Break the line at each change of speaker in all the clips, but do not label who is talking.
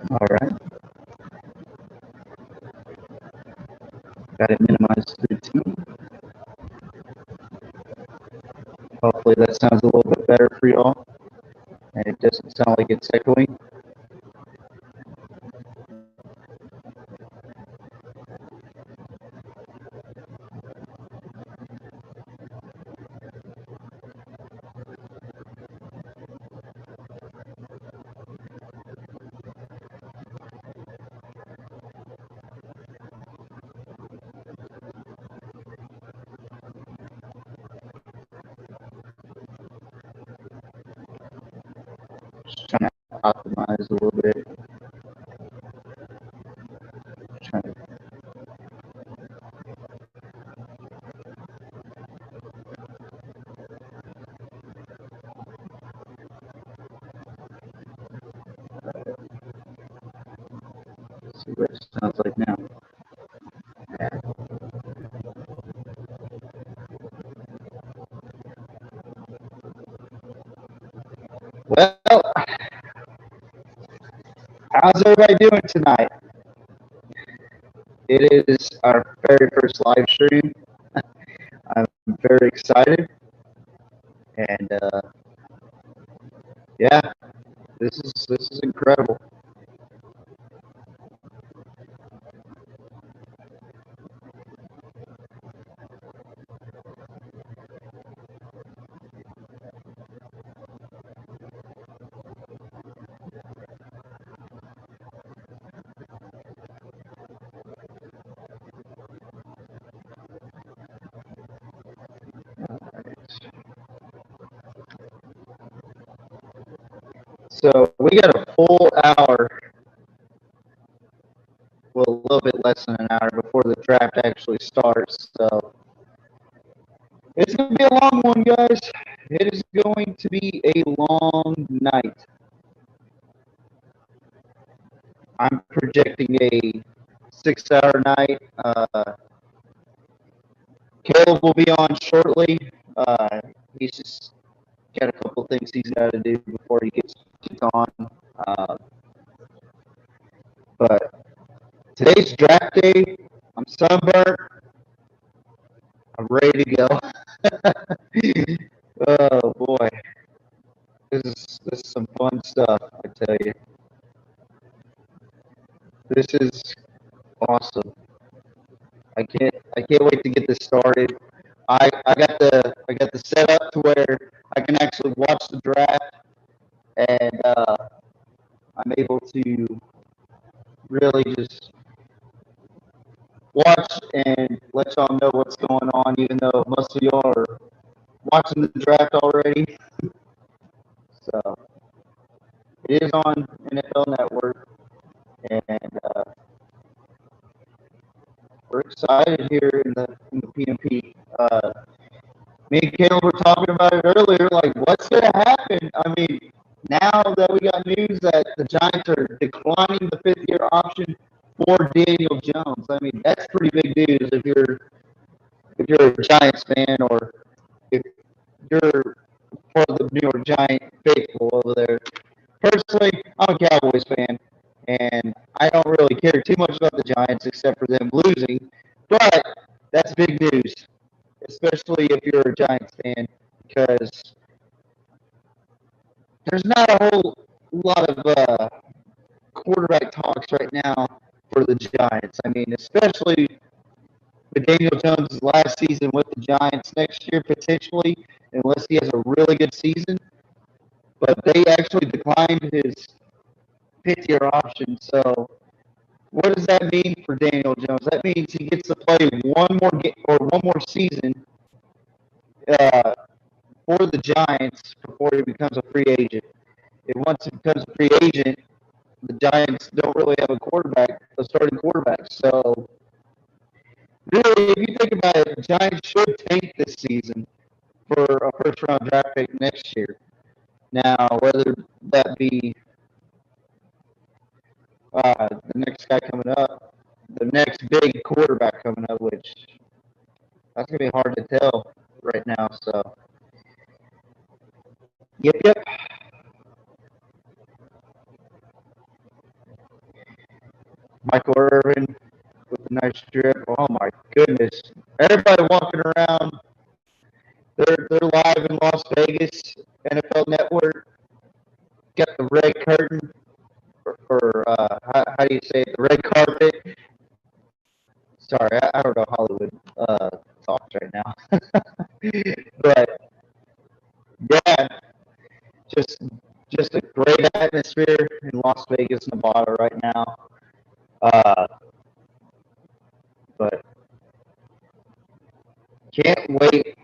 All right. Got it minimized to 2. Hopefully that sounds a little bit better for y'all. And it doesn't sound like it's echoing. Just trying to optimize a little bit. Trying to see what it sounds like now. Well, how's everybody doing tonight? It is our very first live stream. I'm very excited. And yeah, this is incredible. So we got a full hour, well, a little bit less than an hour before the draft actually starts. So it's going to be a long one, guys. It is going to be a long night. I'm projecting a 6-hour night. Kaleb will be on shortly. He's just got a couple things he's got to do before he gets on. But today's draft day. I'm sunburnt. I'm ready to go. Oh boy, this is some fun stuff. I tell you, this is awesome. I can't wait to get this started. I got the setup to where I can actually watch the draft, and I'm able to really just watch and let y'all know what's going on, even though most of y'all are watching the draft already. So it is on NFL Network, and we're excited here in the PMP. Me and Caleb were talking about it earlier. Like, what's going to happen? I mean, now that we got news that the Giants are declining the 5th-year option for Daniel Jones, I mean, that's pretty big news if you're a Giants fan, or if you're part of the New York Giant faithful over there. Personally, I'm a Cowboys fan, and I don't really care too much about the Giants except for them losing. But that's big news, especially if you're a Giants fan, because there's not a whole lot of quarterback talks right now for the Giants. I mean, especially Daniel Jones' last season with the Giants next year, potentially, unless he has a really good season. But they actually declined his fifth-year option. So what does that mean for Daniel Jones? That means he gets to play one more season uh, for the Giants before he becomes a free agent. And once he becomes a free agent, the Giants don't really have a starting quarterback. So really, if you think about it, the Giants should tank this season for a first-round draft pick next year. Now, whether that be the next guy coming up, the next big quarterback coming up, which that's gonna be hard to tell right now. So, yep. Michael Irvin with a nice strip. Oh my goodness! Everybody walking around. They're live in Las Vegas. NFL Network got the red curtain, or how do you say it? The red carpet. Sorry, I don't know Hollywood talks right now. But yeah, just just a great atmosphere in Las Vegas, Nevada right now. Uh, but can't wait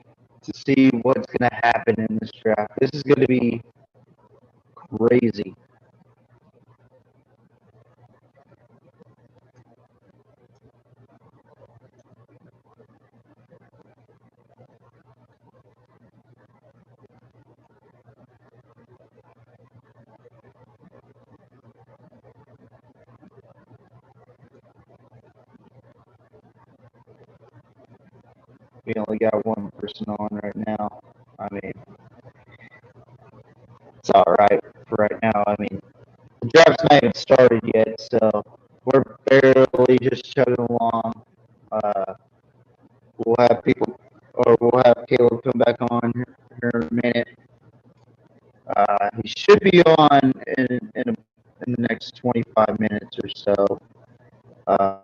to see what's going to happen in this draft. This is going to be crazy. We only got one person on right now. I mean, it's all right for right now. I mean, the draft's not even started yet, so we're barely just chugging along. Uh, we'll have Caleb come back on here in a minute. He should be on in the next 25 minutes or so. Uh,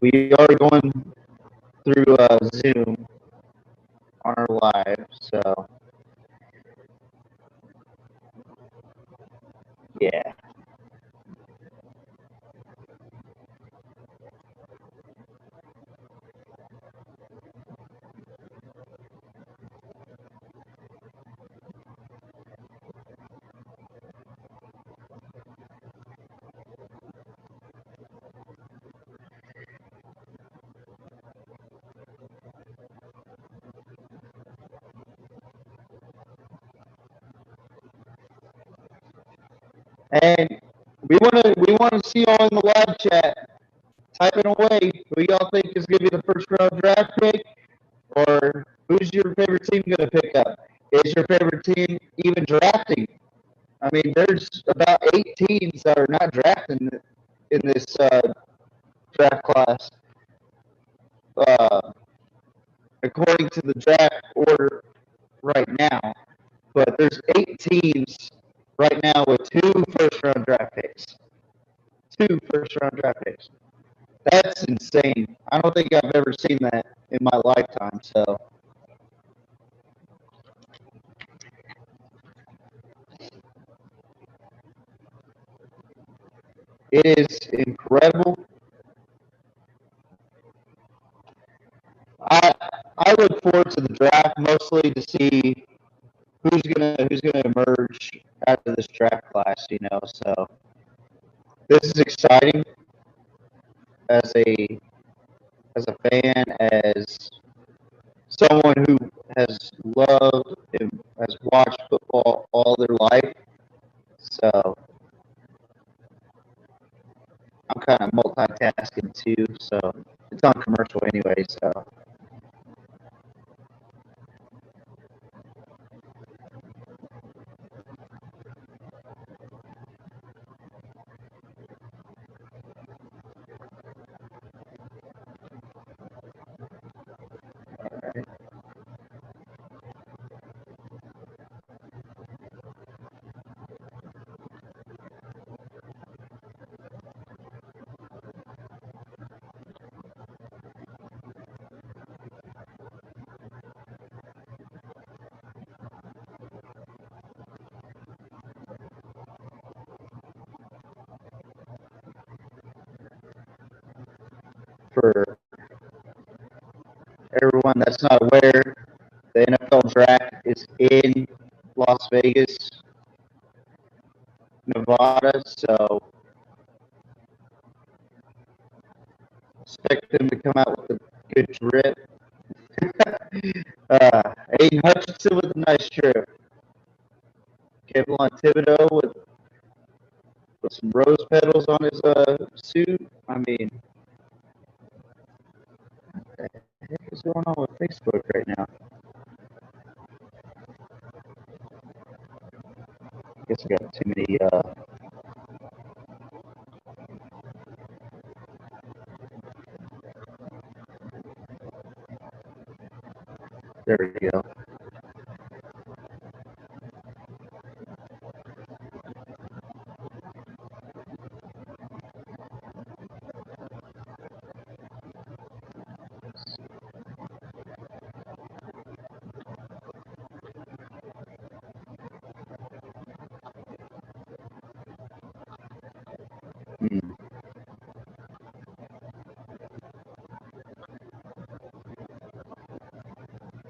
we are going through Zoom on our live, so yeah. And we want to see y'all in the live chat typing away. Who y'all think is going to be the first round draft pick, or who's your favorite team going to pick up? Is your favorite team even drafting? I mean, there's about 8 teams that are not drafting in this draft class, uh, according to the draft order right now. But there's 8 teams right now with 2 first-round draft picks. 2 first-round draft picks. That's insane. I don't think I've ever seen that in my lifetime. So it is incredible. I I look forward to the draft mostly to see who's gonna emerge out of this draft class. So this is exciting as a fan, as someone who has loved and has watched football all their life. So I'm kind of multitasking too. So it's on commercial anyway. So for everyone that's not aware, the NFL draft is in Las Vegas, Nevada, so expect them to come out with a good drip. Aidan Hutchinson with a nice trip. Kayvon Thibodeaux with some rose petals on his suit. I mean, what the heck is going on with Facebook right now? I guess I got too many. There we go.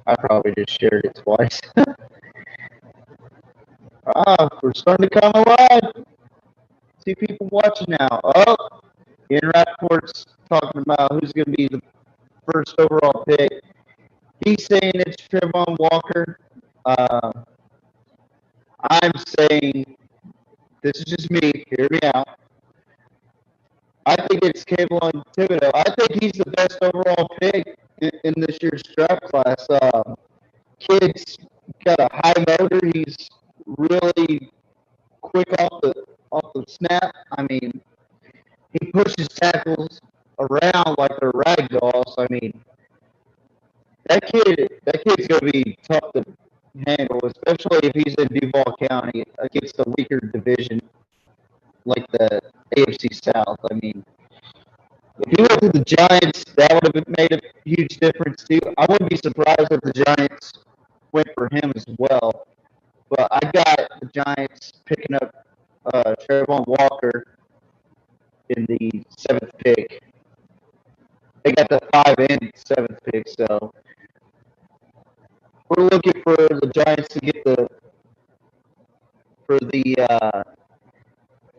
I probably just shared it twice. We're starting to come alive. See people watching now. Oh, Ian Rappaport's talking about who's going to be the first overall pick. He's saying it's Trayvon Walker. I'm saying, this is just me, hear me out. I think it's Kayvon Thibodeaux. I think he's the best overall pick in this year's draft class. Kid's got a high motor. He's really quick off the snap. I mean, he pushes tackles around like they're rag dolls. I mean, that kid's gonna be tough to handle, especially if he's in Duval County against a weaker division like the AFC South. I mean, if he went to the Giants, that would have made a huge difference too. I wouldn't be surprised if the Giants went for him as well. But I got the Giants picking up Trayvon Walker in the 7th pick. They got the 5 and 7th pick, so we're looking for the Giants to get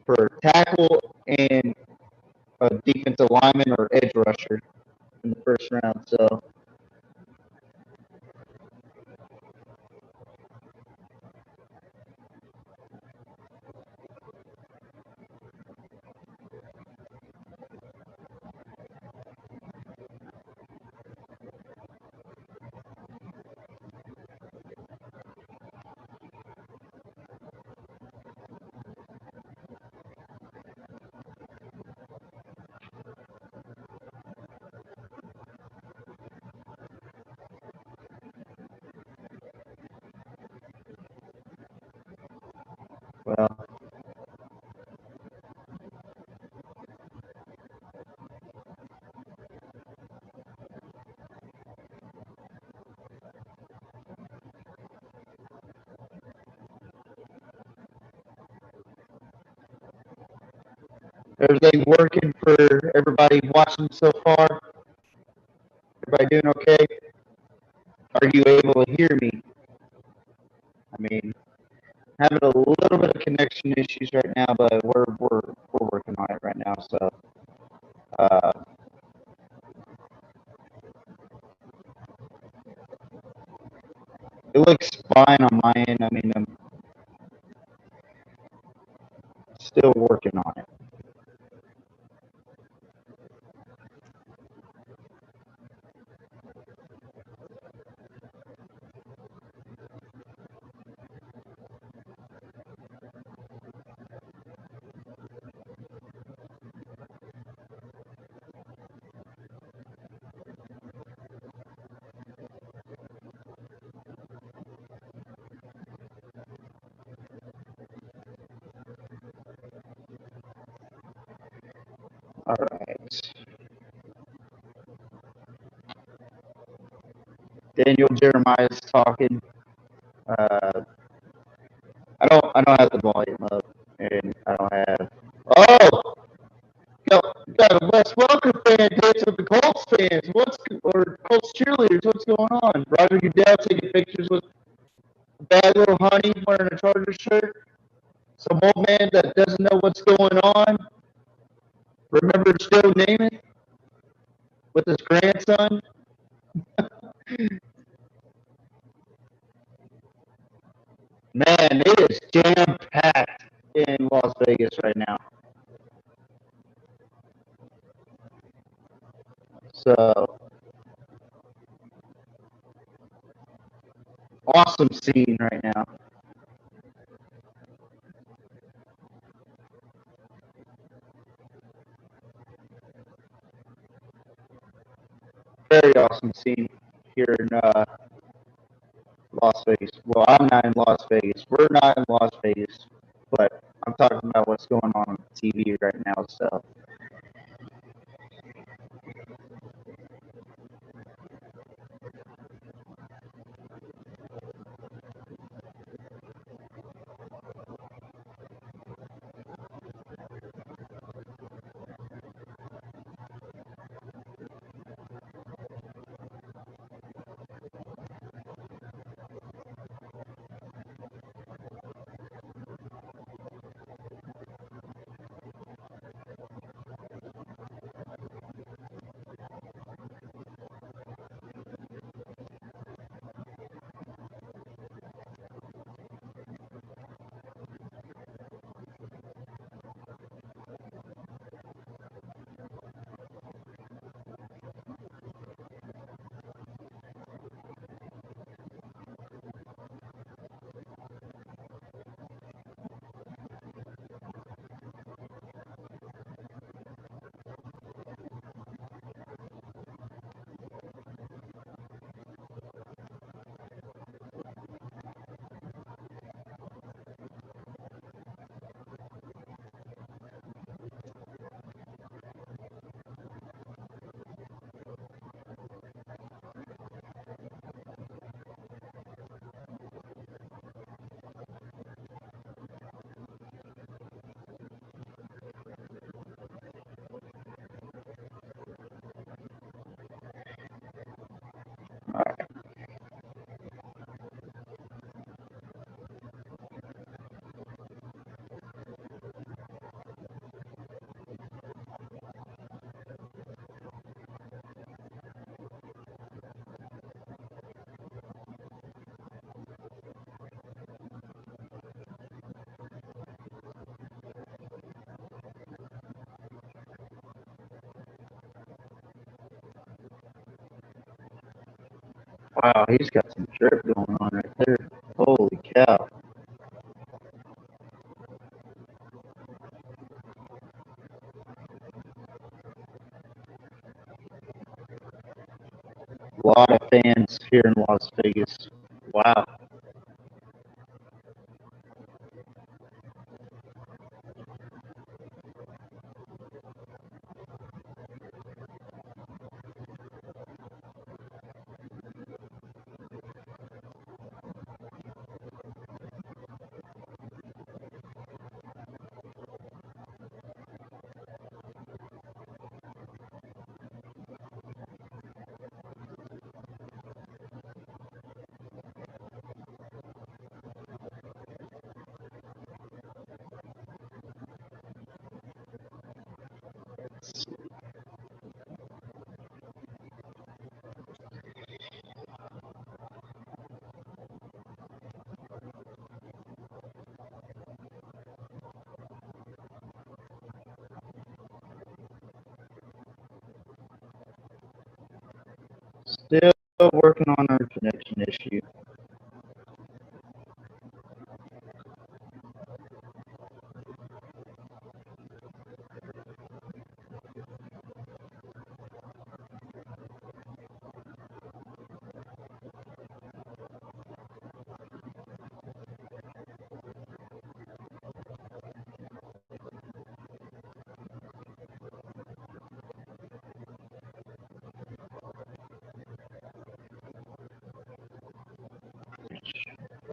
for tackle and a defensive lineman or edge rusher in the first round. So well, everything working for everybody watching so far? Everybody doing okay? Are you able to hear me? I mean, having a little bit of connection issues right now, but we're working on it right now. So it looks fine on my end. I mean, I'm still working on it. All right. Daniel Jeremiah's talking. I don't have the volume up, and I don't have. Oh, got a Wes Welker fan dancing with the Colts fans, or Colts cheerleaders, what's going on? Roger Goodell taking pictures with a bad little honey wearing a Chargers shirt. Some old man that doesn't know what's going on. Remember Joe Namath with his grandson? Man, it is jam-packed in Las Vegas right now. So, awesome scene right now. Very awesome scene here in Las Vegas. Well, I'm not in Las Vegas. We're not in Las Vegas, but I'm talking about what's going on TV right now. So, wow, he's got some drip going on right there. Holy cow. A lot of fans here in Las Vegas. Wow. Still working on our connection issue.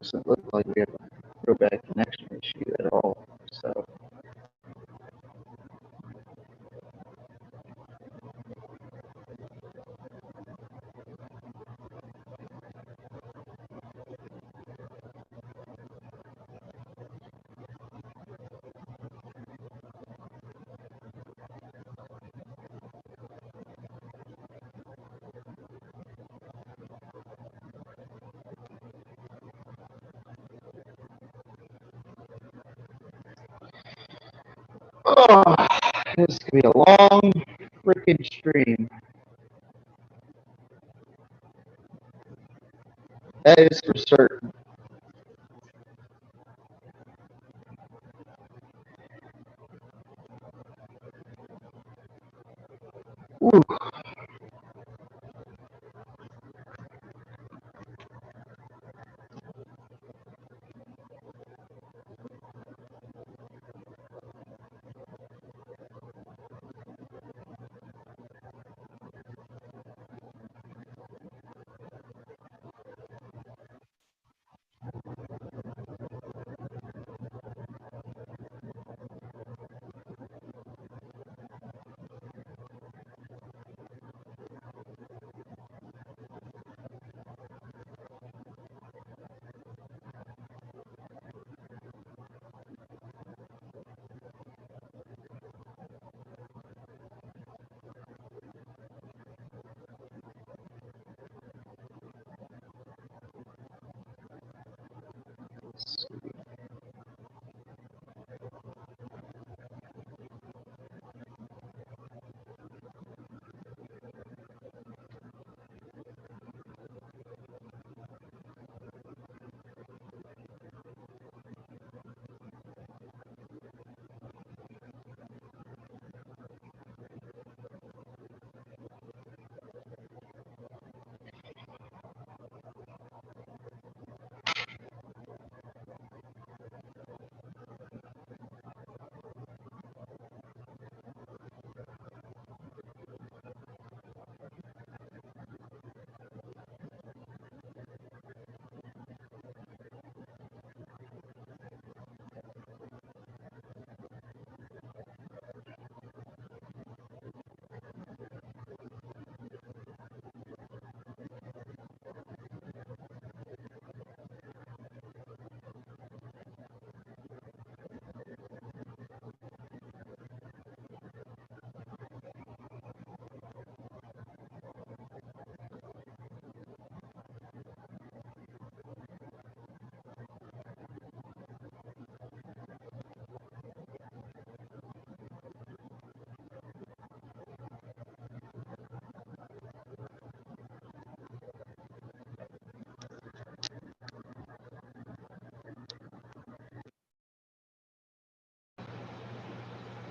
Doesn't look like we have a real bad connection issue at all. So, Oh, this could be a long freaking stream. That is for certain. Ooh.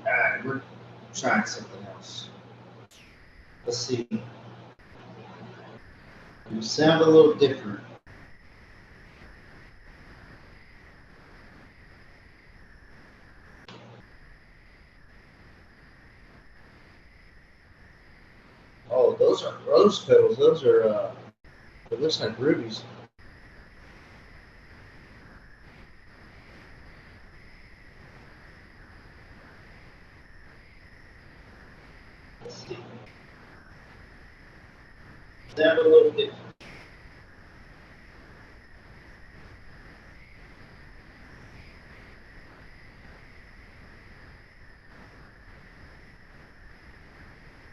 Alright, we're trying something else. Let's see. You sound a little different. Oh, those are rose petals. Those are, it looks like rubies. Let's see. Sound a little different.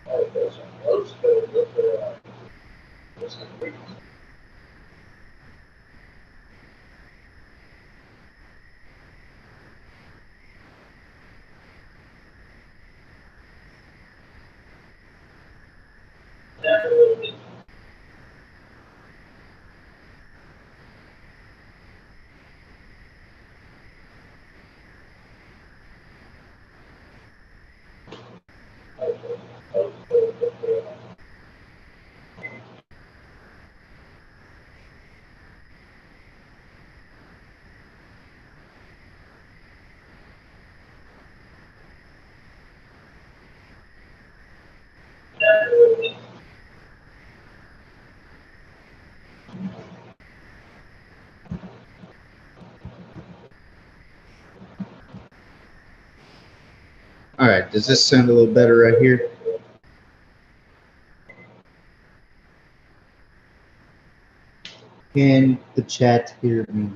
Oh, those are rose petals. Those are rubies. Sound a little different.
All right, does this sound a little better right here? Can the chat hear me?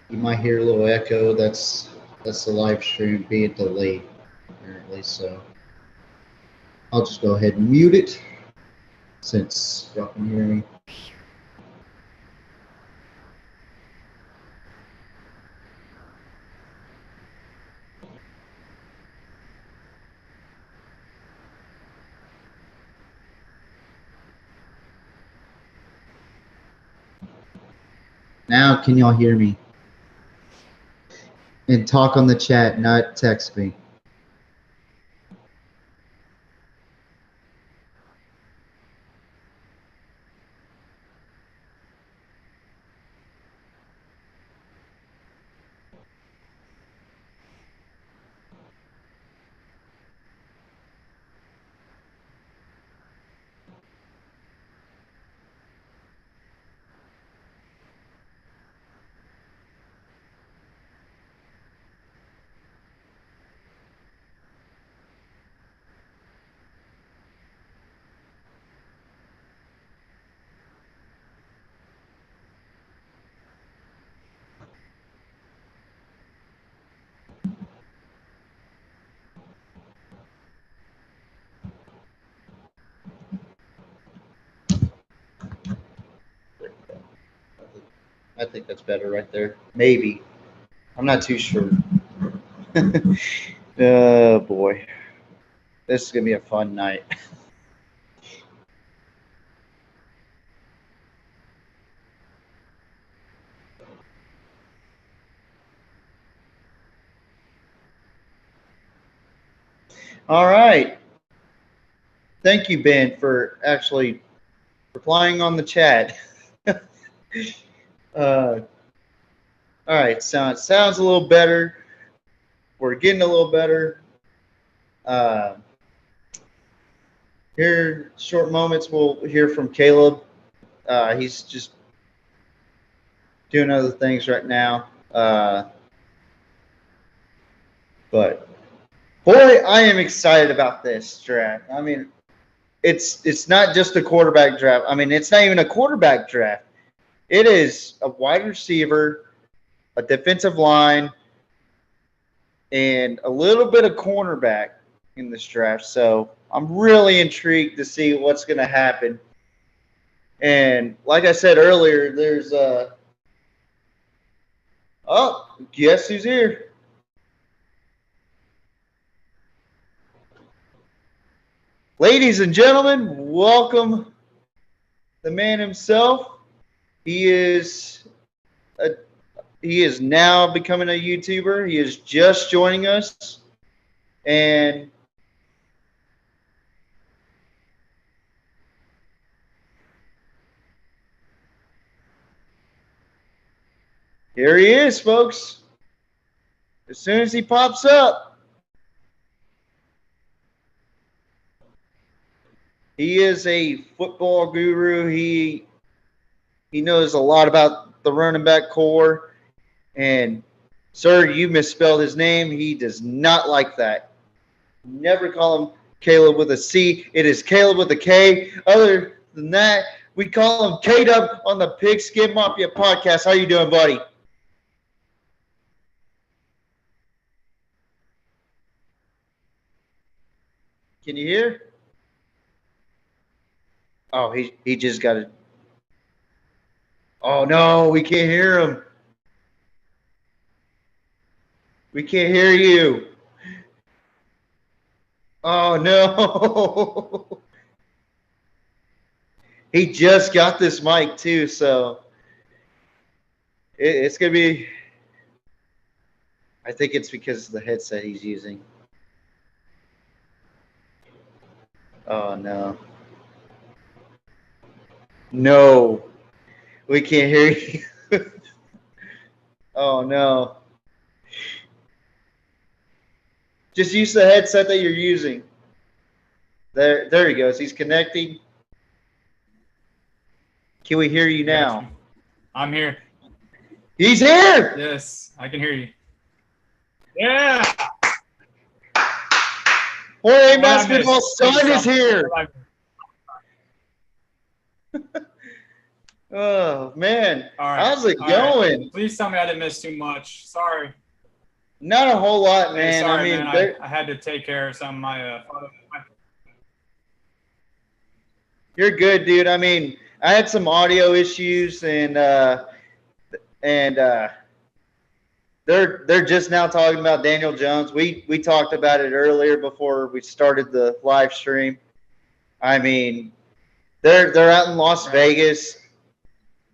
You might hear a little echo. That's the live stream being delayed, apparently. So I'll just go ahead and mute it. since y'all can hear me. Now, can y'all hear me? And talk on the chat, not text me. I think that's better right there. Maybe. I'm not too sure. Oh, boy. This is going to be a fun night. All right. Thank you, Ben, for actually replying on the chat. All right. Sounds a little better. We're getting a little better. Here, short moments, we'll hear from Kaleb. He's just doing other things right now. But boy, I am excited about this draft. I mean, it's not just a quarterback draft. I mean, it's not even a quarterback draft. It is a wide receiver, a defensive line, and a little bit of cornerback in this draft. So I'm really intrigued to see what's going to happen. And like I said earlier, there's guess who's here? Ladies and gentlemen, welcome the man himself. He is now becoming a YouTuber. He is just joining us, and here he is, folks. As soon as he pops up, he is a football guru. He knows a lot about the running back core. And, sir, you misspelled his name. He does not like that. Never call him Kaleb with a C. It is Kaleb with a K. Other than that, we call him K-Dub on the Pigskin Mafia podcast. How you doing, buddy? Can you hear? Oh, he just got it. Oh, no, we can't hear him. We can't hear you. Oh, no. He just got this mic, too, so it's going to be – I think it's because of the headset he's using. Oh, no. No. We can't hear you. Oh, no. Just use the headset that you're using. There he goes. He's connecting. Can we hear you now?
I'm here.
He's here.
Yes, I can hear you. Yeah.
Jorge Basketball's son is here. Oh, man.
All right.
How's it going?
Right. Please tell me I didn't miss too much. Sorry.
Not a whole lot, man.
Hey, sorry,
I mean,
man. I had to take care of some of my
You're good, dude. I mean, I had some audio issues, and they're just now talking about Daniel Jones. We talked about it earlier before we started the live stream. I mean, they're out in Las Vegas,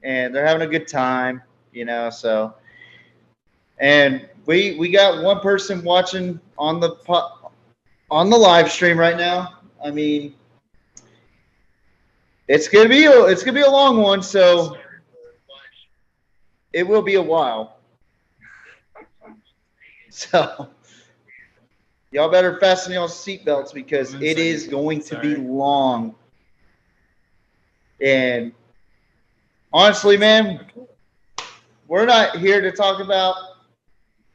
and they're having a good time, So, and we got one person watching on the live stream right now. I mean, it's gonna be a long one, so it will be a while. So, y'all better fasten y'all seatbelts because it is going to be long. And honestly, man, we're not here to talk about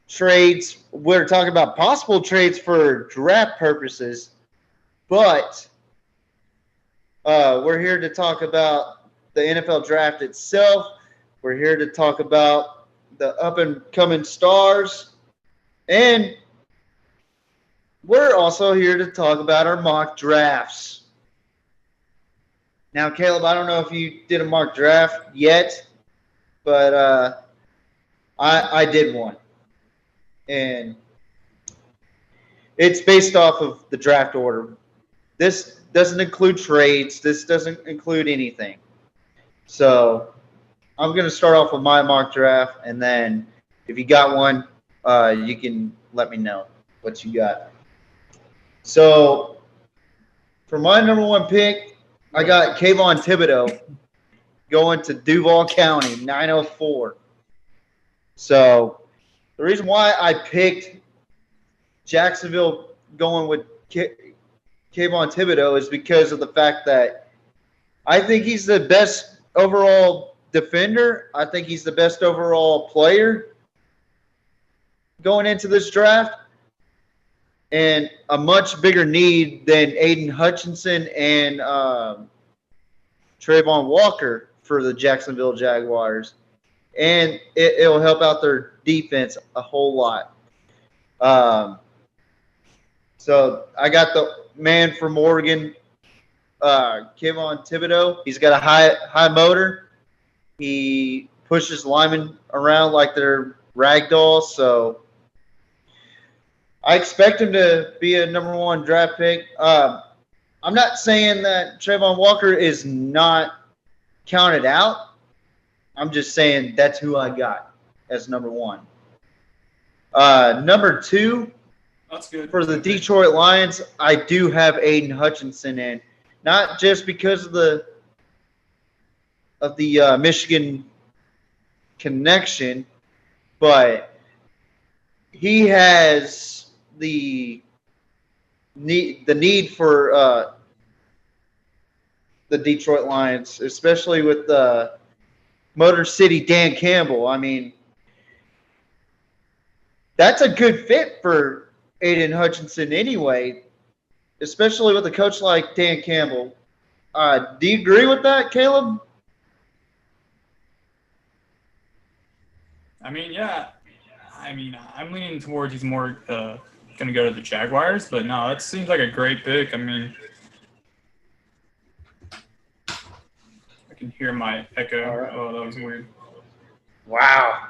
trades. We're talking about possible trades for draft purposes, but we're here to talk about the NFL draft itself. We're here to talk about the up-and-coming stars, and we're also here to talk about our mock drafts. Now, Caleb, I don't know if you did a mock draft yet, but I did one. And it's based off of the draft order. This doesn't include trades. This doesn't include anything. So I'm going to start off with my mock draft, and then if you got one, you can let me know what you got. So for my number one pick, I got Kayvon Thibodeaux going to Duval County, 904. So the reason why I picked Jacksonville going with Kayvon Thibodeaux is because of the fact that I think he's the best overall defender. I think he's the best overall player going into this draft, and a much bigger need than Aidan Hutchinson and Trayvon Walker for the Jacksonville Jaguars. And it'll help out their defense a whole lot. So I got the man from Oregon, Kayvon Thibodeaux. He's got a high motor. He pushes linemen around like they're ragdolls. So I expect him to be a number one draft pick. I'm not saying that Trayvon Walker is not counted out. I'm just saying that's who I got as number one. Number two,
that's good.
For the Detroit Lions, I do have Aidan Hutchinson in, not just because of the Michigan connection, but he has the need for the Detroit Lions, especially with Motor City Dan Campbell. I mean, that's a good fit for Aidan Hutchinson anyway, especially with a coach like Dan Campbell. Do you agree with that, Caleb?
I mean, yeah. I mean, I'm leaning towards he's more going to go to the Jaguars, but no, that seems like a great pick. I mean, I can hear my echo. Right. Oh, that was weird.
Wow,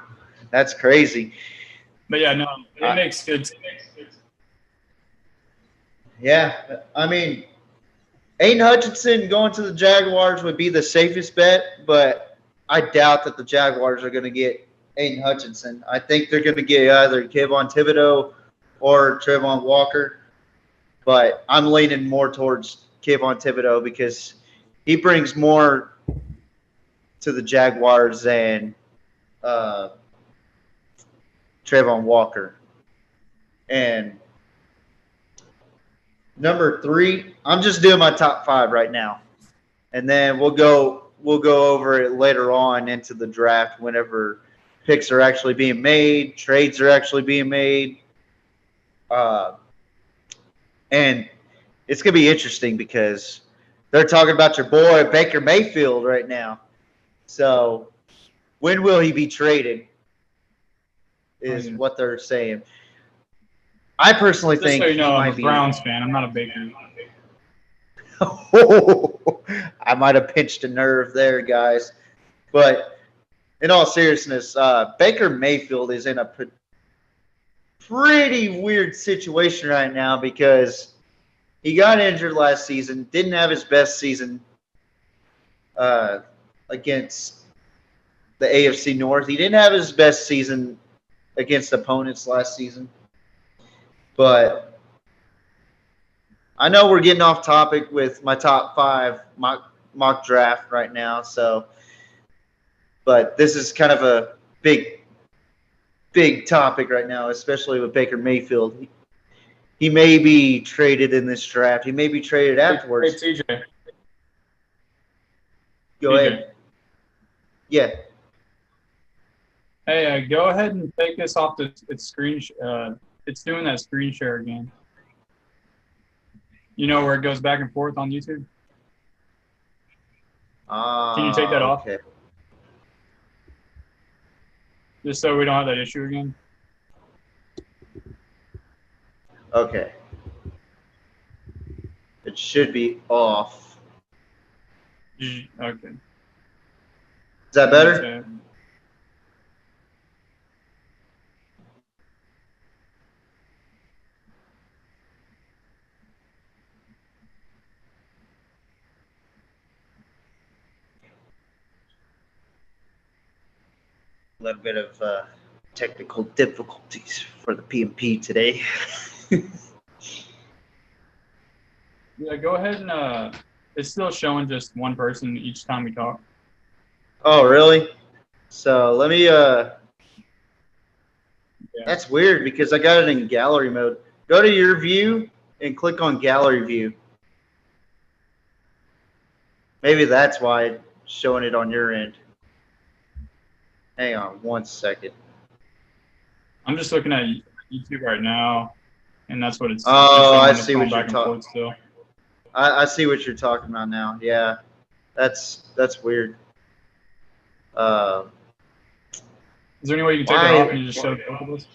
that's crazy.
But yeah, no, it makes good sense.
Yeah, I mean, Aidan Hutchinson going to the Jaguars would be the safest bet, but I doubt that the Jaguars are going to get Aidan Hutchinson. I think they're going to get either Kayvon Thibodeaux or Trayvon Walker, but I'm leaning more towards Kayvon Thibodeaux because he brings more to the Jaguars than Trayvon Walker. And number three, I'm just doing my top five right now, and then we'll go over it later on into the draft whenever picks are actually being made, trades are actually being made, and it's gonna be interesting because they're talking about your boy Baker Mayfield right now. So when will he be traded? Is what they're saying. I personally think
so you know,
he
I'm
might
a
be
Browns fan. I'm not a Baker.
I might have pinched a nerve there, guys. But in all seriousness, Baker Mayfield is in a pretty weird situation right now because he got injured last season, didn't have his best season against the AFC North. He didn't have his best season against opponents last season. But I know we're getting off topic with my top 5 mock draft right now. But this is kind of a big topic right now, especially with Baker Mayfield. He may be traded in this draft. He may be traded afterwards.
Hey, TJ.
Go ahead. Yeah.
Hey, go ahead and take this off its screen. It's doing that screen share again. You know where it goes back and forth on YouTube? Can you take that off?
Okay.
Just so we don't have that issue again.
Okay. It should be off.
Okay.
Is that better? A little bit of technical difficulties for the PMP today.
Yeah, go ahead and it's still showing just one person each time we talk.
Oh, really? So let me
Yeah.
That's weird because I got it in gallery mode. Go to your view and click on gallery view. Maybe that's why it's showing it on your end. Hang on 1 second.
I'm just looking at YouTube right now, and that's what it's.
Oh, I
it's
see
going
what you're
back and forth
talking.
still.
I see what you're talking about now. Yeah, that's weird.
Is there any way you can take it off and you just show both of us?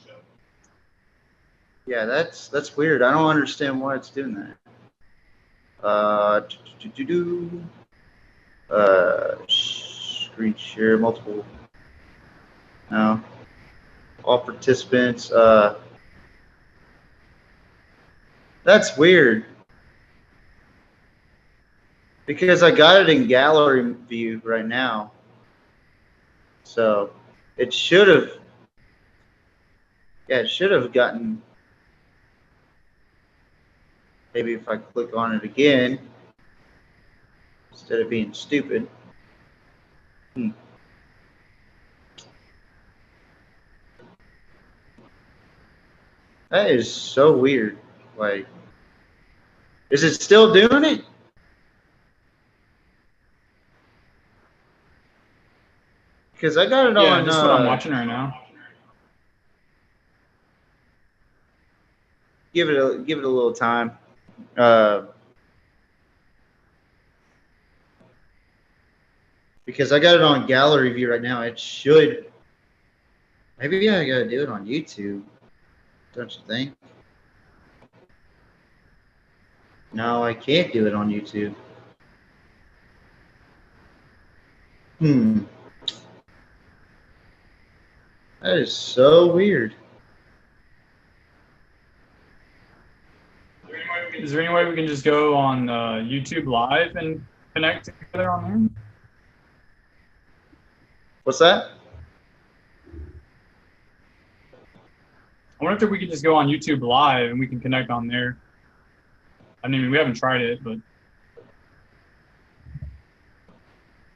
Yeah, that's weird. I don't understand why it's doing that. Screen share multiple. No. All participants. That's weird. Because I got it in gallery view right now. So it should have. Yeah, it should have gotten. Maybe if I click on it again, instead of being stupid. That is so weird. Like, is it still doing it? Because I got it on.
Yeah, just what I'm watching right now.
Give it a little time. Because I got it on gallery view right now. It should. Maybe I gotta do it on YouTube. Don't you think? No, I can't do it on YouTube. That is so weird.
Is there any way we can just go on YouTube Live and connect together on there?
What's that?
I wonder if we could just go on YouTube Live and we can connect on there. I mean, we haven't tried it, but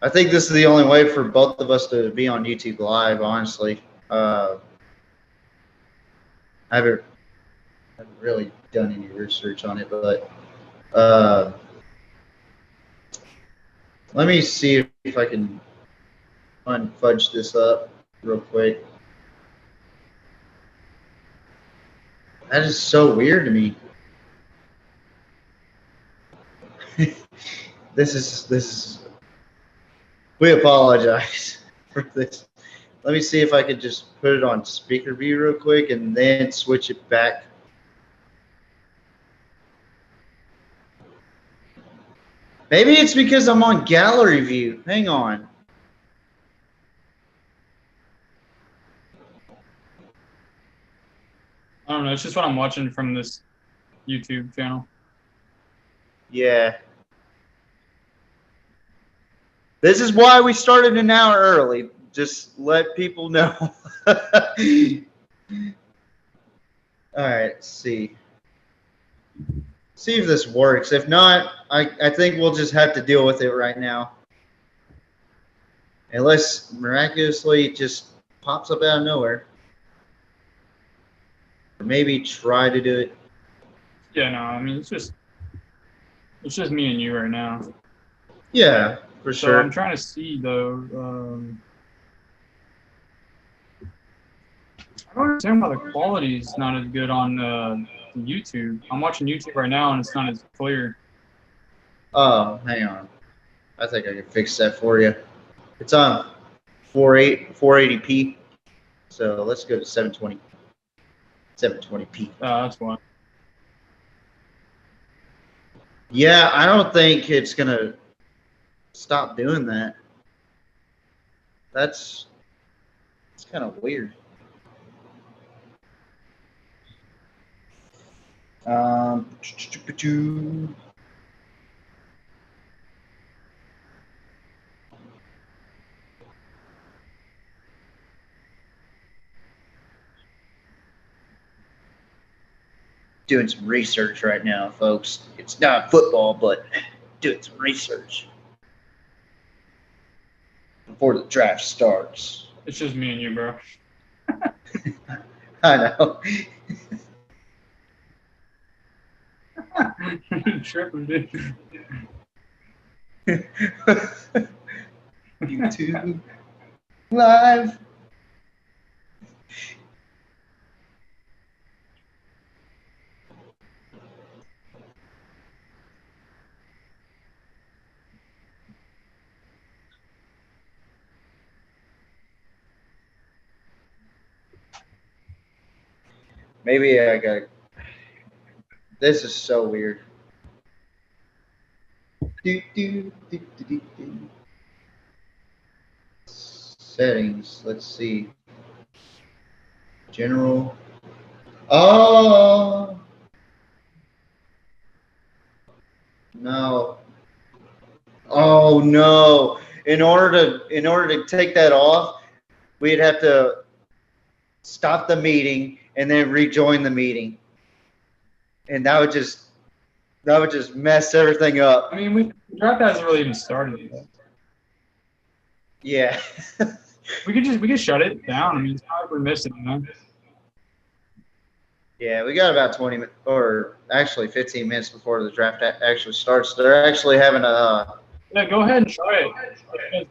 I think this is the only way for both of us to be on YouTube Live, honestly. I haven't really done any research on it, but let me see if I can unfudge this up real quick. That is so weird to me. This is. We apologize for this. Let me see if I could just put it on speaker view real quick and then switch it back. Maybe it's because I'm on gallery view. Hang on.
I don't know. It's just what I'm watching from this YouTube channel.
Yeah. This is why we started an hour early. Just let people know. All right, let's see. See if this works. If not, I think we'll just have to deal with it right now. Unless miraculously it just pops up out of nowhere. Or maybe try to do it.
Yeah, no, I mean it's just me and you right now.
Yeah, for
So
sure.
I'm trying to see though. I don't understand why the quality is not as good on YouTube. I'm watching YouTube right now and it's not as clear.
Oh, hang on. I think I can fix that for you. It's on 480p. So let's go to 720. 720p.
That's why.
Yeah, I don't think it's gonna stop doing that. It's kind of weird. Doing some research right now, folks. It's not football, but doing some research before the draft starts.
It's just me and you, bro.
I know.
Tripping, dude.
YouTube live. Maybe I got. This is so weird. Settings. Let's see. General. Oh no. Oh no. In order to take that off, we'd have to stop the meeting and then rejoin the meeting. And that would just mess everything up.
I mean, the draft hasn't really even started yet.
Yeah.
We could shut it down. I mean, it's not like we're missing, you know?
Yeah, we got about 20 minutes, or actually 15 minutes before the draft actually starts. They're actually having a.
Yeah, go ahead and try it.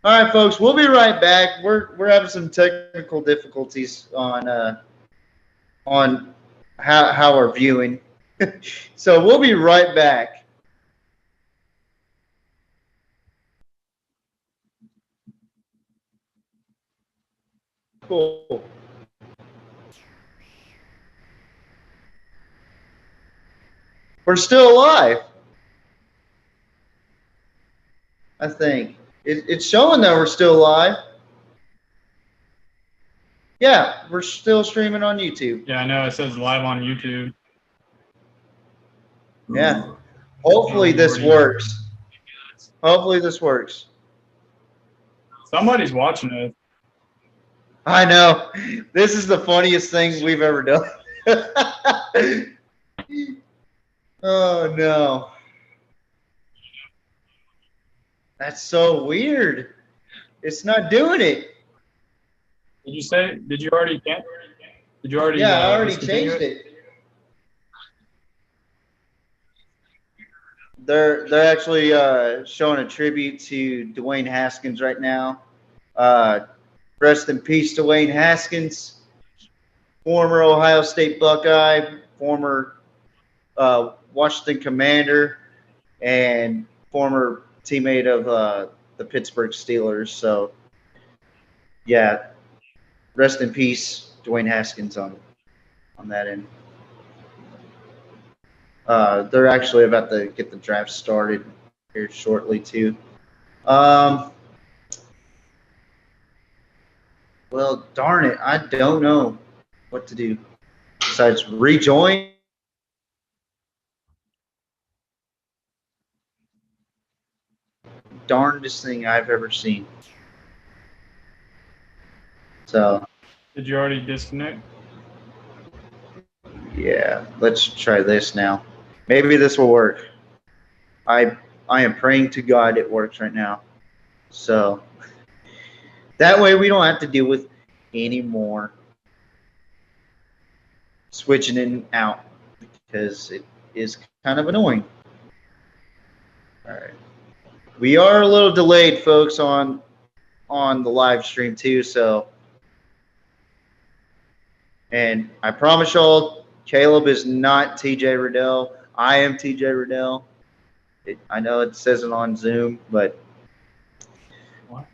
All right, folks, we'll be right back. We're having some technical difficulties on how we're viewing, so we'll be right back. Cool. We're still alive. I think it's showing that we're still live. Yeah, we're still streaming on YouTube.
Yeah, I know. It says live on YouTube.
Yeah. Hopefully this works. Hopefully this works.
Somebody's watching it.
I know. This is the funniest thing we've ever done. Oh, no. That's so weird. It's not doing it.
Did you already
Yeah, I already changed it. They're actually showing a tribute to Dwayne Haskins right now. Rest in peace, Dwayne Haskins, former Ohio State Buckeye, former Washington Commander, and former teammate of the Pittsburgh Steelers. So, yeah, rest in peace, Dwayne Haskins on that end. They're actually about to get the draft started here shortly too. Well, darn it, I don't know what to do besides rejoin. Darndest thing I've ever seen. So.
Did you already disconnect?
Yeah, let's try this now. Maybe this will work. I am praying to God it works right now. So that way we don't have to deal with any more switching in and out because it is kind of annoying. All right. We are a little delayed, folks, on the live stream too, so and I promise y'all Kaleb is not TJ Riddell. I am TJ Riddell. I know it says it on Zoom, but
What?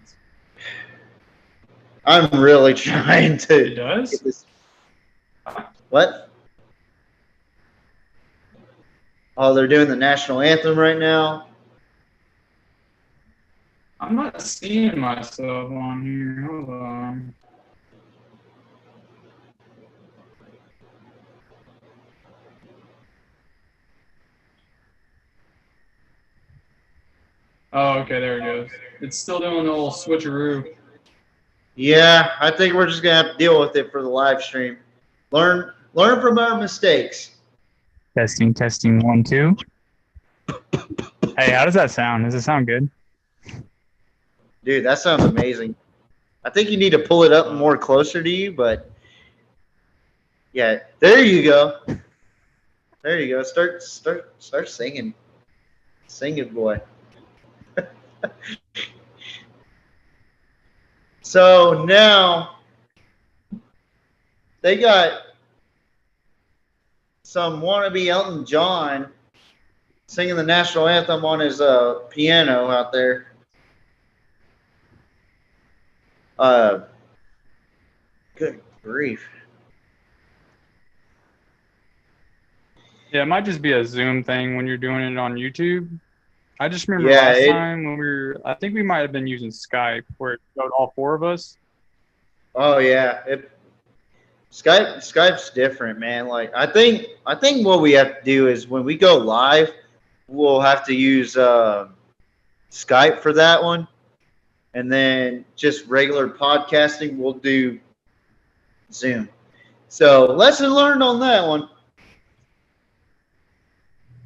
I'm really trying to
It does?
get this. What? Oh, they're doing the national anthem right now.
I'm not seeing myself on here. Hold on. Oh, okay, there it goes. It's still doing the little switcheroo.
Yeah, I think we're just gonna have to deal with it for the live stream. Learn from our mistakes.
Testing, 1, 2. Hey, how does that sound? Does it sound good?
Dude, that sounds amazing. I think you need to pull it up more closer to you, but yeah, there you go. There you go. Start singing. Sing it, boy. So now they got some wannabe Elton John singing the national anthem on his piano out there. Good grief.
Yeah, it might just be a Zoom thing when you're doing it on YouTube. I just remember
Yeah,
last time when I think we might have been using Skype where it showed all 4 of us.
Oh yeah, Skype's different, man. Like I think what we have to do is when we go live, we'll have to use Skype for that one, and then just regular podcasting we'll do Zoom. So lesson learned on that one.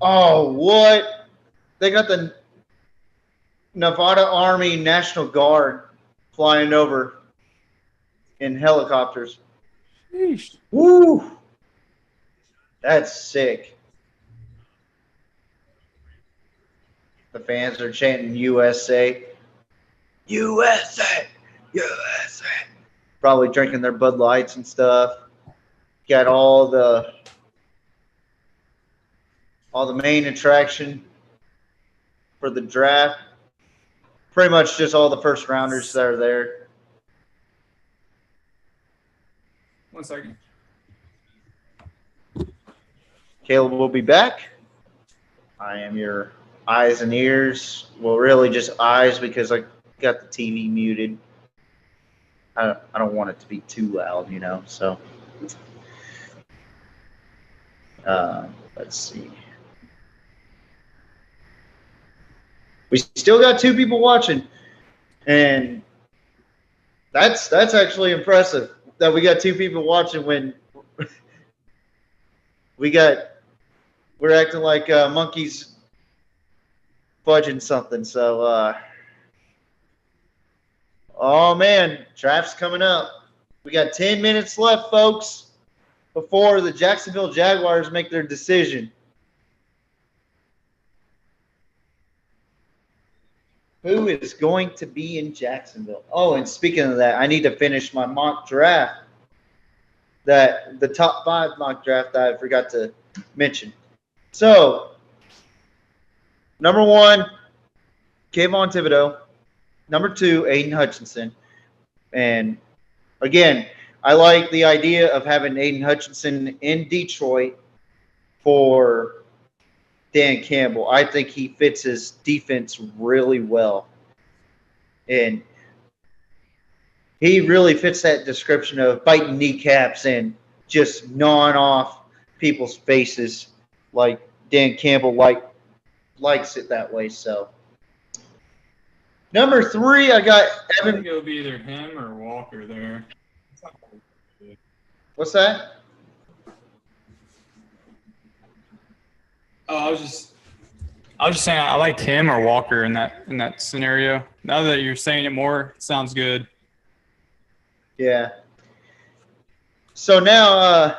Oh, what? They got the Nevada Army National Guard flying over in helicopters.
Sheesh.
Woo! That's sick. The fans are chanting USA. USA! USA! Probably drinking their Bud Lights and stuff. Got all the main attraction for the draft. Pretty much just all the first rounders that are there.
1 second.
Kaleb will be back. I am your eyes and ears. Well, really just eyes because I got the TV muted. I don't want it to be too loud, you know. So let's see. We still got 2 people watching, and that's actually impressive that we got 2 people watching when we're acting like monkeys fudging something. So, oh man, draft's coming up. We got 10 minutes left, folks, before the Jacksonville Jaguars make their decision. Who is going to be in Jacksonville? Oh, and speaking of that, I need to finish my mock draft. The top 5 mock draft that I forgot to mention. So, number 1, Kayvon Thibodeaux. Number 2, Aidan Hutchinson. And again, I like the idea of having Aidan Hutchinson in Detroit for Dan Campbell. I think he fits his defense really well. And he really fits that description of biting kneecaps and just gnawing off people's faces like Dan Campbell likes it that way. So, number 3, I got
I
Evan.
think it would be either him or Walker there.
What's that?
Oh, I was just saying I liked him or Walker in that scenario. Now that you're saying it more, it sounds good.
Yeah. So now,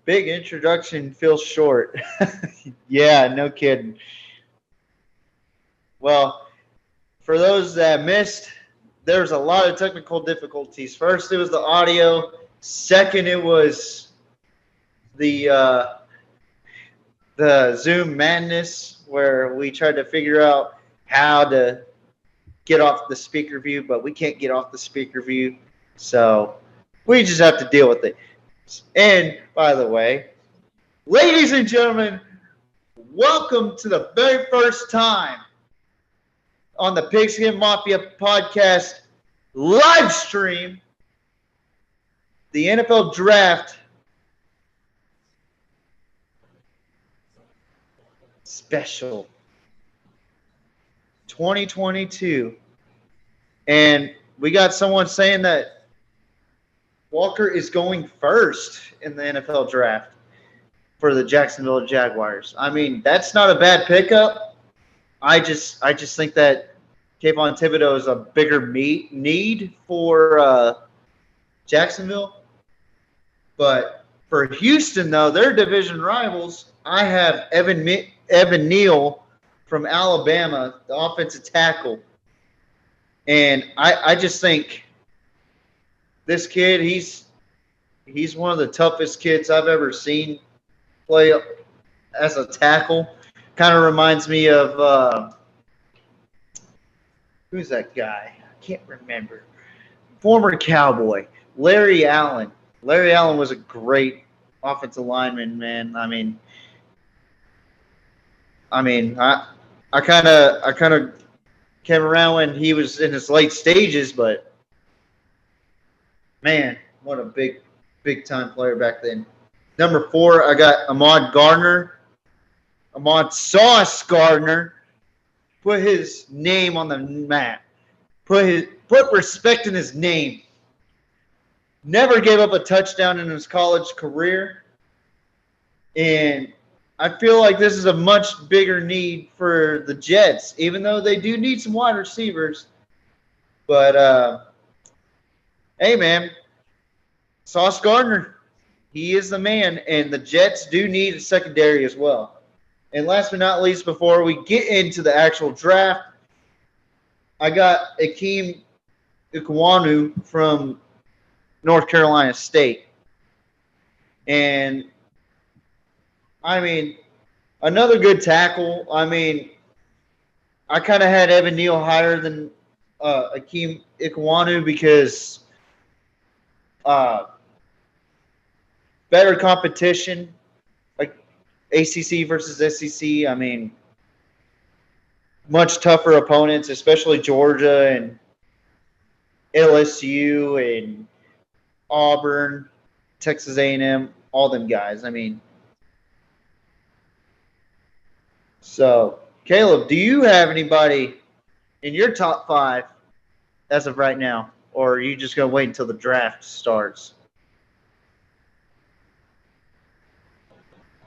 big introduction feels short. Yeah, no kidding. Well, for those that missed, there's a lot of technical difficulties. First, it was the audio. Second, it was the Zoom madness where we tried to figure out how to get off the speaker view, but we can't get off the speaker view. So we just have to deal with it. And by the way, ladies and gentlemen, welcome to the very first time on the Pigskin Mafia podcast live stream, the NFL Draft special 2022. And we got someone saying that Walker is going first in the NFL Draft for the Jacksonville Jaguars. I mean, that's not a bad pickup. I just think that Kayvon Thibodeaux is a bigger need for Jacksonville. But for Houston, though, their division rivals, I have Evan Neal from Alabama, the offensive tackle. And I just think this kid, he's one of the toughest kids I've ever seen play as a tackle. Kind of reminds me of who's that guy? I can't remember. Former Cowboy, Larry Allen. Larry Allen was a great offensive lineman, man. I kind of came around when he was in his late stages, but man, what a big time player back then. Number 4, I got Ahmad Sauce Gardner. Put his name on the map. Put respect in his name. Never gave up a touchdown in his college career. And I feel like this is a much bigger need for the Jets, even though they do need some wide receivers. But, hey, man, Sauce Gardner, he is the man, and the Jets do need a secondary as well. And last but not least, before we get into the actual draft, I got Akeem Ikwanu from North Carolina State. And, I mean, another good tackle. I mean, I kind of had Evan Neal higher than Akeem Ikwanu because better competition, like ACC versus SEC. I mean, much tougher opponents, especially Georgia and LSU and Auburn, Texas A&M, all them guys. I mean, so Kaleb, do you have anybody in your top 5 as of right now, or are you just gonna wait until the draft starts?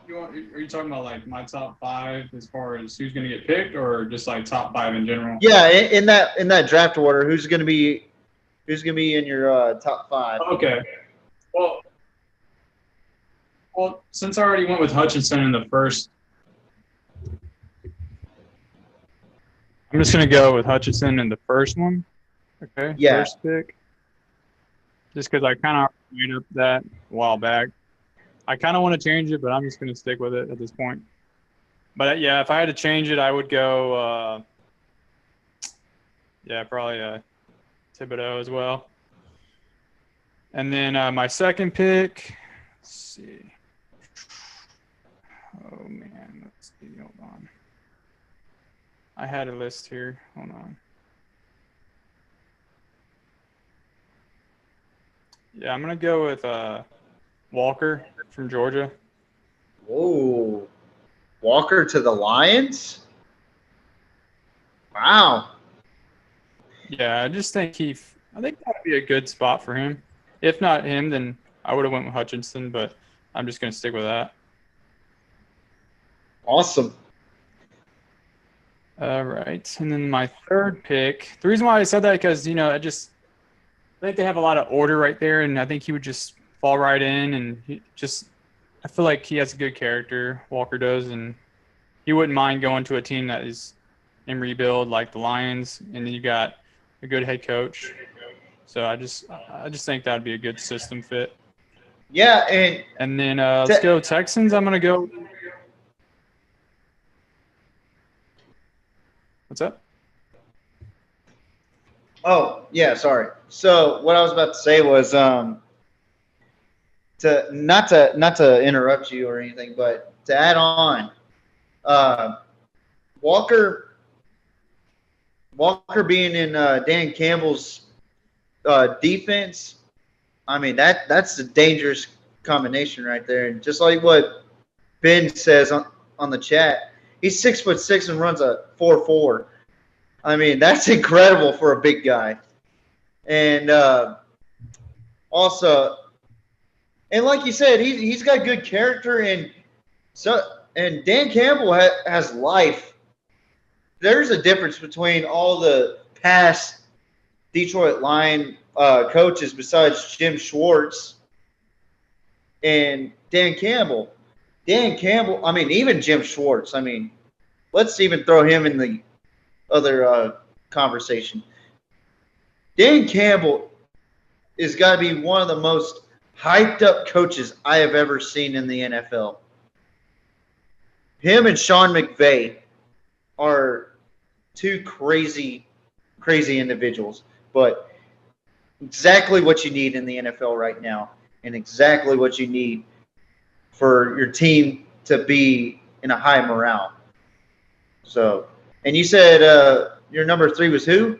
Are you talking about like my top 5 as far as who's going to get picked, or just like top 5 in general?
Yeah, in that draft order, who's gonna be in your top 5?
Okay. Well, since I already went with Hutchinson in the first, I'm just going to go with Hutchinson in the first one. Okay.
Yeah.
First pick. Just because I kind of made up that a while back. I kind of want to change it, but I'm just going to stick with it at this point. But, yeah, if I had to change it, I would go, probably Thibodeaux as well. And then my second pick, let's see. Oh, man. Let's see. Hold on. I had a list here. Hold on. Yeah, I'm going to go with Walker from Georgia.
Whoa. Walker to the Lions? Wow.
Yeah, I just think I think that would be a good spot for him. If not him, then I would have went with Hutchinson, but I'm just going to stick with that.
Awesome.
All right. And then my third pick, the reason why I said that because, I think they have a lot of order right there, and I think he would just fall right in, and I feel like he has a good character, Walker does, and he wouldn't mind going to a team that is in rebuild like the Lions, and then you got a good head coach. So I just think that'd be a good system fit.
Yeah,
and then let's go Texans. I'm gonna go. What's up?
Oh, yeah, sorry. So what I was about to say was to not to interrupt you or anything, but to add on, Walker being in Dan Campbell's defense, I mean that's a dangerous combination right there. And just like what Ben says on the chat, he's 6'6" and runs a 4.4. I mean, that's incredible for a big guy. And also, and like you said, he's got good character, and Dan Campbell has life. There's a difference between all the past Detroit Lion coaches besides Jim Schwartz and Dan Campbell. Dan Campbell, I mean, even Jim Schwartz. I mean, let's even throw him in the other conversation. Dan Campbell has got to be one of the most hyped up coaches I have ever seen in the NFL. Him and Sean McVay are two crazy individuals, but exactly what you need in the NFL right now, and exactly what you need for your team to be in a high morale. So, and you said your number 3 was who?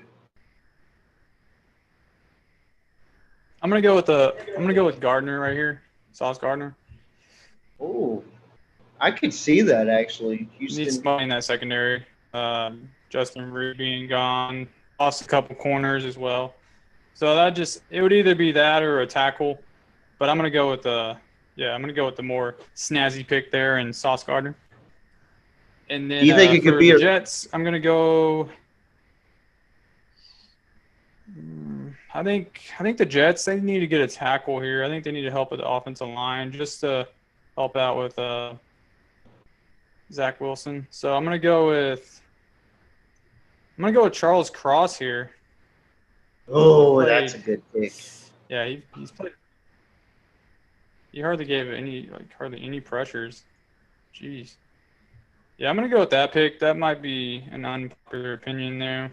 I'm gonna go with Gardner right here, Sauce Gardner.
Oh, I could see that actually.
Houston needs money in that secondary. Justin Reed being gone, lost a couple corners as well. So it would either be that or a tackle, but I'm gonna go with the more snazzy pick there in Sauce Gardner. And then
do you think it could be
the Jets, I'm gonna go. I think the Jets, they need to get a tackle here. I think they need to help with the offensive line just to help out with Zach Wilson. So I'm gonna go with Charles Cross here.
Oh, that's a good pick.
Yeah, he's played. He hardly gave any pressures. Jeez. Yeah, I'm gonna go with that pick. That might be an unpopular opinion there.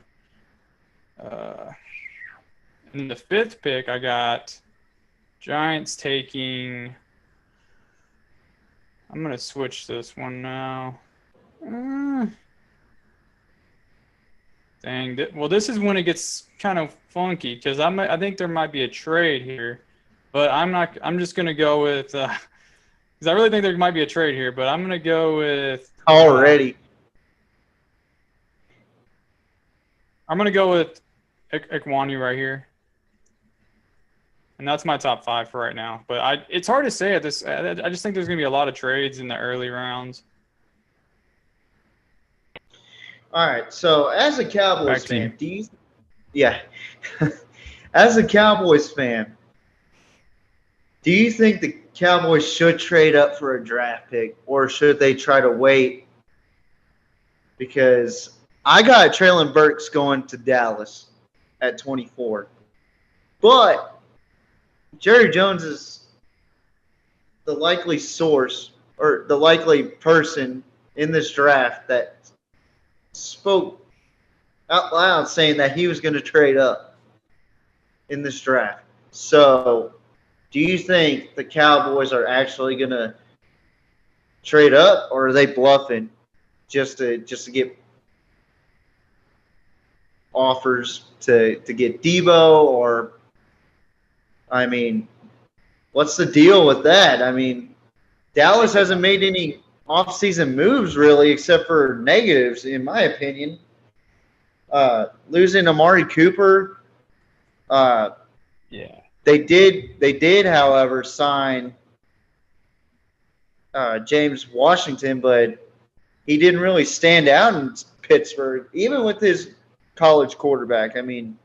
In the 5th pick, I got Giants taking. I'm gonna switch this one now. Dang. Well, this is when it gets kind of funky because I think there might be a trade here, but I'm not. I'm just gonna go with because I really think there might be a trade here, but I'm gonna go with
already.
I'm gonna go with Ikwanu right here. And that's my top 5 for right now. But it's hard to say at this. I just think there's going to be a lot of trades in the early rounds.
All right. So as a Cowboys fan, as a Cowboys fan, do you think the Cowboys should trade up for a draft pick, or should they try to wait? Because I got Traylon Burks going to Dallas at 24, but Jerry Jones is the likely source or the likely person in this draft that spoke out loud saying that he was going to trade up in this draft. So, do you think the Cowboys are actually going to trade up, or are they bluffing just to get offers to get Debo? Or, I mean, what's the deal with that? I mean, Dallas hasn't made any offseason moves really, except for negatives, in my opinion. Losing Amari Cooper.
Yeah.
They did, however, sign James Washington, but he didn't really stand out in Pittsburgh, even with his college quarterback. I mean,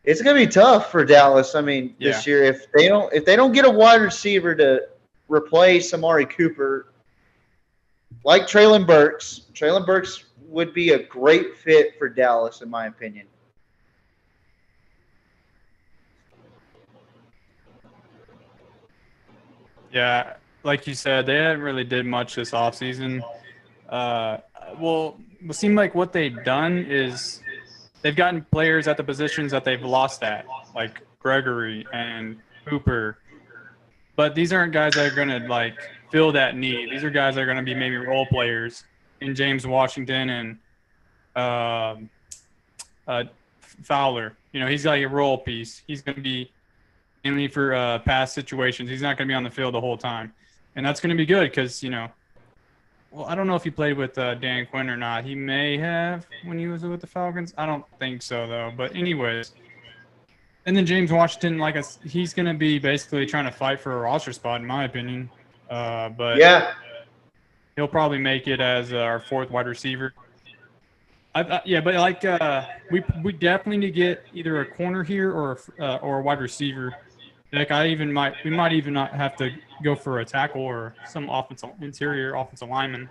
it's going to be tough for Dallas. I mean, this year if they don't get a wide receiver to replace Amari Cooper, like Treylon Burks. Treylon Burks would be a great fit for Dallas, in my opinion.
Yeah, like you said, they haven't really did much this offseason. Well, it seemed like what they've done is they've gotten players at the positions that they've lost at, like Gregory and Hooper. But these aren't guys that are going to, like, fill that need. These are guys that are going to be maybe role players in James Washington and Fowler. You know, he's like a role piece. He's going to be mainly for past situations. He's not going to be on the field the whole time. And that's going to be good because, you know, well, I don't know if he played with Dan Quinn or not. He may have when he was with the Falcons. I don't think so, though. But anyways, and then James Washington, he's going to be basically trying to fight for a roster spot, in my opinion. But
yeah,
he'll probably make it as our fourth wide receiver. But we definitely need to get either a corner here or a wide receiver. Like we might even not have to go for a tackle or some interior offensive lineman.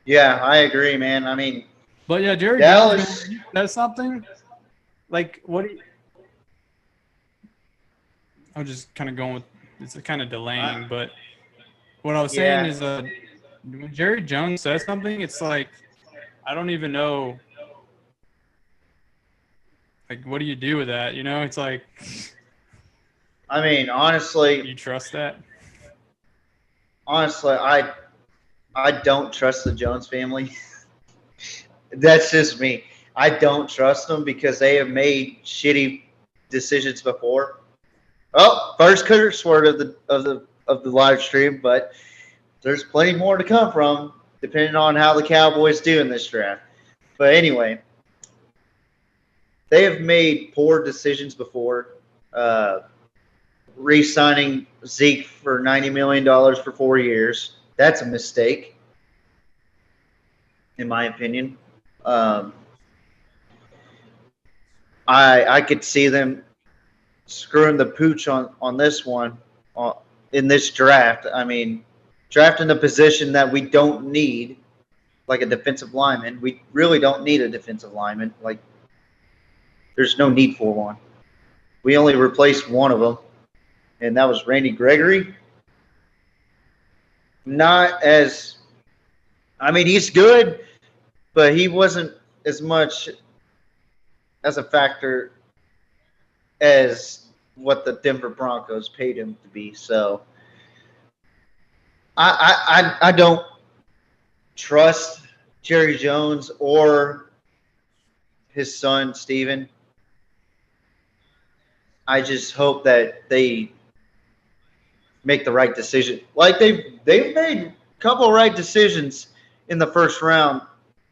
Yeah, I agree, man. I mean,
but yeah, Jerry
Dallas.
Jones, that's something. Like what? I'm just kind of going with. It's kind of delaying, but what I was saying is, when Jerry Jones says something, it's like I don't even know. Like, what do you do with that? You know, it's like.
I mean, honestly,
you trust that?
Honestly, I don't trust the Jones family. That's just me. I don't trust them because they have made shitty decisions before. Oh, first curse word of the live stream, but there's plenty more to come from, depending on how the Cowboys do in this draft. But anyway, they have made poor decisions before. Re-signing Zeke for $90 million for 4 years. That's a mistake, in my opinion. I could see them screwing the pooch on this one in this draft. I mean, drafting a position that we don't need, like a defensive lineman. We really don't need a defensive lineman. Like, there's no need for one. We only replaced one of them, and that was Randy Gregory. Not as – I mean, he's good, but he wasn't as much as a factor as what the Denver Broncos paid him to be. So I don't trust Jerry Jones or his son, Steven. I just hope that they make the right decision. Like they've made a couple of right decisions in the first round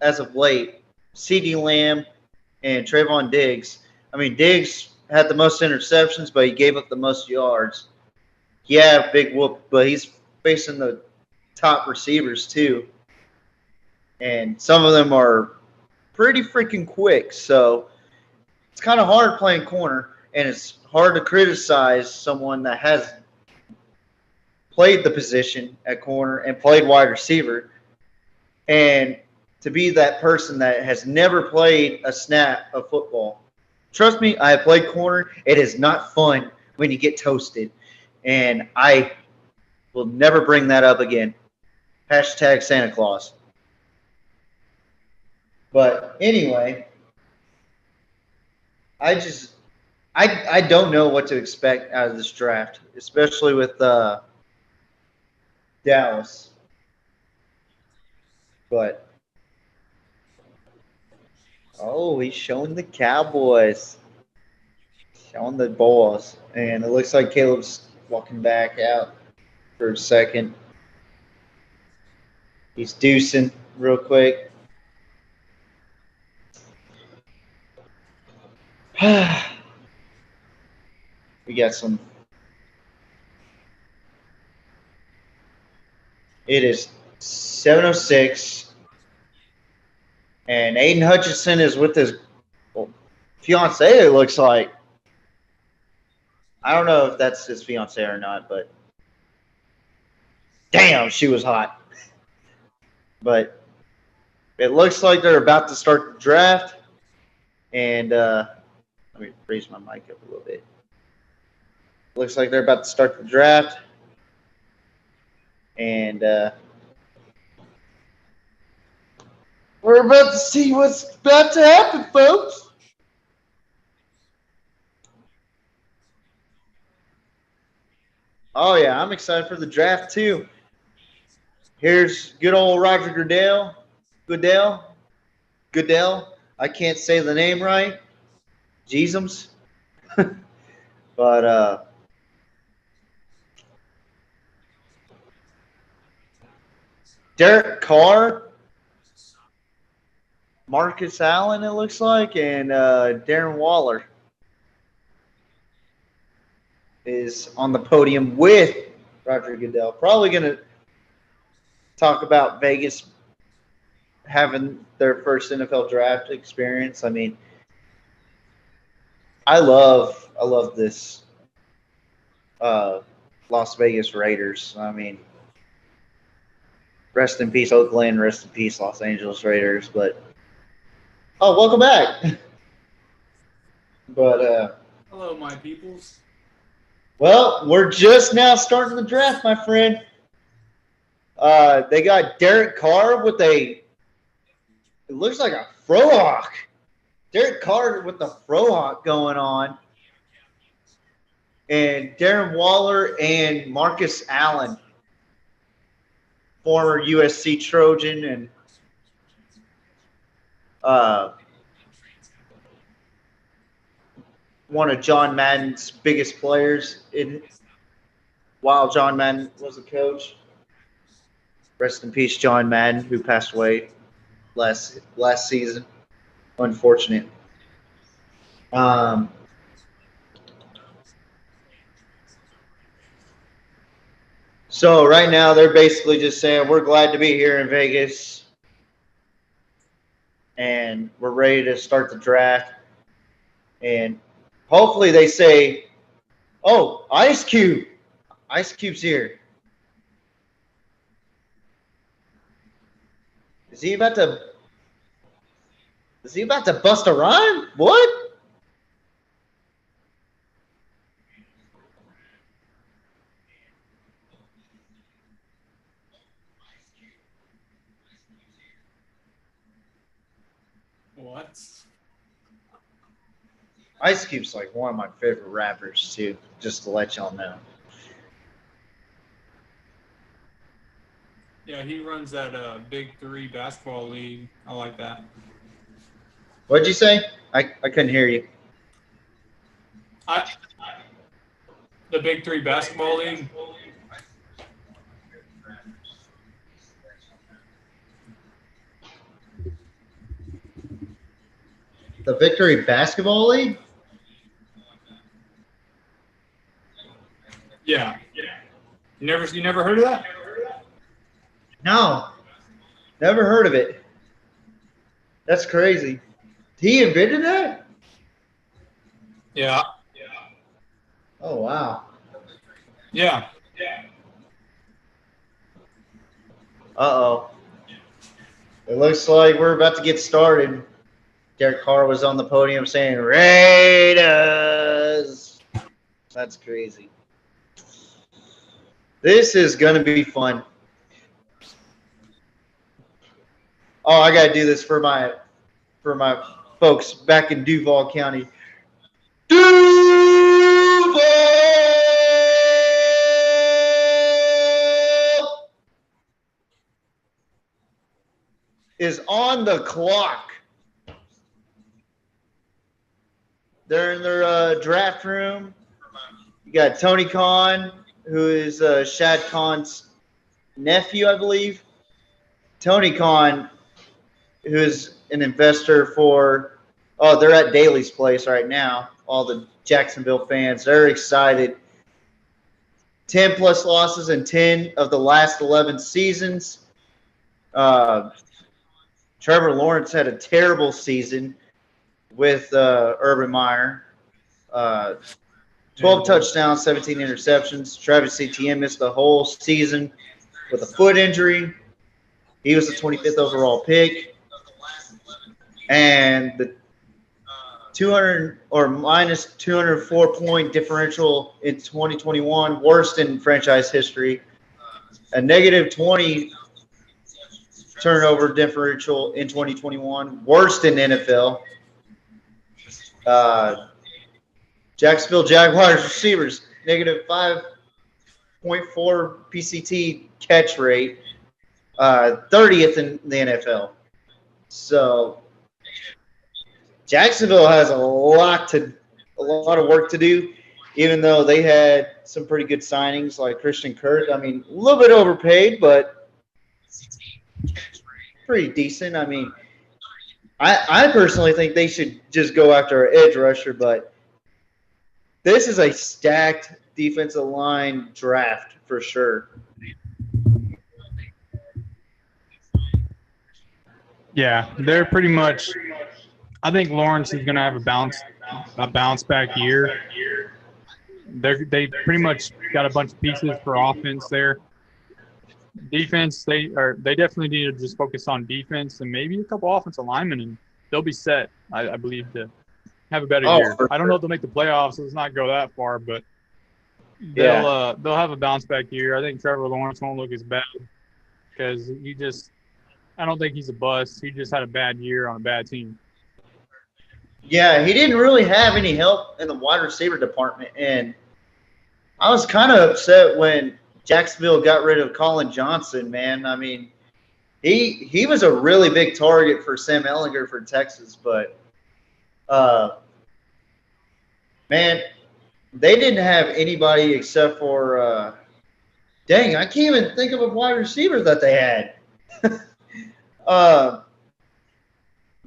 as of late. CeeDee Lamb and Trayvon Diggs. I mean, Diggs had the most interceptions, but he gave up the most yards. Yeah, big whoop, but he's facing the top receivers too. And some of them are pretty freaking quick. So it's kind of hard playing corner, and it's hard to criticize someone that has played the position at corner and played wide receiver, and to be that person that has never played a snap of football. Trust me, I have played corner. It is not fun when you get toasted, and I will never bring that up again. Hashtag Santa Claus. But anyway, I don't know what to expect out of this draft, especially with Dallas. But, oh, he's showing the Cowboys. Showing the balls. And it looks like Caleb's walking back out for a second. He's deucing real quick. We got some. It is 7:06, and Aidan Hutchinson is with his fiance. It looks like. I don't know if that's his fiance or not, but damn, she was hot. But it looks like they're about to start the draft, and let me raise my mic up a little bit. Looks like they're about to start the draft. And we're about to see what's about to happen, folks. Oh, yeah, I'm excited for the draft, too. Here's good old Roger Goodell. I can't say the name right. Jeezums. But, Derek Carr, Marcus Allen, it looks like, and Darren Waller is on the podium with Roger Goodell. Probably going to talk about Vegas having their first NFL draft experience. I mean, I love this Las Vegas Raiders. I mean, rest in peace, Oakland. Rest in peace, Los Angeles Raiders. But welcome back. But
Hello, my peoples.
Well, we're just now starting the draft, my friend. They got Derek Carr with it looks like a frohawk. Derek Carr with the frohawk going on. And Darren Waller and Marcus Allen, former USC Trojan and one of John Madden's biggest players while John Madden was a coach. Rest in peace, John Madden, who passed away last season. Unfortunate. So right now they're basically just saying we're glad to be here in Vegas and we're ready to start the draft. And hopefully they say, oh, Ice Cube. Ice Cube's here. Is he about to bust a rhyme? What?
What?
Ice Cube's like one of my favorite rappers too, just to let y'all know.
Yeah, he runs that Big Three basketball league. I like that.
What'd you say? I couldn't hear you.
The Big Three basketball league.
The Victory Basketball League?
Yeah. You never heard of that?
No. Never heard of it. That's crazy. He invented that?
Yeah.
Oh, wow.
Yeah.
Uh-oh. It looks like we're about to get started. Derek Carr was on the podium saying, Raiders. That's crazy. This is going to be fun. Oh, I got to do this for my folks back in Duval County. Duval! is on the clock. They're in their draft room. You got Tony Khan, who is Shad Khan's nephew, I believe. Tony Khan, who is an investor for – they're at Daly's place right now. All the Jacksonville fans, they're excited. 10-plus losses in 10 of the last 11 seasons. Trevor Lawrence had a terrible season with Urban Meyer. 12 touchdowns, 17 interceptions. Travis Etienne missed the whole season with a foot injury. He was the 25th overall pick. And the 200 or minus 204-point differential in 2021, worst in franchise history. A negative 20 turnover differential in 2021, worst in NFL. Jacksonville Jaguars receivers, negative 5.4 PCT catch rate, 30th in the NFL. So Jacksonville has a lot of work to do, even though they had some pretty good signings like Christian Kirk. I mean, a little bit overpaid, but pretty decent. I mean, I personally think they should just go after an edge rusher, but this is a stacked defensive line draft for sure.
Yeah, they're pretty much – I think Lawrence is going to have a bounce back year. They pretty much got a bunch of pieces for offense there. Defense, they definitely need to just focus on defense and maybe a couple offensive linemen, and they'll be set, I believe, to have a better year. I don't know if they'll make the playoffs, so let's not go that far, but they'll have a bounce back year. I think Trevor Lawrence won't look as bad because I don't think he's a bust. He just had a bad year on a bad team.
Yeah, he didn't really have any help in the wide receiver department, and I was kind of upset when Jacksonville got rid of Colin Johnson, man. I mean, he was a really big target for Sam Ehlinger for Texas, but man, they didn't have anybody except for dang, I can't even think of a wide receiver that they had.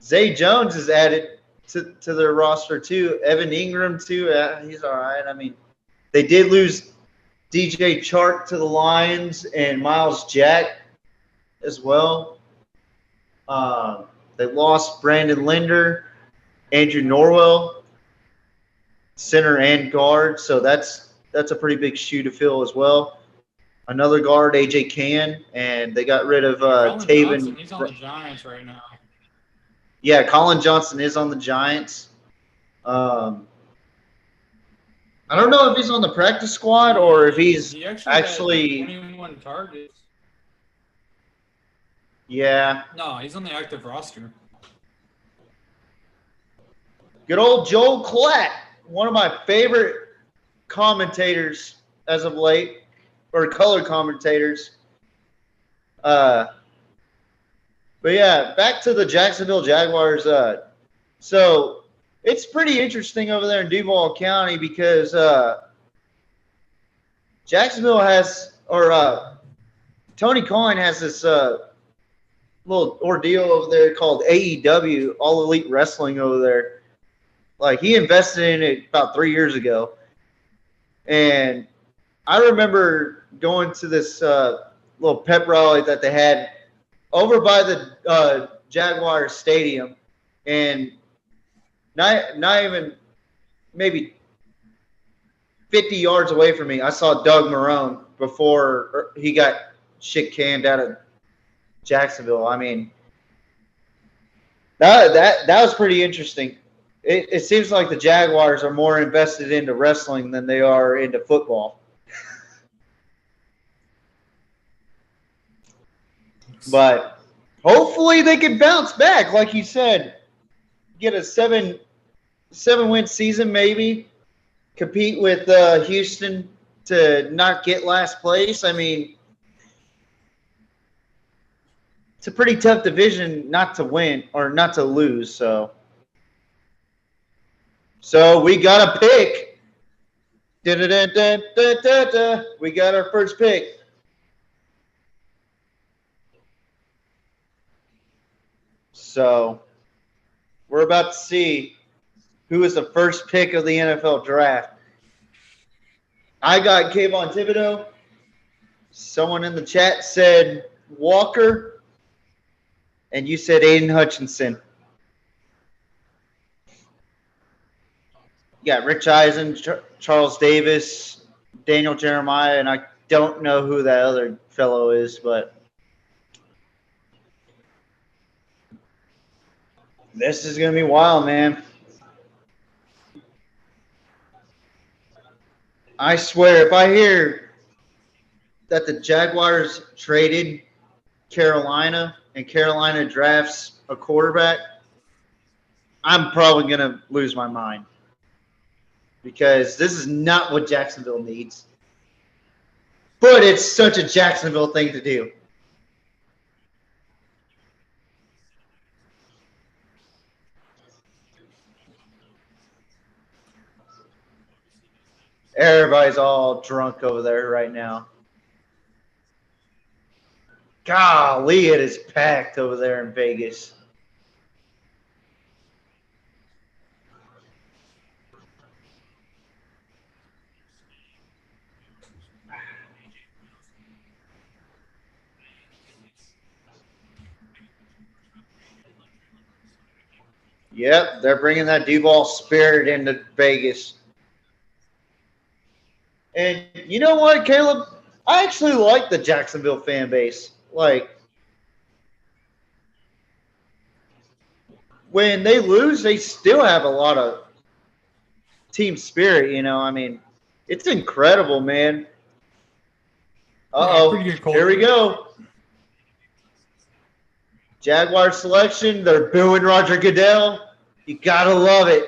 Zay Jones is added to their roster too. Evan Ingram too. He's all right. I mean, they did lose DJ Chark to the Lions and Miles Jack as well. They lost Brandon Linder, Andrew Norwell, center and guard. So that's a pretty big shoe to fill as well. Another guard, AJ Cann, and they got rid of Tayvon.
He's on the Giants right now.
Yeah, Colin Johnson is on the Giants. I don't know if he's on the practice squad or if he's
He
actually
had 21 targets.
Yeah.
No, he's on the active roster.
Good old Joel Klatt, one of my favorite commentators as of late, or color commentators. But yeah, back to the Jacksonville Jaguars. So it's pretty interesting over there in Duval County because Jacksonville has, or Tony Khan has this little ordeal over there called AEW, All Elite Wrestling over there. Like, he invested in it about 3 years ago. And I remember going to this little pep rally that they had over by the Jaguars stadium, and not even maybe 50 yards away from me, I saw Doug Marrone before he got shit canned out of Jacksonville. I mean, that was pretty interesting. It seems like the Jaguars are more invested into wrestling than they are into football. But hopefully they can bounce back, like you said. Get a seven-win season maybe. Compete with Houston to not get last place. I mean, it's a pretty tough division not to win or not to lose. So we got a pick. Da-da-da-da-da-da-da. We got our first pick. So we're about to see who is the first pick of the NFL draft. I got Kayvon Thibodeaux. Someone in the chat said Walker. And you said Aidan Hutchinson. You got Rich Eisen, Charles Davis, Daniel Jeremiah, and I don't know who that other fellow is, but this is going to be wild, man. I swear, if I hear that the Jaguars traded Carolina and Carolina drafts a quarterback, I'm probably going to lose my mind because this is not what Jacksonville needs. But it's such a Jacksonville thing to do. Everybody's all drunk over there right now. Golly, it is packed over there in Vegas. Yep, they're bringing that Duval spirit into Vegas. And you know what, Caleb? I actually like the Jacksonville fan base. Like, when they lose, they still have a lot of team spirit, you know. I mean, it's incredible, man. Uh-oh, here we go. Jaguar selection. They're booing Roger Goodell. You got to love it.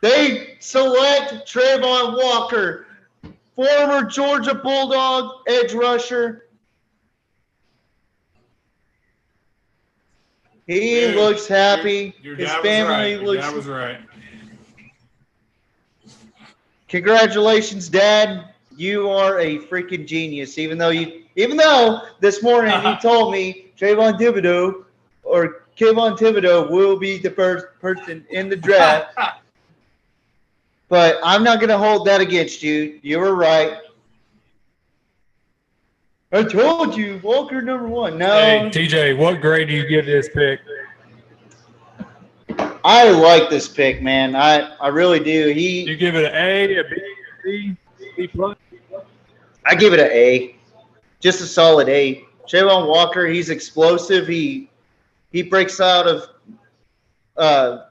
They select Trayvon Walker, former Georgia Bulldog edge rusher. He looks happy. His family looks.
That was right.
Congratulations, Dad. You are a freaking genius. Even though this morning you told me Kayvon Thibodeaux will be the first person in the draft. But I'm not going to hold that against you. You were right. I told you, Walker #1. No.
Hey, TJ, what grade do you give this pick?
I like this pick, man. I really do.
You give it an A, a B, a C, B plus?
I give it an A. Just a solid A. Trayvon Walker, he's explosive. He breaks out of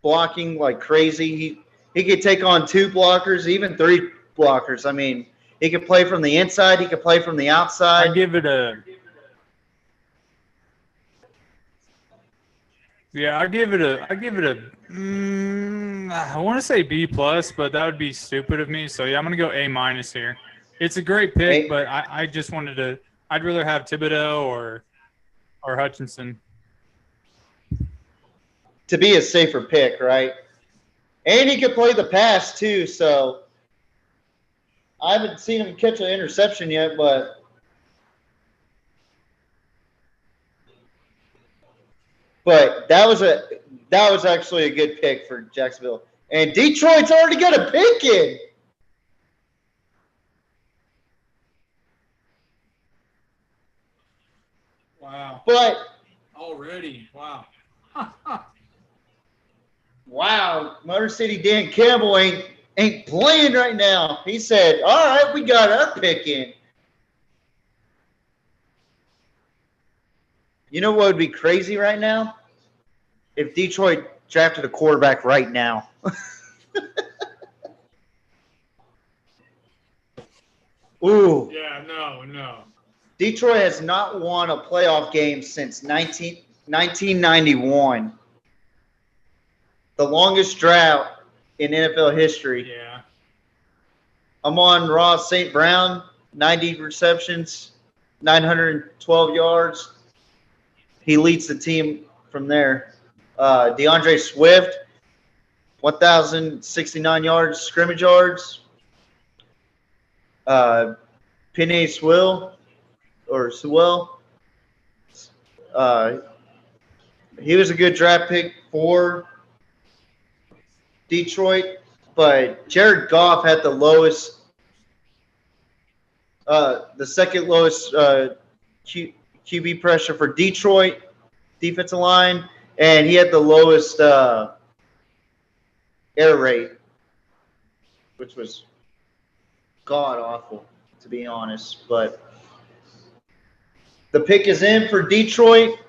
blocking like crazy. He could take on 2 blockers, even 3 blockers. I mean, he could play from the inside. He could play from the outside.
I give it a I want to say B plus, but that would be stupid of me. So yeah, I'm gonna go A minus here. It's a great pick, but I just wanted to. I'd rather have Thibodeaux or Hutchinson.
To be a safer pick, right? And he could play the pass too. So I haven't seen him catch an interception yet, but. But that was actually a good pick for Jacksonville. And Detroit's already got a pick in.
Wow.
But
already, wow.
Wow, Motor City Dan Campbell ain't playing right now. He said, all right, we got our pick in. You know what would be crazy right now? If Detroit drafted a quarterback right now. Ooh.
Yeah, no.
Detroit has not won a playoff game since 1991. The longest drought in NFL history.
Yeah.
Amon-Ra St. Brown, 90 receptions, 912 yards. He leads the team from there. DeAndre Swift, 1,069 yards, scrimmage yards. Penei Sewell, he was a good draft pick for Detroit, but Jared Goff had the lowest, the second lowest QB pressure for Detroit defensive line, and he had the lowest air rate, which was god awful, to be honest. But the pick is in for Detroit.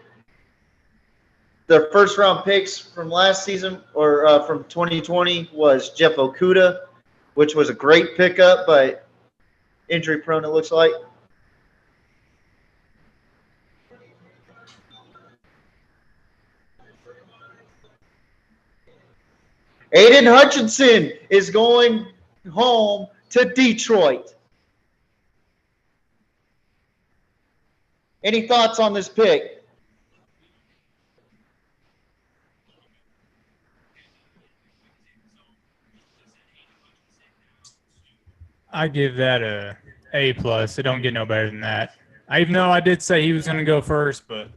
Their first round picks from last season, or from 2020, was Jeff Okudah, which was a great pickup, but injury prone, it looks like. Aidan Hutchinson is going home to Detroit. Any thoughts on this pick?
I give that a A+. It don't get no better than that. Even though I did say he was going to go first, but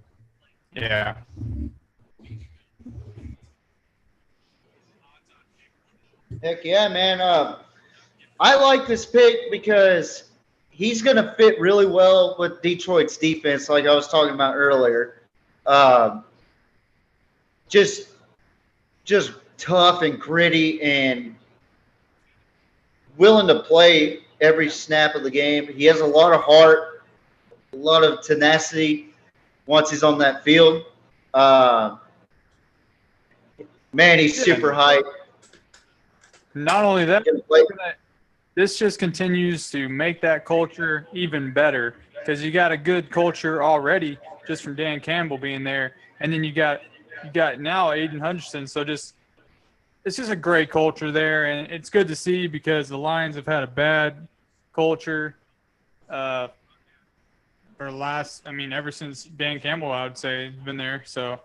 yeah.
Heck yeah, man. I like this pick because he's going to fit really well with Detroit's defense, like I was talking about earlier. Just tough and gritty and willing to play every snap of the game. He has a lot of heart, a lot of tenacity once he's on that field. Man, he's super hyped.
Not only that, this just continues to make that culture even better because you got a good culture already just from Dan Campbell being there, and then you got now Aidan Hutchinson. So it's just a great culture there, and it's good to see because the Lions have had a bad culture ever since Dan Campbell, I would say, has been there. So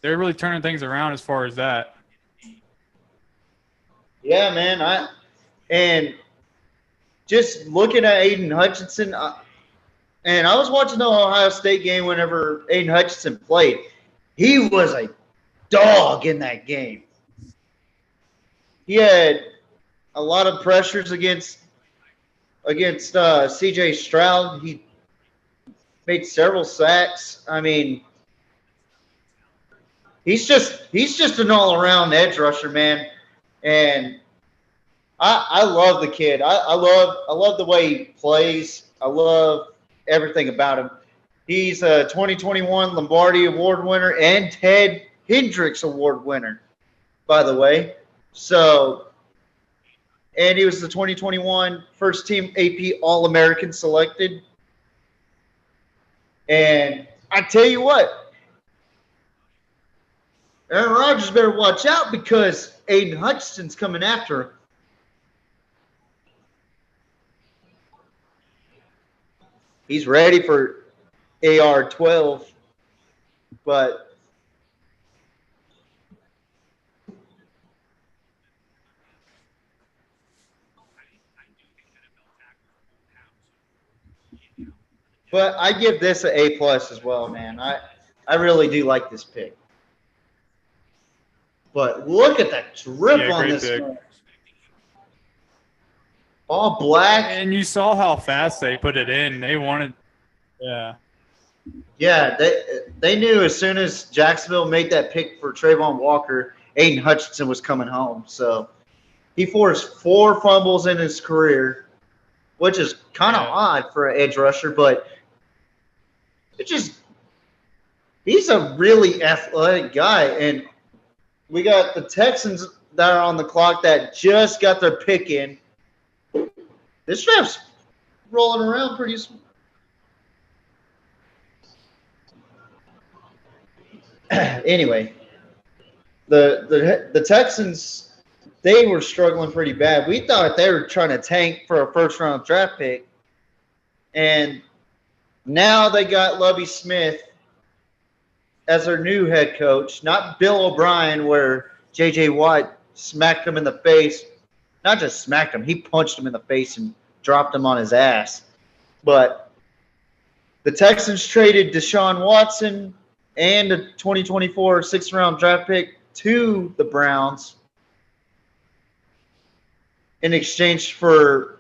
they're really turning things around as far as that.
Yeah, man. And just looking at Aidan Hutchinson, and I was watching the Ohio State game whenever Aidan Hutchinson played. He was a dog in that game. He had a lot of pressures against C.J. Stroud. He made several sacks. I mean, he's just an all-around edge rusher, man. And I love the kid. I love the way he plays. I love everything about him. He's a 2021 Lombardi Award winner and Ted Hendricks Award winner, by the way. So, and he was the 2021 first team AP All-American selected. And I tell you what, Aaron Rodgers better watch out because Aidan Hutchinson's coming after him. He's ready for AR-12, but I give this an A+ as well, man. I really do like this pick. But look at that drip on this one. All black.
And you saw how fast they put it in. They wanted, yeah.
Yeah, they knew as soon as Jacksonville made that pick for Trayvon Walker, Aidan Hutchinson was coming home. So he forced 4 fumbles in his career, which is kind of odd for an edge rusher, but he's a really athletic guy. And we got the Texans that are on the clock that just got their pick in. This draft's rolling around pretty smooth. Anyway, the Texans, they were struggling pretty bad. We thought they were trying to tank for a first-round draft pick. And now they got Lovie Smith as their new head coach, not Bill O'Brien, where J.J. Watt smacked him in the face. Not just smacked him, he punched him in the face and dropped him on his ass. But the Texans traded Deshaun Watson and a 2024 sixth-round draft pick to the Browns in exchange for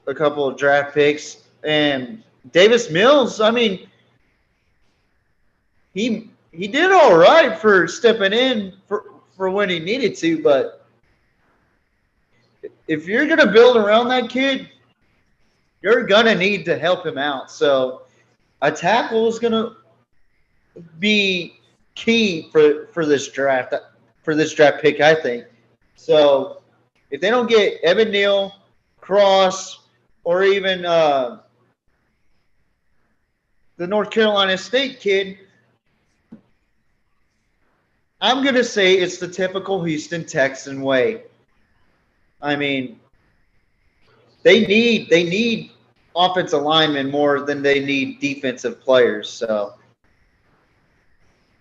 a couple of draft picks. And Davis Mills, I mean, he did all right for stepping in for when he needed to, but if you're going to build around that kid, you're going to need to help him out. So a tackle is going to be key for this draft pick, I think. So if they don't get Evan Neal, Cross, or even the North Carolina State kid, I'm going to say it's the typical Houston Texan way. I mean, they need offensive linemen more than they need defensive players. So,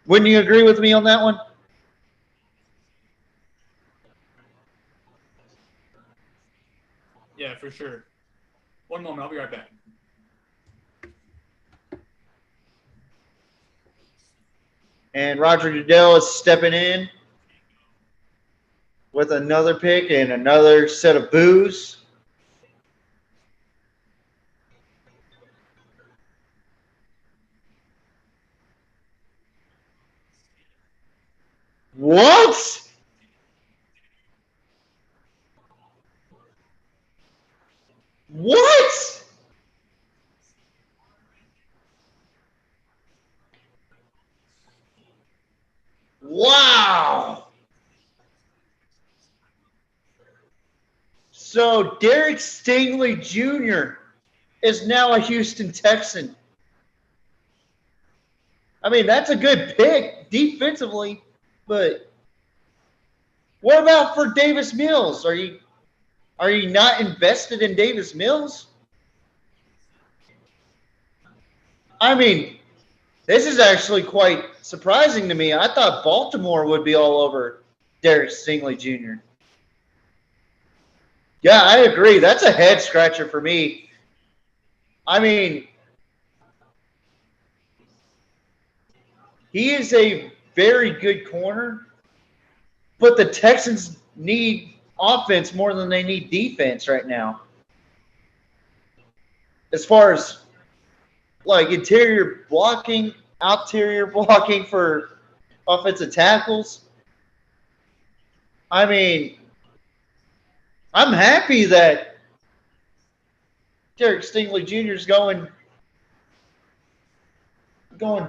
wouldn't you agree with me on that one?
Yeah, for sure. One moment, I'll be right back.
And Roger Goodell is stepping in with another pick and another set of boos. What? What? Wow. So Derek Stingley Jr. is now a Houston Texan. I mean, that's a good pick defensively, but what about for Davis Mills? Are you not invested in Davis Mills? I mean, this is actually quite surprising to me. I thought Baltimore would be all over Derek Stingley Jr. Yeah, I agree. That's a head scratcher for me. I mean, he is a very good corner, but the Texans need offense more than they need defense right now. As far as like interior blocking, outerior blocking for offensive tackles. I mean, I'm happy that Derek Stingley Jr. is going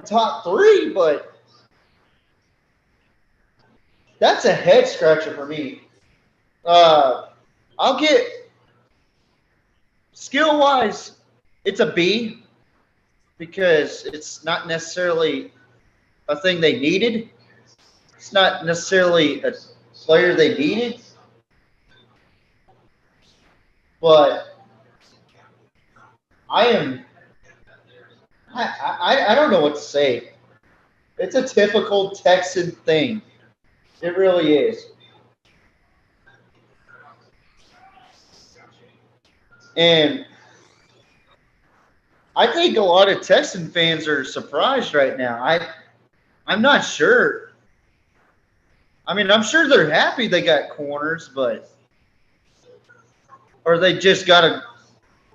top 3, but that's a head scratcher for me. I'll get skill-wise, it's a B because it's not necessarily a thing they needed. It's not necessarily a player they needed. But I don't know what to say. It's a typical Texan thing. It really is. And I think a lot of Texan fans are surprised right now. I'm not sure. I mean, I'm sure they're happy they got corners, but or they just got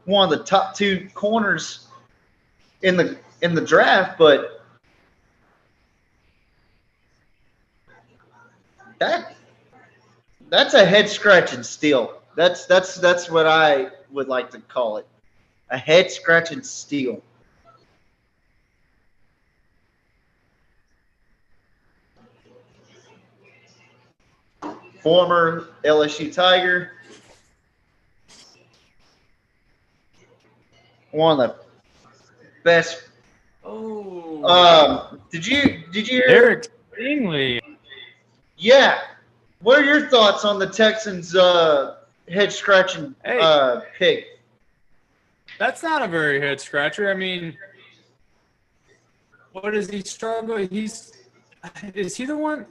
one of the top 2 corners in the draft, but that's a head scratching steal. That's what I would like to call it. A head scratching steal. Former LSU Tiger. One of the best.
Oh.
Did you hear?
Derek Stingley.
Yeah. What are your thoughts on the Texans' head scratching pick?
That's not a very head scratcher. I mean, what does he struggle? Is he the one?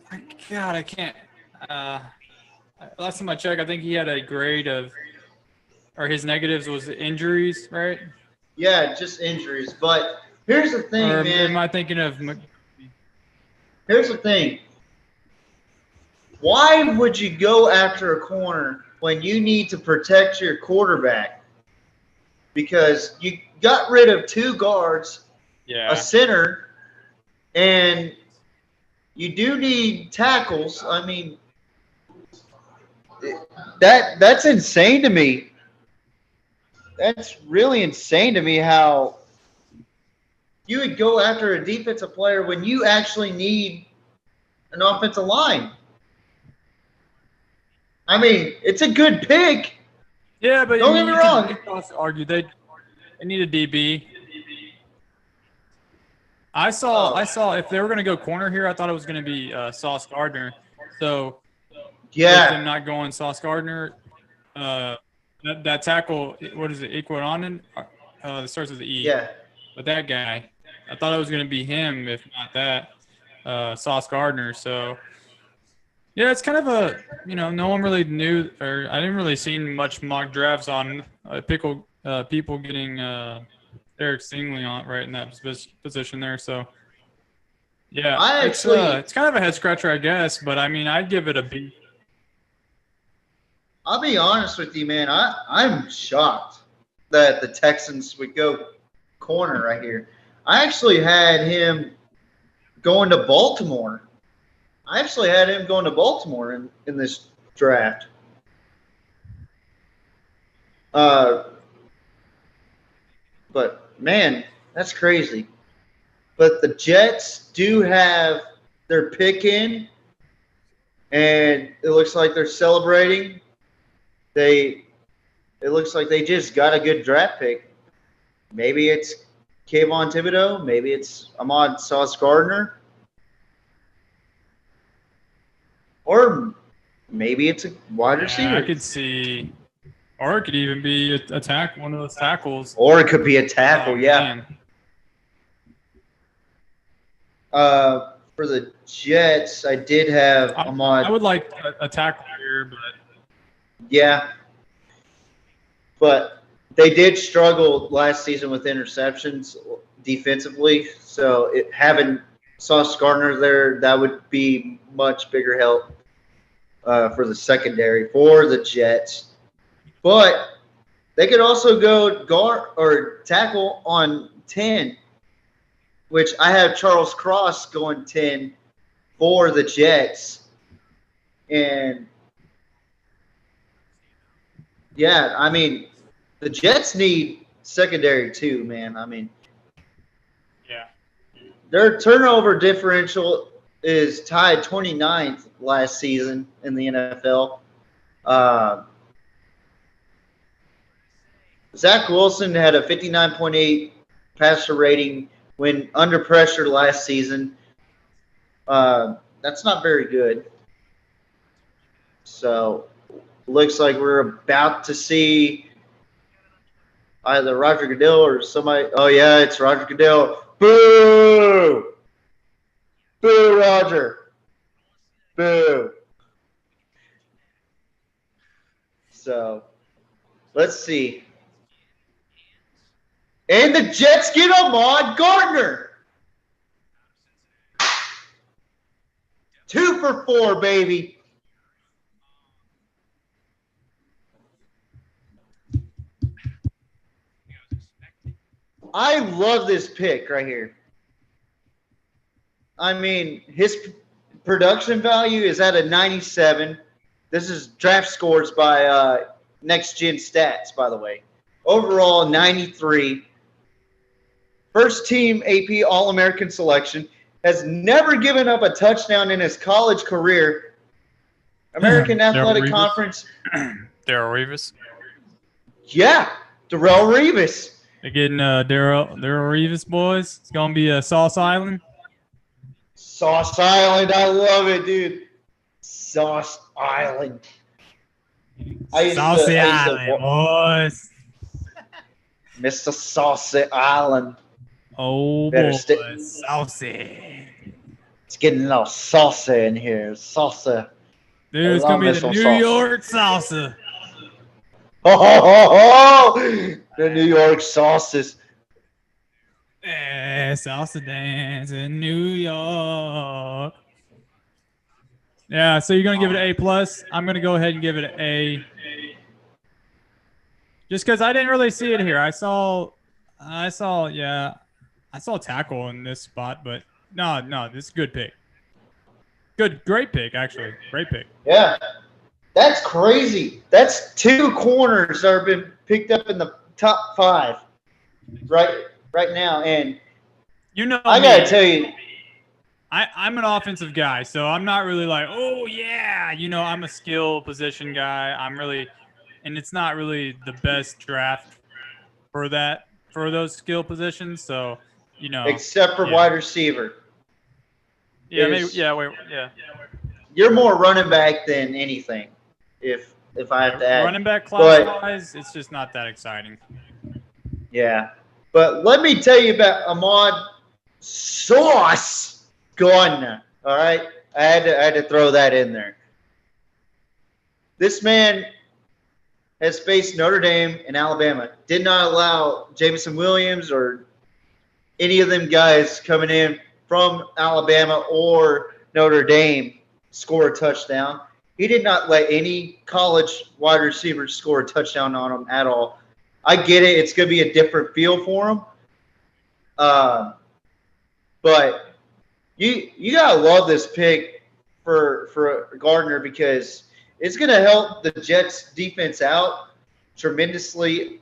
God, I can't. Last time I checked, I think he had a grade of, or his negatives was injuries, right?
Yeah, just injuries. But here's the thing,
or
man.
Am I thinking of?
Here's the thing. Why would you go after a corner when you need to protect your quarterback? Because you got rid of 2 guards, a center, and you do need tackles. I mean, that's insane to me. That's really insane to me how you would go after a defensive player when you actually need an offensive line. I mean, it's a good pick.
Yeah, but
don't get me wrong.
You can also argue they need a DB. I saw if they were going to go corner here, I thought it was going to be Sauce Gardner. So with them not going Sauce Gardner, that tackle, what is it, Equinonin? It starts with the E.
Yeah.
But that guy, I thought it was going to be him, if not that, Sauce Gardner. So, yeah, it's kind of a, no one really knew, or I didn't really see much mock drafts on people getting Eric Stingley on right in that position there. So, yeah, it's kind of a head scratcher, I guess. But, I mean, I'd give it a B.
I'll be honest with you, man. I'm shocked that the Texans would go corner right here. I actually had him going to Baltimore. In this draft. But, man, that's crazy. But the Jets do have their pick in, and it looks like they're celebrating. It looks like they just got a good draft pick. Maybe it's Kayvon Thibodeaux. Maybe it's Ahmad Sauce Gardner. Or maybe it's a wide receiver.
I could see, or it could even be one of those tackles.
Or it could be a tackle, yeah.
Man.
For the Jets, I did have Ahmad.
I would like a tackle here, but
yeah. But they did struggle last season with interceptions defensively, so having Sauce Gardner there, that would be much bigger help for the secondary for the Jets. But they could also go guard or tackle on 10, which I have Charles Cross going 10 for the Jets. And, yeah, I mean, the Jets need secondary too, man. I mean,
yeah,
their turnover differential is tied 29th last season in the NFL. Zach Wilson had a 59.8 passer rating when under pressure last season. That's not very good. So, looks like we're about to see either Roger Goodell or somebody. Oh, yeah, it's Roger Goodell. Boo! Boo, Roger. Boo. So, let's see. And the Jets get Ahmad Gardner. 2 for 4, baby. I love this pick right here. I mean, his production value is at a 97. This is draft scores by Next Gen Stats, by the way. Overall, 93. First team AP All-American selection. Has never given up a touchdown in his college career. American Athletic Conference.
Darrell Revis.
Yeah, Darrell Revis.
They're getting Darrell Revis, boys. It's going to be Sauce Island.
Sauce Island. I love it, dude. Sauce Island.
Saucy Island, boys.
Mr. Saucy Island.
Oh,
Better
boy. Saucy.
It's getting a little saucy in here. Saucy.
Dude, it's going to be the New York salsa.
The New York sauces.
Yeah, salsa dance in New York. Yeah, so you're going to give it an A+. I'm going to go ahead and give it an A. Just because I didn't really see it here. I saw tackle in this spot, but no, this is a good pick. Great pick, actually. Great pick.
Yeah. That's crazy. That's 2 corners that have been picked up in the top 5 right now. And I got to tell you,
I'm an offensive guy, so I'm not really like, oh, yeah. I'm a skill position guy. And it's not really the best draft for those skill positions. So,
except for wide receiver.
Yeah, maybe. Yeah.
You're more running back than anything. If I have to add.
Running back class-wise, it's just not that exciting.
Yeah. But let me tell you about Ahmad Sauce Gardner. All right? I had to throw that in there. This man has faced Notre Dame and Alabama. Did not allow Jameson Williams or any of them guys coming in from Alabama or Notre Dame score a touchdown. He did not let any college wide receivers score a touchdown on him at all. I get it. It's going to be a different feel for him. But you got to love this pick for Gardner because it's going to help the Jets defense out tremendously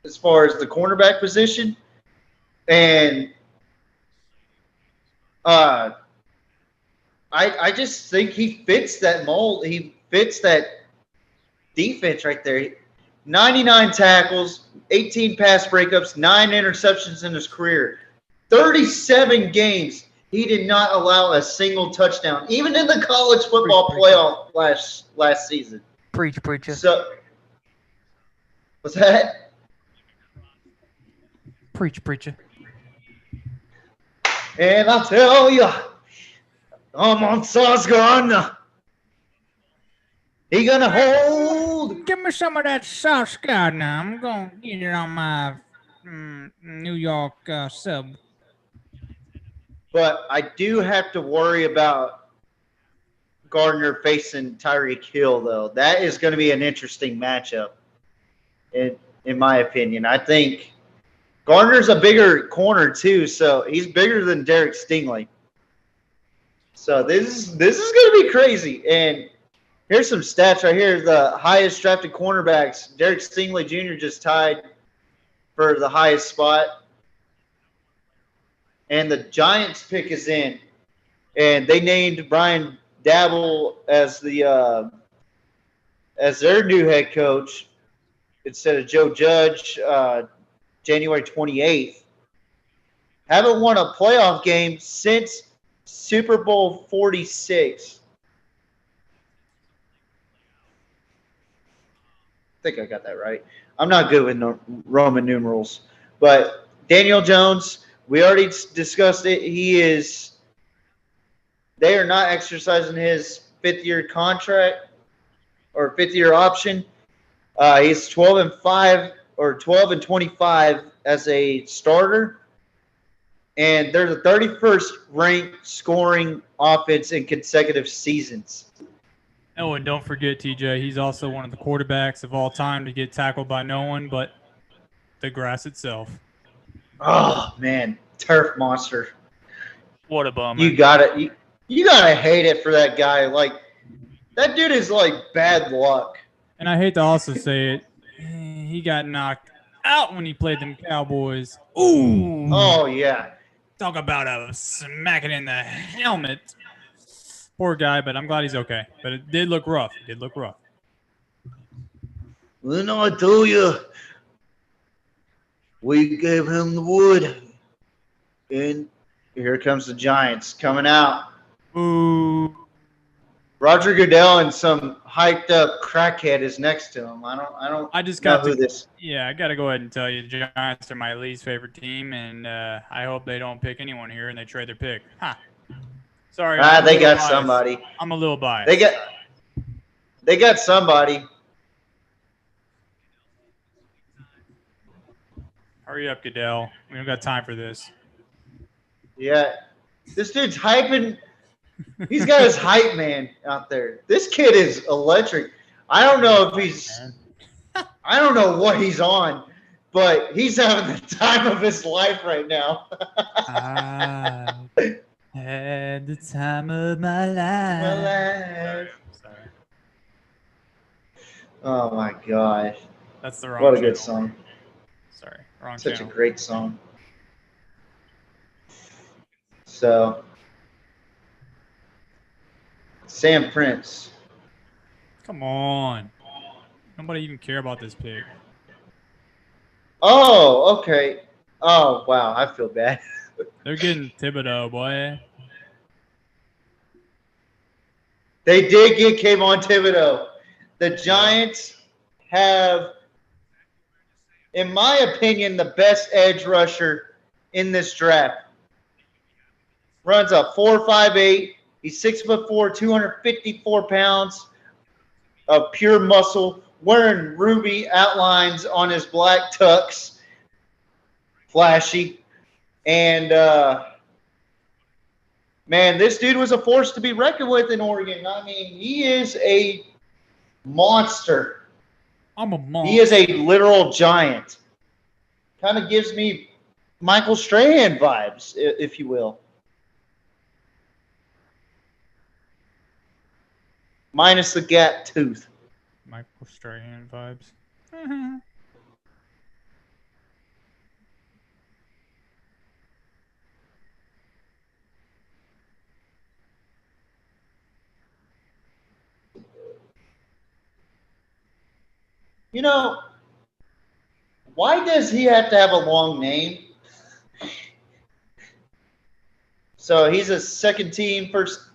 as far as the cornerback position. And I just think he fits that mold. He fits that defense right there. 99 tackles, 18 pass breakups, 9 interceptions in his career. 37 games, he did not allow a single touchdown, even in the college football playoff last season.
Preacher.
So, what's that?
Preacher.
And I'll tell you, I'm on Sauce Gardner. He gonna hold.
Give me some of that Sauce Gardner. I'm going to get it on my New York sub.
But I do have to worry about Gardner facing Tyreek Hill, though. That is going to be an interesting matchup, in my opinion. I think Gardner's a bigger corner, too, so he's bigger than Derek Stingley. So this is going to be crazy. And here's some stats right here. The highest drafted cornerbacks, Derek Stingley Jr. just tied for the highest spot. And the Giants pick is in. And they named Brian Dabble as their new head coach instead of Joe Judge January 28th. Haven't won a playoff game since Super Bowl 46. I think I got that right. I'm not good with Roman numerals. But Daniel Jones, we already discussed it. They are not exercising his 5th-year contract or 5th-year option. He's 12-5 or 12-25 as a starter. And they're the 31st ranked scoring offense in consecutive seasons.
Oh, and don't forget, TJ, he's also one of the quarterbacks of all time to get tackled by no one but the grass itself.
Oh, man. Turf monster.
What a bummer.
You gotta hate it for that guy. Like, that dude is like bad luck.
And I hate to also say it, he got knocked out when he played them Cowboys. Ooh.
Oh, yeah.
Talk about a smacking in the helmet. Poor guy, but I'm glad he's okay. But it did look rough.
When I tell you, we gave him the wood. And here comes the Giants coming out.
Ooh.
Roger Goodell and some hyped up crackhead is next to him.
I just
know
got
who
to,
this.
yeah, I got to go ahead and tell you, the Giants are my least favorite team, and I hope they don't pick anyone here and they trade their pick. Ha. Sorry.
They got somebody.
I'm a little biased.
They got somebody.
Hurry up, Goodell. We don't got time for this.
Yeah. This dude's hyping. He's got his hype man out there. This kid is electric. I don't know what he's on, but he's having the time of his life right now.
I had the time of my life. Sorry.
Oh my gosh.
That's the wrong
What a
channel.
good song.
Sorry, wrong
Such
channel.
a great song. So, Sam Prince.
Come on. Nobody even care about this pick.
Oh, okay. Oh, wow. I feel bad.
They're getting Thibodeaux, boy.
They did get Kayvon Thibodeaux. The Giants have, in my opinion, the best edge rusher in this draft. Runs a 4.58. He's 6'4", 254 pounds of pure muscle, wearing ruby outlines on his black tux. Flashy. And, man, this dude was a force to be reckoned with in Oregon. I mean, he is a monster.
I'm a monster.
He is a literal giant. Kind of gives me Michael Strahan vibes, if you will. Minus the gap tooth.
Michael Strahan vibes.
You know, why does he have to have a long name? So he's a second team, first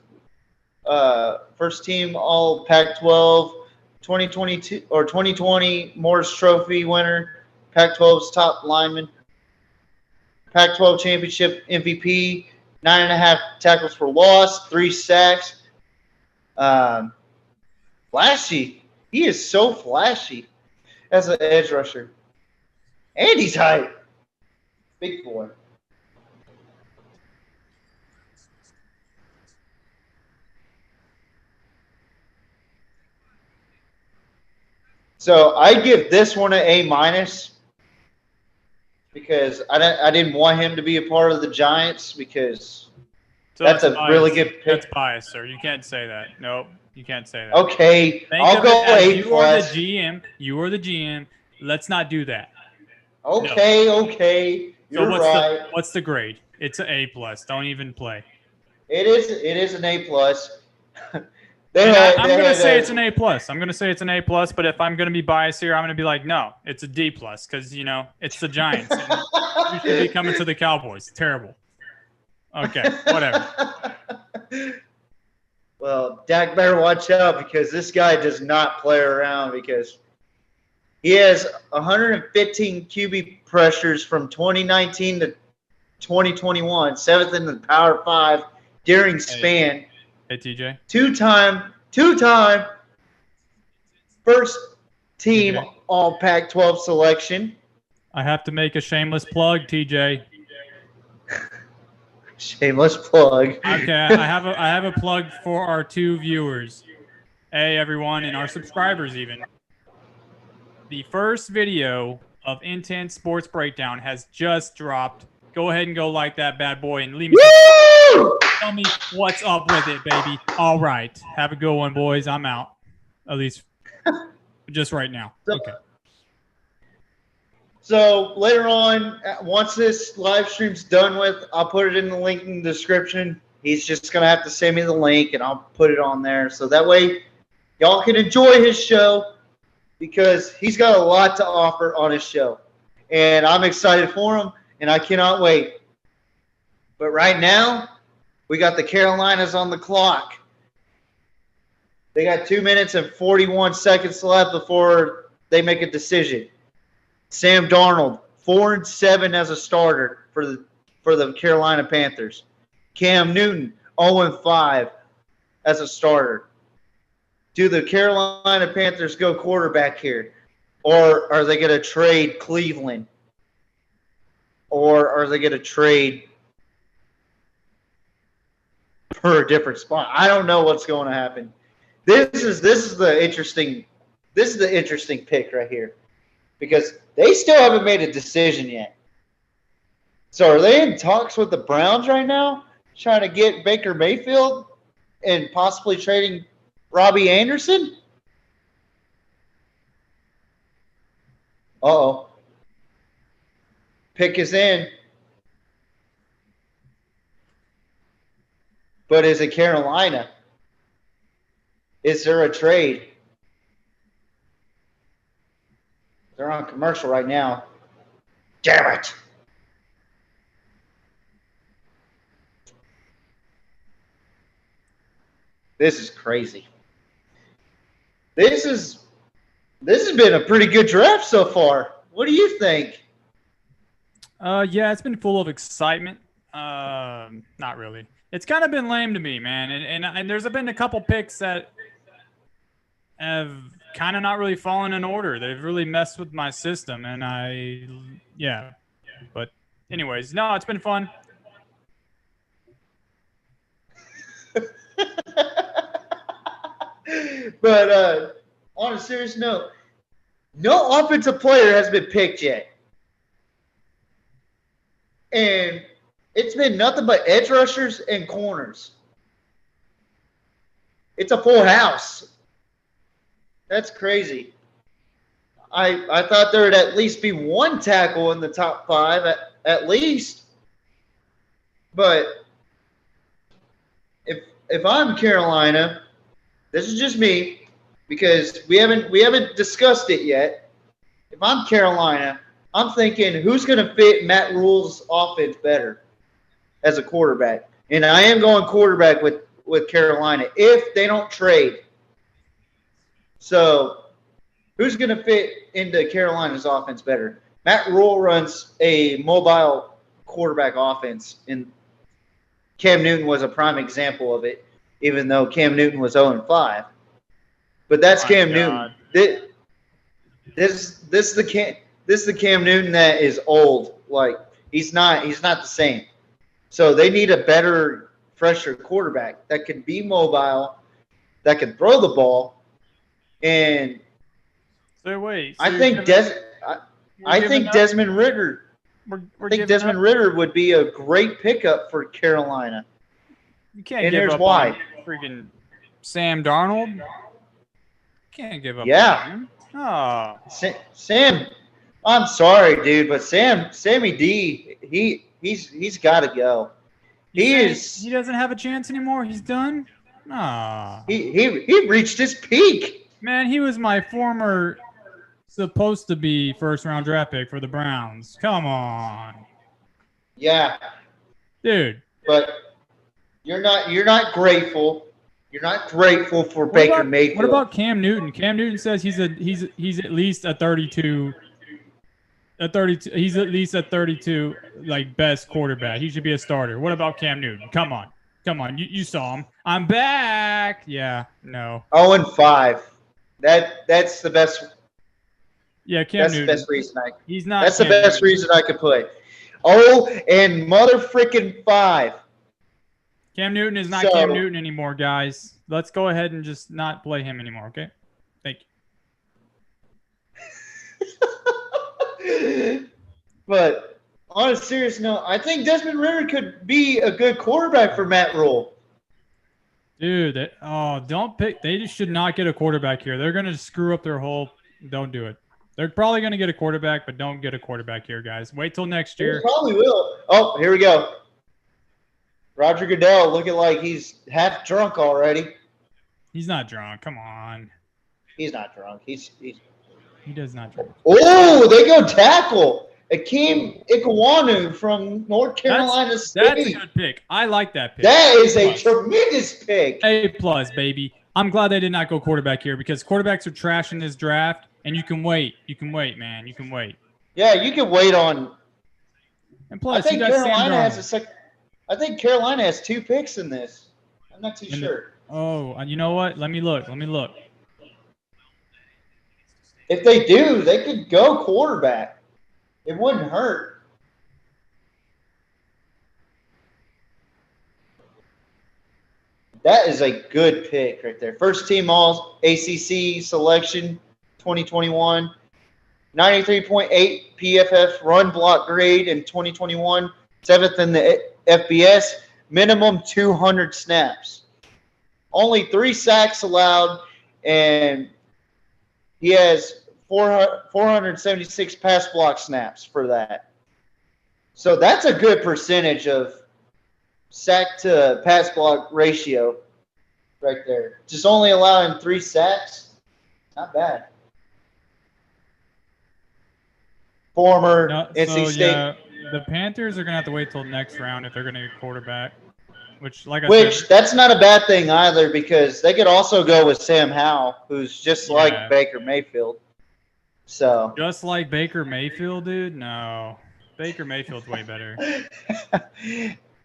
team All Pac-12, 2022 or 2020 Morris Trophy winner, Pac-12's top lineman, Pac-12 championship MVP, 9.5 tackles for loss, 3 sacks. Flashy. He is so flashy as an edge rusher. And he's hype. Big boy. So I give this one an A- because I didn't want him to be a part of the Giants because that's a
bias.
really good pick.
That's bias, sir. You can't say that. Nope, you can't say that.
Okay, I'll go A+.
You are the GM. You are the GM. Let's not do that.
Okay,
no.
Okay. You're
so
right.
What's the grade? It's an A+. Don't even play.
It is an A+.
I'm going to say it's an A+. I'm going to say it's an A+, but if I'm going to be biased here, I'm going to be like, no, it's a D+, because, you know, it's the Giants. And you should be coming to the Cowboys. Terrible. Okay, whatever.
Well, Dak better watch out because this guy does not play around because he has 115 QB pressures from 2019 to 2021, 7th in the Power 5 during span.
Hey, TJ.
Two-time first team All Pac-12 selection.
I have to make a shameless plug, TJ.
Shameless plug.
Okay, I have a plug for our 2 viewers. Hey, everyone, and our subscribers even. The first video of Intense Sports Breakdown has just dropped. Go ahead and go like that bad boy and leave me. Tell me what's up with it, baby. All right. Have a good one, boys. I'm out. At least just right now. Okay.
So later on, once this live stream's done with, I'll put it in the link in the description. He's just going to have to send me the link, and I'll put it on there. So that way y'all can enjoy his show because he's got a lot to offer on his show. And I'm excited for him, and I cannot wait. But right now, we got the Carolinas on the clock. They got 2 minutes and 41 seconds left before they make a decision. Sam Darnold, 4-7 as a starter for the Carolina Panthers. Cam Newton, 0-5 as a starter. Do the Carolina Panthers go quarterback here? Or are they going to trade Cleveland? Or are they going to trade for a different spot? I don't know what's going to happen. This is the interesting pick right here, because they still haven't made a decision yet. So are they in talks with the Browns right now, trying to get Baker Mayfield and possibly trading Robbie Anderson? Uh-oh. Pick is in. But is it Carolina? Is there a trade? They're on commercial right now. Damn it. This is crazy. This has been a pretty good draft so far. What do you think?
Yeah, it's been full of excitement. Not really. It's kind of been lame to me, man. And there's been a couple picks that have kind of not really fallen in order. They've really messed with my system, and yeah. But anyways, no, it's been fun.
But on a serious note, no offensive player has been picked yet. And it's been nothing but edge rushers and corners. It's a full house. That's crazy. I thought there would at least be one tackle in the top 5 at least. But if I'm Carolina, this is just me, because we haven't discussed it yet. If I'm Carolina, I'm thinking, who's going to fit Matt Rule's offense better as a quarterback? And I am going quarterback with Carolina if they don't trade. So who's going to fit into Carolina's offense better? Matt Rule runs a mobile quarterback offense, and Cam Newton was a prime example of it, even though Cam Newton was 0-5. But that's Cam Newton. This is the Cam Newton that is old. Like, he's not the same. So they need a better, fresher quarterback that can be mobile, that can throw the ball. And
so wait,
I think Desmond Ridder. I think Desmond Ridder would be a great pickup for Carolina.
You can't give up on freaking Sam Darnold. You can't give up on him. Oh.
Sam, I'm sorry, dude, but Sammy D, he's got to go. He
doesn't have a chance anymore. He's done. Ah.
He reached his peak.
Man, he was my former supposed to be first-round draft pick for the Browns. Come on.
Yeah.
Dude.
But you're not grateful. You're not grateful for Baker Mayfield.
What about Cam Newton? Cam Newton says he's at least a 32. He's at least a 32 like best quarterback. He should be a starter. What about Cam Newton? Come on. You saw him. I'm back. Yeah. No.
0-5. That's the best.
Yeah, Cam Newton.
That's the best reason
He's not.
That's Cam the best Newton. Reason I could put. 5.
Cam Newton is not Cam Newton anymore, guys. Let's go ahead and just not play him anymore, okay? Thank
you. But on a serious note, I think Desmond Ridder could be a good quarterback for Matt Rule.
Dude, don't pick. They just should not get a quarterback here. They're going to screw up their whole. Don't do it. They're probably going to get a quarterback, but don't get a quarterback here, guys. Wait till next year.
They probably will. Oh, here we go. Roger Goodell looking like he's half drunk already.
He's not drunk. Come on.
He's not drunk. He
does not drink.
Oh, they go tackle. Akeem Ikwanu from North Carolina State.
That's a good pick. I like that pick.
That is a tremendous pick.
A+, baby. I'm glad they did not go quarterback here because quarterbacks are trash in this draft, and you can wait. You can wait, man. You can wait.
Yeah, you can wait on.
And plus,
I think
you got
Carolina
Sam
has
Darnold.
I think Carolina has 2 picks in this. I'm not too sure.
You know what? Let me look.
If they do, they could go quarterback. It wouldn't hurt. That is a good pick right there. First team all ACC selection 2021. 93.8 PFF run block grade in 2021. 7th in the FBS. Minimum 200 snaps. Only 3 sacks allowed, and he has 476 pass block snaps for that. So that's a good percentage of sack to pass block ratio right there. Just only allowing 3 sacks, not bad. Former NC State.
Yeah, the Panthers are going to have to wait till next round if they're going to get quarterback. Which
That's not a bad thing either because they could also go with Sam Howell, who's just like Baker Mayfield. So
just like Baker Mayfield, dude? No. Baker Mayfield's way better.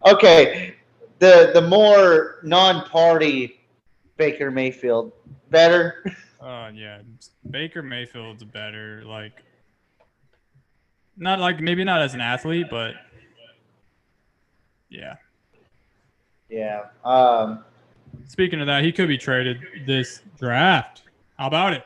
Okay. The more non-party Baker Mayfield. Better?
Yeah. Baker Mayfield's better. Maybe not as an athlete, but yeah.
Yeah.
Speaking of that, he could be traded this draft. How about it?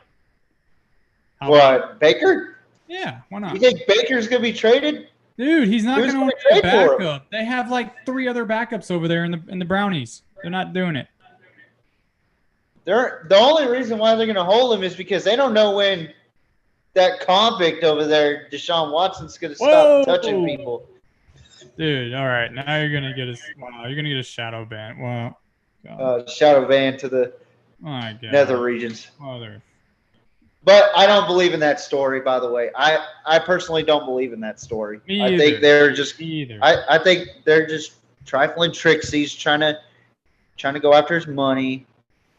Baker?
Yeah, why not?
You think Baker's going to be traded?
Dude, he's not going to be a backup. They have 3 other backups over there in the Brownies. They're not doing it.
The only reason why they're going to hold him is because they don't know when that convict over there, Deshaun Watson's going to stop touching people.
Dude, all right. Now you're going to get a shadow ban. Wow.
Shadow ban to the nether regions.
Mother.
But I don't believe in that story, by the way. I personally don't believe in that story.
Me
I
either.
think they're just
Me either.
I think they're just trifling trixies trying to go after his money.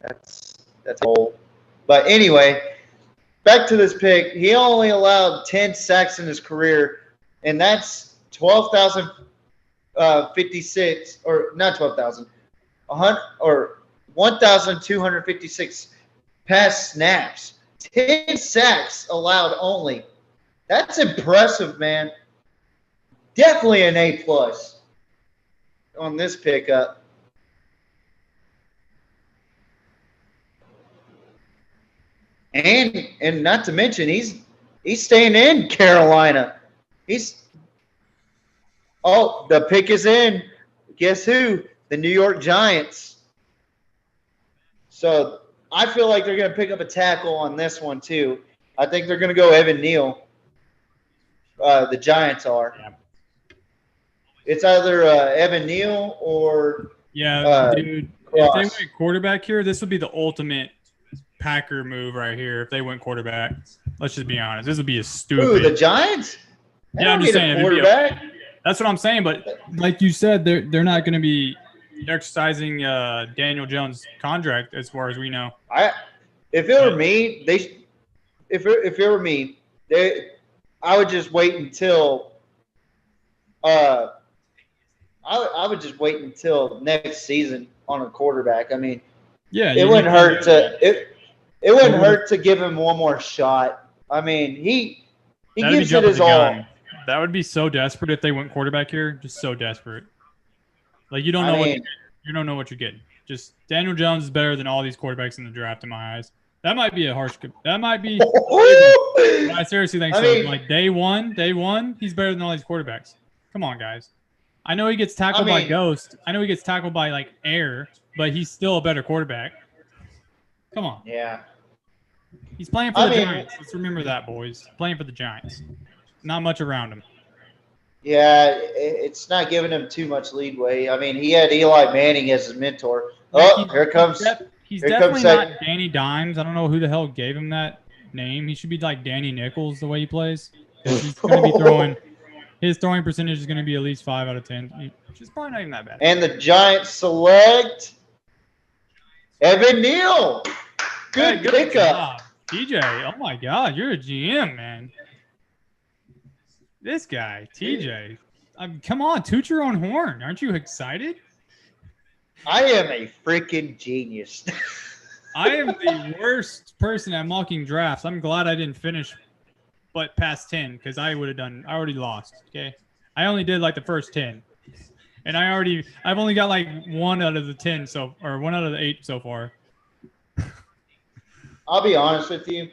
That's all. But anyway, back to this pick. He only allowed 10 sacks in his career, and that's 12,056 or not 12,000, 100 or 1,256 pass snaps. 10 sacks allowed only. That's impressive, man. Definitely an A+ on this pickup. And not to mention he's staying in Carolina. The pick is in. Guess who? The New York Giants. So I feel like they're going to pick up a tackle on this one too. I think they're going to go Evan Neal. The Giants are. Yeah. It's either Evan Neal or
dude. If they went quarterback here, this would be the ultimate Packer move right here. If they went quarterback, let's just be honest. This would be a stupid.
Ooh, the Giants?
I'm just saying.
Quarterback.
That's what I'm saying. But like you said, they're not going to be exercising Daniel Jones' contract as far as we know.
If it were me, I would just wait until I would just wait until next season on a quarterback. I mean, it wouldn't hurt to give him one more shot. I mean, he gives it his all.
That would be so desperate if they went quarterback here. Just so desperate. Like you don't know you don't know what you're getting. Just Daniel Jones is better than all these quarterbacks in the draft in my eyes. That might be a harsh. That might be. I seriously think so. Like day one, he's better than all these quarterbacks. Come on, guys. I know he gets tackled by Ghost. I know he gets tackled by air, but he's still a better quarterback. Come on.
Yeah.
He's playing for the Giants. Let's remember that, boys. Playing for the Giants. Not much around him.
Yeah, it's not giving him too much leadway. I mean, he had Eli Manning as his mentor. Oh, here comes.
He's definitely not Danny Dimes. I don't know who the hell gave him that name. He should be like Danny Nichols the way he plays. He's going to be throwing. His throwing percentage is going to be at least 5 out of 10, which is probably not even that bad.
And the Giants select Evan Neal. Good
Hey,
pickup.
job. TJ, oh my God, you're a GM, man. This guy, TJ. Come on, toot your own horn. Aren't you excited?
I am a freaking genius.
I am the worst person at mocking drafts. I'm glad I didn't finish but past 10 because I already lost. Okay. I only did like the first 10. And I've only got like 1 out of the 10 or 1 out of the 8 so far.
I'll be honest with you.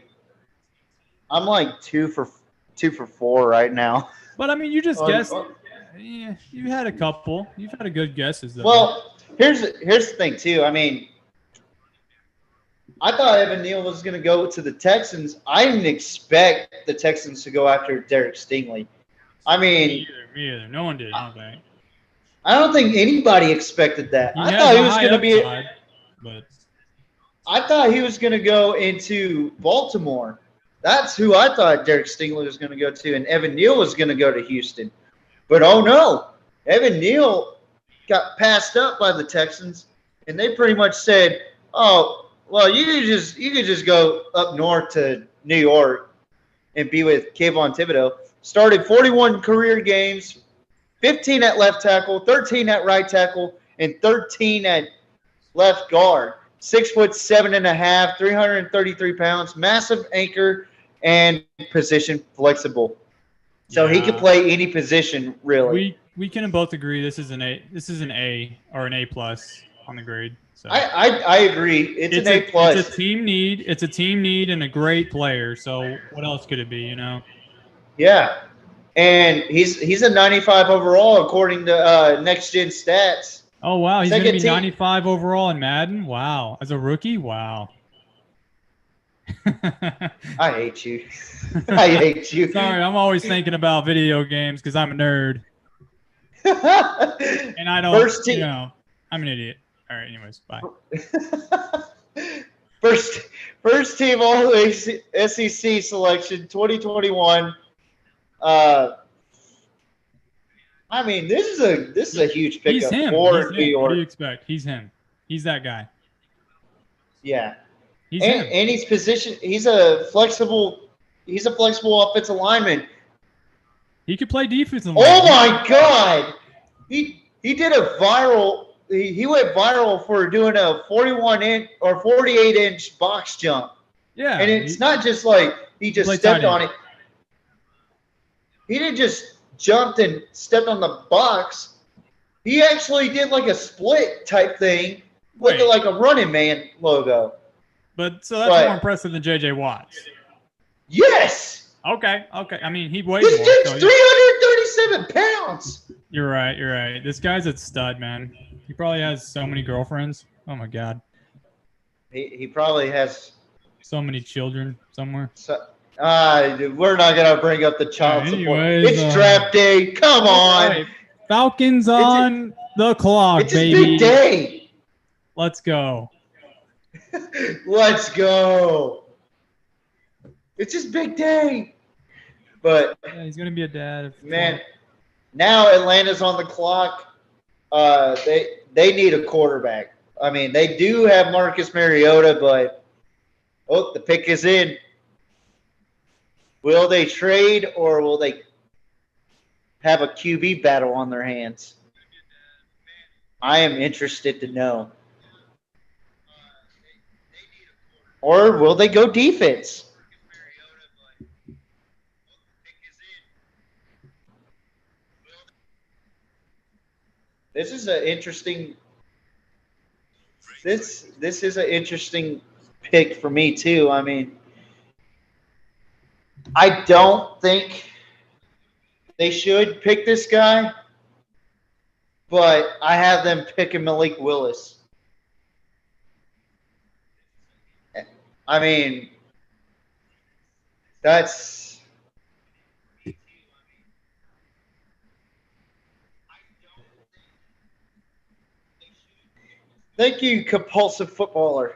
I'm like 2 for 4 right now.
But I mean, you just guessed. Yeah, you had a couple. You've had a good guesses though.
Well, here's the thing too. I mean, I thought Evan Neal was going to go to the Texans. I didn't expect the Texans to go after Derek Stingley. I mean,
me either. No one did. I don't think.
I don't think anybody expected that. I thought he was going to be.
But
I thought he was going to go into Baltimore. That's who I thought Derek Stingley was going to go to, and Evan Neal was going to go to Houston. But oh no, Evan Neal got passed up by the Texans, and they pretty much said, "Oh, well, you could just go up north to New York and be with Kayvon Thibodeaux." Started 41 career games, 15 at left tackle, 13 at right tackle, and 13 at left guard. 6'7.5", 333 pounds, massive anchor, and position flexible. So he could play any position, really.
We can both agree this is an A. This is an A or an A+ on the grade. So
I agree. It's an A+.
It's a team need. It's a team need and a great player. So what else could it be? You know.
Yeah, and he's a 95 overall according to Next Gen Stats.
Oh wow, he's going to be
Second
95 overall in Madden. Wow, as a rookie. Wow.
I hate you. I hate you.
Sorry, I'm always thinking about video games because I'm a nerd. And I don't, you know, I'm an idiot. All right, anyways, bye.
First team all SEC selection 2021. I mean, this is a huge pickup
He's him.
for New York.
What do you expect? He's him. He's that guy.
Yeah.
He's him.
And he's positioned. He's a flexible offensive lineman.
He could play defense.
Oh my God! He did a viral. He went viral for doing a 41-inch or 48-inch box jump.
Yeah.
And it's not just like he just stepped on it. He didn't just jumped and stepped on the box. He actually did like a split type thing with like a running man logo.
But so that's more impressive than J.J. Watts.
Yes.
Okay. I mean, he weighs
This
more.
dude's 337 pounds.
You're right. This guy's a stud, man. He probably has so many girlfriends. Oh my God.
He probably has
so many children somewhere.
We're not gonna bring up the child support.
Anyways,
It's draft day. Come on.
Right. Falcons on the clock,
it's
baby.
It's a big day.
Let's go.
Let's go. It's his big day. But
yeah, he's gonna be a dad.
Man, now Atlanta's on the clock. They need a quarterback. I mean, they do have Marcus Mariota, but the pick is in. Will they trade or will they have a QB battle on their hands? I am interested to know. Or will they go defense? This is an interesting. This is an interesting pick for me too. I mean, I don't think they should pick this guy, but I have them picking Malik Willis. I mean, that's. Thank you, compulsive footballer.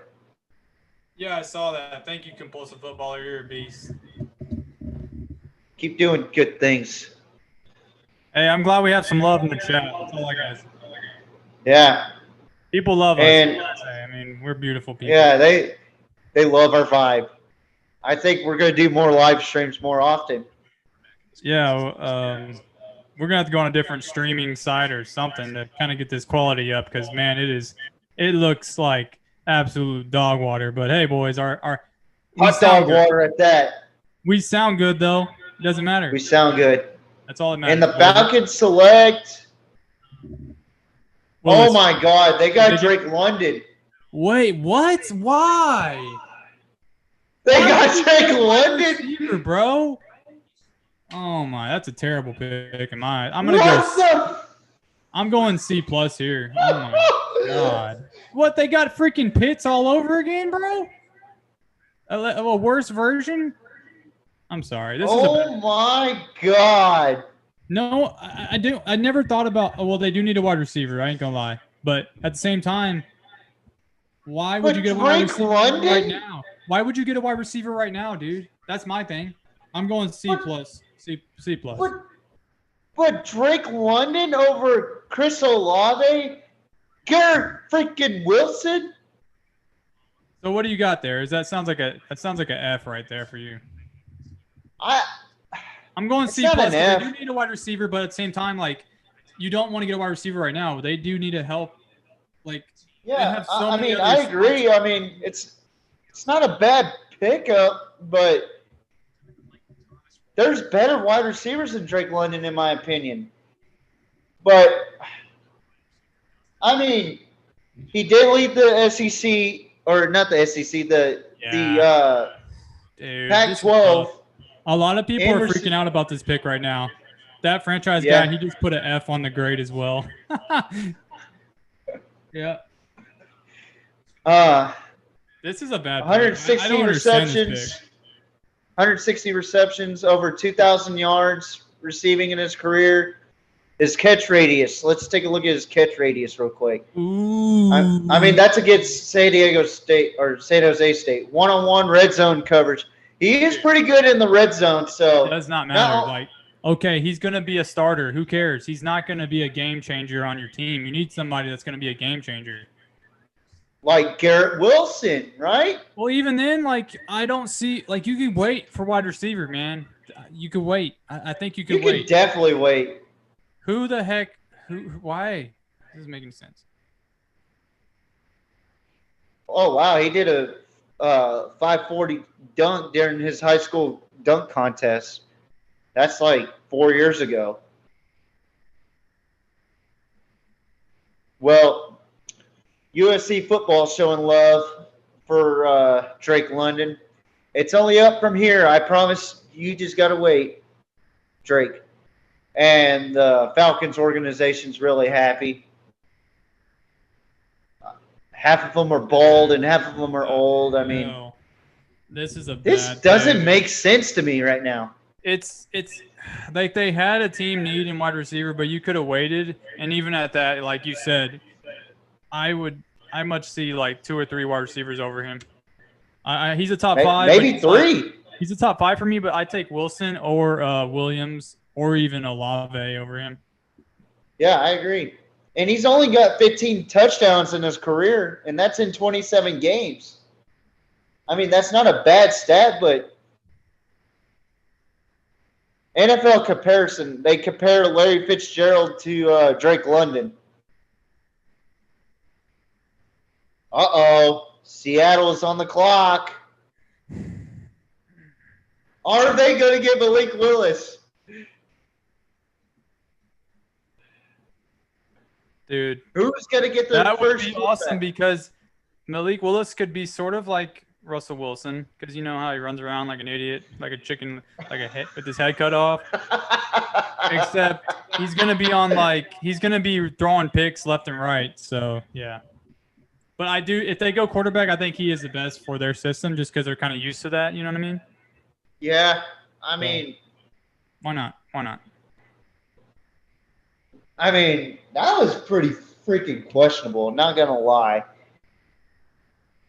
Yeah, I saw that. Thank you, compulsive footballer. You're a beast.
Keep doing good things.
Hey, I'm glad we have some love in the chat. That's all I got.
Yeah.
People love us.
And
I mean, we're beautiful people.
yeah, they love our vibe. I think we're going to do more live streams more often.
Yeah, we're gonna have to go on a different streaming site or something to kind of get this quality up because man, it looks like absolute dog water. But hey, boys, we
Hot
sound
dog
good.
water at that.
We sound good though. It doesn't matter.
We sound good.
That's all that matters.
And the Falcons select.
Willis.
Oh my God, they got Drake London.
Wait, what? Why?
They got Drake London,
receiver, bro. Oh my, that's a terrible pick. I'm going C plus here. Oh my God. What, they got freaking Pitts all over again, bro? A worse version? I'm sorry.
Oh my God.
No, I never thought about. Well, they do need a wide receiver. I ain't gonna lie, but at the same time, why would you get a wide receiver right now? Why would you get a wide receiver right now, dude? That's my thing. I'm going C plus. C plus.
But Drake London over Chris Olave, Garrett freaking Wilson.
So what do you got there? That sounds like an F right there for you. I'm going C plus. They do need a wide receiver, but at the same time, like, you don't want to get a wide receiver right now. They do need to help. Like,
yeah, I agree. I mean, it's not a bad pickup, but there's better wide receivers than Drake London, in my opinion. But I mean, he did lead the SEC, or not the SEC, the Pac-12.
A lot of people are freaking out about this pick right now. That franchise guy, he just put an F on the grade as well. Yeah. This is a bad
160 receptions. 160 receptions, over 2,000 yards receiving in his career. His catch radius. Let's take a look at his catch radius real quick.
Ooh.
I mean, that's against San Jose State. One-on-one red zone coverage. He is pretty good in the red zone. So
it does not matter. Like, okay, he's going to be a starter. Who cares? He's not going to be a game changer on your team. You need somebody that's going to be a game changer.
Like Garrett Wilson, right?
Well, even then, like, I don't see – like, you can wait for wide receiver, man. You could wait. I think you could wait.
You could definitely wait.
Who the heck – why? This doesn't make any sense.
Oh, wow. He did a 540 dunk during his high school dunk contest. That's like 4 years ago. Well – USC football showing love for Drake London. It's only up from here. I promise you just got to wait, Drake. And the Falcons organization's really happy. Half of them are bald and half of them are old. I mean,
this is
this doesn't make sense to me right now.
It's like they had a team need in wide receiver, but you could have waited. And even at that, like you said, I much see like 2 or 3 wide receivers over him. He's a top 5.
Maybe 3.
He's a top 5 for me, but I take Wilson or Williams or even Olave over him.
Yeah, I agree. And he's only got 15 touchdowns in his career, and that's in 27 games. I mean, that's not a bad stat, but NFL comparison, they compare Larry Fitzgerald to Drake London. Uh-oh. Seattle is on the clock. Are they going to get Malik Willis?
Dude.
Who's going to get the
first? That would be awesome
back?
Because Malik Willis could be sort of like Russell Wilson, because you know how he runs around like an idiot, like a chicken, like a head, with his head cut off. Except he's going to be throwing picks left and right. So, yeah. But if they go quarterback, I think he is the best for their system just because they're kind of used to that. You know what I mean?
Yeah. I mean.
Why not?
I mean, that was pretty freaking questionable. Not going to lie.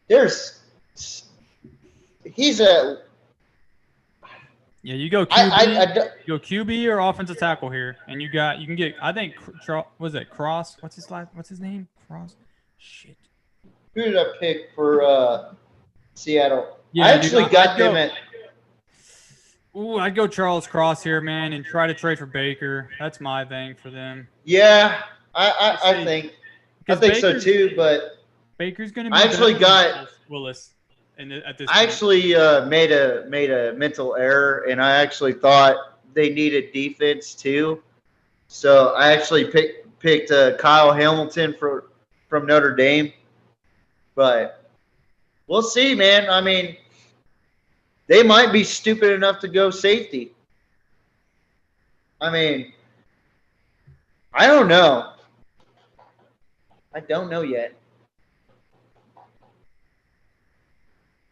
He's a.
Yeah, you go QB, you go QB or offensive tackle here, and you can get. I think was it Cross? What's his name? Cross.
Shit.
Who did I pick for Seattle?
Yeah,
I actually got them at.
Ooh, I'd go Charles Cross here, man, and try to trade for Baker. That's my thing for them.
Yeah, I think so
Baker's-
too. But
Baker's going to be
I actually
better than
got.
Willis at this
I
point.
actually made a mental error, and I actually thought they needed defense too. So I actually picked Kyle Hamilton from Notre Dame. But we'll see, man. I mean, they might be stupid enough to go safety. I mean, I don't know. I don't know yet.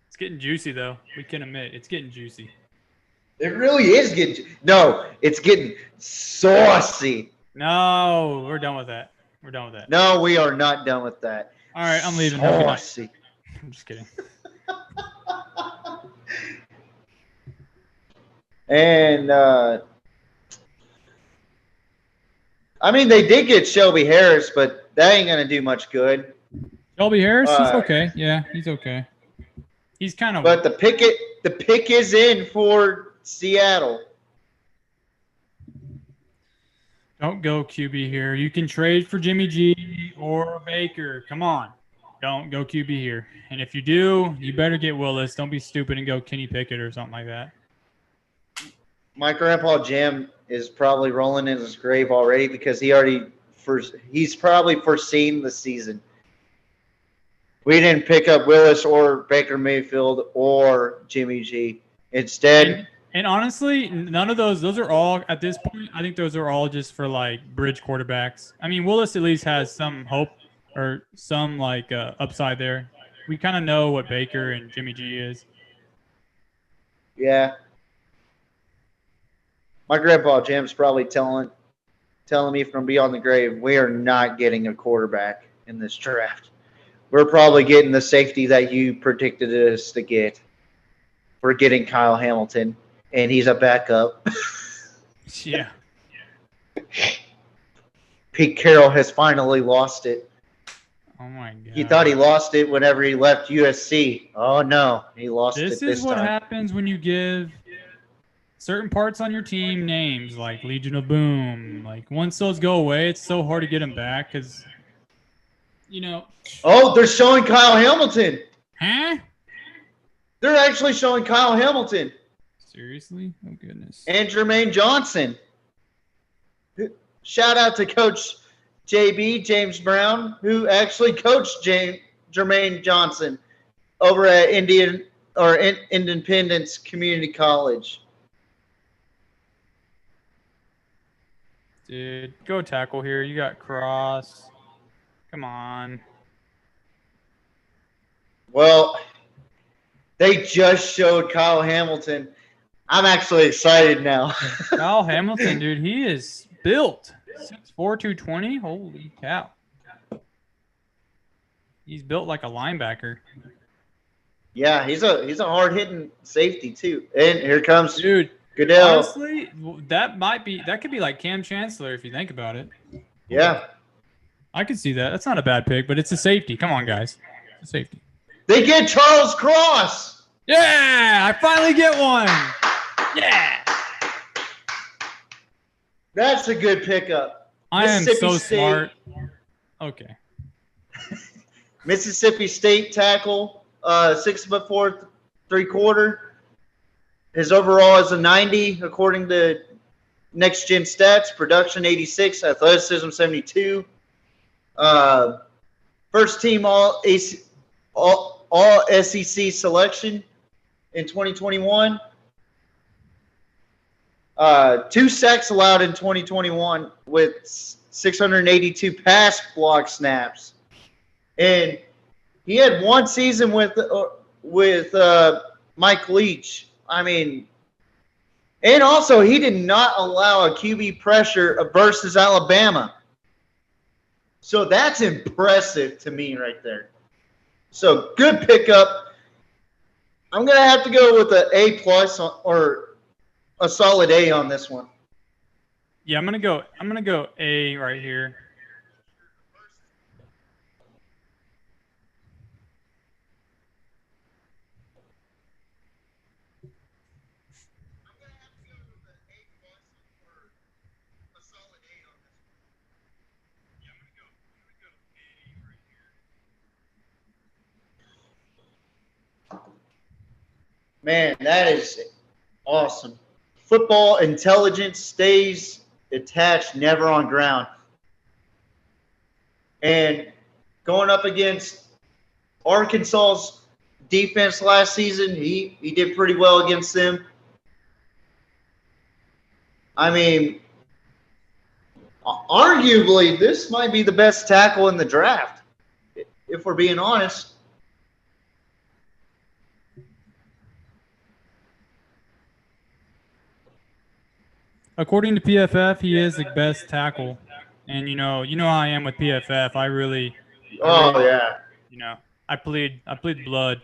It's getting juicy, though. We can admit it's getting juicy.
It really is getting – no, it's getting saucy.
No, we're done with that.
No, we are not done with that.
All right, I'm leaving.
Saucy.
I'm just kidding.
And, I mean, they did get Shelby Harris, but that ain't going to do much good.
Shelby Harris, he's okay. Yeah, he's okay. He's kind of.
But the pick is in for Seattle.
Don't go QB here. You can trade for Jimmy G or Baker. Come on. Don't go QB here. And if you do, you better get Willis. Don't be stupid and go Kenny Pickett or something like that.
My grandpa Jim is probably rolling in his grave already because he's probably foreseen the season. We didn't pick up Willis or Baker Mayfield or Jimmy G. Instead,
and honestly, none of those are all at this point. I think those are all just for like bridge quarterbacks. I mean, Willis at least has some hope or some like upside there. We kind of know what Baker and Jimmy G is.
Yeah. My grandpa Jim's probably telling me from beyond the grave, we are not getting a quarterback in this draft. We're probably getting the safety that you predicted us to get. We're getting Kyle Hamilton, and he's a backup.
Yeah.
Pete Carroll has finally lost it.
Oh, my God.
He thought he lost it whenever he left USC. Oh, no. He lost it this time.
This is what happens when you give certain parts on your team names, like Legion of Boom. Like, once those go away, it's so hard to get them back because, you know.
Oh, they're showing Kyle Hamilton.
Huh?
They're actually showing Kyle Hamilton.
Seriously? Oh, goodness.
And Jermaine Johnson. Shout out to Coach JB, James Brown, who actually coached Jermaine Johnson over at Independence Community College.
Dude, go tackle here. You got Cross. Come on.
Well, they just showed Kyle Hamilton. I'm actually excited now.
Kyle Hamilton, dude, he is built. 6'4", 220. Holy cow. He's built like a linebacker.
Yeah, he's a hard-hitting safety too. And here comes
Dude,
Goodell.
honestly, that could be like Cam Chancellor if you think about it.
Yeah.
I could see that. That's not a bad pick, but it's a safety. Come on, guys. It's a safety.
They get Charles Cross.
Yeah, I finally get one. Yeah.
That's a good pickup.
I am so
State.
smart. Okay.
Mississippi State tackle, 6'4", 3/4. His overall is a 90 according to Next Gen Stats. Production 86, athleticism 72. First team all SEC selection in 2021. 2 sacks allowed in 2021 with 682 pass block snaps, and he had one season with Mike Leach. I mean, and also he did not allow a QB pressure versus Alabama. So that's impressive to me right there. So good pickup. I'm gonna have to go with an A+ or a solid A on this one.
Yeah, I'm gonna go A right here.
Man, that is awesome. Football intelligence stays attached, never on ground. And going up against Arkansas's defense last season, he did pretty well against them. I mean, arguably, this might be the best tackle in the draft, if we're being honest.
According to PFF, he is the best tackle. And you know how I am with PFF. I really
Yeah.
I plead blood.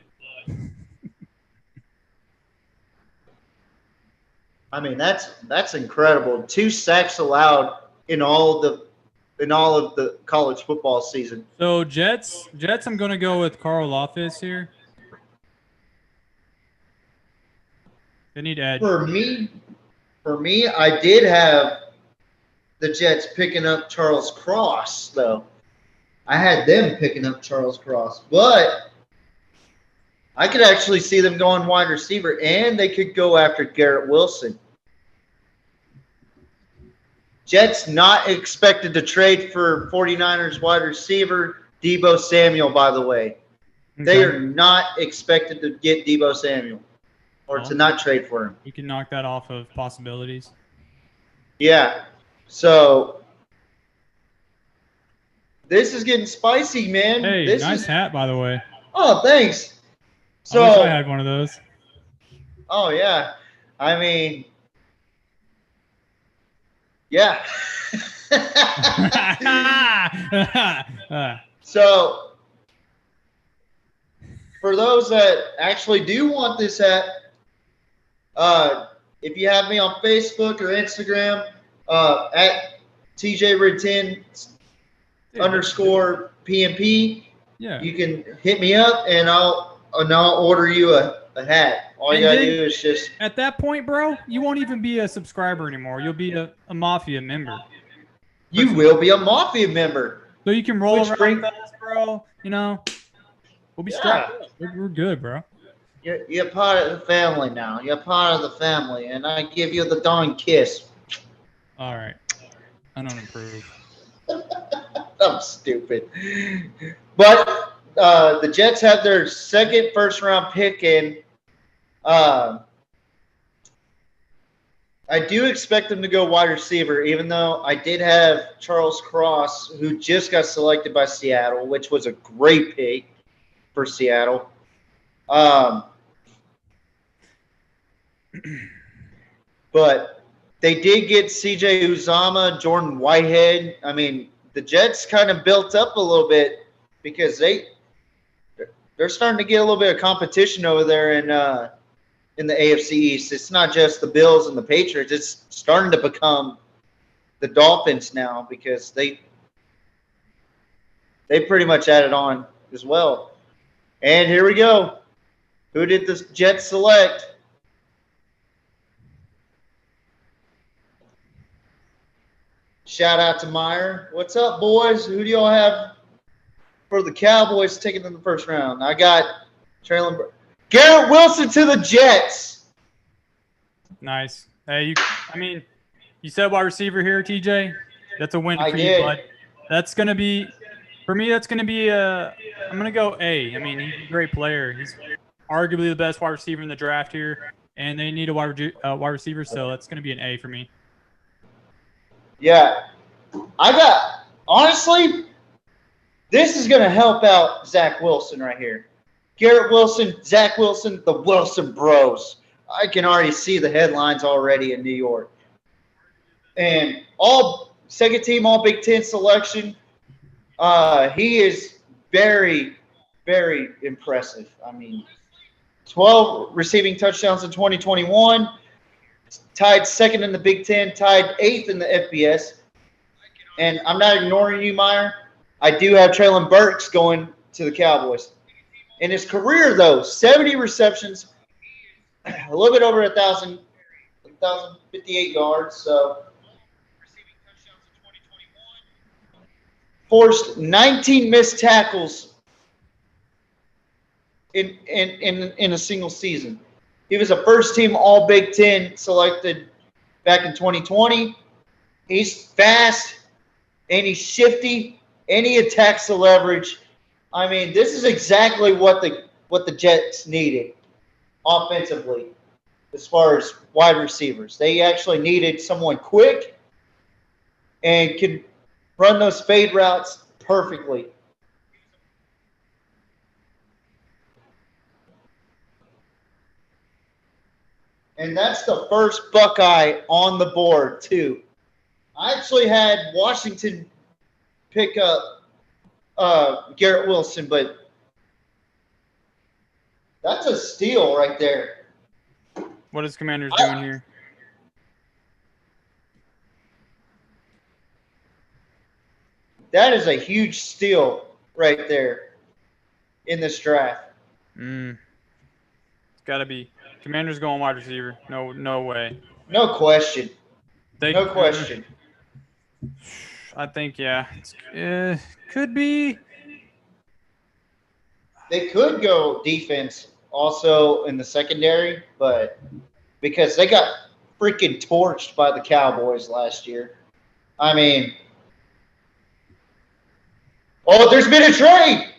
I mean, that's incredible. 2 sacks allowed in all of the college football season.
So Jets, I'm gonna go with Carl Loftus here. They need edge.
For me, I did have the Jets picking up Charles Cross, though. I had them picking up Charles Cross, but I could actually see them going wide receiver, and they could go after Garrett Wilson. Jets not expected to trade for 49ers wide receiver Deebo Samuel, by the way. Okay. They are not expected to get Deebo Samuel or to not trade for him.
You can knock that off of possibilities.
Yeah. So this is getting spicy, man.
Hey, nice hat, by the way.
Oh, thanks. So
I wish I had one of those.
Oh, yeah. I mean, yeah. So for those that actually do want this hat, if you have me on Facebook or Instagram, at TJRid10 _ PMP, you can hit me up and I'll order you a hat. All you gotta do is just
at that point, bro, you won't even be a subscriber anymore. You'll be a Mafia member.
You will be a Mafia member.
So you can roll around with us, bro. We'll be strapped up. We're good, bro.
You're part of the family now. You're part of the family, and I give you the darn kiss.
All right. I don't approve.
I'm stupid. But the Jets have their second first-round pick in. I do expect them to go wide receiver, even though I did have Charles Cross, who just got selected by Seattle, which was a great pick for Seattle. But they did get C.J. Uzomah, Jordan Whitehead. I mean, the Jets kind of built up a little bit because they're starting to get a little bit of competition over there in the AFC East. It's not just the Bills and the Patriots. It's starting to become the Dolphins now because they pretty much added on as well. And here we go. Who did the Jets select? Shout out to Meyer. What's up, boys? Who do y'all have for the Cowboys taking in the first round? I got Traylon Garrett Wilson to the Jets.
Nice. Hey, you said wide receiver here, TJ. That's a win for you, bud. That's gonna be for me. That's gonna be I'm gonna go A. I mean, he's a great player. He's arguably the best wide receiver in the draft here, and they need a wide receiver, so that's gonna be an A for me.
Yeah, honestly, this is gonna help out Zach Wilson right here. Garrett Wilson, Zach Wilson, the Wilson Bros. I can already see the headlines already in New York. And all second team, all Big Ten selection. He is very, very impressive. I mean, 12 receiving touchdowns in 2021. Tied second in the Big Ten, tied 8th in the FBS. And I'm not ignoring you, Meyer. I do have Traylon Burks going to the Cowboys. In his career, though, 70 receptions, a little bit over 1,058 yards. So, forced 19 missed tackles in a single season. He was a first-team All Big Ten selected back in 2020. He's fast, and he's shifty, and he attacks the leverage. I mean, this is exactly what the Jets needed offensively as far as wide receivers. They actually needed someone quick and could run those fade routes perfectly. And that's the first Buckeye on the board, too. I actually had Washington pick up Garrett Wilson, but that's a steal right there.
What is Commanders doing here?
That is a huge steal right there in this draft.
It's got to be. Commanders going wide receiver. No way.
No question. No question.
I think, yeah. Could be.
They could go defense also in the secondary, but because they got freaking torched by the Cowboys last year. I mean, there's been a trade.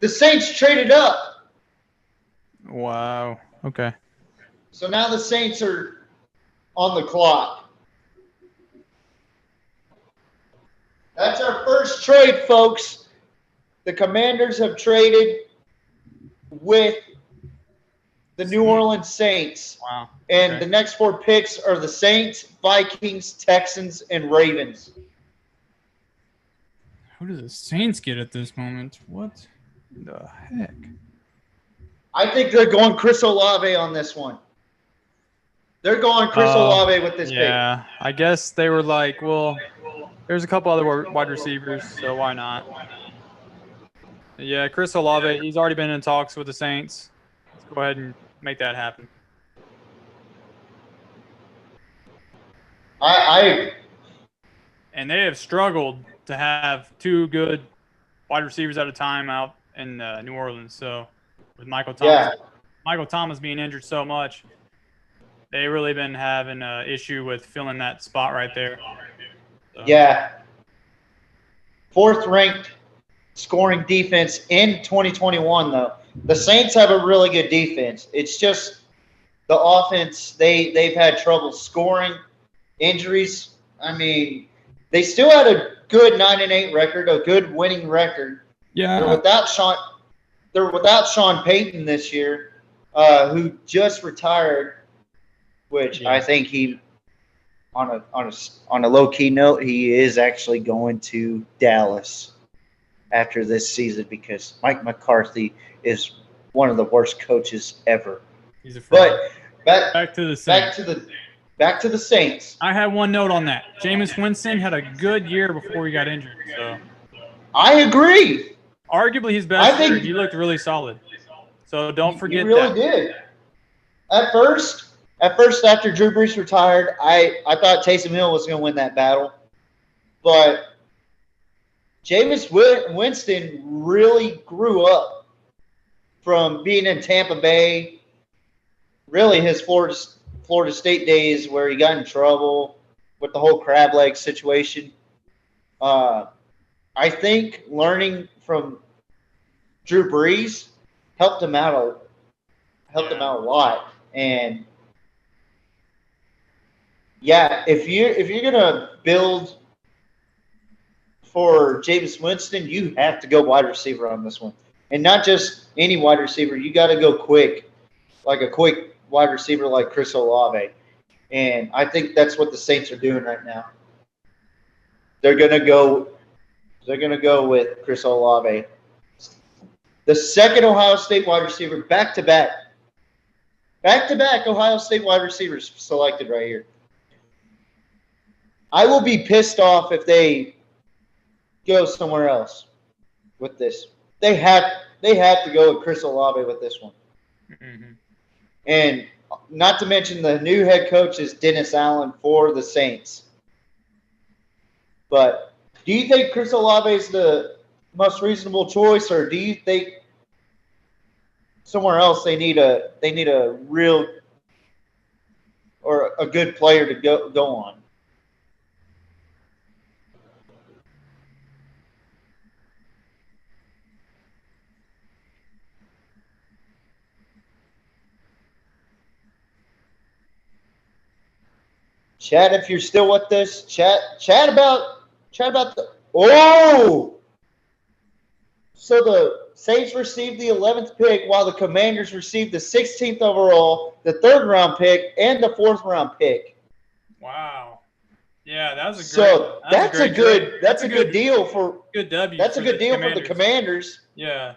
The Saints traded up.
Wow. Okay.
So now the Saints are on the clock. That's our first trade, folks. The Commanders have traded with the New Orleans Saints.
Wow.
And
Okay.
the next 4 picks are the Saints, Vikings, Texans, and Ravens.
Who do the Saints get at this moment? What the heck?
I think they're going Chris Olave on this one. They're going Chris Olave with this pick.
Yeah, I guess they were like, well, there's a couple other wide receivers, so why not? Yeah, Chris Olave, he's already been in talks with the Saints. Let's go ahead and make that happen. And they have struggled to have 2 good wide receivers at a time out in New Orleans. So with Michael Thomas being injured so much, they really been having an issue with filling that spot right there. So.
Yeah. 4th ranked scoring defense in 2021, though. The Saints have a really good defense. It's just the offense, they've had trouble scoring, injuries. I mean, they still had a good 9-8 record, a good winning record.
Yeah.
They're without Sean Payton this year, who just retired, which I think he, on a low key note, he is actually going to Dallas after this season because Mike McCarthy is one of the worst coaches ever.
He's a fraud.
But
back to the Saints.
Back to the Saints.
I had one note on that. Jameis Winston had a good year before he got injured. So
I agree.
Arguably his best year. He looked really solid. So don't forget that.
He really did. At first, after Drew Brees retired, I thought Taysom Hill was going to win that battle. But Jameis Winston really grew up from being in Tampa Bay, really his Florida State days where he got in trouble with the whole crab leg situation. I think learning from Drew Brees helped him out a lot. And yeah, if you're gonna build for Jameis Winston, you have to go wide receiver on this one, and not just any wide receiver. You got to go quick, like a quick wide receiver like Chris Olave, and I think that's what the Saints are doing right now. They're gonna go with Chris Olave, the second Ohio State wide receiver, back to back Ohio State wide receivers selected right here. I will be pissed off if they go somewhere else with this. They have to go with Chris Olave with this one.
Mm-hmm.
And not to mention the new head coach is Dennis Allen for the Saints. But do you think Chris Olave is the most reasonable choice, or do you think somewhere else they need a real or a good player to go on. Chat, if you're still with us, chat about the. Oh, so the Saints received the 11th pick, while the Commanders received the 16th overall, the 3rd round pick, and the 4th round pick.
Wow. Yeah, that was a
So
great.
that's a good deal for
good W.
That's a good deal for the
Commanders.
Commanders.
Yeah.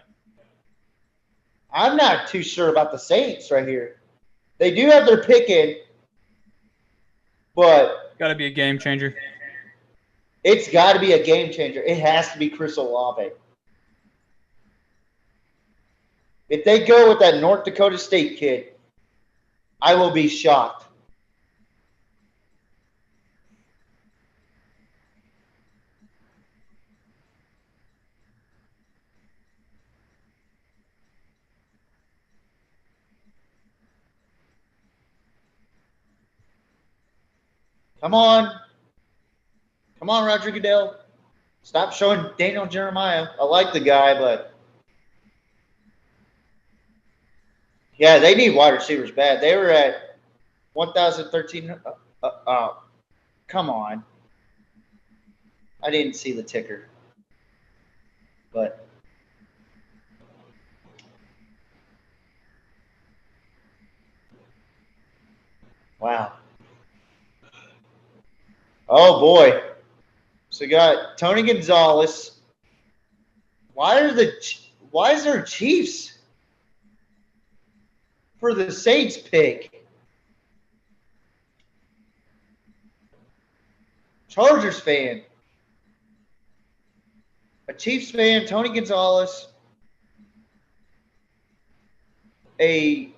I'm not too sure about the Saints right here. They do have their pick in, but
Got to be a game changer.
it's got to be a game changer. It has to be Chris Olave. If they go with that North Dakota State kid, I will be shocked. Come on. Come on, Roger Goodell. Stop showing Daniel Jeremiah. I like the guy, but yeah, they need wide receivers bad. They were at 1,013. Come on. I didn't see the ticker, but wow. Oh boy. So we got Tony Gonzalez. Why is there Chiefs for the Saints pick? Chargers fan. A Chiefs fan, Tony Gonzalez. A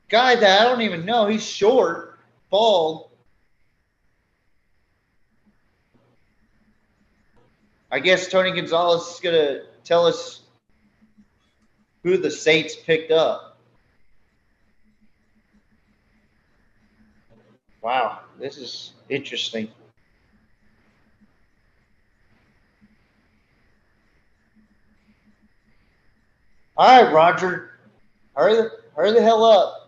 guy that I don't even know. He's short, bald. I guess Tony Gonzalez is going to tell us who the Saints picked up. Wow, this is interesting. All right, Roger, hurry the hell up.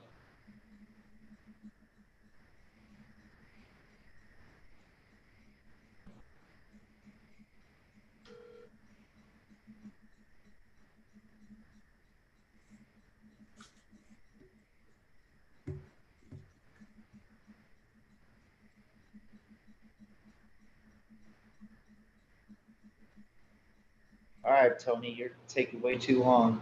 All right, Tony, you're taking way too long.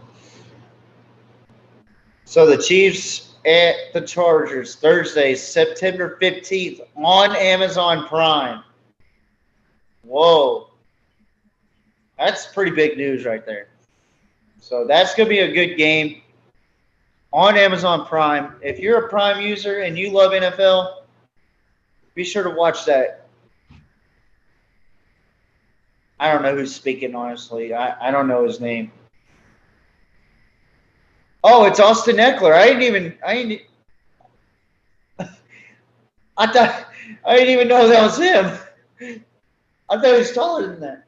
So the Chiefs at the Chargers, Thursday, September 15th on Amazon Prime. Whoa. That's pretty big news right there. So that's going to be a good game on Amazon Prime. If you're a Prime user and you love NFL, be sure to watch that. I don't know who's speaking, honestly. I don't know his name. Oh, it's Austin Eckler. I didn't even know that was him. I thought he was taller than that.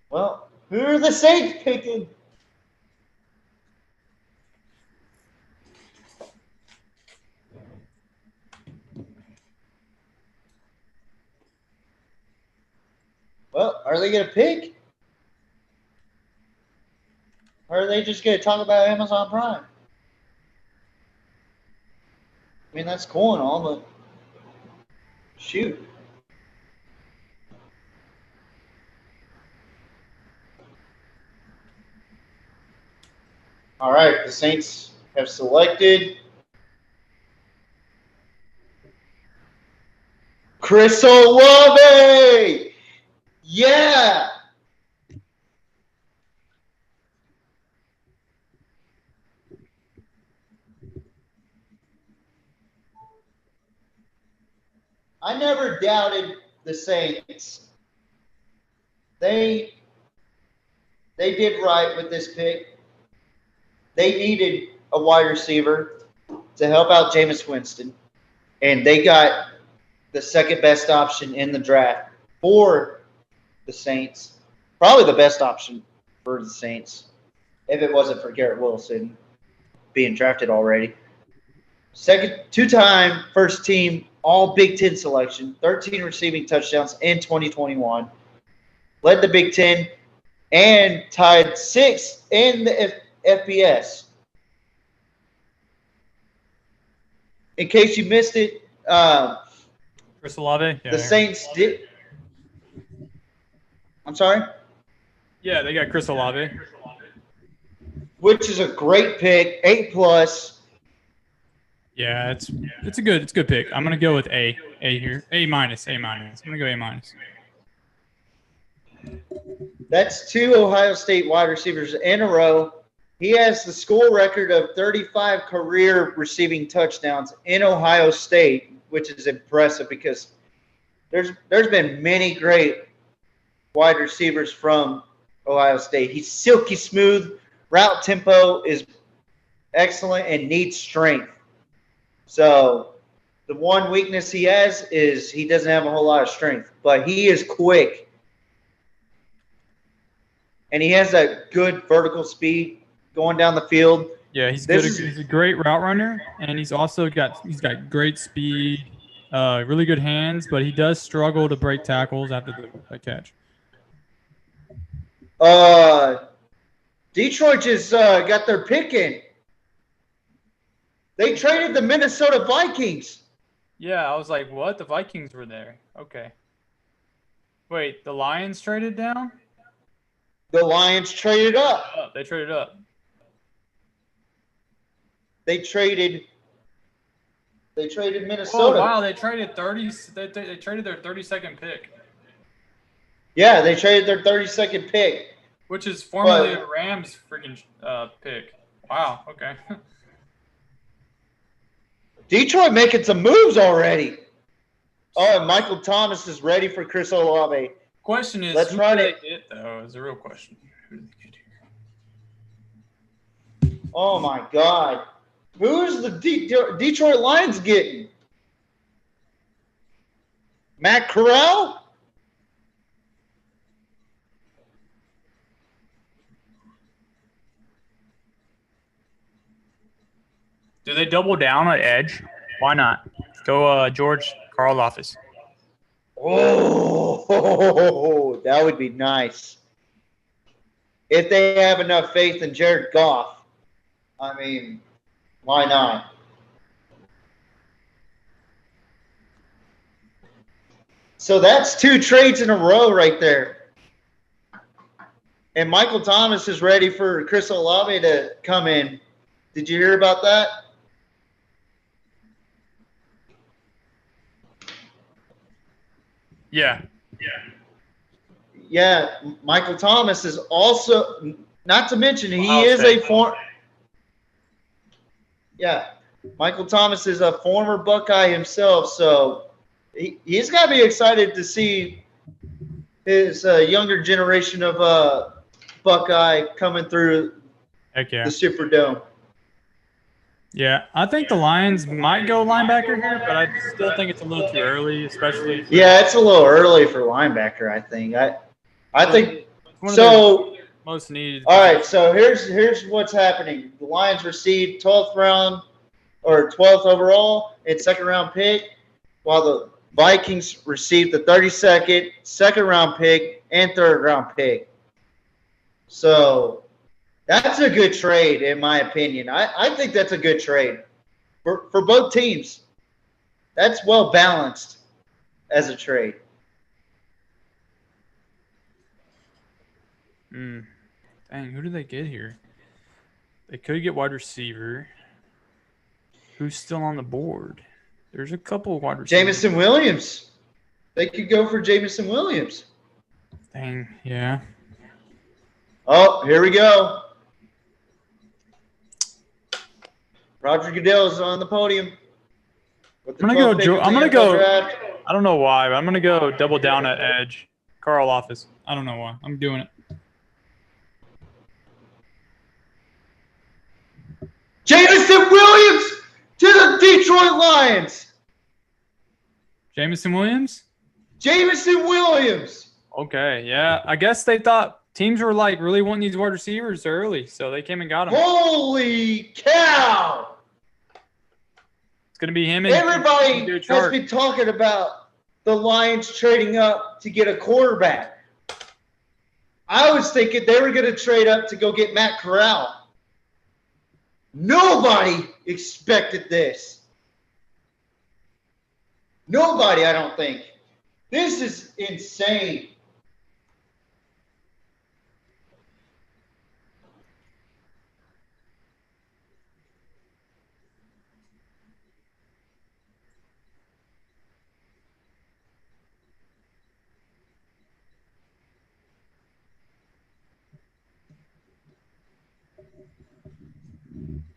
Well, who are the Saints picking? Well, are they going to pick? Or are they just going to talk about Amazon Prime? I mean, that's cool and all, but shoot. All right, the Saints have selected Chris Olave. Yeah. I never doubted the Saints. They did right with this pick. They needed a wide receiver to help out Jameis Winston, and they got the second best option in the draft for the Saints. Probably the best option for the Saints if it wasn't for Garrett Wilson being drafted already. Second, two-time first team all Big Ten selection, 13 receiving touchdowns in 2021. Led the Big Ten and tied sixth in the FBS. In case you missed it,
Chris Olave?
the Saints did. I'm sorry?
Yeah, they got Chris Olave.
Which is a great pick, 8+.
Yeah, it's a good pick. I'm gonna go with A here. A minus. I'm gonna go A minus.
That's 2 Ohio State wide receivers in a row. He has the school record of 35 career receiving touchdowns in Ohio State, which is impressive because there's been many great wide receivers from Ohio State. He's silky smooth. Route tempo is excellent and needs strength. So the one weakness he has is he doesn't have a whole lot of strength, but he is quick. And he has that good vertical speed going down the field.
Yeah, he's good. He's a great route runner, and he's got great speed, really good hands, but he does struggle to break tackles after the catch.
Detroit just got their pick in. They traded the Minnesota Vikings.
Yeah, I was like, what? The Vikings were there. Okay. Wait, the Lions traded down?
The Lions traded up.
Oh, they traded up.
They traded Minnesota.
Oh wow, they traded 30. They traded their 32nd pick.
Yeah, they traded their 32nd pick,
which is formerly a Rams freaking pick. Wow. Okay.
Detroit making some moves already. Oh, and Michael Thomas is ready for Chris Olave.
Question is,
let's
who
run
did
it.
They get, though? Is the real question. Who did they get here?
Oh my God. Who's the Detroit Lions getting? Matt Corral?
Do they double down on edge? Why not? Go George Karlaftis.
Oh, that would be nice. If they have enough faith in Jared Goff, I mean, why not? So that's 2 trades in a row right there. And Michael Thomas is ready for Chris Olave to come in. Did you hear about that?
Yeah.
Yeah, Michael Thomas is also, not to mention, he is a former. Yeah, Michael Thomas is a former Buckeye himself, so he's got to be excited to see his younger generation of Buckeye coming through the Superdome.
Yeah, I think the Lions might go linebacker here, but I still think it's a little too early, especially.
Yeah, it's a little early for linebacker, I think. I think so.
Most needed.
All right, so here's what's happening. The Lions received 12th round or 12th overall and 2nd round pick, while the Vikings received the 32nd, 2nd round pick, and 3rd round pick. So that's a good trade, in my opinion. I think that's a good trade for both teams. That's well balanced as a trade.
Dang, who did they get here? They could get wide receiver. Who's still on the board? There's a couple of wide receivers.
Jamison Williams. They could go for Jamison Williams.
Dang, yeah.
Oh, here we go. Roger Goodell is on the podium. With
I'm
the
gonna
12th
go.
pick of
I'm
the
gonna
NFL
go.
draft.
I don't know why, but I'm gonna go double down at edge. Carl Office. I don't know why. I'm doing it.
Jameson Williams to the Detroit Lions.
Jameson Williams.
Jameson Williams.
Okay, yeah. I guess they thought teams were like really wanting these wide receivers early, so they came and got him.
Holy cow!
It's gonna be him and
Everybody has been talking about the Lions trading up to get a quarterback. I was thinking they were going to trade up to go get Matt Corral. Nobody expected this. Nobody, I don't think. This is insane.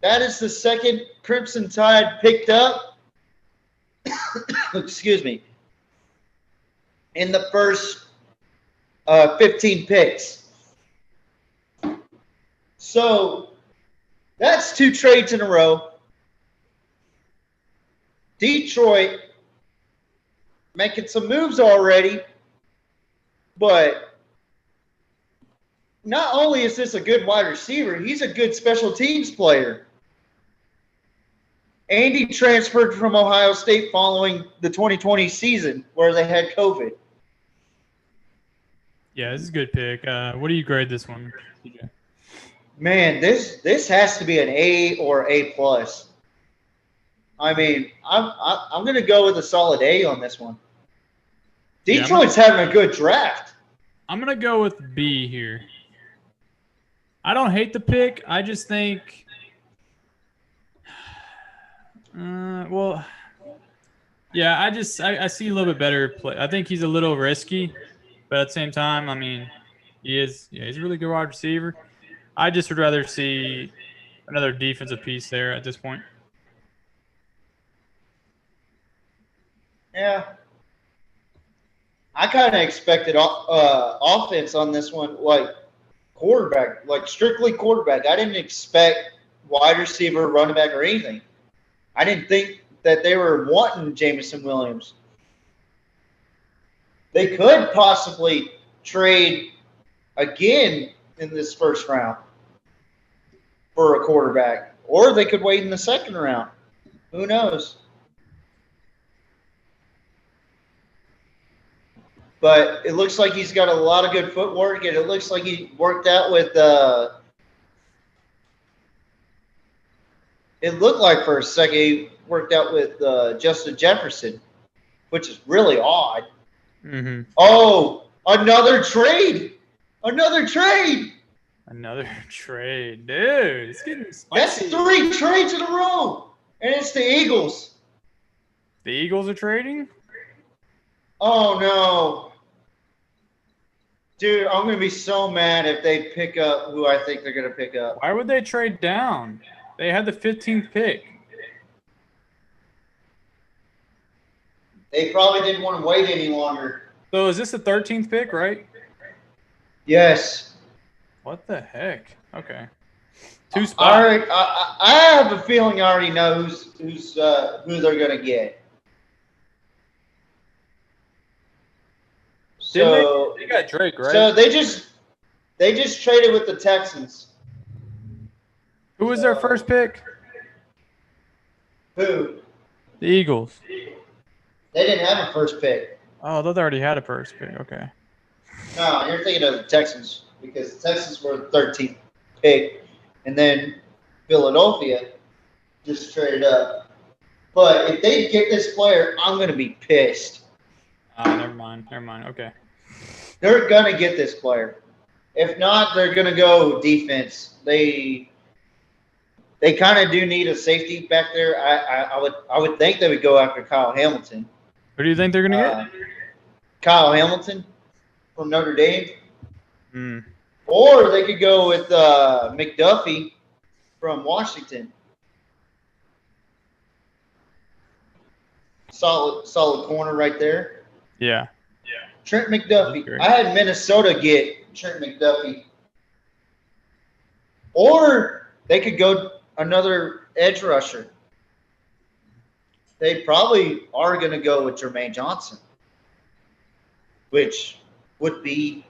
That is the second Crimson Tide picked up. Excuse me. In the first 15 picks. So that's 2 trades in a row. Detroit making some moves already, but not only is this a good wide receiver, he's a good special teams player. Andy transferred from Ohio State following the 2020 season where they had COVID.
Yeah, this is a good pick. What do you grade this one, TJ?
Man, this has to be an A or A plus. I mean, I'm going to go with a solid A on this one. Detroit's having a good draft.
I'm gonna go with B here. I don't hate the pick. I just think, well, yeah, I see a little bit better play. I think he's a little risky, but at the same time, I mean, he's a really good wide receiver. I just would rather see another defensive piece there at this point.
Yeah. I kind of expected offense on this one, like quarterback, like strictly quarterback. I didn't expect wide receiver, running back, or anything. I didn't think that they were wanting Jameson Williams. They could possibly trade again in this first round for a quarterback, or they could wait in the second round. Who knows? But it looks like he's got a lot of good footwork, and it looks like he worked out with it looked like for a second he worked out with Justin Jefferson, which is really odd.
Mm-hmm.
Oh, another trade. Another trade.
Another trade. Dude, it's getting
That's
spicy.
3 trades in a row, and it's the Eagles.
The Eagles are trading?
Oh, no. Dude, I'm going to be so mad if they pick up who I think they're going to pick up.
Why would they trade down? They had the 15th pick.
They probably didn't want to wait any longer.
So is this the 13th pick, right?
Yes.
What the heck? Okay. 2 spots.
I have a feeling I already know who they're going to get. So
they got Drake, right?
So they just traded with the Texans.
Who was their first pick?
Who?
The Eagles.
They didn't have a first pick.
Oh, I thought they already had a first pick. Okay.
No, you're thinking of the Texans because the Texans were the 13th pick, and then Philadelphia just traded up. But if they get this player, I'm going to be pissed.
Never mind. Okay.
They're going to get this player. If not, they're going to go defense. They kind of do need a safety back there. I would think they would go after Kyle Hamilton.
Who do you think they're going to get?
Kyle Hamilton from Notre Dame.
Mm.
Or they could go with McDuffie from Washington. solid corner right there.
Yeah.
Trent McDuffie. I had Minnesota get Trent McDuffie. Or they could go another edge rusher. They probably are going to go with Jermaine Johnson, which would be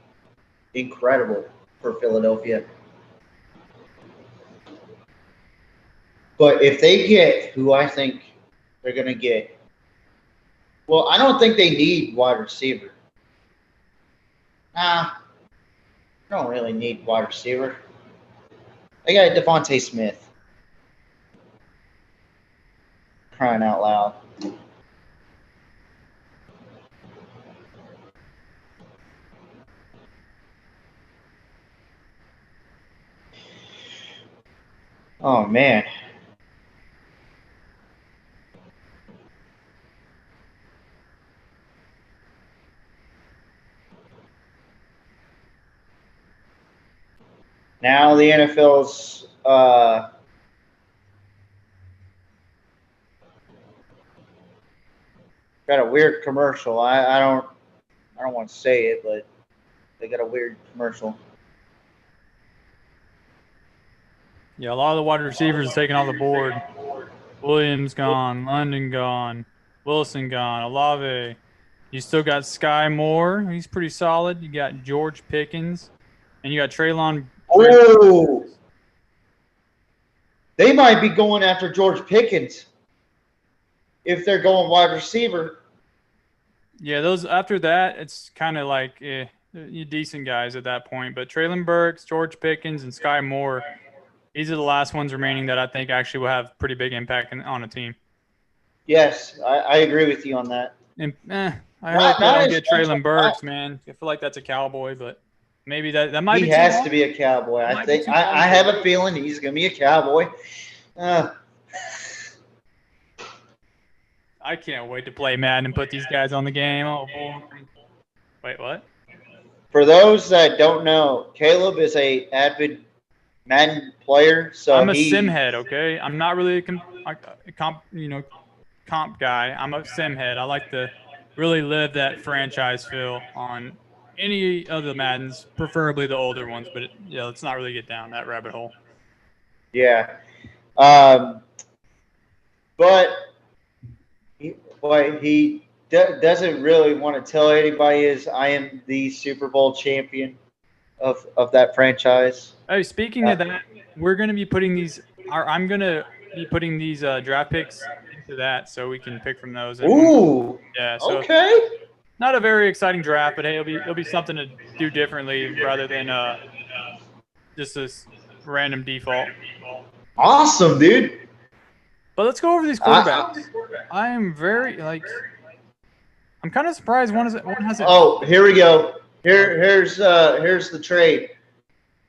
incredible for Philadelphia. But if they get who I think they're going to get, well, I don't think they need wide receiver. Nah, I don't really need wide receiver. They got Devontae Smith. Crying out loud. Oh, man. Now the NFL's got a weird commercial. I don't want to say it, but they got a weird commercial.
Yeah, a lot of the wide receivers are taken off the board. Williams gone, London gone, Wilson gone, Olave. You still got Sky Moore. He's pretty solid. You got George Pickens, and you got Traylon.
Oh, they might be going after George Pickens if they're going wide receiver.
Yeah, those after that, it's kind of like you decent guys at that point. But Traylon Burks, George Pickens, and Sky Moore, these are the last ones remaining that I think actually will have pretty big impact on a team.
Yes, I agree with you on that.
And I hope they don't get Traylon Burks, man. I feel like that's a Cowboy, but maybe that might be.
He has to be a Cowboy. I think I have a feeling he's going to be a Cowboy.
I can't wait to play Madden and put these guys on the game. Oh, boy. Wait, what?
For those that don't know, Kaleb is a avid Madden player. So
I'm a sim head, okay? I'm not really a comp guy. I'm a sim head. I like to really live that franchise feel on any of the Maddens, preferably the older ones. But let's not really get down that rabbit hole.
Yeah. But what he doesn't really want to tell anybody is I am the Super Bowl champion of that franchise.
Hey, speaking of that, we're going to be putting these – I'm going to be putting these draft picks into that so we can pick from those.
Ooh.
Yeah. So
okay.
Not a very exciting draft, but hey, it'll be something to do differently rather than just this random default.
Awesome, dude.
But let's go over these quarterbacks. I am very I'm kind of surprised one has a.
Oh, here we go. Here's the trade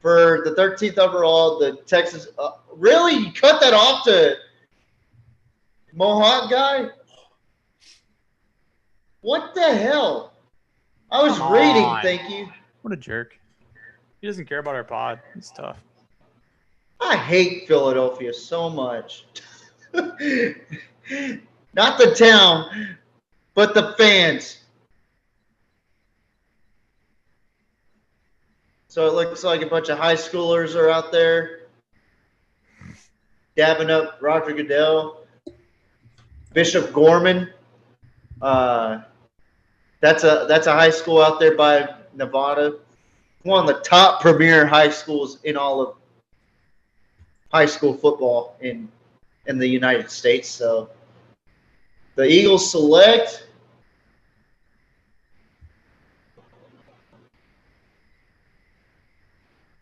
for the 13th overall. The Texans. Really, you cut that off to Mohawk guy? What the hell? I was reading. Thank you.
What a jerk. He doesn't care about our pod. It's tough.
I hate Philadelphia so much. Not the town, but the fans. So it looks like a bunch of high schoolers are out there dabbing up Roger Goodell, Bishop Gorman. That's a high school out there by Nevada. One of the top premier high schools in all of high school football in the United States. So the Eagles select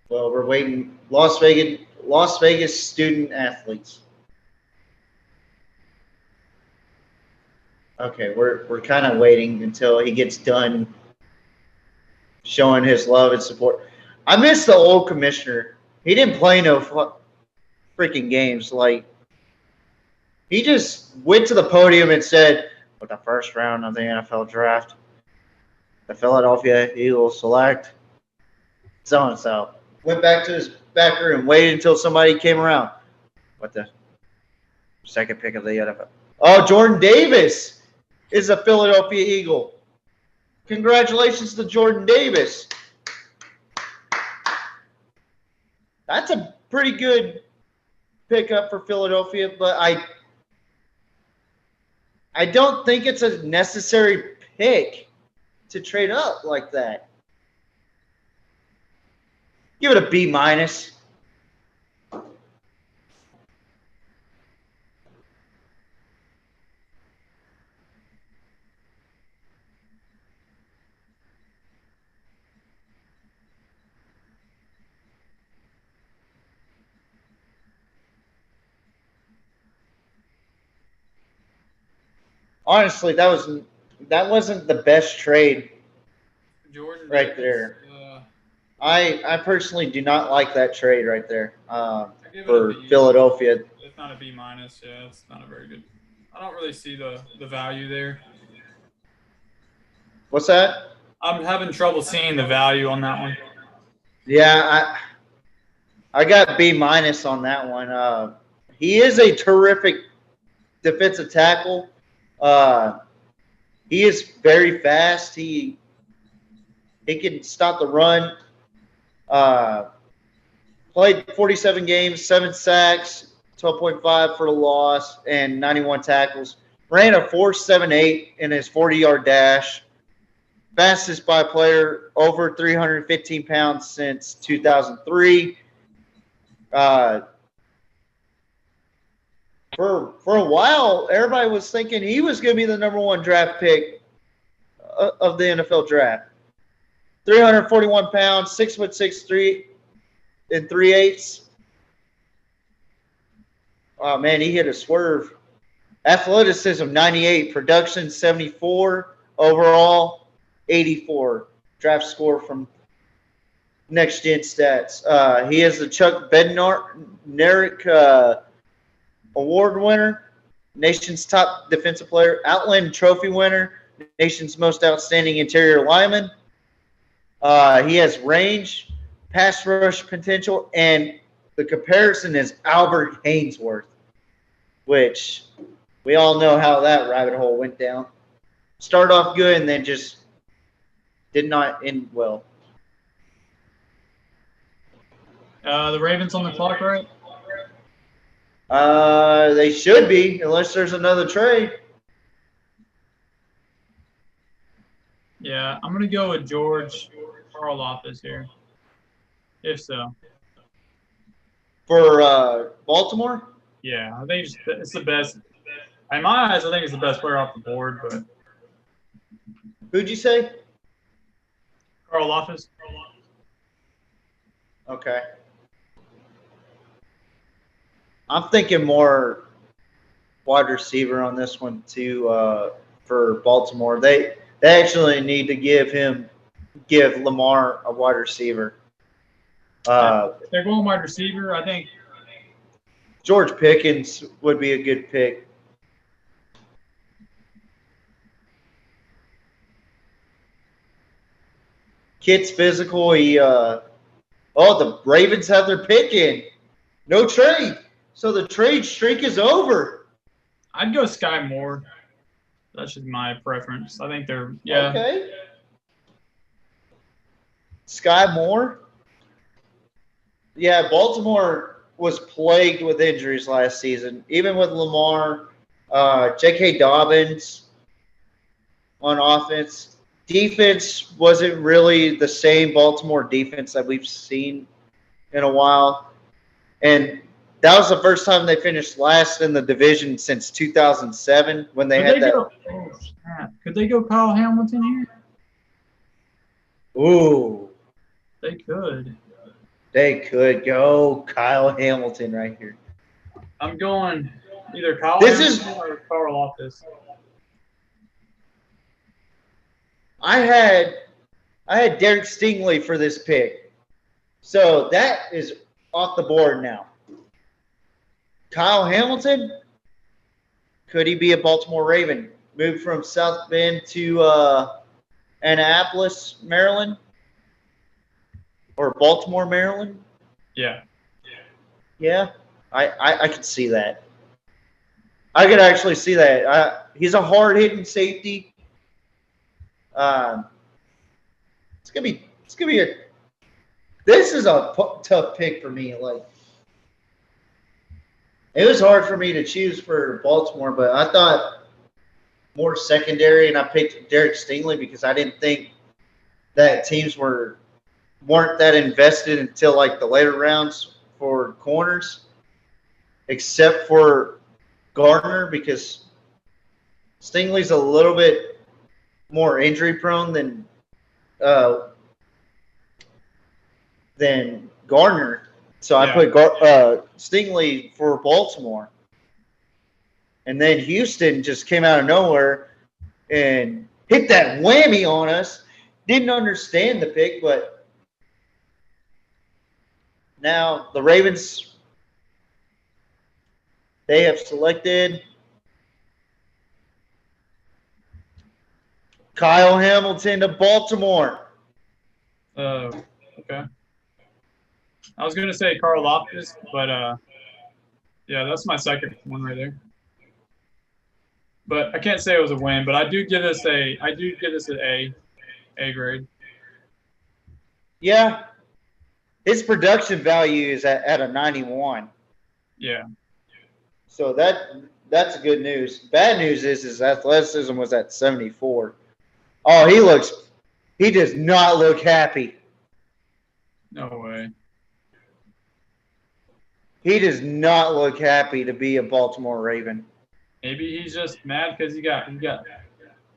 we're waiting. Las Vegas student athletes. Okay, we're kind of waiting until he gets done showing his love and support. I miss the old commissioner. He didn't play no freaking games. Like, he just went to the podium and said, with the first round of the NFL draft, the Philadelphia Eagles select so-and-so. Went back to his back room and waited until somebody came around. What the second pick of the NFL? Oh, Jordan Davis. is a Philadelphia Eagle. Congratulations to Jordan Davis. That's a pretty good pickup for Philadelphia, but I don't think it's a necessary pick to trade up like that. Give it a B minus. Honestly, that wasn't the best trade
Jordan
right
Davis,
there. I personally do not like that trade right there for Philadelphia.
It's not a B minus. Yeah, it's not a very good. I don't really see the value there.
What's that?
I'm having trouble seeing the value on that one.
Yeah, I got B minus on that one. He is a terrific defensive tackle. He is very fast. He can stop the run. Played 47 games, 7 sacks, 12.5 for the loss, and 91 tackles. Ran a 4.78 in his 40-yard dash. Fastest by player, over 315 pounds since 2003. For a while, everybody was thinking he was going to be the number 1 draft pick of the NFL draft. 341 pounds, 6'6", 3 3/8. Oh man, he hit a swerve. Athleticism 98, production 74, overall 84. Draft score from Next Gen Stats. He is the Chuck Bednarik Award winner, nation's top defensive player, Outland Trophy winner, nation's most outstanding interior lineman. He has range, pass rush potential, and the comparison is Albert Hainsworth, which we all know how that rabbit hole went down. Started off good and then just did not end well.
The Ravens on the clock, right?
They should be, unless there's another trade.
Yeah, I'm going to go with George Karlaftis here, if so.
For Baltimore?
Yeah, I think it's the best. In my eyes, I think it's the best player off the board, but.
Who'd you say?
Karlaftis.
Okay. I'm thinking more wide receiver on this one too. For Baltimore, they actually need to give Lamar a wide receiver.
If they're going wide receiver, I think
George Pickens would be a good pick. Kid's physical. The Ravens have their pick in. No trade. So the trade streak is over.
I'd go Sky Moore. That's just my preference. I think they're – yeah.
Okay. Sky Moore? Yeah, Baltimore was plagued with injuries last season. Even with Lamar, J.K. Dobbins on offense. Defense wasn't really the same Baltimore defense that we've seen in a while. And that was the first time they finished last in the division since 2007 when they had that.
Could they go Kyle Hamilton here?
Ooh.
They could.
They could go Kyle Hamilton right here.
I'm going either Kyle Hamilton or Karlaftis.
I had Derek Stingley for this pick. So that is off the board now. Kyle Hamilton, could he be a Baltimore Raven? Moved from South Bend to Annapolis, Maryland? Or Baltimore, Maryland?
Yeah.
Yeah, I could see that. I could actually see that. He's a hard-hitting safety. It's gonna be a. This is a tough pick for me. Like, it was hard for me to choose for Baltimore, but I thought more secondary, and I picked Derek Stingley because I didn't think that teams weren't that invested until like the later rounds for corners, except for Gardner, because Stingley's a little bit more injury prone than Gardner. So I put Stingley for Baltimore. And then Houston just came out of nowhere and hit that whammy on us. Didn't understand the pick, but now the Ravens, they have selected Kyle Hamilton to Baltimore.
Okay. I was gonna say Carl Loftus, but yeah, that's my second one right there. But I can't say it was a win, but I do give this an A grade.
Yeah. His production value is at a 91.
Yeah.
So that's good news. Bad news is his athleticism was at 74. Oh, he does not look happy.
No way.
He does not look happy to be a Baltimore Raven.
Maybe he's just mad because he got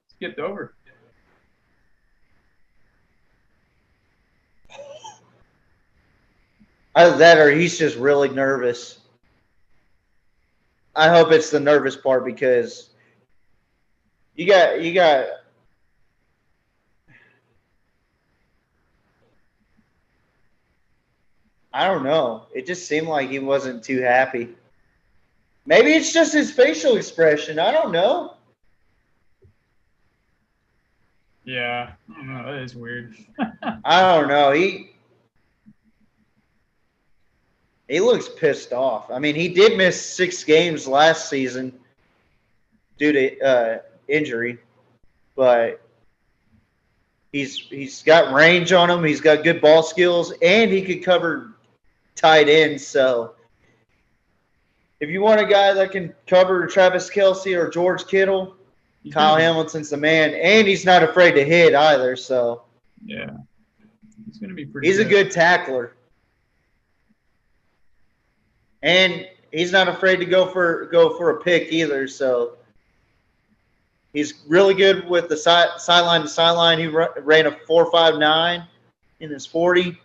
skipped over.
Either that or he's just really nervous. I hope it's the nervous part because you got I don't know. It just seemed like he wasn't too happy. Maybe it's just his facial expression. I don't know.
Yeah, I don't know. That is weird.
I don't know. He looks pissed off. I mean, he did miss 6 games last season due to injury, but he's got range on him. He's got good ball skills, and he could cover tight ends. So if you want a guy that can cover Travis Kelce or George Kittle, Kyle Hamilton's the man, and he's not afraid to hit either. So
yeah, he's gonna be pretty.
He's a good tackler. And he's not afraid to go for a pick either. So he's really good with the sideline to sideline. He ran a 4.59 in his 40.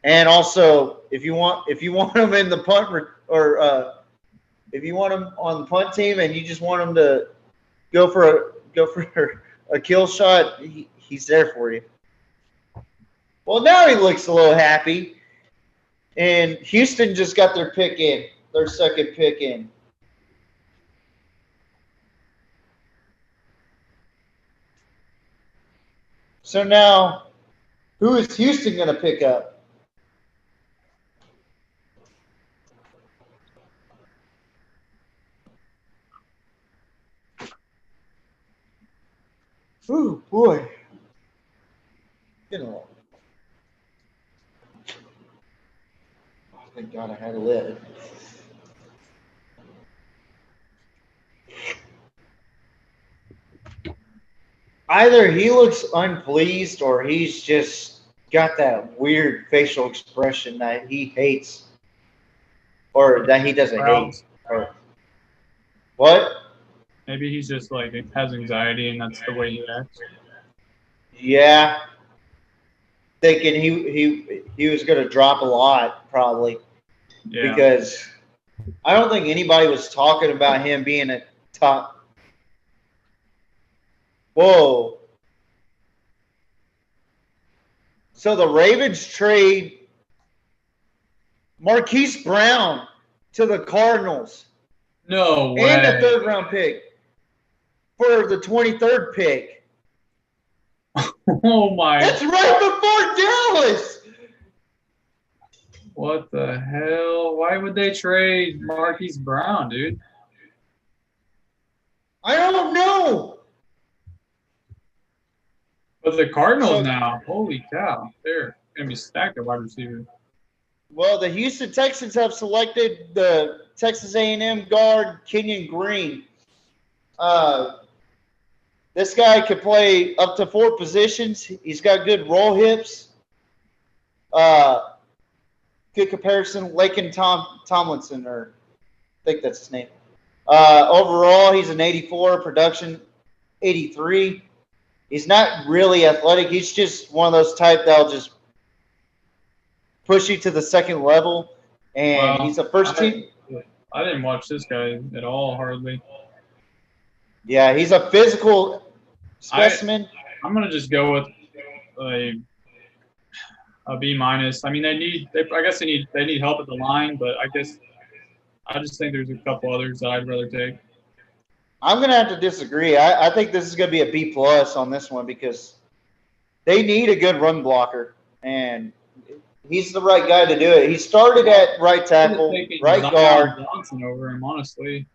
And also, if you want him in the punt if you want him on the punt team and you just want him to go for a kill shot, he's there for you. Well, now he looks a little happy. And Houston just got their second pick in. So now, who is Houston going to pick up? Ooh, boy. Getting a little. Thank God I had a lid. Either he looks unpleased or he's just got that weird facial expression that he hates or that he doesn't hate. Or, what?
Maybe he's just like has anxiety and that's the way he acts.
Yeah. Thinking he was going to drop a lot probably. Yeah. Because I don't think anybody was talking about him being a top. Whoa. So the Ravens trade Marquis Brown to the Cardinals.
No way.
And a 3rd round pick for the 23rd pick.
Oh my.
That's right before Dallas.
What the hell? Why would they trade Marquis Brown, dude?
I don't know.
But the Cardinals
So-
now, holy cow, they're gonna be stacked at wide receiver.
Well, the Houston Texans have selected the Texas A&M guard Kenyon Green. This guy could play up to 4 positions. He's got good roll hips. Good comparison, Laken Tomlinson, or I think that's his name. Overall, he's an 84, production 83. He's not really athletic. He's just one of those type that'll just push you to the second level. And
Wow.
he's a first team.
I didn't watch this guy at all, hardly.
Yeah, he's a physical specimen.
I'm gonna just go with a B minus. I mean, I guess they need help at the line, but I just think there's a couple others that I'd rather take.
I'm going to have to disagree. I think this is going to be a B plus on this one because they need a good run blocker, and he's the right guy to do it. He started at right tackle, right guard.
Dodson over him, honestly.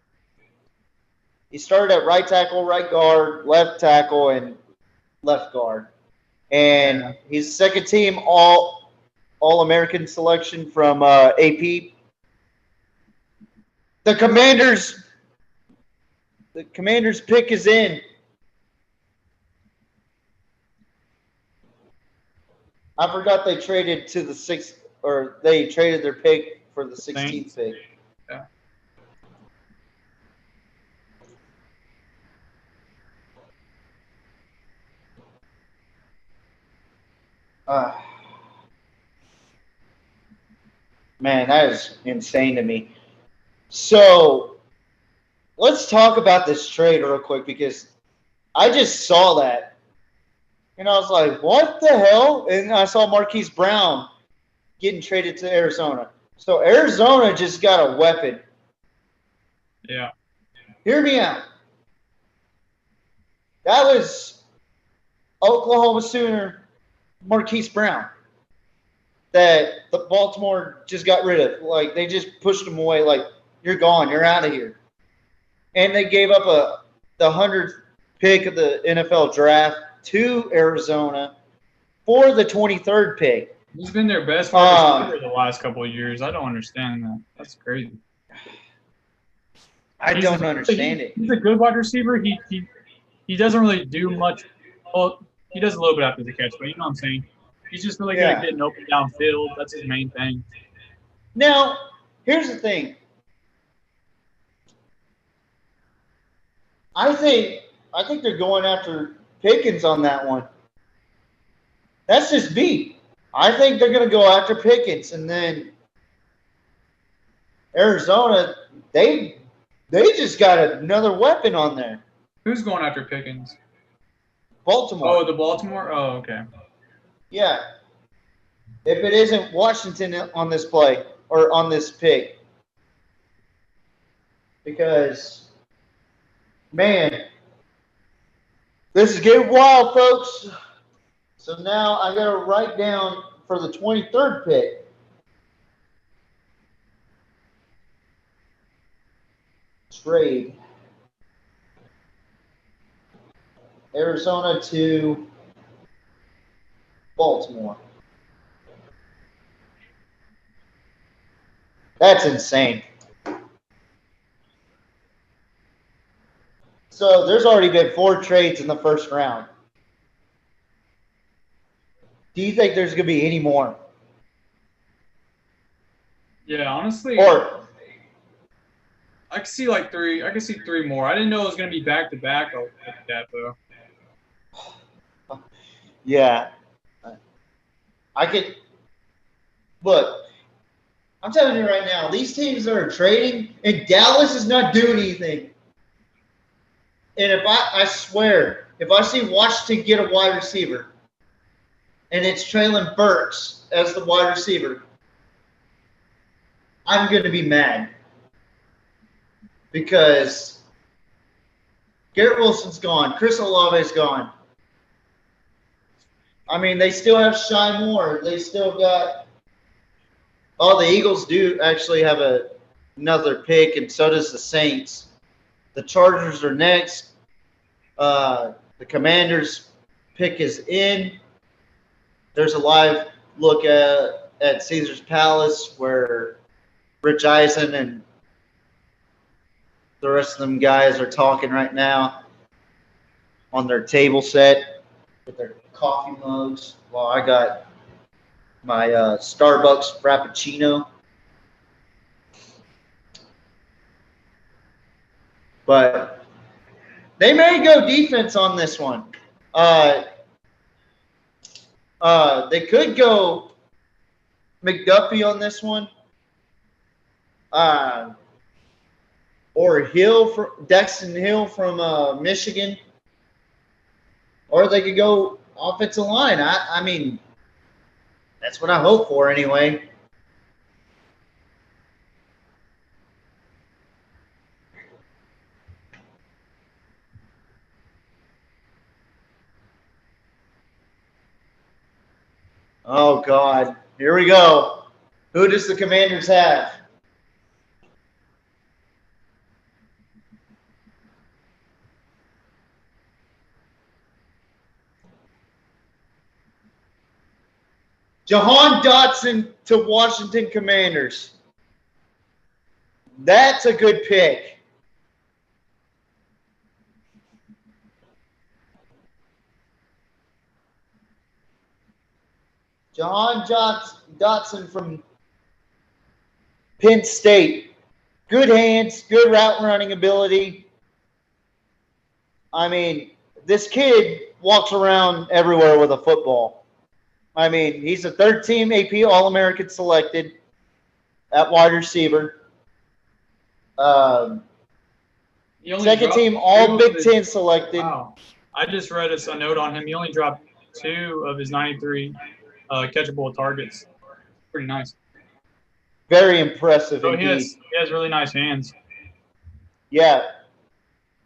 He started at right tackle, right guard, left tackle, and left guard. And he's second team All-American selection from AP. The Commanders pick is in. I forgot they traded to the 6th, or they traded their pick for the 16th pick.
Yeah.
Man, that is insane to me. So let's talk about this trade real quick because I just saw that. And I was like, what the hell? And I saw Marquis Brown getting traded to Arizona. So Arizona just got a weapon.
Yeah.
Hear me out. That was Oklahoma Sooner Marquis Brown that the Baltimore just got rid of. Like, they just pushed him away. Like, you're gone. You're out of here. And they gave up the 100th pick of the NFL draft to Arizona for the 23rd pick.
He's been their best wide receiver the last couple of years. I don't understand that. That's crazy.
I don't understand it.
He's a good wide receiver. He doesn't really do much. Well, he does a little bit after the catch, but you know what I'm saying. He's just really good at getting open downfield. That's his main thing.
Now, here's the thing. I think they're going after Pickens on that one. That's just me. I think they're going to go after Pickens, and then Arizona, they just got another weapon on there.
Who's going after Pickens?
Baltimore.
Oh, the Baltimore? Oh, okay.
Yeah. If it isn't Washington on this play or on this pick. Because, man, this is getting wild, folks. So now I got to write down for the 23rd pick. Trade. Arizona to Baltimore. That's insane. So there's already been 4 trades in the first round. Do you think there's going to be any more?
Yeah, honestly,
Or
I could see like 3. I could see 3 more. I didn't know it was going to be back to back like that though.
yeah, I could look. I'm telling you right now, these teams that are trading, and Dallas is not doing anything. And if I swear, if I see Washington get a wide receiver, and it's Traylon Burks as the wide receiver, I'm going to be mad. Because Garrett Wilson's gone. Chris Olave's gone. I mean, they still have Shy Moore. They still got Oh, the Eagles do actually have another pick, and so does the Saints. The Chargers are next. The Commanders' pick is in. There's a live look at Caesar's Palace where Rich Eisen and the rest of them guys are talking right now on their table set with their coffee mugs while I got my Starbucks Frappuccino. But they may go defense on this one. They could go McDuffie on this one. Or Dexton Hill from Michigan. Or they could go offensive line. I mean, that's what I hope for anyway. Oh, God. Here we go. Who does the Commanders have? Jahan Dodson to Washington Commanders. That's a good pick. Jahan Dodson from Penn State. Good hands, good route running ability. I mean, this kid walks around everywhere with a football. I mean, he's a third-team AP All-American selected at wide receiver. Second-team All-Big Ten selected.
Wow. I just read a note on him. He only dropped 2 of his 93 catchable targets. Pretty nice.
Very impressive
So
indeed.
he has really nice hands.
Yeah.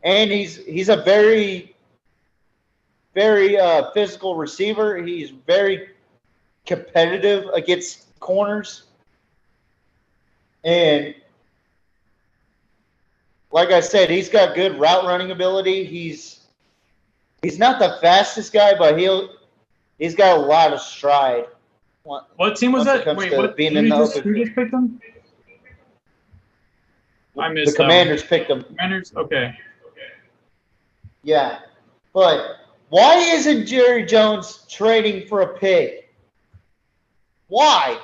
And he's a very, very physical receiver. He's very competitive against corners. And like I said, he's got good route running ability. He's not the fastest guy, but he's got a lot of stride.
What team was that? Wait, what? Who just picked him? I missed
the Commanders picked him.
Commanders? Okay.
Yeah. But why isn't Jerry Jones trading for a pick? Why?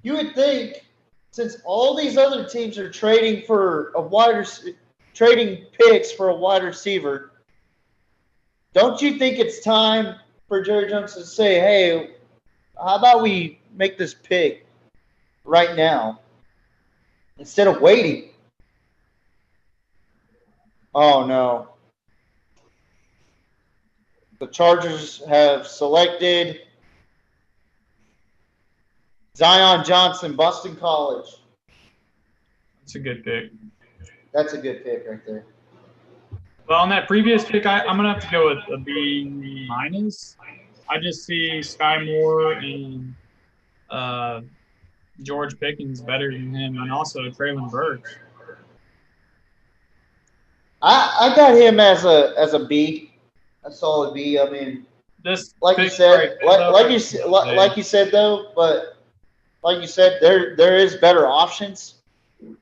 You would think, since all these other teams are trading for trading picks for a wide receiver, don't you think it's time for Jerry Jones to say, hey, how about we make this pick right now instead of waiting? Oh, no. The Chargers have selected Zion Johnson, Boston College.
That's a good pick.
That's a good pick right there.
Well, on that previous pick, I'm going to have to go with a B-. I just see Sky Moore and George Pickens better than him, and also Traylon Burks.
I got him as a B, a solid B. I mean, like you said, like you said, there is better options,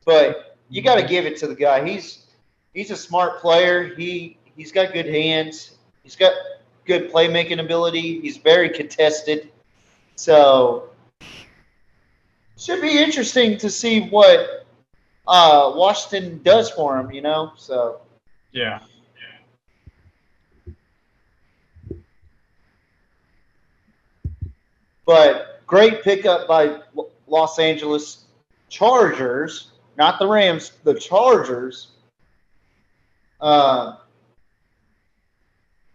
but you got to give it to the guy. He's a smart player. He's got good hands. He's got good playmaking ability. He's very contested. So should be interesting to see what Washington does for him, So
yeah.
But great pickup by Los Angeles Chargers, not the Rams, the Chargers.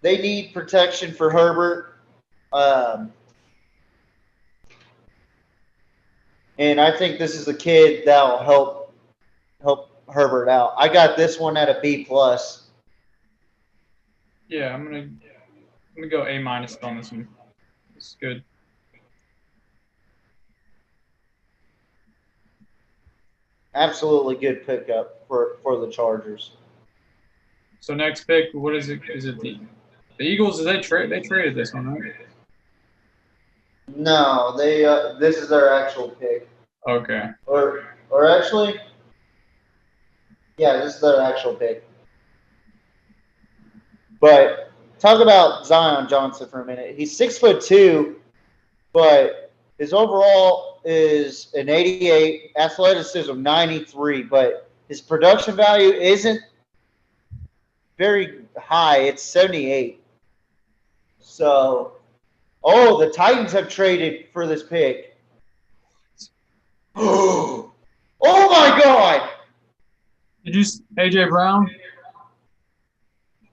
They need protection for Herbert. And I think this is a kid that will help Herbert out. I got this one at a B+.
Yeah, I'm gonna go A- on this one. It's good.
Absolutely good pickup for the Chargers.
So next pick, what is it? Is it the Eagles? They traded this one, right?
No, they this is their actual pick.
Okay.
Or actually, yeah, this is their actual pick. But talk about Zion Johnson for a minute. He's 6'2", but his overall is an 88, athleticism 93, but his production value isn't very high. It's 78. So, the Titans have traded for this pick. Oh my God!
Did you AJ Brown?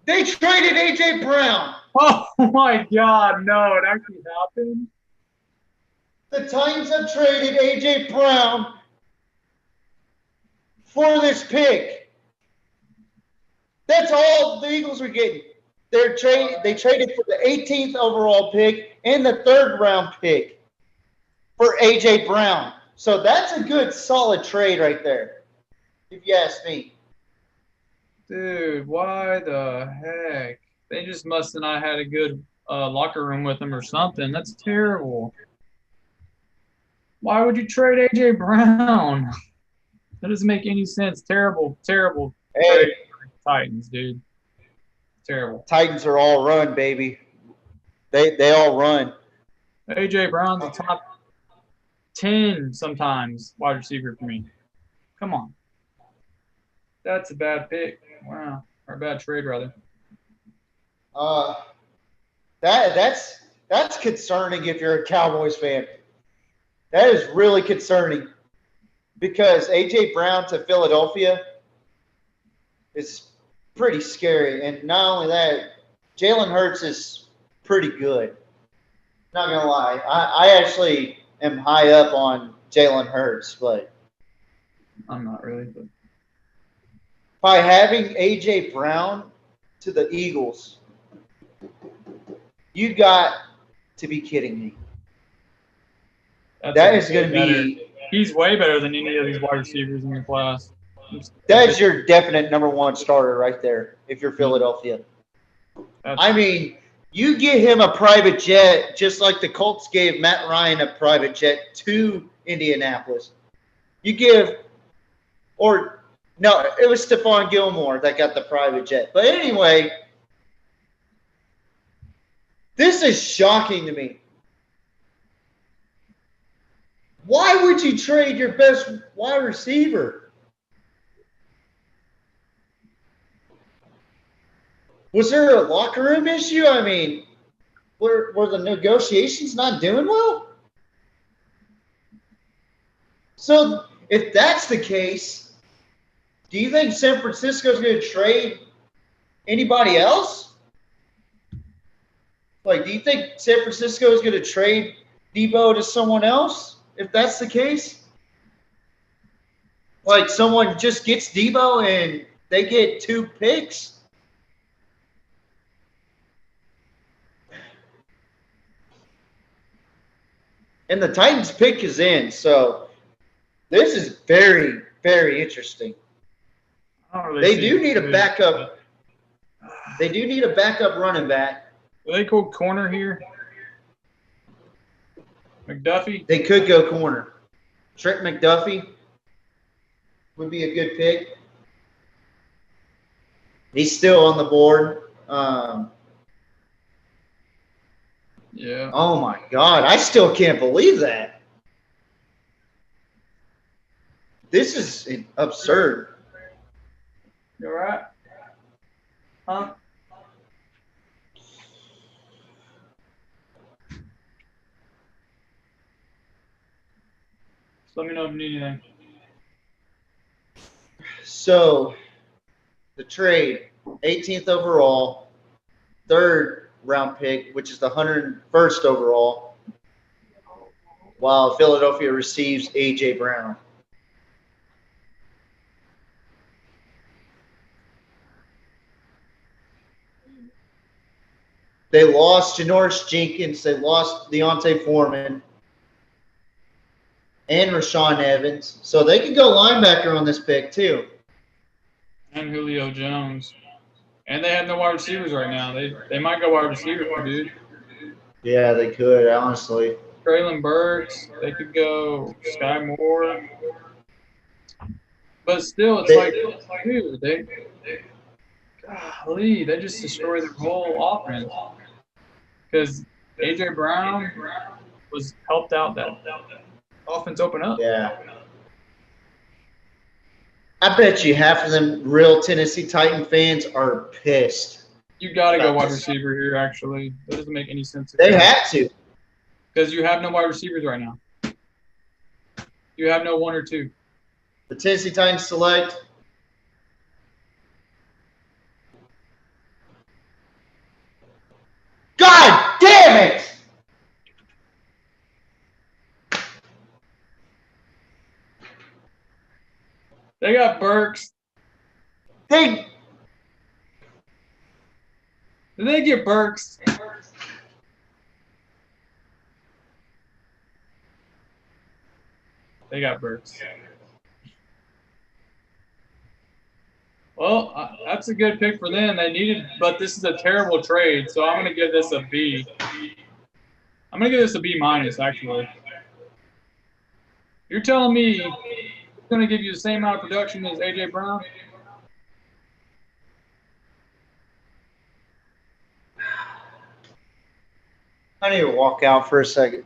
They traded AJ Brown.
Oh my God! No, it actually happened.
The Titans have traded AJ Brown for this pick. That's all the Eagles were getting. They traded for the 18th overall pick and the 3rd round pick for AJ Brown. So that's a good, solid trade right there, if you ask me.
Dude, why the heck? They just must have not had a good locker room with him or something. That's terrible. Why would you trade AJ Brown? That doesn't make any sense. Terrible trade for the Titans, dude. Terrible.
Titans are all run, baby. They all run.
AJ Brown's a top 10 sometimes wide receiver for me. Come on. That's a bad pick. Wow. Or a bad trade, rather.
That's concerning if you're a Cowboys fan. That is really concerning because A.J. Brown to Philadelphia is pretty scary. And not only that, Jalen Hurts is pretty good. Not going to lie. I actually am high up on Jalen Hurts, but
I'm not really. But
by having A.J. Brown to the Eagles, you got to be kidding me. That is going to be –
he's way better than any of these wide receivers in the class.
that is your definite number one starter right there if you're Philadelphia. I mean, you give him a private jet just like the Colts gave Matt Ryan a private jet to Indianapolis. You give – or – no, it was Stephon Gilmore that got the private jet. But anyway, this is shocking to me. Why would you trade your best wide receiver? Was there a locker room issue? I mean, were the negotiations not doing well? So if that's the case, do you think San Francisco's going to trade anybody else? Like, do you think San Francisco is going to trade Debo to someone else? If that's the case, like someone just gets Debo and they get 2 picks. And the Titans pick is in, so this is very, very interesting. They do need a backup. They do need a backup running back.
Do they go corner here? McDuffie?
They could go corner. Trent McDuffie would be a good pick. He's still on the board.
Yeah.
Oh, my God. I still can't believe that. This is absurd.
You all right? Huh? Let me know if you need anything.
So, the trade, 18th overall, 3rd round pick, which is the 101st overall, while Philadelphia receives A.J. Brown. They lost Janoris Jenkins. They lost Deontay Foreman and Rashawn Evans. So they could go linebacker on this pick too.
And Julio Jones. And they have no wide receivers right now. They might go wide receiver, dude.
Yeah, they could, honestly.
Traylon Burks. They could go Sky Moore. But still, it's dude, they just destroyed their whole offense. Because A.J. Brown was helped out that offense open up.
Yeah. I bet you half of them real Tennessee Titan fans are pissed.
You got to go wide receiver here, actually. That doesn't make any sense.
They have to.
Because you have no wide receivers right now. You have no one or two.
The Tennessee Titans select God damn it!
They got Burks.
They
Did they get Burks? They got Burks. Well, that's a good pick for them. They needed, but this is a terrible trade, so I'm going to give this a B. I'm going to give this a B minus, actually. You're telling me it's going to give you the same amount of production as A.J. Brown?
I need to walk out for a second.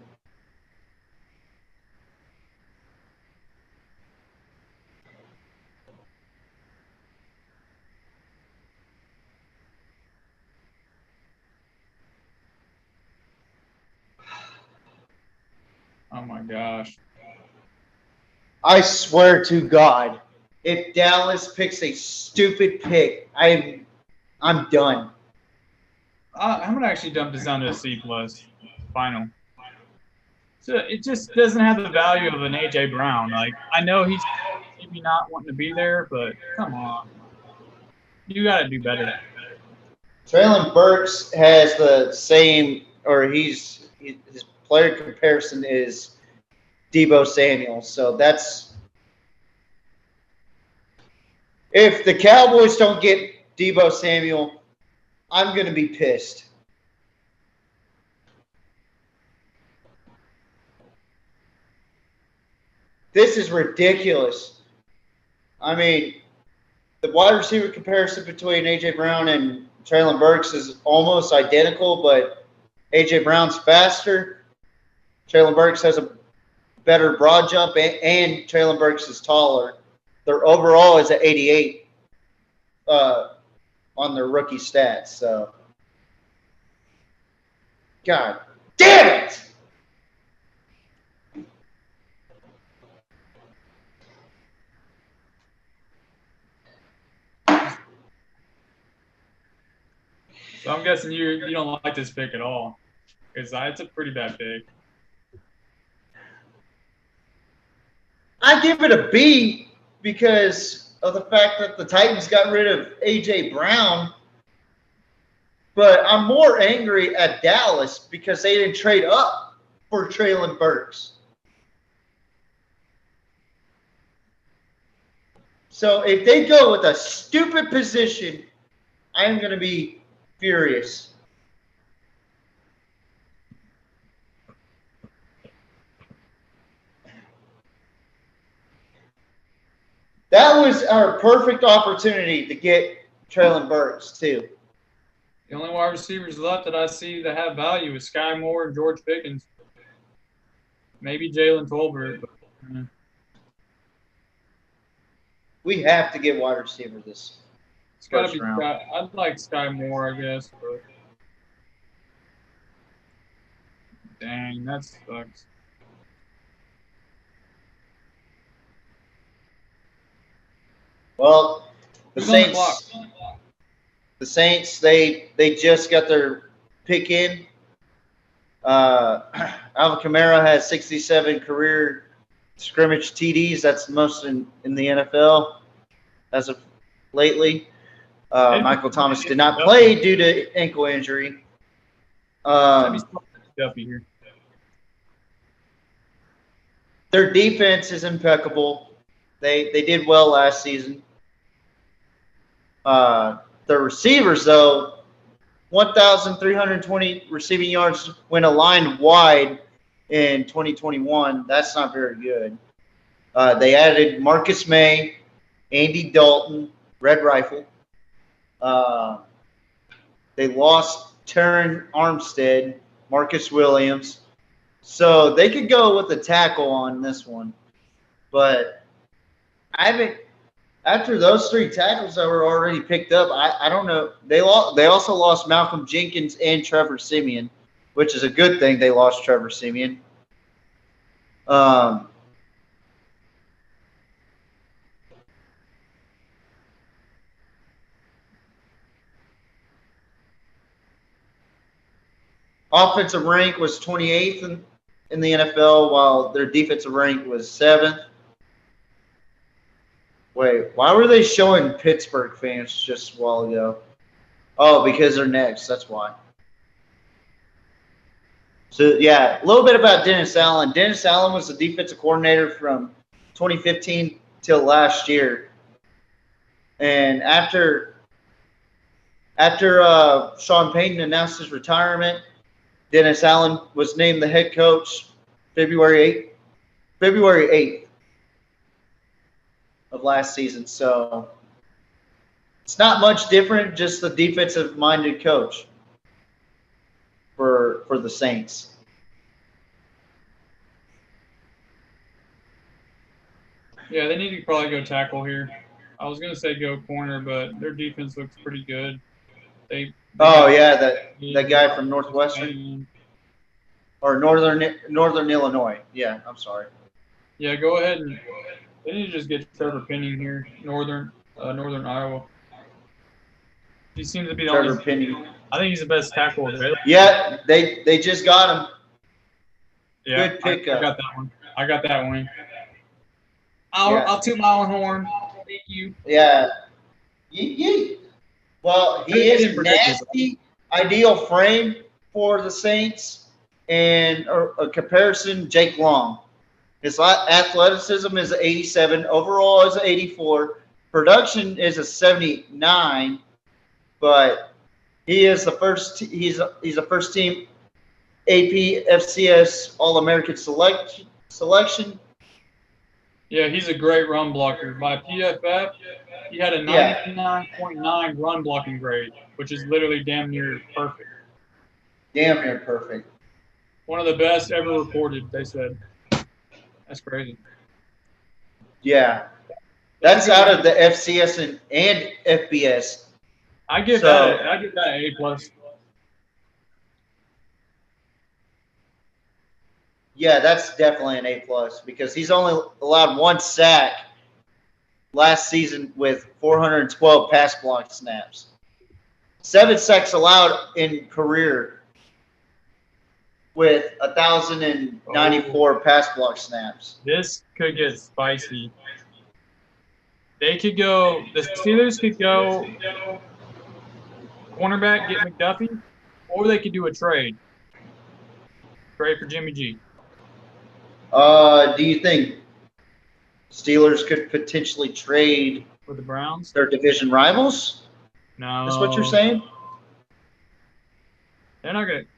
Oh, my gosh.
I swear to God, if Dallas picks a stupid pick, I'm done.
I'm going to actually dump this down to a C+, final. So it just doesn't have the value of an A.J. Brown. Like, I know he's maybe not wanting to be there, but come on. You got to do better.
Traylon Burks has the same, or his player comparison is Deebo Samuel. So that's – if the Cowboys don't get Deebo Samuel, I'm going to be pissed. This is ridiculous. I mean, the wide receiver comparison between A.J. Brown and Traylon Burks is almost identical, but A.J. Brown's faster. Traylon Burks has a better broad jump, and Traylon Burks is taller. Their overall is at 88 on their rookie stats. So, God damn it!
So I'm guessing you don't like this pick at all, because it's a pretty bad pick.
I give it a B because of the fact that the Titans got rid of A.J. Brown. But I'm more angry at Dallas because they didn't trade up for Traylon Burks. So if they go with a stupid position, I'm going to be furious. That was our perfect opportunity to get Traylon Burks, too.
The only wide receivers left that I see that have value is Sky Moore and George Pickens. Maybe Jalen Tolbert. But,
We have to get wide receiver this
it's got to
first
be.
round.
I'd like Sky Moore, I guess. But dang, that sucks.
Well, the
Who's on the
Saints. The Saints, they just got their pick in. Alvin Kamara has 67 career scrimmage TDs. That's the most in the NFL as of lately. Michael Thomas did not play due to ankle injury.
Let me start Duffy here.
Their defense is impeccable. They did well last season. Their receivers, though, 1,320 receiving yards when aligned wide in 2021. That's not very good. They added Marcus May, Andy Dalton, Red Rifle. They lost Terran Armstead, Marcus Williams. So they could go with a tackle on this one. But I think after those 3 tackles that were already picked up, I don't know. They also lost Malcolm Jenkins and Trevor Siemian, which is a good thing they lost Trevor Siemian. Offensive rank was 28th in the NFL, while their defensive rank was 7th. Wait, why were they showing Pittsburgh fans just a while ago? Oh, because they're next. That's why. So, yeah, a little bit about Dennis Allen. Dennis Allen was the defensive coordinator from 2015 till last year. And after Sean Payton announced his retirement, Dennis Allen was named the head coach February 8th of last season. So it's not much different, just the defensive-minded coach for the Saints.
Yeah, they need to probably go tackle here. I was going to say go corner, but their defense looks pretty good.
That guy from Northwestern or Northern Illinois. Yeah, I'm sorry.
Yeah, go ahead and they need to just get Trevor Penning here, Northern Iowa. He seems to be the
Trevor
only.
Penning.
I think he's the best tackle available.
Yeah, they just got him.
Yeah,
Good pickup.
I got that one. I'll toot my own horn. Thank you.
Yeah. Yeet. Well, he is nasty, ideal frame for the Saints, and a comparison, Jake Long. His athleticism is 87, overall is 84, production is a 79, but he is the first. He's a first team AP FCS All-American selection.
Yeah, he's a great run blocker. By PFF, he had a 99.9 run blocking grade, which is literally damn near perfect.
Damn near perfect.
One of the best ever recorded, they said. That's crazy.
Yeah. That's out of the FCS and FBS.
I give that A plus.
Yeah, that's definitely an A plus because he's only allowed 1 sack last season with 412 pass block snaps. 7 sacks allowed in career with 1,094 pass block snaps.
This could get spicy. The Steelers could go cornerback, get McDuffie, or they could do a trade. Trade for Jimmy G.
Do you think Steelers could potentially trade
with the Browns?
Their division rivals?
No.
That's what you're saying?
They're not going to.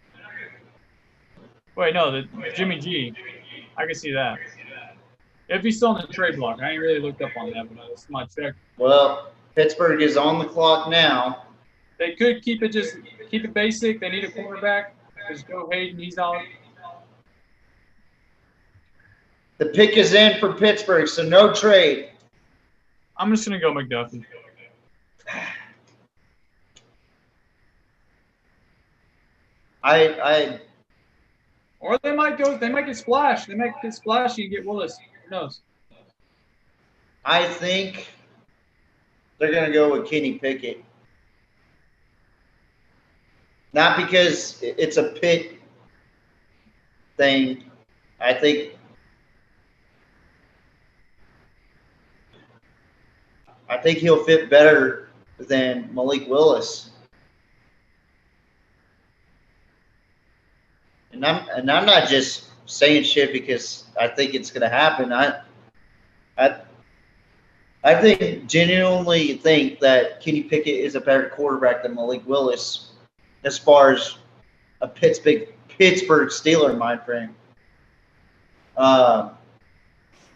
Wait, no, the Jimmy G. I can see that. If he's still in the trade block. I ain't really looked up on that, but that's my check.
Well, Pittsburgh is on the clock now.
They could keep it basic. They need a cornerback. Because Joe Hayden, he's out.
The pick is in for Pittsburgh, so no trade.
I'm just going to go McDuffie. Or they might get splashed. They might get splashy and get Willis. Who knows?
I think they're going to go with Kenny Pickett. Not because it's a Pitt thing. I think he'll fit better than Malik Willis. and I'm not just saying shit because I think it's going to happen. I genuinely think that Kenny Pickett is a better quarterback than Malik Willis as far as a Pittsburgh Steeler mind frame.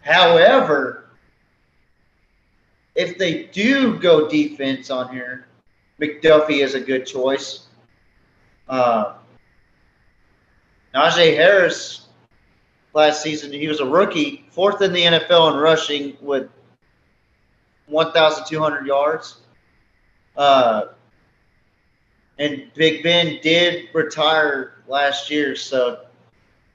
However, if they do go defense on here, McDuffie is a good choice. Najee Harris last season, he was a rookie, 4th in the NFL in rushing with 1,200 yards. And Big Ben did retire last year, so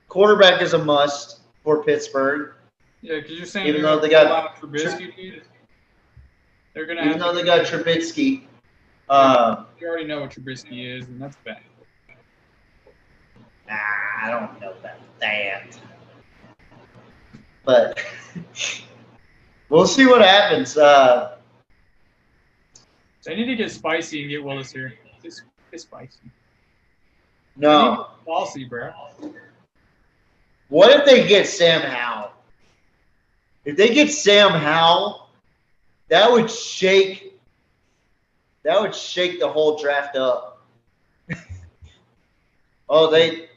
quarterback is a must for Pittsburgh.
Yeah, because you're saying
even though they got
Trubisky, they're gonna.
Even though they got Trubisky,
you already know what Trubisky is, and that's bad.
I don't know about that, but we'll see what happens.
They need to get spicy and get Willis here. Just get spicy.
No.
Bossy, bro.
What if they get Sam Howell? If they get Sam Howell, that would shake the whole draft up. Oh, they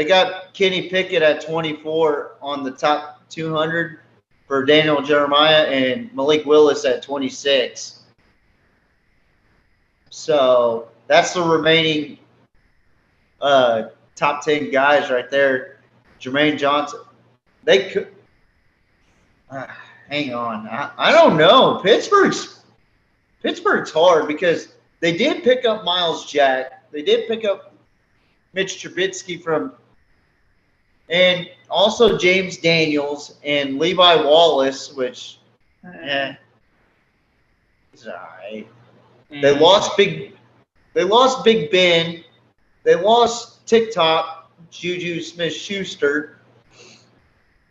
got Kenny Pickett at 24 on the top 200 for Daniel Jeremiah and Malik Willis at 26. So that's the remaining top 10 guys right there. Jermaine Johnson. They could hang on. I don't know. Pittsburgh's hard because they did pick up Miles Jack. They did pick up Mitch Trubisky and also James Daniels and Levi Wallace, which it's all right. They lost Big Ben. They lost TikTok, Juju Smith-Schuster.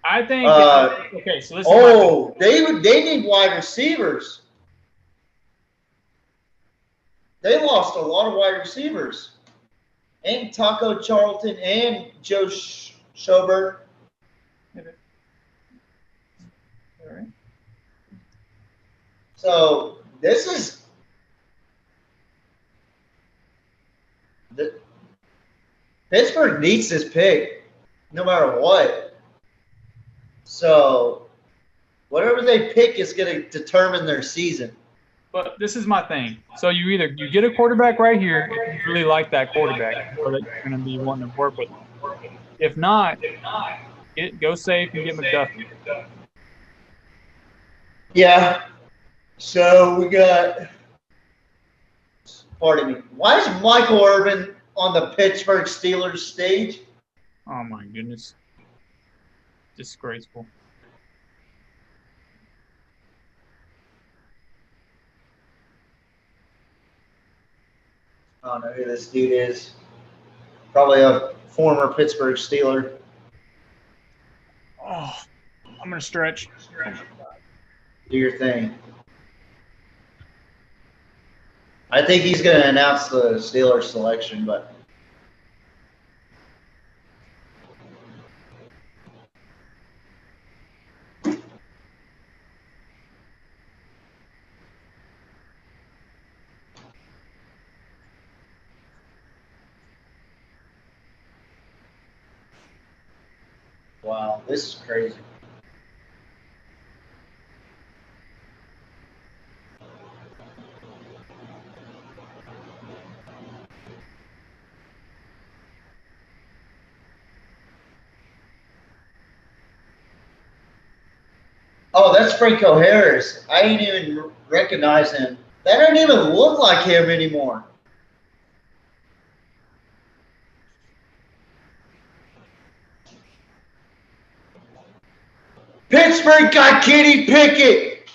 I think okay, so listen.
They need wide receivers. They lost a lot of wide receivers. And Taco Charlton and Joe Schobert.
All right.
So this is Pittsburgh needs this pick no matter what. So whatever they pick is going to determine their season.
But this is my thing. So you get a quarterback right here if you really like that quarterback or that you're going to be wanting to work with. If not, go safe and get McDuffie.
Yeah. So we got – pardon me. Why is Michael Irvin on the Pittsburgh Steelers stage?
Oh, my goodness. Disgraceful.
I don't know who this dude is. Probably a former Pittsburgh Steeler.
Oh, I'm going to stretch.
Do your thing. I think he's going to announce the Steelers selection, but wow, this is crazy. Oh, that's Franco Harris. I ain't even recognize him. That doesn't even look like him anymore. Pittsburgh got Kenny Pickett.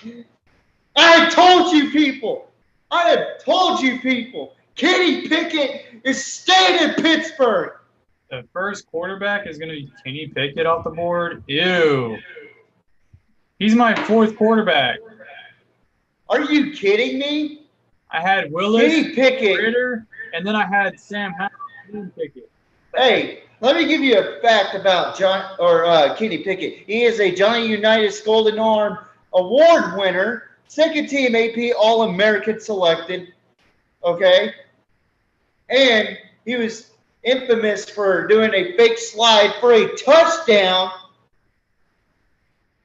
I told you people. I have told you people. Kenny Pickett is staying in Pittsburgh.
The first quarterback is going to be Kenny Pickett off the board. Ew. He's my fourth quarterback.
Are you kidding me?
I had Willis,
Kenny Pickett,
Ritter, and then I had Sam Howell and Pickett.
Hey, Let me give you a fact about Kenny Pickett. He is a Johnny Unitas Golden Arm Award winner, second team AP All-American selected. Okay? And he was infamous for doing a fake slide for a touchdown.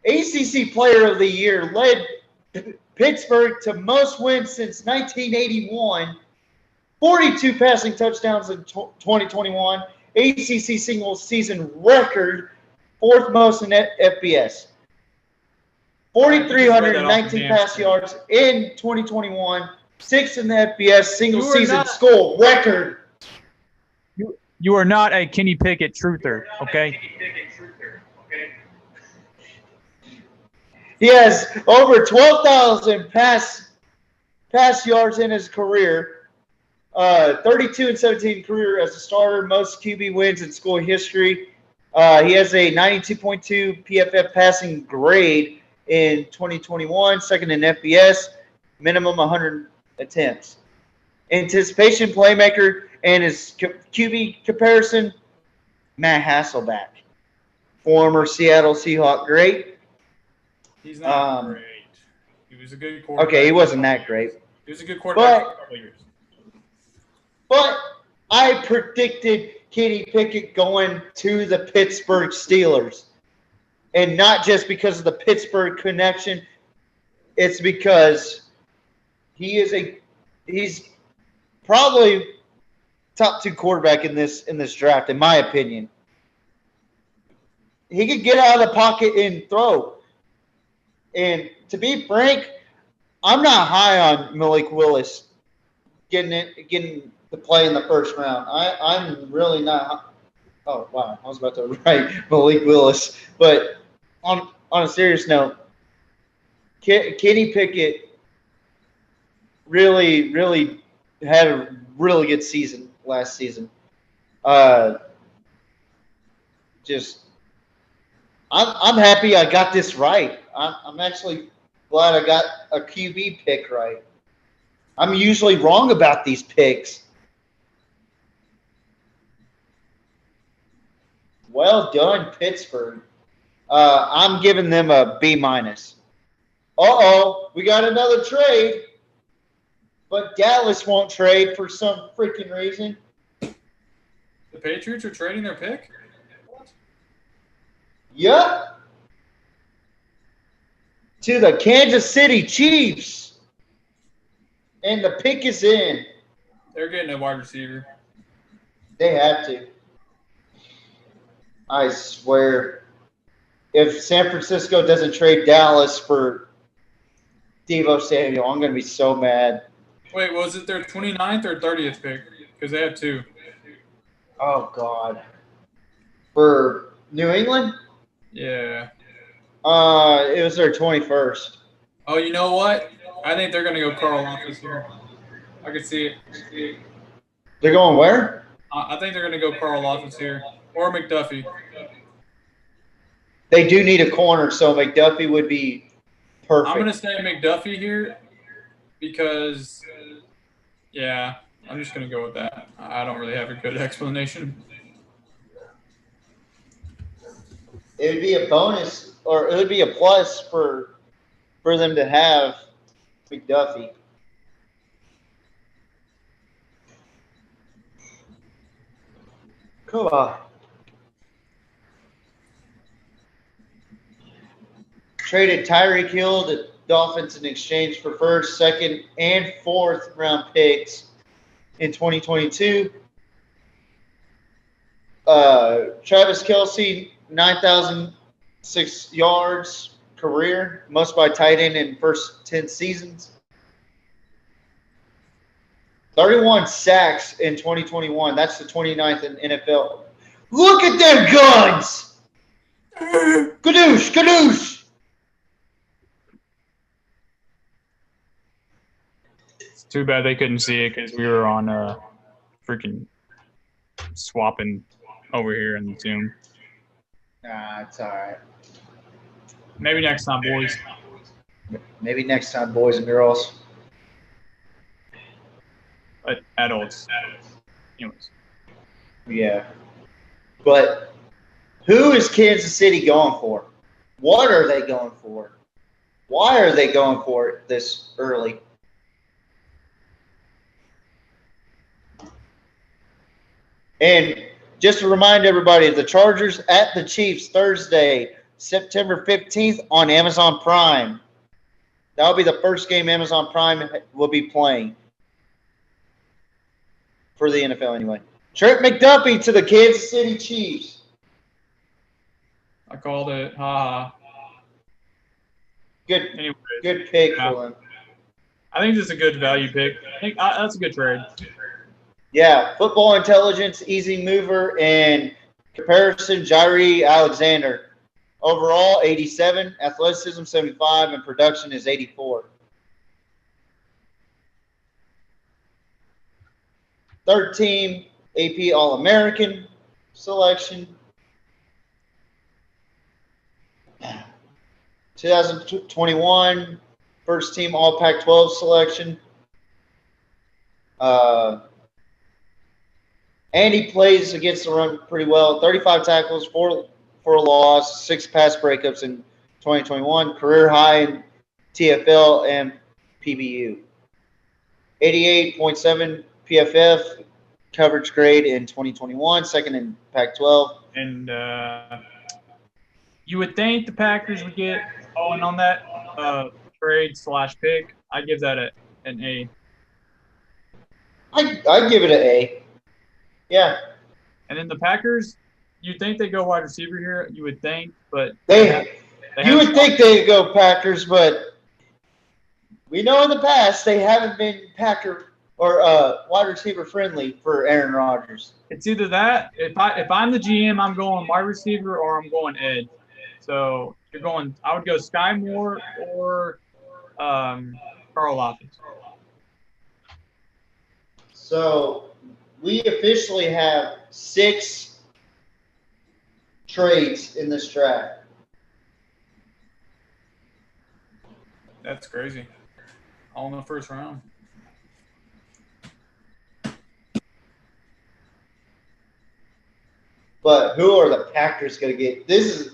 ACC Player of the Year, led Pittsburgh to most wins since 1981. 42 passing touchdowns in 2021. ACC single season record, fourth most in FBS. 4,319 pass yards in 2021, sixth in the FBS single season score record.
You are not a Kenny Pickett truther, okay?
He has over 12,000 pass yards in his career. 32-17 career as a starter, most QB wins in school history. He has a 92.2 PFF passing grade in 2021, second in FBS, minimum 100 attempts. Anticipation playmaker and his QB comparison, Matt Hasselbeck, former Seattle Seahawk great.
He's not great. He was a good quarterback.
Okay, he wasn't that great.
He was a good quarterback for a couple years.
But I predicted Kenny Pickett going to the Pittsburgh Steelers. And not just because of the Pittsburgh connection. It's because he's probably top 2 quarterback in this draft, in my opinion. He could get out of the pocket and throw. And to be frank, I'm not high on Malik Willis getting to play in the first round. I'm really not. Oh wow, I was about to write Malik Willis, but on a serious note, Kenny Pickett really had a really good season last season. I'm happy I got this right. I'm actually glad I got a QB pick right. I'm usually wrong about these picks. Well done, Pittsburgh. I'm giving them a B-. Uh-oh, we got another trade. But Dallas won't trade for some freaking reason.
The Patriots are trading their pick? What?
Yep. To the Kansas City Chiefs. And the pick is in.
They're getting a wide receiver.
They have to. I swear, if San Francisco doesn't trade Dallas for Deebo Samuel, I'm going to be so mad.
Wait, was it their 29th or 30th pick? Because they have 2.
Oh, God. For New England?
Yeah.
It was their 21st.
Oh, you know what? I think they're going to go Carl off this year. I could see it.
They're going where?
I think they're going to go Carl off this year. Or McDuffie.
They do need a corner, so McDuffie would be perfect.
I'm going to say McDuffie here because, yeah, I'm just going to go with that. I don't really have a good explanation.
It would be a bonus, or it would be a plus for them to have McDuffie. Come on. Traded Tyreek Hill to Dolphins in exchange for first, second, and fourth round picks in 2022. Travis Kelce, 9,006 yards career, most by tight end in first 10 seasons. 31 sacks in 2021. That's the 29th in NFL. Look at them guns! Kadoosh, kadoosh!
It's too bad they couldn't see it because we were on freaking swapping over here in the Zoom.
Nah, it's all right.
Maybe next time, boys.
Maybe next time, boys and girls.
But adults. Anyways.
Yeah. But who is Kansas City going for? What are they going for? Why are they going for it this early? And just to remind everybody, the Chargers at the Chiefs Thursday, September 15th on Amazon Prime. That'll be the first game Amazon Prime will be playing. For the NFL anyway. Trent McDuffie to the Kansas City Chiefs.
I called it. Ha.
Good,
Anyways,
good pick for him.
I think this is a good value pick. I think that's a good trade.
Yeah, football intelligence, easy mover, and comparison, Jaire Alexander. Overall, 87, athleticism, 75, and production is 84. Third team, AP All-American selection. 2021, first team All Pac-12 selection. And he plays against the run pretty well. 35 tackles, 4 loss, 6 pass breakups in 2021. Career high in TFL and PBU. 88.7 PFF coverage grade in 2021, second in Pac-12.
And you would think the Packers would get Owen on that trade/pick. I give that an A.
I give it an A. Yeah.
And then the Packers, you'd think they go wide receiver here. You would think, but
you would think they'd go Packers, but we know in the past they haven't been Packer or wide receiver friendly for Aaron Rodgers.
It's either that. If I'm the GM, I'm going wide receiver or I'm going edge. So you're going. I would go Sky Moore or Carl Loftus.
So we officially have 6 trades in this draft.
That's crazy. All in the first round.
But who are the Packers going to get? This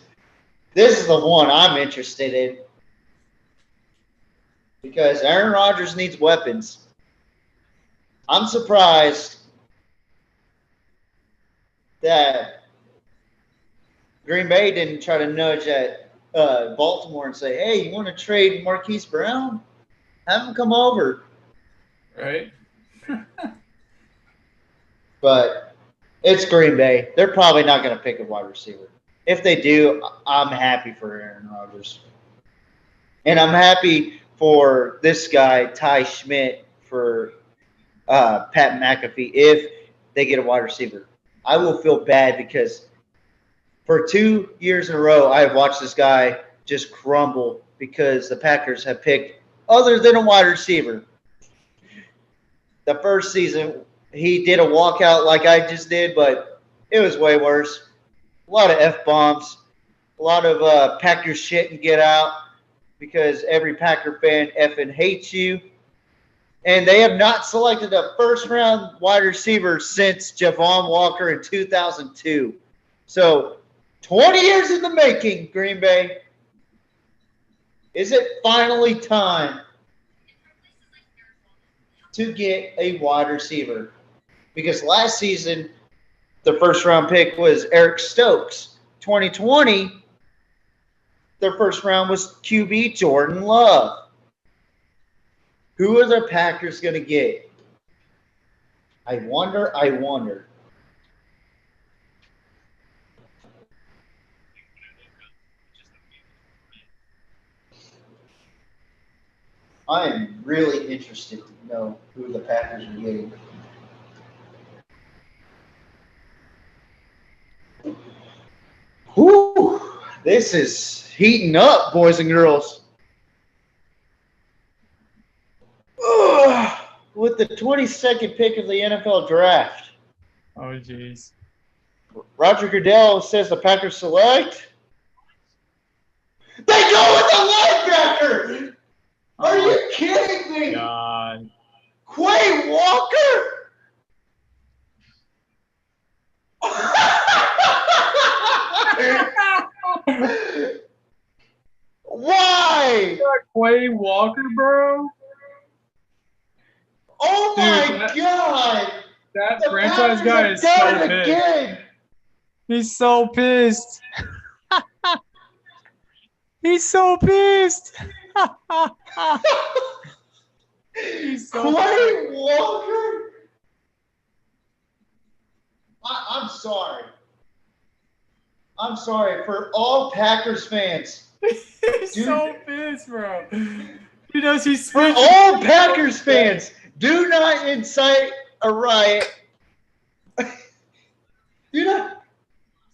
is the one I'm interested in. Because Aaron Rodgers needs weapons. I'm surprised that Green Bay didn't try to nudge at Baltimore and say, hey, you want to trade Marquis Brown? Have him come over.
Right.
But it's Green Bay. They're probably not going to pick a wide receiver. If they do, I'm happy for Aaron Rodgers. And I'm happy for this guy, Ty Schmidt, for Pat McAfee, if they get a wide receiver. I will feel bad because for 2 years in a row, I have watched this guy just crumble because the Packers have picked other than a wide receiver. The first season, he did a walkout like I just did, but it was way worse. A lot of F-bombs, a lot of Packers shit and get out because every Packer fan effing hates you. And they have not selected a first-round wide receiver since Trayvon Walker in 2002. So 20 years in the making, Green Bay. Is it finally time to get a wide receiver? Because last season, the first-round pick was Eric Stokes. 2020, their first round was QB Jordan Love. Who are the Packers going to get? I wonder. I am really interested to know who the Packers are getting. Whew, this is heating up, boys and girls. With the 22nd pick of the NFL draft.
Oh, jeez.
Roger Goodell says the Packers select. They go with the linebacker! Are you kidding me?
God.
Quay Walker? Why?
Quay Walker, bro.
Oh my
Dude,
God!
That
The
franchise
Packers
guy
have
is so
done it
pissed.
again.
He's so pissed. He's so pissed. He's so
Quay Walker. I'm sorry. I'm sorry for all Packers fans.
He's
Dude.
so pissed, bro. He knows he's
For all Packers fans, do not incite a riot. Do not.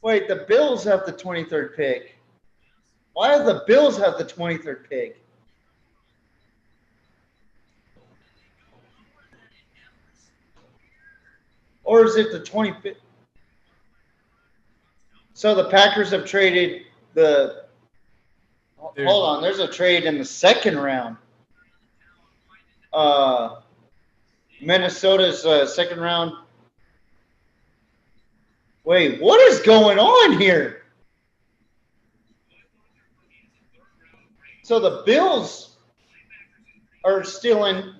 Wait, the Bills have the 23rd pick. Why do the Bills have the 23rd pick? Or is it the 25th? So the Packers have traded the.
Dude.
Hold on, there's a trade in the second round. Minnesota's second round. Wait, what is going on here? So the Bills are stealing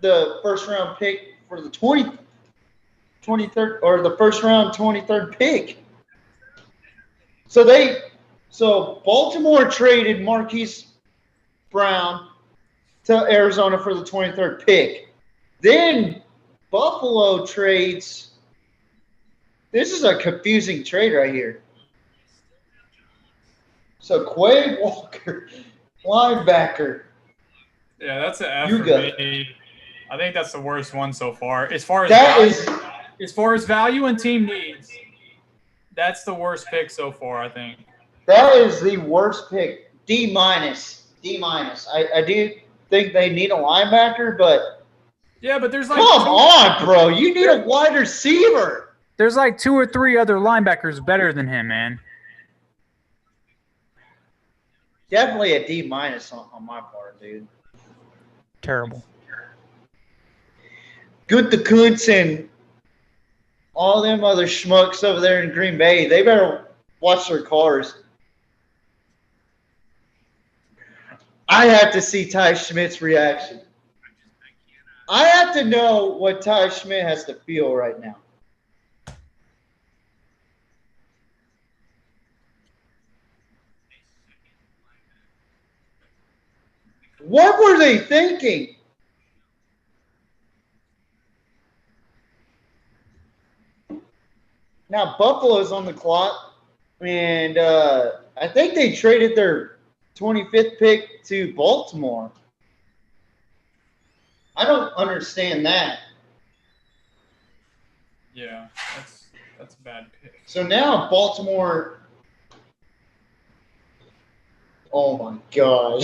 the first round pick for the 23rd or the first round 23rd pick. So Baltimore traded Marquis Brown to Arizona for the 23rd pick. Then Buffalo trades. This is a confusing trade right here. So Quay Walker, linebacker.
Yeah, that's an F
You
for
got
me. I think that's the worst one so far. As far as
That
value,
is
as far as value and team needs, that's the worst pick so far, I think.
the worst pick. D minus. I do think they need a linebacker, but
Yeah, but there's like
come on, bro. You need a wide receiver.
There's like 2 or 3 other linebackers better than him, man.
Definitely a D minus on my part, dude.
Terrible.
Gutekunst and all them other schmucks over there in Green Bay, they better watch their cars. I have to see Ty Schmidt's reaction. I have to know what Ty Schmidt has to feel right now. What were they thinking? Now Buffalo's on the clock, and I think they traded their 25th pick to Baltimore. I don't understand that.
Yeah, that's a bad pick.
So now Baltimore. Oh my God.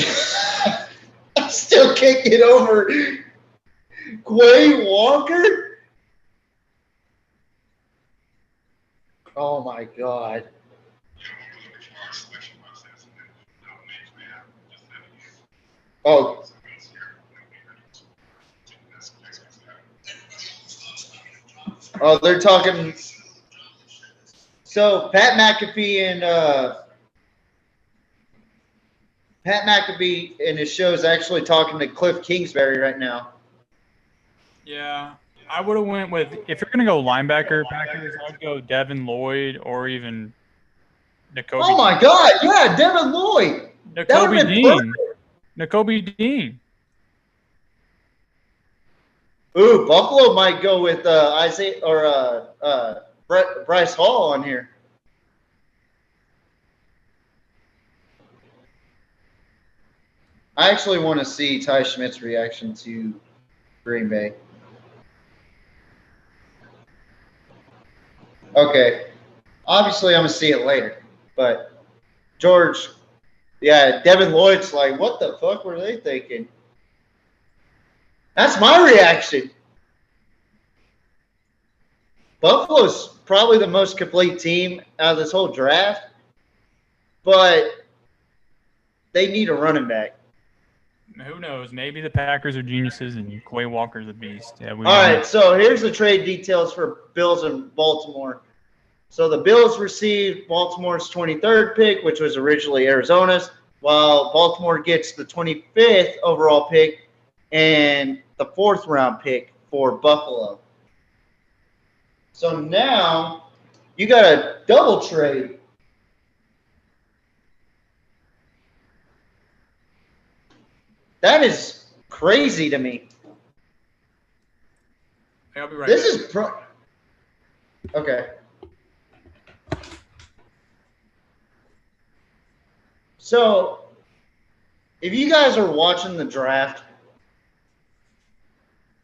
I still can't get over Quay Walker. Oh my God. Oh. Oh, they're talking. So Pat McAfee in his show is actually talking to Cliff Kingsbury right now.
Yeah, I would have went with, if you're gonna go linebacker Packers, I'd go Devin Lloyd or even Nakobe.
Oh my God! Yeah, Devin Lloyd.
Nakobe Dean. Nakobe Dean.
Ooh, Buffalo might go with Isaiah or Bryce Hall on here. I actually want to see Ty Schmidt's reaction to Green Bay. Okay. Obviously, I'm going to see it later. But, George, yeah, Devin Lloyd's like, what the fuck were they thinking? That's my reaction. Buffalo's probably the most complete team out of this whole draft. But they need a running back.
Who knows? Maybe the Packers are geniuses and Quay Walker's a beast. Yeah,
All right, so here's the trade details for Bills and Baltimore. So the Bills received Baltimore's 23rd pick, which was originally Arizona's, while Baltimore gets the 25th overall pick and the 4th round pick for Buffalo. So now you got a double trade. That is crazy to me.
Hey, I'll be right
This
back.
is okay. So, if you guys are watching the draft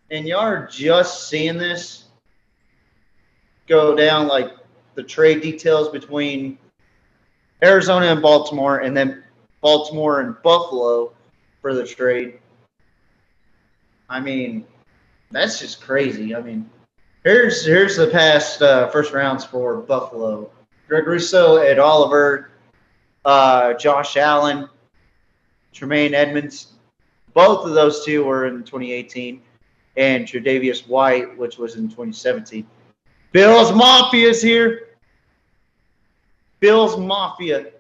and y'all are just seeing this go down, like the trade details between Arizona and Baltimore, and then Baltimore and Buffalo for the trade, I mean, that's just crazy. I mean, here's the past first rounds for Buffalo: Greg Rousseau, Ed Oliver, Josh Allen, Tremaine Edmonds. Both of those two were in 2018, and Tre'Davious White, which was in 2017. Bills Mafia is here. Bills Mafia.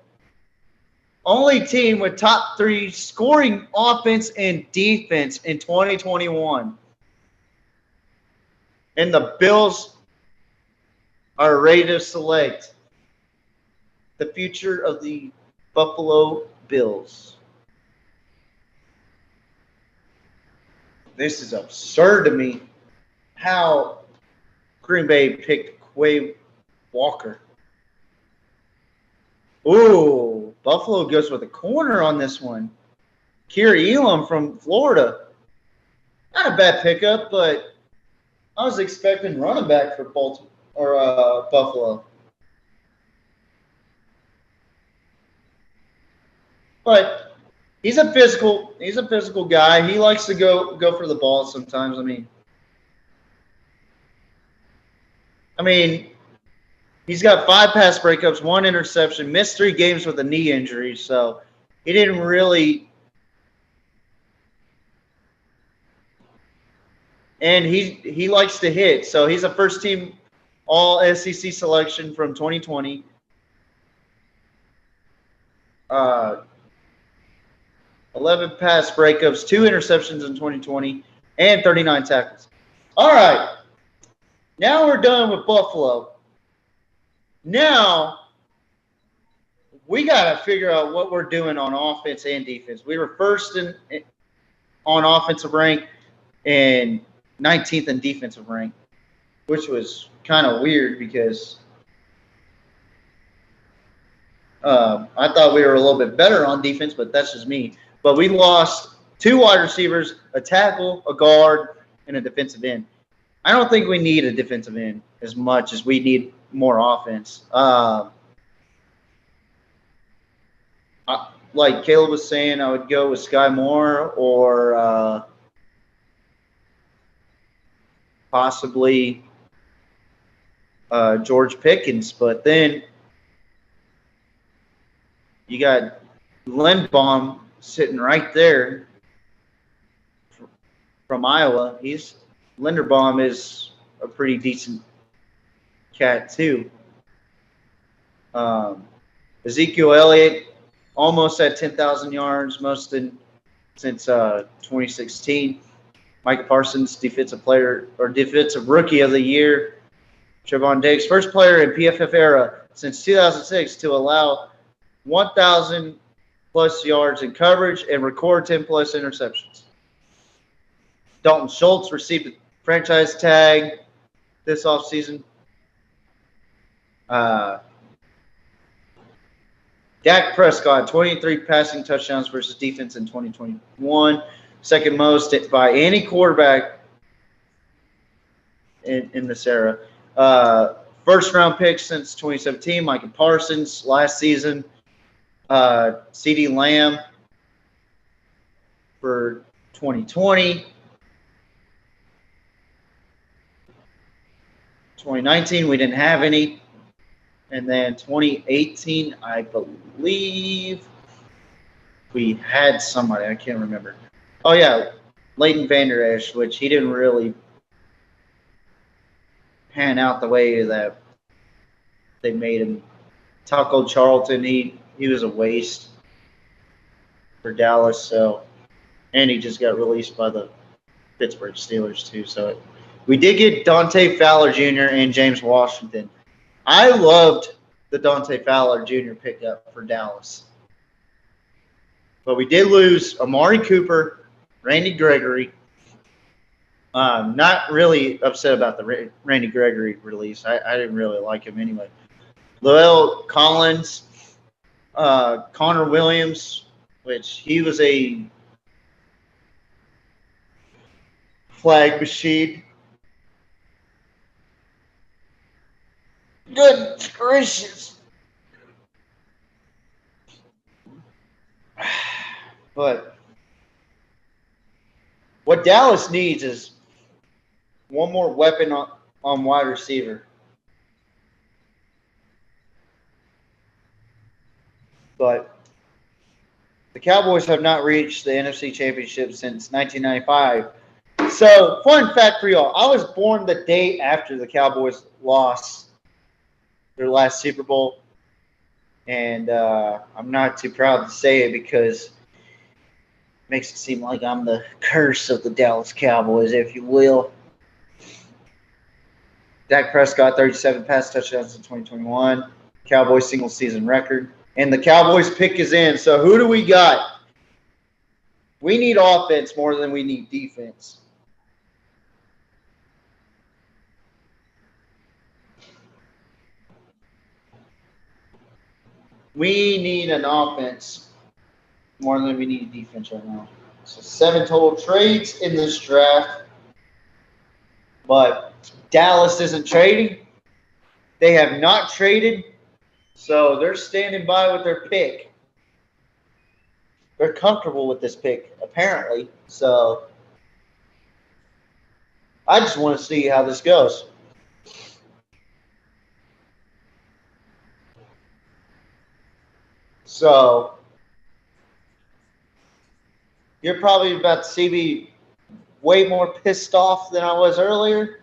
Only team with top 3 scoring offense and defense in 2021. And the Bills are ready to select the future of the Buffalo Bills. This is absurd to me how Green Bay picked Quay Walker. Ooh, Buffalo goes with a corner on this one. Kira Elam from Florida. Not a bad pickup, but I was expecting running back for Baltimore or Buffalo. But he's a physical guy. He likes to go for the ball sometimes. I mean, he's got 5 pass breakups, 1 interception, missed 3 games with a knee injury, so he didn't really. And he likes to hit, so he's a first-team All-SEC selection from 2020. 11 pass breakups, 2 interceptions in 2020, and 39 tackles. All right, now we're done with Buffalo. Now we got to figure out what we're doing on offense and defense. We were first on offensive rank and 19th in defensive rank, which was kind of weird because I thought we were a little bit better on defense, but that's just me. But we lost 2 wide receivers, a tackle, a guard, and a defensive end. I don't think we need a defensive end as much as we need more offense. Like Caleb was saying, I would go with Sky Moore or possibly George Pickens. But then you got Lindbaum sitting right there from Iowa. Linderbaum is a pretty decent cat too. Ezekiel Elliott almost at 10,000 yards, most since 2016. Micah Parsons, defensive player or defensive rookie of the year. Trayvon Diggs, first player in PFF era since 2006 to allow 1,000 plus yards in coverage and record 10 plus interceptions. Dalton Schultz received a franchise tag this offseason. Dak Prescott, 23 passing touchdowns versus defense in 2021. Second most by any quarterback in this era. First round pick since 2017, Micah Parsons last season. CeeDee Lamb for 2020. 2019, we didn't have any. And then 2018, I believe we had somebody. I can't remember. Oh, yeah, Leighton Vander Esch, which he didn't really pan out the way that they made him. Taco Charlton, he was a waste for Dallas. So, and he just got released by the Pittsburgh Steelers too. So we did get Dante Fowler Jr. and James Washington. I loved the Dante Fowler Jr. pickup for Dallas. But we did lose Amari Cooper, Randy Gregory. Not really upset about the Randy Gregory release. I didn't really like him anyway. Lowell Collins, Connor Williams, which he was a flag machine. Goodness gracious. But what Dallas needs is one more weapon on wide receiver. But the Cowboys have not reached the NFC Championship since 1995. So, fun fact for y'all. I was born the day after the Cowboys lost their last Super Bowl. And I'm not too proud to say it because it makes it seem like I'm the curse of the Dallas Cowboys, if you will. Dak Prescott, 37 pass touchdowns in 2021. Cowboys single-season record. And the Cowboys pick is in. So who do we got? We need offense more than we need defense. We need an offense more than we need defense right now. So 7 total trades in this draft. But Dallas isn't trading. They have not traded. So they're standing by with their pick. They're comfortable with this pick, apparently. So I just want to see how this goes. So you're probably about to see me way more pissed off than I was earlier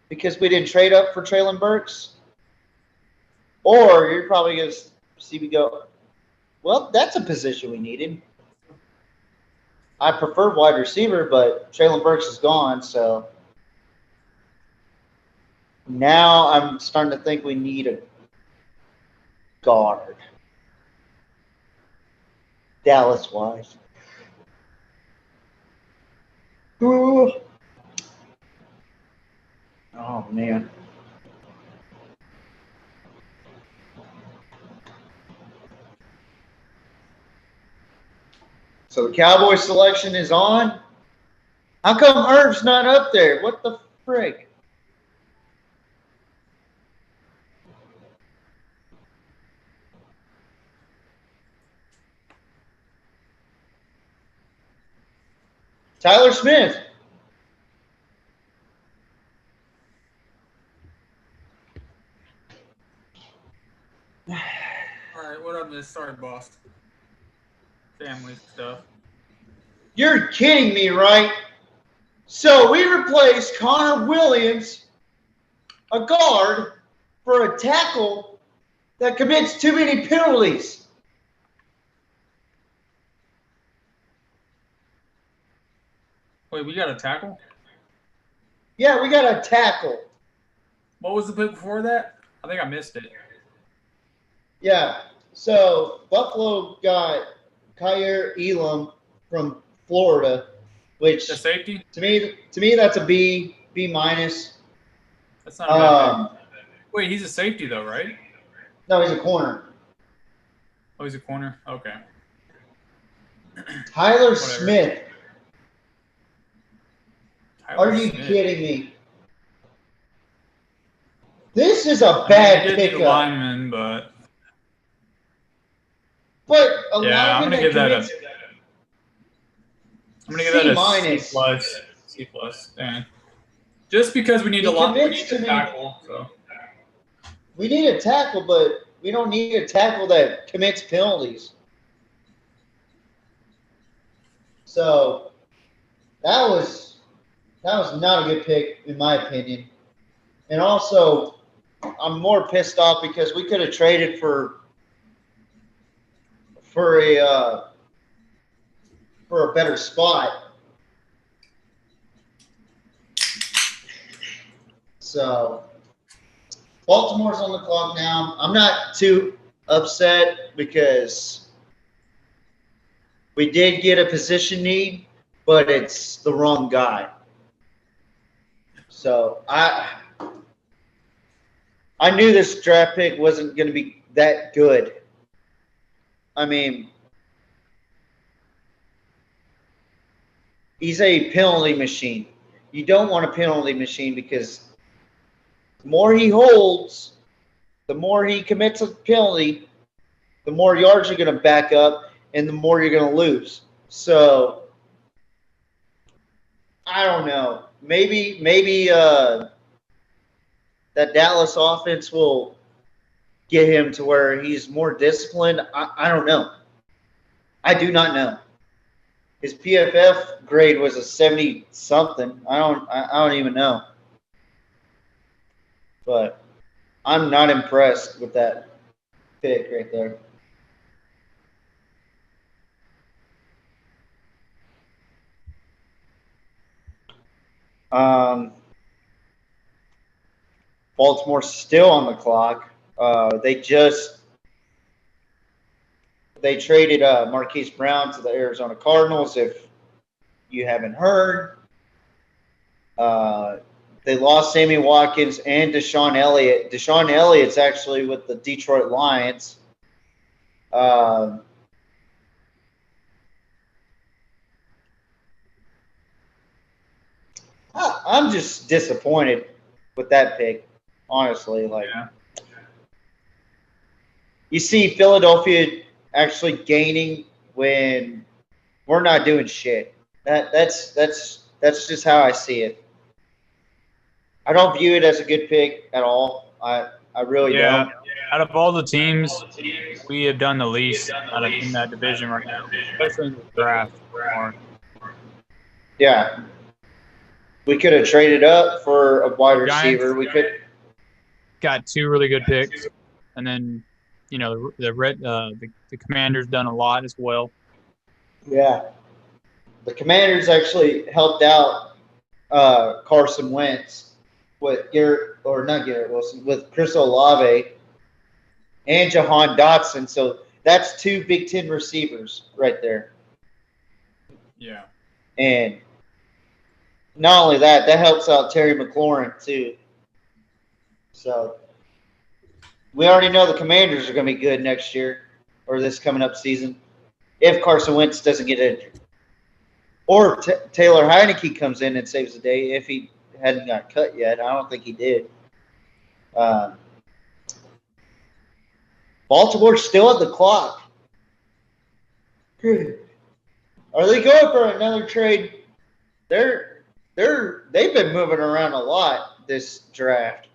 because we didn't trade up for Traylon Burks. Or you're probably going to see me go, well, that's a position we needed. I prefer wide receiver, but Traylon Burks is gone, so now I'm starting to think we need a guard. Dallas-wise. Ooh. Oh, man. So the Cowboys selection is on. How come Irv's not up there? What the frig? Tyler Smith.
All right, what up, Miss? Sorry, boss. Family stuff.
You're kidding me, right? So we replaced Connor Williams, a guard, for a tackle that commits too many penalties.
Wait, we got a tackle?
Yeah, we got a tackle.
What was the pick before that? I think I missed it.
Yeah, so Buffalo got Kyer Elam from Florida, which
The safety?
to me that's a B minus.
That's not a bad pick. Wait, he's a safety though, right?
No, he's a corner.
Oh, he's a corner? Okay.
Tyler
Whatever.
Smith.
Tyler
Are you
Smith.
kidding me? This is a
I mean,
bad
he did need a
pickup.
lineman, but
But a
yeah, I'm
lineman
gonna give that
commits-
a
C-minus.
C plus. C plus. Yeah. Just because we need
He
a lot, we
commits
need
to
to
me.
tackle. So
We need a tackle, but we don't need a tackle that commits penalties. So that was not a good pick, in my opinion. And also, I'm more pissed off because we could have traded for a better spot. So Baltimore's on the clock now. I'm not too upset because we did get a position need, but it's the wrong guy. So I knew this draft pick wasn't going to be that good. I mean, he's a penalty machine. You don't want a penalty machine because the more he holds, the more he commits a penalty, the more yards you're going to back up, and the more you're going to lose. So I don't know. Maybe that Dallas offense will get him to where he's more disciplined. I don't know. I do not know. His PFF grade was a 70-something. I don't even know. But I'm not impressed with that pick right there. Baltimore's still on the clock. They traded Marquis Brown to the Arizona Cardinals, if you haven't heard. They lost Sammy Watkins and Deshaun Elliott. Deshaun Elliott's actually with the Detroit Lions. I'm just disappointed with that pick, honestly. You see Philadelphia actually gaining when we're not doing shit. That's just how I see it. I don't view it as a good pick at all. I really don't.
Out of all the teams, we have done the least in that division right now, especially in the draft.
Yeah. We could have traded up for a wide receiver. We could
got two really good picks, and then the Commanders done a lot as well.
Yeah, the Commanders actually helped out Carson Wentz with with Chris Olave and Jahan Dodson. So that's two Big Ten receivers right there.
Yeah,
and not only that helps out Terry McLaurin too. So we already know the Commanders are going to be good next year or this coming up season if Carson Wentz doesn't get injured. Or Taylor Heineke comes in and saves the day if he hadn't got cut yet. I don't think he did. Baltimore's still at the clock. Are they going for another trade? They've been moving around a lot this draft.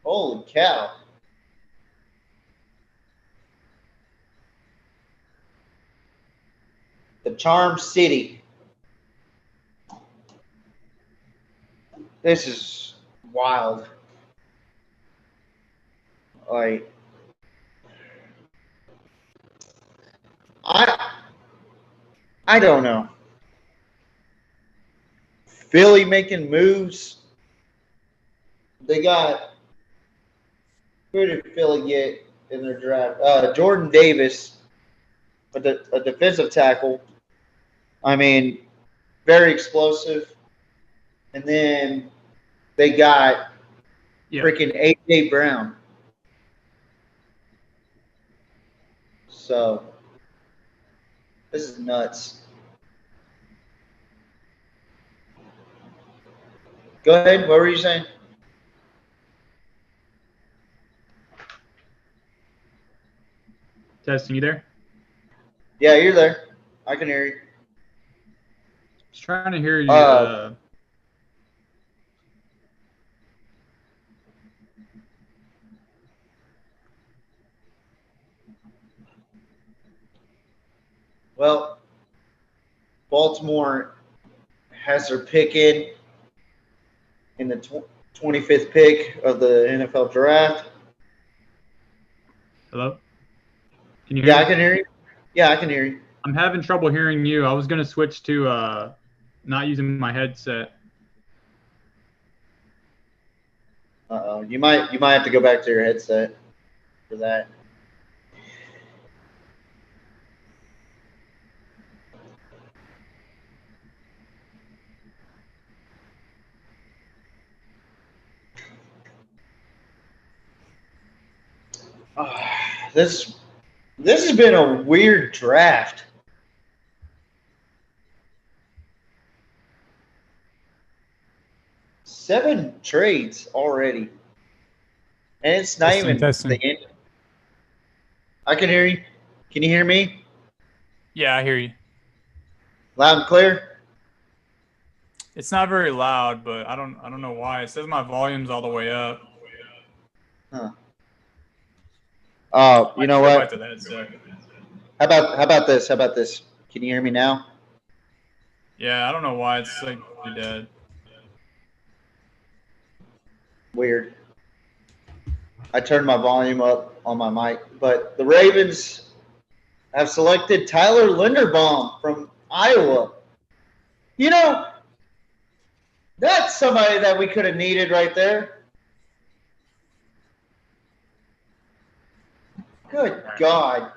Holy cow. The Charm City. This is wild. I don't know. Philly making moves. They got, who did Philly get in their draft? Jordan Davis, a defensive tackle. I mean, very explosive. And then they got freaking A.J. Brown. So this is nuts. Go ahead. What were you saying?
Testing, you there?
Yeah, you're there. I can hear you.
Just trying to hear you.
Well, Baltimore has their pick in the 25th pick of the NFL draft.
Hello? Can you hear
Yeah,
me?
I can hear you. Yeah, I can hear you.
I'm having trouble hearing you. I was going to switch to not using my headset.
Uh-oh. You might have to go back to your headset for that. This has been a weird draft. Seven trades already. And it's not even the end. I can hear you. Can you hear me?
Yeah, I hear you.
Loud and clear?
It's not very loud, but I don't know why. It says my volume's all the way up.
Huh. Oh, you know what?
To the headset.
How about this? How about this? Can you hear me now?
Yeah, I don't know why it's like dead.
Weird. I turned my volume up on my mic, but the Ravens have selected Tyler Linderbaum from Iowa. You know, that's somebody that we could have needed right there. Good God.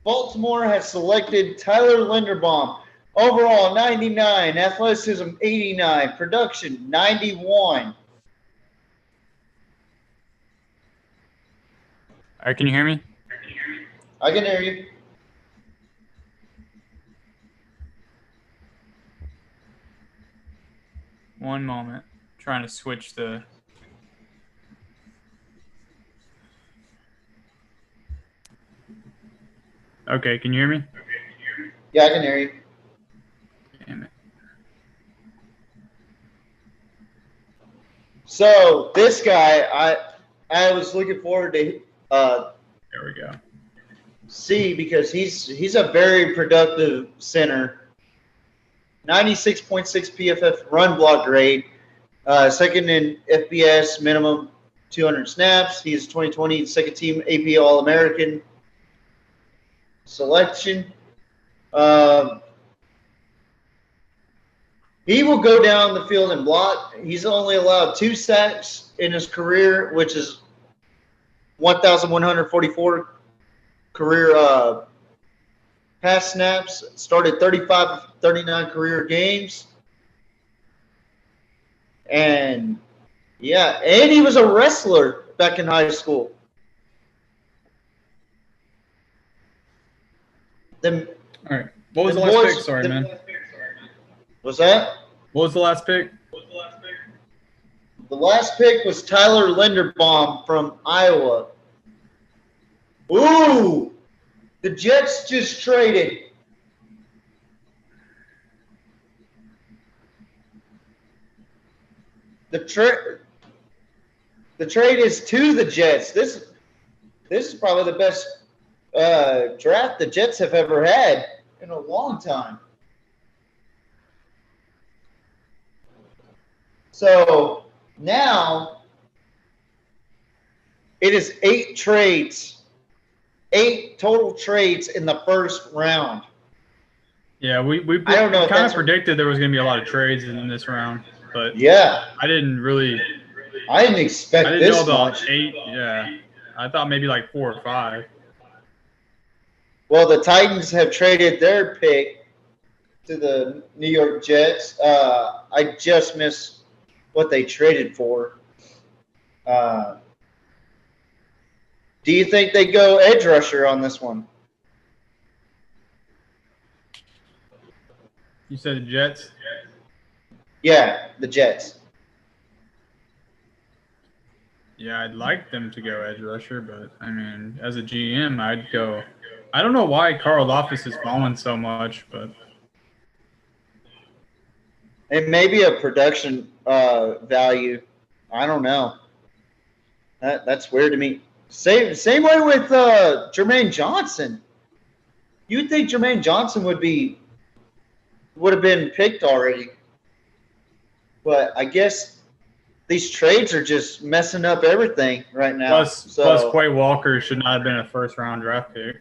Baltimore has selected Tyler Linderbaum. Overall, 99. Athleticism, 89. Production, 91.
All right, can you hear me?
I can hear you.
One moment. Trying to switch the... Okay, can you hear me?
Yeah, I can hear you.
Damn it.
So this guy, I was looking forward to
There we go.
see because he's a very productive center. 96.6 PFF run block grade, second in FBS, minimum 200 snaps. He's 2020 second team AP All-American selection. He will go down the field and block. He's only allowed 2 sacks in his career, which is 1,144 career pass snaps. Started 35 of 39 career games. And, yeah, and he was a wrestler back in high school.
All right. What was the last pick? Sorry, man.
What's that?
What was the last pick?
The last pick was Tyler Linderbaum from Iowa. Ooh! The Jets just traded. The trade is to the Jets. This is probably the best draft the Jets have ever had in a long time. So now it is 8 trades, 8 total trades in the first round.
Yeah, we
I don't know
kind of predicted there was going to be a lot of trades in this round, but
yeah,
I didn't
expect
I didn't
this
know about
much.
8. Yeah, I thought maybe like 4 or 5.
Well, the Titans have traded their pick to the New York Jets. I just missed what they traded for. Do you think they go edge rusher on this one?
You said the Jets?
Yeah, the Jets.
Yeah, I'd like them to go edge rusher, but I mean, as a GM, I'd go. I don't know why Carl Loftus is falling so much, but
It may be a production value. I don't know. That's weird to me. Same way with Jermaine Johnson. You'd think Jermaine Johnson would have been picked already. But I guess these trades are just messing up everything right now.
Plus Quay Walker should not have been a first-round draft pick.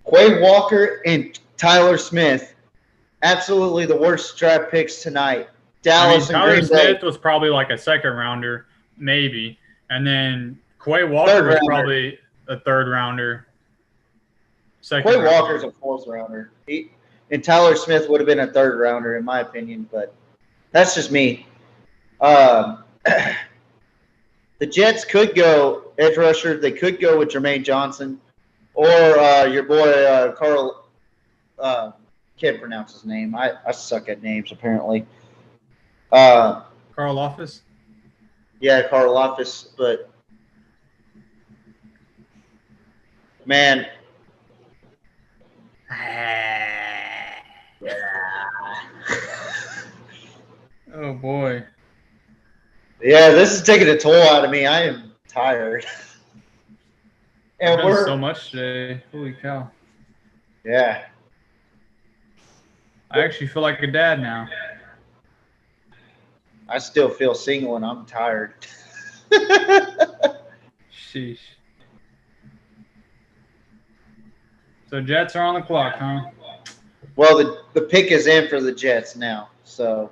Quay Walker and Tyler Smith, absolutely the worst draft picks tonight. Dallas and
Tyler
Green
Smith
Bay.
was probably like a second-rounder, maybe. And then Quay Walker was probably a third-rounder.
Quay Walker's a fourth-rounder. And Tyler Smith would have been a third-rounder, in my opinion, but that's just me. The Jets could go edge rusher. They could go with Jermaine Johnson or your boy Carl. Can't pronounce his name. I suck at names, apparently.
Karlaftis?
Yeah, Karlaftis. But, man.
Oh, boy.
Yeah, this is taking a toll out of me. I am tired. And
we're so much today. Holy cow.
Yeah.
I actually feel like a dad now.
I still feel single and I'm tired.
Sheesh. So Jets are on the clock, huh?
Well, the pick is in for the Jets now. So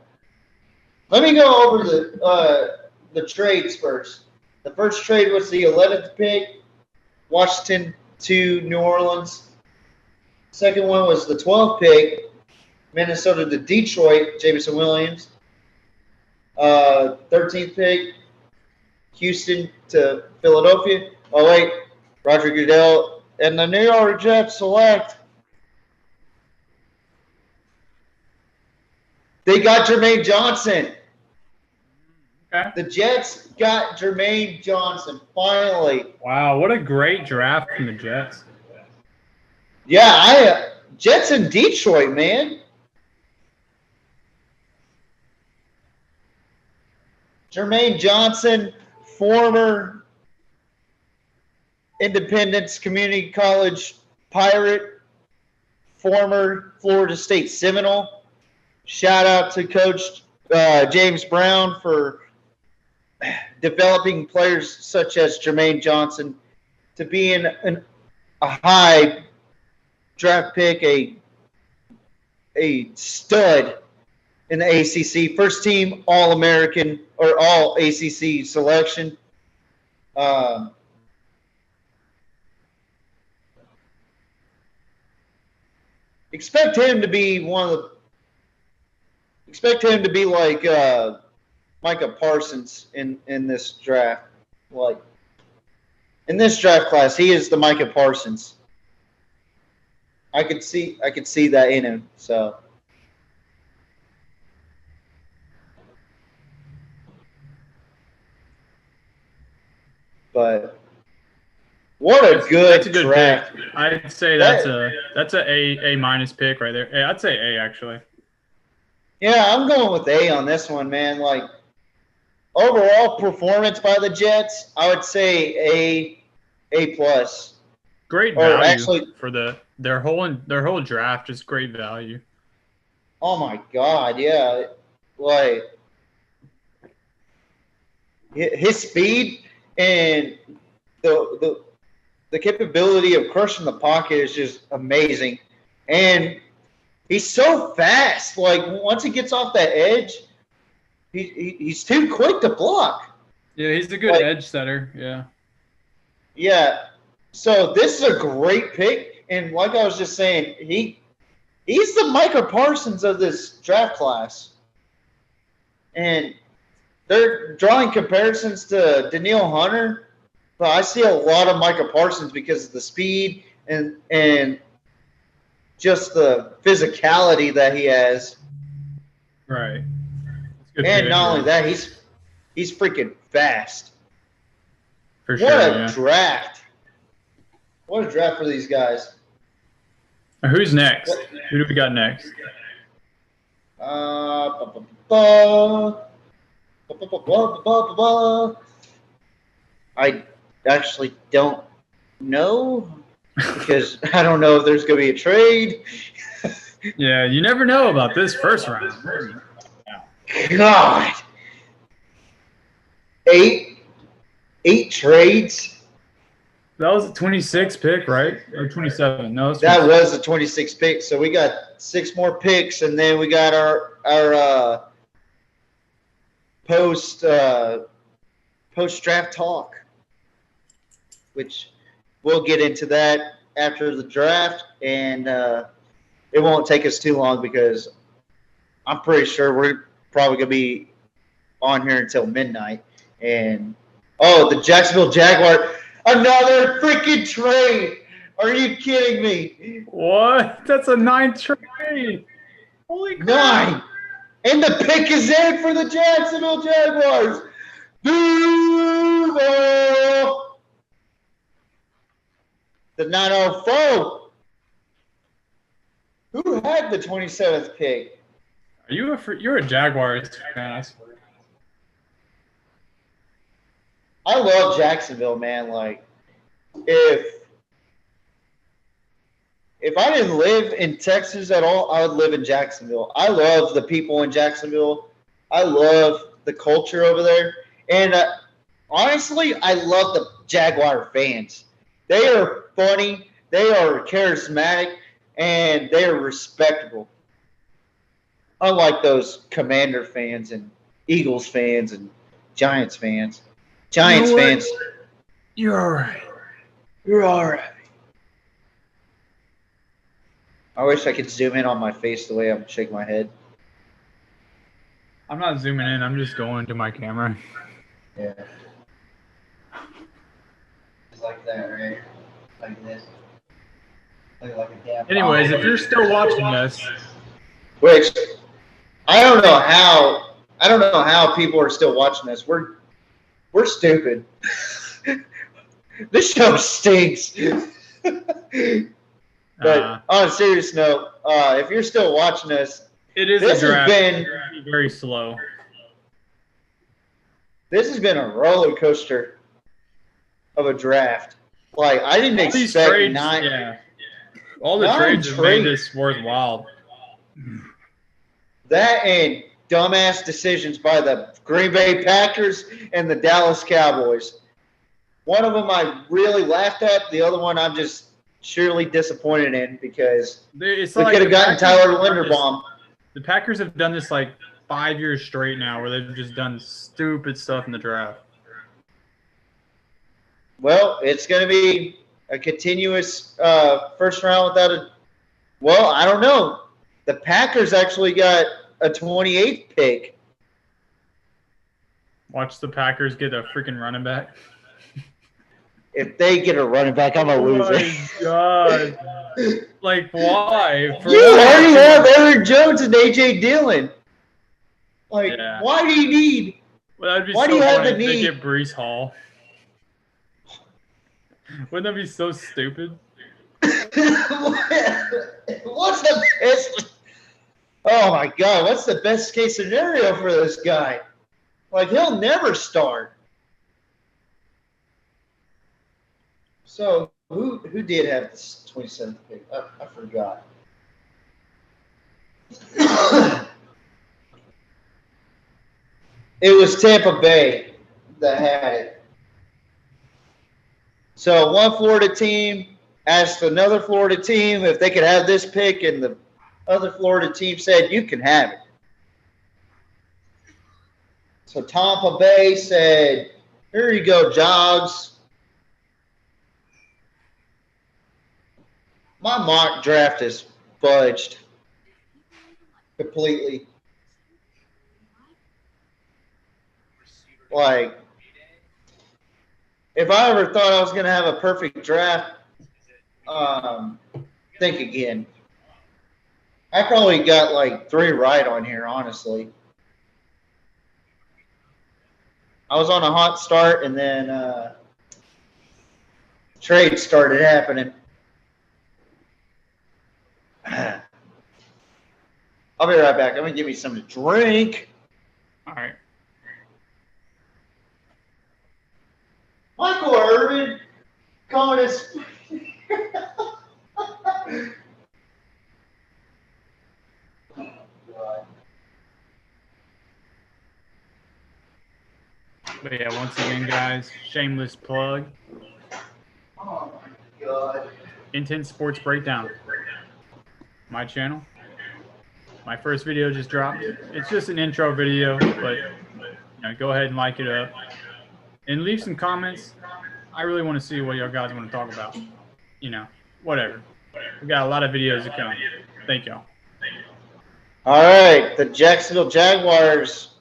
let me go over the trades first. The first trade was the 11th pick, Washington to New Orleans. Second one was the 12th pick, Minnesota to Detroit, Jameson Williams. 13th pick, Houston to Philadelphia. Oh, wait, Roger Goodell and the New York Jets select. They got Jermaine Johnson.
Okay.
The Jets got Jermaine Johnson, finally.
Wow, what a great draft from the Jets.
Yeah, Jets in Detroit, man. Jermaine Johnson, former Independence Community College Pirate, former Florida State Seminole. Shout out to Coach James Brown for developing players such as Jermaine Johnson to being a high draft pick, a stud in the ACC, first team All-American or All ACC selection. Expect him to be like Micah Parsons in this draft. Like in this draft class, he is the Micah Parsons. I could see that in him. So but what a good draft.
Pick. I'd say that's a A minus pick right there. I'd say A actually.
Yeah, I'm going with A on this one, man. Like overall performance by the Jets, I would say A plus.
Great value for their whole draft. Just great value.
Oh my God, yeah, like his speed and the capability of crushing the pocket is just amazing, and he's so fast. Like once he gets off that edge, he's too quick to block.
Yeah, he's a good edge setter. Yeah.
Yeah. So this is a great pick, and like I was just saying, he's the Micah Parsons of this draft class, and they're drawing comparisons to Neal Hunter, but I see a lot of Micah Parsons because of the speed and just the physicality that he has.
Right.
And not only that, he's freaking fast.
For sure.
What a draft. What a draft for these guys.
Who's next? Who do we got next?
I actually don't know because I don't know if there's going to be a trade.
Yeah, you never know about this first round.
God. Eight trades.
That was a 26 pick, right? Or 27? No, it's
That was a 26 pick. So we got 6 more picks, and then we got our post draft talk, which we'll get into that after the draft, and it won't take us too long because I'm pretty sure we're probably gonna be on here until midnight. And the Jacksonville Jaguars, another freaking trade. Are you kidding me?
What? That's a 9th trade. Holy crap.
9. And the pick is in for the Jacksonville Jaguars. Duval. The 904. Who had the 27th pick?
You're a Jaguars fan, I swear.
I love Jacksonville, man. Like, if I didn't live in Texas at all, I would live in Jacksonville. I love the people in Jacksonville. I love the culture over there. And honestly, I love the Jaguar fans. They are funny, they are charismatic, and they are respectable. Unlike those Commander fans and Eagles fans and Giants fans. Giants fans.
You're all right.
You're all right. I wish I could zoom in on my face the way I'm shaking my head.
I'm not zooming in. I'm just going to my camera.
Yeah. Just like that, right? Like this. Like a damn.
Anyways, if you're still watching this,
which I don't know how people are still watching this. We're stupid. This show stinks. But on a serious note, if you're still watching us,
it is
this
a draft.
has been
Very slow.
This has been a roller coaster of a draft. Like, I didn't
All these
expect
trades,
9.
yeah. All the
9
trades have made this worthwhile.
That and dumbass decisions by the Green Bay Packers and the Dallas Cowboys. One of them I really laughed at. The other one I'm just surely disappointed in because
It's
we
like
could have
the
gotten
Packers
Tyler
have done this-
Linderbaum.
The Packers have done this like 5 years straight now where they've just done stupid stuff in the draft.
Well, it's going to be a continuous first round without a – well, I don't know. The Packers actually got a 28th pick.
Watch the Packers get a freaking running back.
If they get a running back, I'm a loser.
Oh my God. Like, why?
You already have Aaron Jones and A.J. Dillon. Like,
Yeah.
why do you need –
Well, that'd be
Why
so
do you have
funny
the
if they
need-
get Brees Hall. Wouldn't that be so stupid?
What's the best? Oh my God! What's the best case scenario for this guy? Like, he'll never start. So who did have this 27th pick? I forgot. It was Tampa Bay that had it. So one Florida team asked another Florida team if they could have this pick, and the other Florida team said, you can have it. So Tampa Bay said, here you go, Jogs. My mock draft is fudged completely. Like, if I ever thought I was going to have a perfect draft, think again. I probably got like 3 right on here, honestly. I was on a hot start, and then trades started happening. I'll be right back. I'm going to give me something to drink.
All right.
Michael Irvin calling us.
But yeah, once again, guys, shameless plug.
Oh my God.
Intense Sports Breakdown. My channel. My first video just dropped. It's just an intro video, but go ahead and like it up. And leave some comments. I really want to see what y'all guys want to talk about. Whatever. We got a lot of videos to come. Thank y'all.
All right, the Jacksonville Jaguars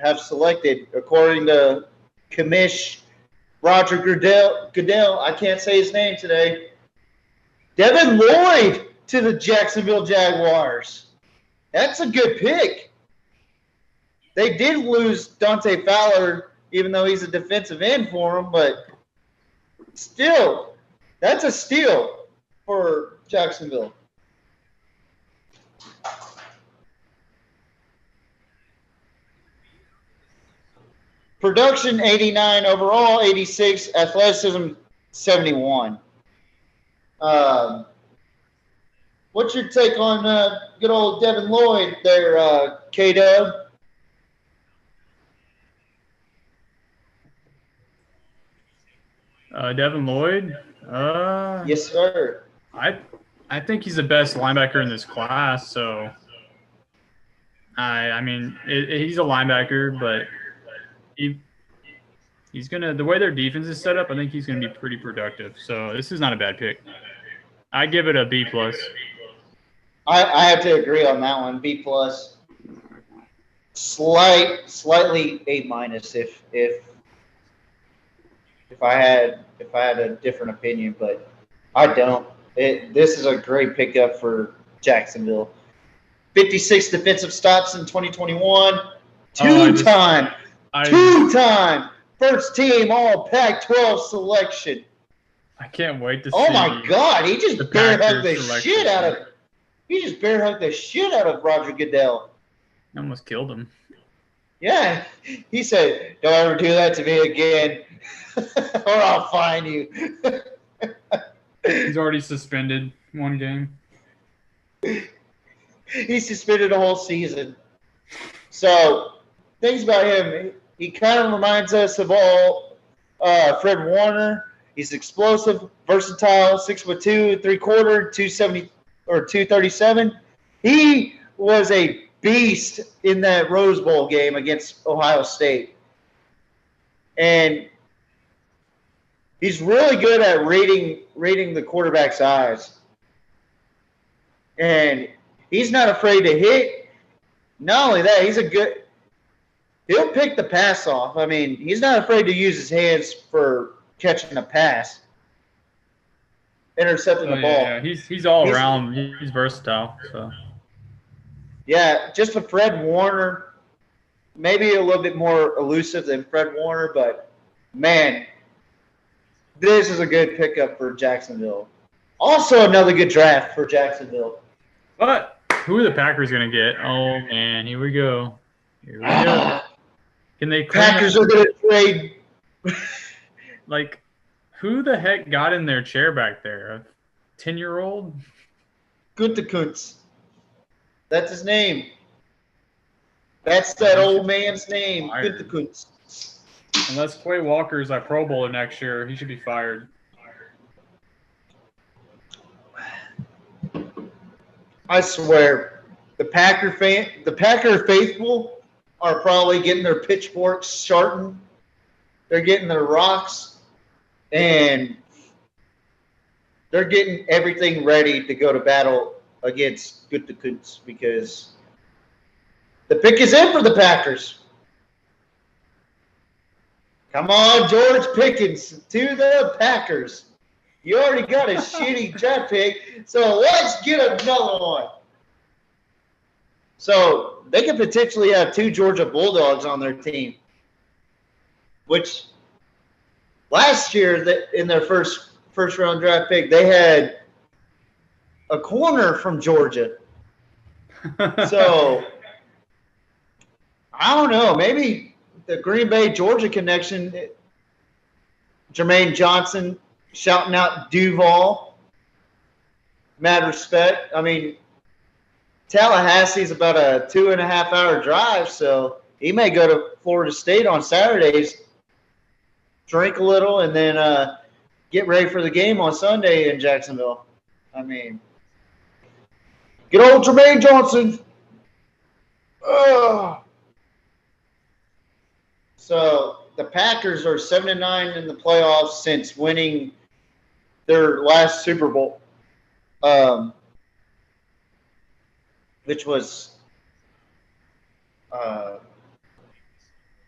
have selected, according to Commish Roger Goodell, I can't say his name today, Devin Lloyd to the Jacksonville Jaguars. That's a good pick. They did lose Dante Fowler, even though he's a defensive end for them, but still, that's a steal for Jacksonville. Production 89 overall, 86, athleticism 71. What's your take on good old Devin Lloyd there, K-Dub?
Devin Lloyd?
Yes, sir.
I think he's the best linebacker in this class. So, I mean, he's a linebacker, but he's gonna. The way their defense is set up, I think he's gonna be pretty productive. So this is not a bad pick. I give it a B+.
I have to agree on that one. B+. Slightly A- if I had a different opinion, but I don't. This is a great pickup for Jacksonville. 56 defensive stops in 2021. Two-time first team All Pac-12 selection.
I can't wait to see.
Oh my God, he just bear hugged the shit out of. He just bear hugged the shit out of Roger Goodell.
Almost killed him.
Yeah, he said, "Don't ever do that to me again, or I'll fine you."
He's already suspended one game.
He's suspended a whole season. So, things about him, he kind of reminds us of all Fred Warner. He's explosive, versatile, 6'2", 3/4, 270 or 237. He was a beast in that Rose Bowl game against Ohio State. And he's really good at reading the quarterback's eyes. And he's not afraid to hit. Not only that, he'll pick the pass off. I mean, he's not afraid to use his hands for catching a pass, intercepting the ball.
Yeah, he's all around. He's versatile. So.
Yeah, just a Fred Warner, maybe a little bit more elusive than Fred Warner, but man, this is a good pickup for Jacksonville. Also, another good draft for Jacksonville.
But who are the Packers going to get? Oh man, here we go. Can they?
Packers are going to trade.
Like, who the heck got in their chair back there? A 10-year-old?
Gutekunst. That's his name. That's that old man's name, Gutekunst.
Unless Quay Walker's a Pro Bowler next year, he should be fired.
I swear, the Packer faithful are probably getting their pitchforks sharpened. They're getting their rocks, and they're getting everything ready to go to battle against Gutekunst because the pick is in for the Packers. Come on, George Pickens to the Packers. You already got a shitty draft pick, so let's get another one. So they could potentially have 2 Georgia Bulldogs on their team, which last year in their first round draft pick, they had a corner from Georgia. So I don't know, maybe the Green Bay Georgia connection, Jermaine Johnson shouting out Duval, mad respect. I mean, Tallahassee's about a 2.5-hour drive, so he may go to Florida State on Saturdays drink a little, and then get ready for the game on Sunday in Jacksonville. I mean, get old Jermaine Johnson. Ugh. So the Packers are 7-9 in the playoffs since winning their last Super Bowl, which was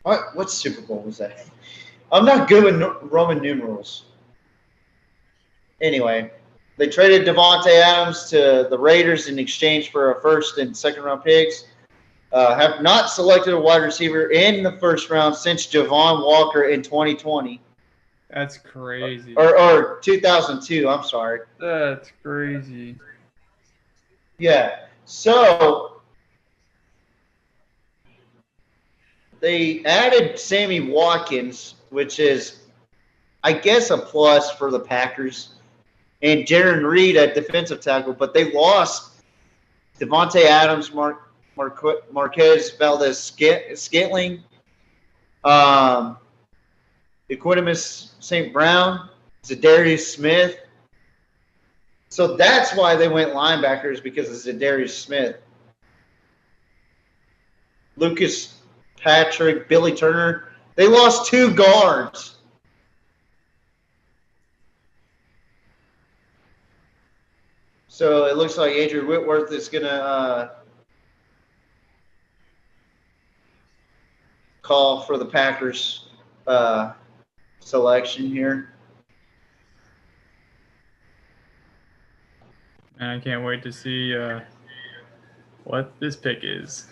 what Super Bowl was that? I'm not good with Roman numerals. Anyway, they traded Davante Adams to the Raiders in exchange for a first and second round picks. Have not selected a wide receiver in the first round since Trayvon Walker in 2020.
That's crazy.
Or 2002, I'm sorry.
That's crazy.
Yeah. So they added Sammy Watkins, which is, I guess, a plus for the Packers, and Jaron Reed at defensive tackle, but they lost Davante Adams, Marquez Valdez-Scantling, Equanimus St. Brown, Zadarius Smith. So that's why they went linebackers, because of Zadarius Smith. Lucas Patrick, Billy Turner. They lost 2 guards. So it looks like Adrian Whitworth is going to call for the Packers selection here.
And I can't wait to see what this pick is.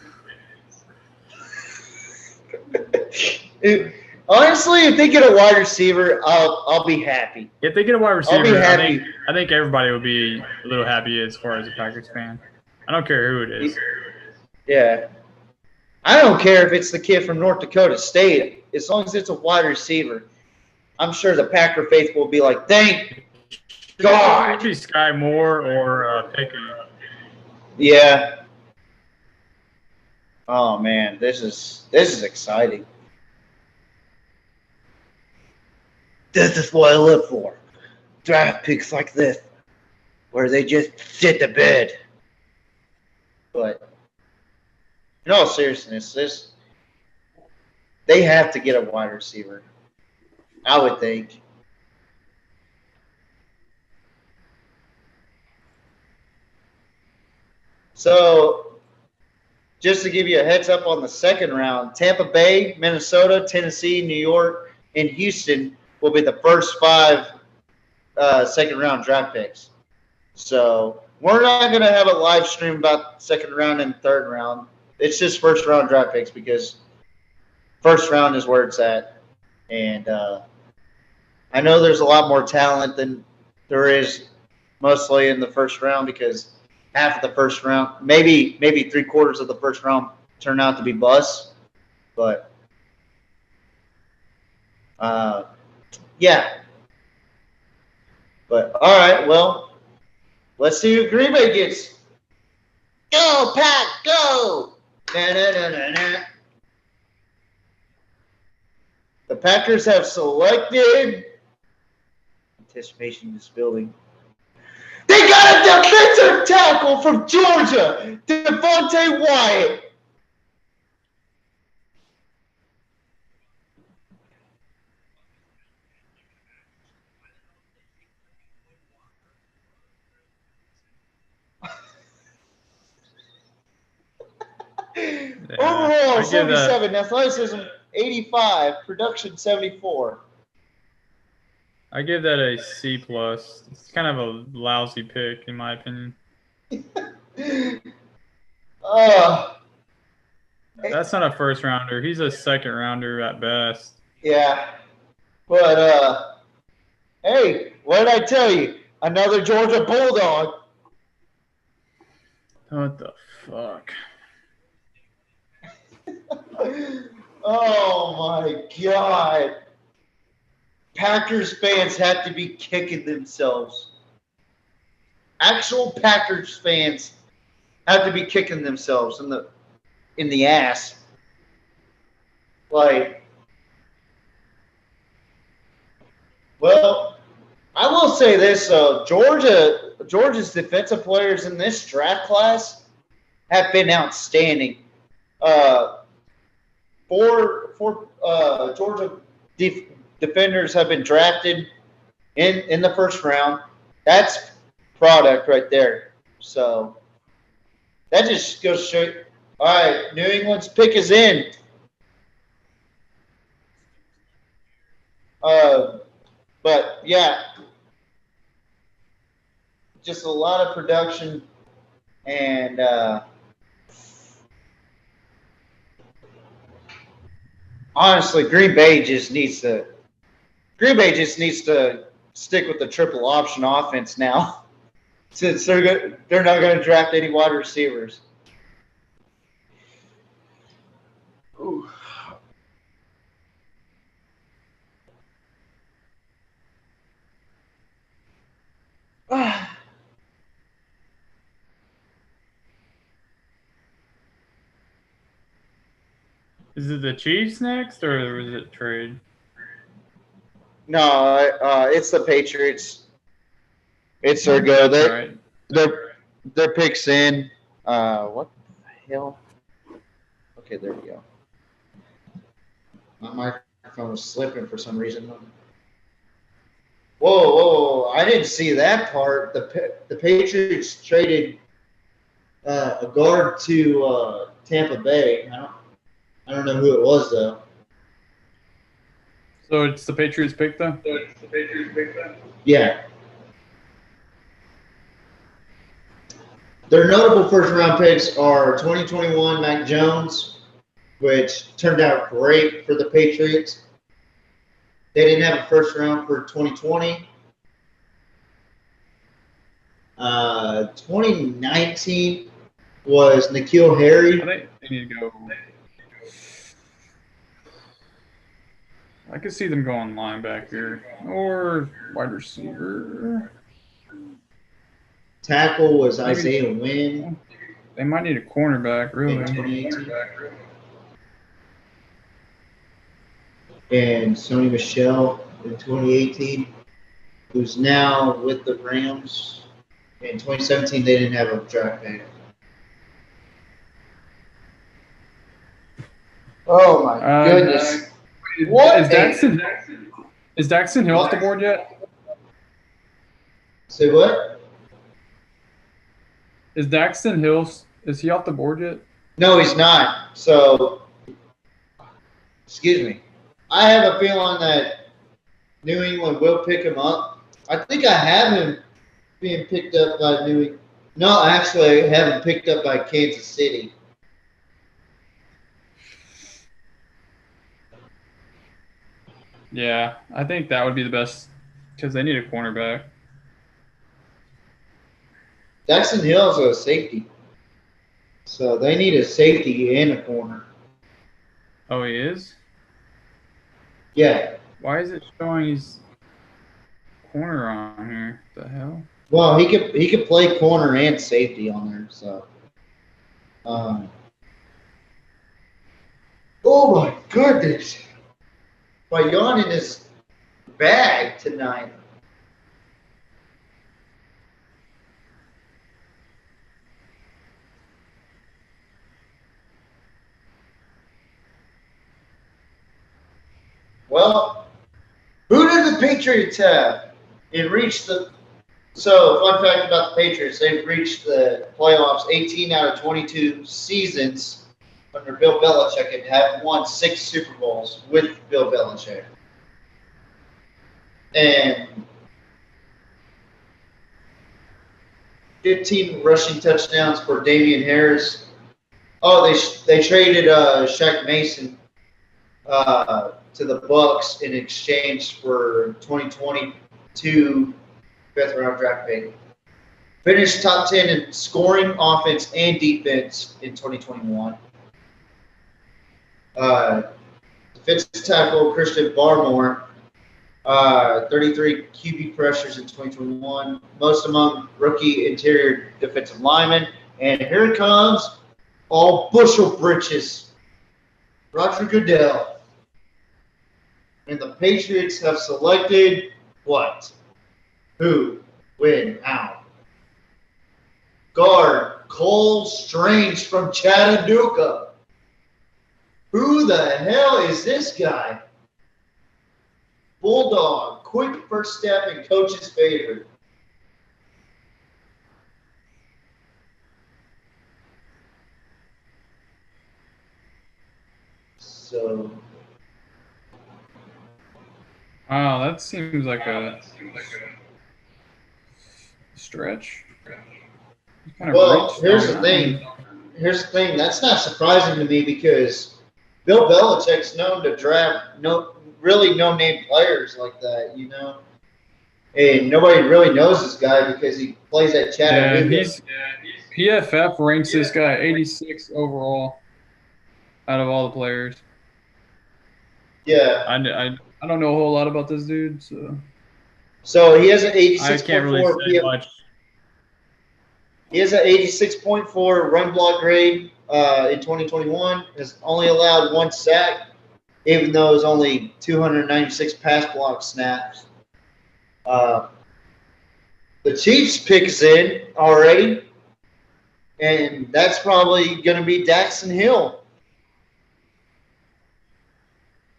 Honestly, if they get a wide receiver, I'll be happy.
If they get a wide receiver,
I'll be happy.
I think everybody will be a little happy as far as a Packers fan. I don't care who it is.
Yeah. I don't care if it's the kid from North Dakota State. As long as it's a wide receiver, I'm sure the Packer faithful will be like, thank God.
It could be Sky Moore or Pickett.
Yeah. Oh man, this is exciting. This is what I live for. Draft picks like this, where they just shit the bed. But in all seriousness, they have to get a wide receiver, I would think. So, just to give you a heads up on the second round, Tampa Bay, Minnesota, Tennessee, New York, and Houston will be the first 5 second-round draft picks. So, we're not going to have a live stream about second round and third round. It's just first-round draft picks because first round is where it's at. And I know there's a lot more talent than there is mostly in the first round because half of the first round, maybe 3/4 of the first round turn out to be busts. But, yeah. But, all right, well, let's see who Green Bay gets. Go, Pack, go! Na-na-na-na-na. The Packers have selected anticipation is building. They got a defensive tackle from Georgia, Devontae Wyatt. Overall, 77. Athleticism, 85. Production, 74.
I give that a C+. It's kind of a lousy pick, in my opinion. That's not a first rounder. He's a second rounder at best.
Yeah. But, hey, what did I tell you? Another Georgia Bulldog.
What the fuck?
Oh, my God. Packers fans have to be kicking themselves. Actual Packers fans have to be kicking themselves in the ass. Like, Well, I will say this though, Georgia's defensive players in this draft class have been outstanding. Four Georgia defenders have been drafted in the first round. That's product right there. So that just goes straight. All right, New England's pick is in. But yeah, just a lot of production, and honestly, Green Bay just needs to stick with the triple option offense now, since they're not going to draft any wide receivers. Ooh.
Is it the Chiefs next, or was it trade?
No, it's the Patriots. It's their go. Their picks in. What the hell? Okay, there we go. My microphone was slipping for some reason. Whoa! I didn't see that part. The Patriots traded a guard to Tampa Bay. I don't know who it was though.
So it's the Patriots pick though?
Yeah. Their notable first-round picks are 2021 Mac Jones, which turned out great for the Patriots. They didn't have a first round for 2020. 2019 was N'Keal Harry.
I think they need to go. I could see them going linebacker or wide receiver.
Tackle was Isaiah Wynn.
They might need a cornerback, really.
In 2018. And Sony Michel in 2018, who's now with the Rams. In 2017, they didn't have a draft pick. Oh my goodness! What
is Daxton Hill off the board yet?
Say what?
Is Daxton Hill, is he off the board yet?
No, he's not. So, excuse me. I have a feeling that New England will pick him up. I think I have him being picked up by New England. No, actually, I have him picked up by Kansas City.
Yeah, I think that would be the best because they need a cornerback.
Daxton Hill's a safety. So they need a safety and a corner.
Oh, he is?
Yeah.
Why is it showing he's corner on here? What the hell?
Well, he could play corner and safety on there. So, oh my goodness! My yawning is bag tonight. Well, who did the Patriots have? So, fun fact about the Patriots, they've reached the playoffs 18 out of 22 seasons under Bill Belichick and have won 6 Super Bowls with Bill Belichick. And 15 rushing touchdowns for Damian Harris. Oh, they traded Shaq Mason to the Bucks in exchange for 2022 fifth-round draft pick. Finished top 10 in scoring, offense, and defense in 2021. Defensive tackle Christian Barmore, 33 QB pressures in 2021, most among rookie interior defensive linemen. And here it comes, all bushel britches, Roger Goodell. And the Patriots have selected What? Who? When? How? Guard Cole Strange from Chattanooga. Who the hell is this guy? Bulldog, quick first step and coach's favorite. So,
Wow, that seems like a stretch. Kind of
well,
reached
here's
on
the
that
thing.
one.
Here's the thing. That's not surprising to me because Bill Belichick's known to draft really no-name players like that, you know. And nobody really knows this guy because he plays at Chattanooga.
PFF ranks this guy 86 overall out of all the players.
Yeah.
I don't know a whole lot about this dude, so
So he has an
I can't really
86.4
say much.
He has an 86.4 run block grade in 2021. Has only allowed 1 sack, even though it's only 296 pass block snaps. The Chiefs picks in already, and that's probably going to be Daxton Hill.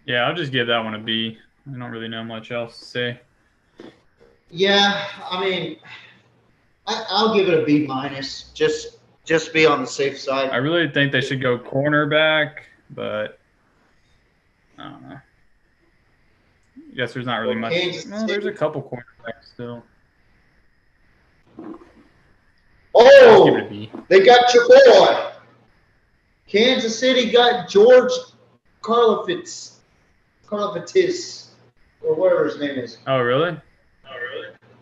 Yeah, I'll just give that one a B. I don't really know much else to say.
Yeah, I mean, I'll give it a B minus, just be on the safe side.
I really think they should go cornerback, but I don't know. I guess there's not really much. Well, there's a couple cornerbacks still. I'll give it a
Oh,
B.
they got your boy. Kansas City got George Karlaftis, or whatever his name is.
Oh, really?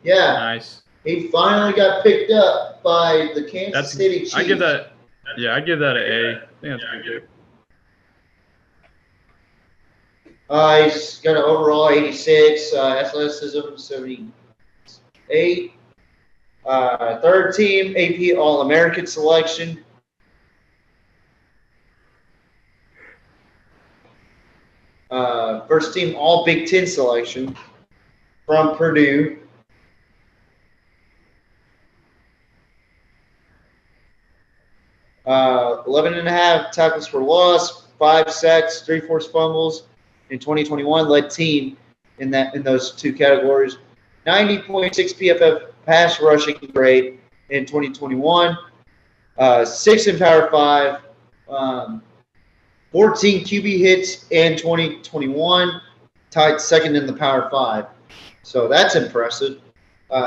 Yeah,
Nice.
he finally got picked up by the Kansas City Chiefs.
I give that. Yeah, I give that an A. I think that's a good pick.
He's got an overall 86, athleticism 78. Third team AP All-American selection. First team All Big Ten selection from Purdue. Uh, 11.5 tackles for loss, 5 sacks, 3 forced fumbles in 2021. Led team in those 2 categories. 90.6 PFF pass rushing grade in 2021. 6 in Power 5. 14 QB hits in 2021. Tied second in the Power 5. So that's impressive.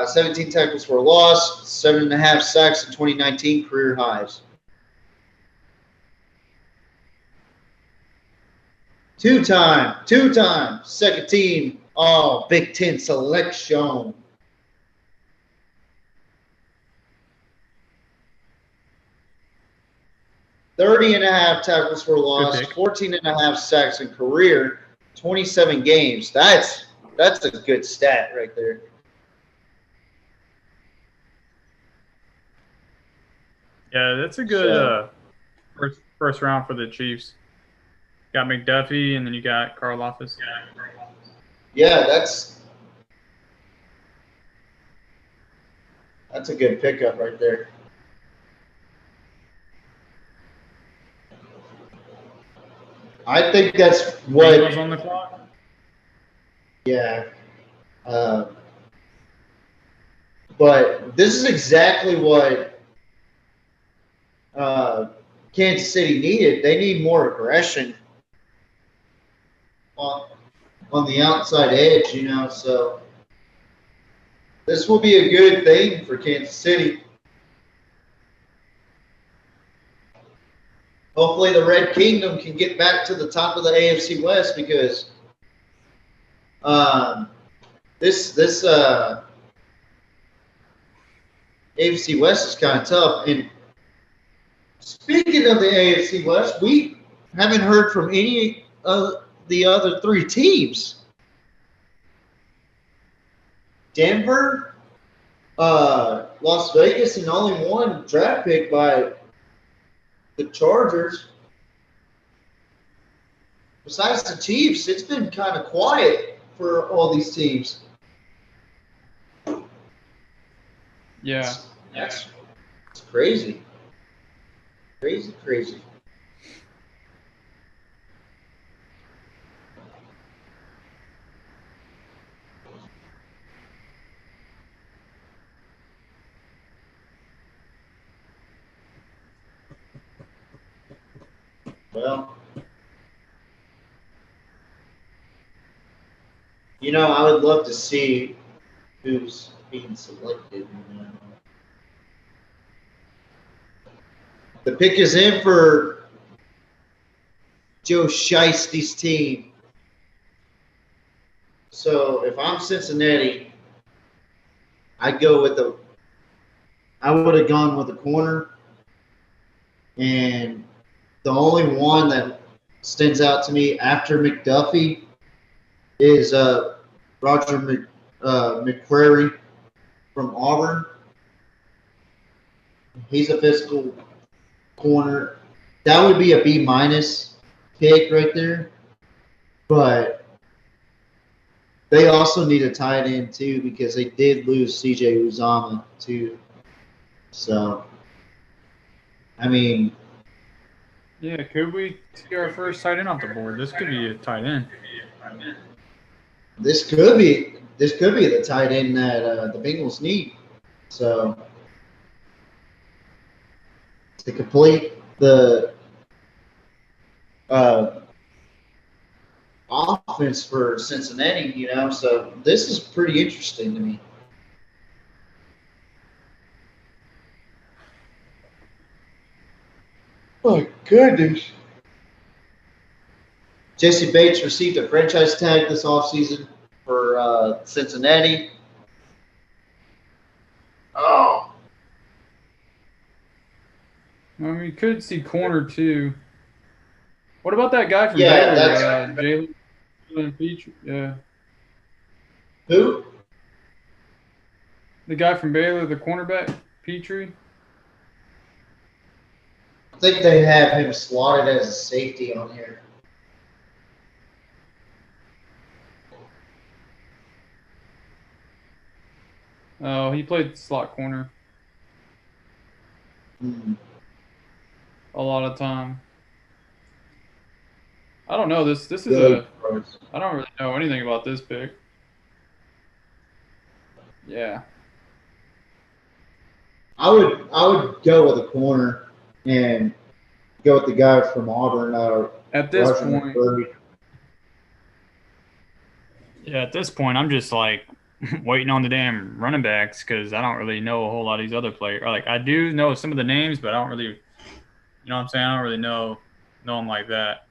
17 tackles for a loss, 7.5 sacks in 2019, career highs. Two-time, second team, all Big Ten selection. .30.5 tackles for loss, 14.5 sacks in career, 27 games. That's a good stat right there.
Yeah, that's a good first round for the Chiefs. Got McDuffie, and then you got Karlaftis.
Yeah, that's a good pickup right there. I think that's what
was on the clock.
Yeah. But this is exactly what Kansas City needed. They need more aggression on the outside edge, you know. So this will be a good thing for Kansas City. Hopefully the Red Kingdom can get back to the top of the AFC West because this AFC West is kind of tough. And speaking of the AFC West, we haven't heard from any of the other 3 teams. Denver, Las Vegas, and only 1 draft pick by the Chargers. Besides the Chiefs, it's been kind of quiet for all these teams.
Yeah.
That's crazy. Crazy. Well, I would love to see who's being selected. The pick is in for Joe Shiesty's team. So if I'm Cincinnati, I would have gone with a corner, and the only one that stands out to me after McDuffie is Roger McQuarrie from Auburn. He's a physical corner. That would be a B- pick right there. But they also need a tight end too because they did lose C.J. Uzomah too. So, I mean,
Yeah, could we see our first tight end off the board? This could be a tight end.
this could be the tight end that the Bengals need. So, to complete the offense for Cincinnati, so this is pretty interesting to me. Oh, goodness. Jesse Bates received a franchise tag this offseason for Cincinnati. Oh.
I mean, we could see corner too. What about that guy from Baylor? Jalen Petrie. Yeah.
Who?
The guy from Baylor, the cornerback, Petrie.
I think they have him slotted as a safety on here.
Oh, he played slot corner a lot of time. I don't know. This is I don't really know anything about this pick. Yeah.
I would go with a corner and go with the guy from Auburn.
At this
Roger
point.
McQuarrie.
Yeah, at this point, I'm just like waiting on the damn running backs because I don't really know a whole lot of these other players. Like I do know some of the names, but I don't really, what I'm saying? I don't really know them like that.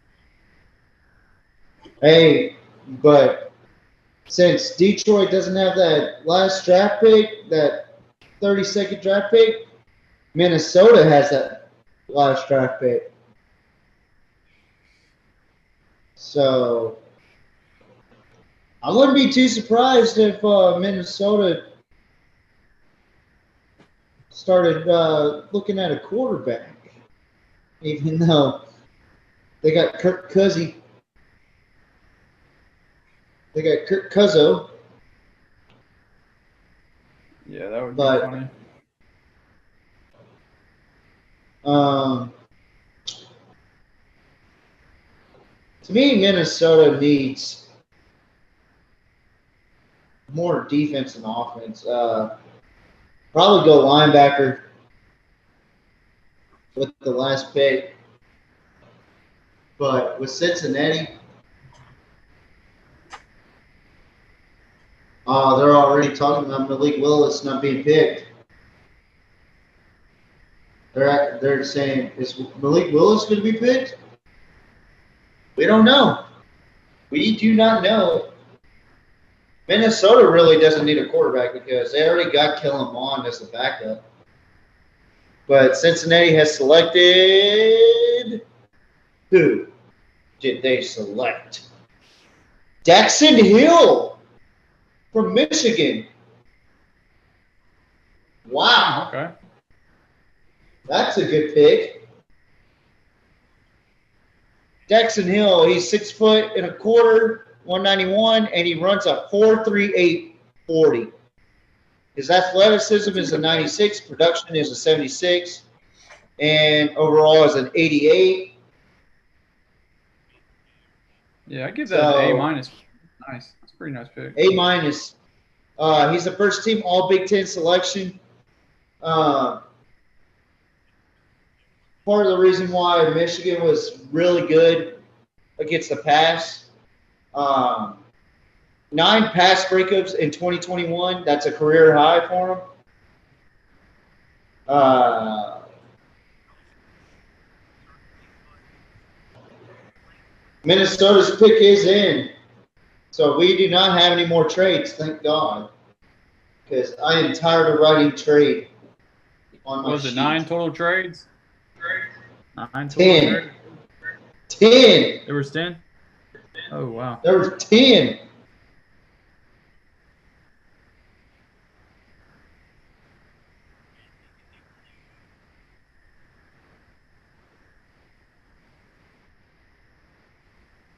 Hey, but since Detroit doesn't have that last draft pick, that 32nd draft pick, Minnesota has that last draft pick. So I wouldn't be too surprised if Minnesota started looking at a quarterback, even though they got Kirk Cousins. They got Kirk Cuzzo.
Yeah, that would be funny.
To me, Minnesota needs more defense and offense. Probably go linebacker with the last pick. But with Cincinnati, they're already talking about Malik Willis not being picked. They're saying, is Malik Willis going to be picked? We don't know. We do not know. Minnesota really doesn't need a quarterback because they already got Kellen Mond as the backup. But Cincinnati has selected. Who did they select? Jackson Hill from Michigan. Wow.
Okay.
That's a good pick. Jackson Hill, he's 6 foot and a quarter, 191, and he runs a 4.38 40. His athleticism is a 96, production is a 76, and overall is an 88.
Yeah, I give that an A minus. Nice. That's a pretty nice pick.
A minus. He's a first team All Big Ten selection. Part of the reason why Michigan was really good against the pass. 9 pass breakups in 2021. That's a career high for him. Minnesota's pick is in. So we do not have any more trades, thank God. Because I am tired of writing trade on my
Was it
sheet.
9 total trades? 9 total
10.
trades?
10.
There was 10? Oh, wow.
There was 10.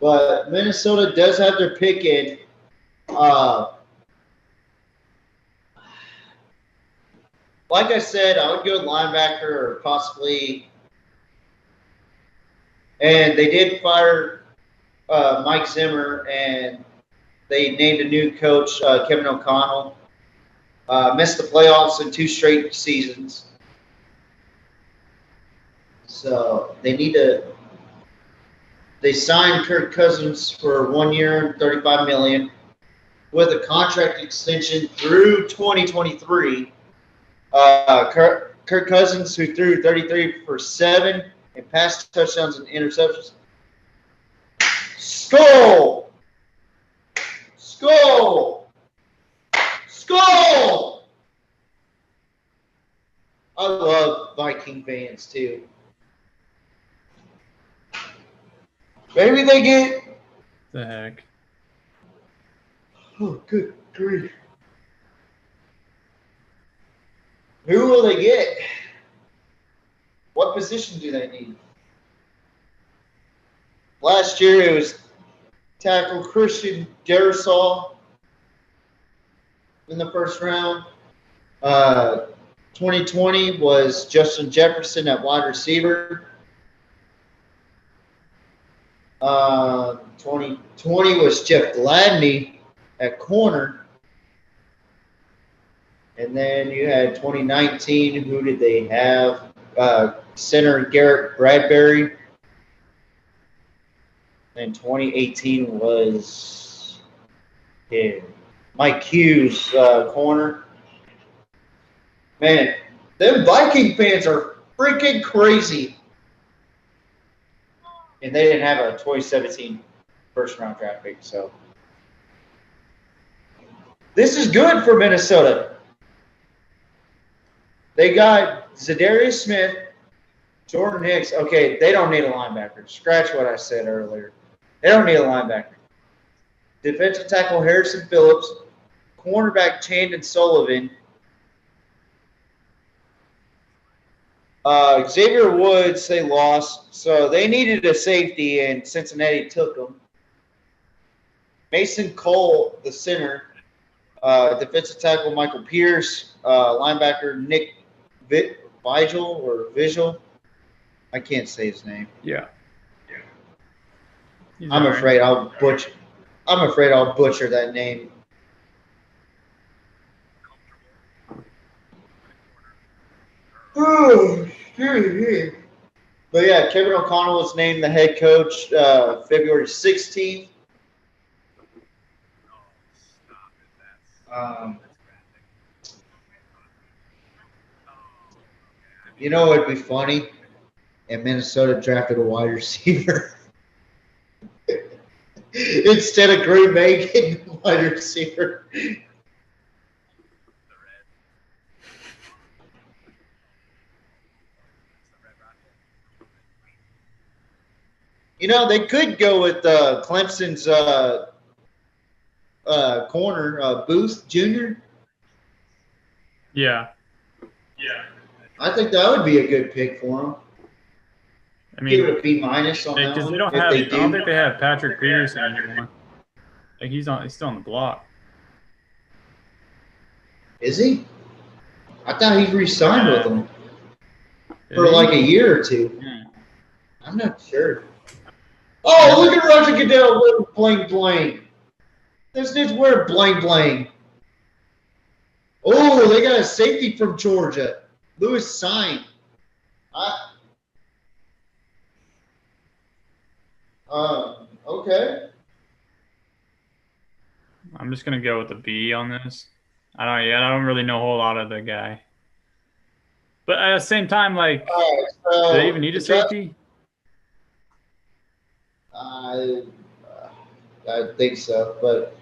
But Minnesota does have their pick in. Like I said, I would go linebacker or possibly. And they did fire Mike Zimmer, and they named a new coach, Kevin O'Connell. Missed the playoffs in 2 straight seasons. So they need to. They signed Kirk Cousins for 1 year, $35 million, with a contract extension through 2023. Kirk Cousins, who threw 33 for 7 and passed touchdowns and interceptions. Skull! Skull! Skull! I love Viking fans too. Maybe they get.
The heck.
Oh, good grief. Who will they get? What position do they need? Last year it was tackle Christian Darrisaw in the first round. 2020 was Justin Jefferson at wide receiver. 2020 was Jeff Gladney at corner. And then you had 2019. Who did they have? Center Garrett Bradbury. And 2018 was Mike Hughes, corner. Man, them Viking fans are freaking crazy. And they didn't have a 2017 first-round draft pick, so. This is good for Minnesota. They got Zadarius Smith, Jordan Hicks. Okay, they don't need a linebacker. Scratch what I said earlier. They don't need a linebacker. Defensive tackle Harrison Phillips, cornerback Chandon Sullivan, Xavier Woods, they lost, so they needed a safety, and Cincinnati took him. Mason Cole, the center, defensive tackle Michael Pierce, linebacker Nick Vigil. I can't say his name.
Yeah.
I'm afraid I'll butcher that name. Oh, but yeah, Kevin O'Connell was named the head coach February 16th. You know what would be funny? And Minnesota drafted a wide receiver. Instead of Green Bay getting a wide receiver. You know, they could go with Clemson's corner, Booth Jr.
Yeah.
I think that would be a good pick for him.
I mean,
Give it a B minus on that
because
one.
they don't
if
have.
they
I don't
do.
think they have Patrick Peterson anymore. Like he's still on the block.
Is he? I thought he re-signed with them for like a year or two.
Yeah.
I'm not sure. Oh, look at Roger Goodell wearing bling bling. This dude's wearing bling bling. Oh, they got a safety from Georgia. Lewis signed. Okay.
I'm just gonna go with a B on this. I don't really know a whole lot of the guy. But at the same time, like,
All right, so
do they even need a safety?
I think so, but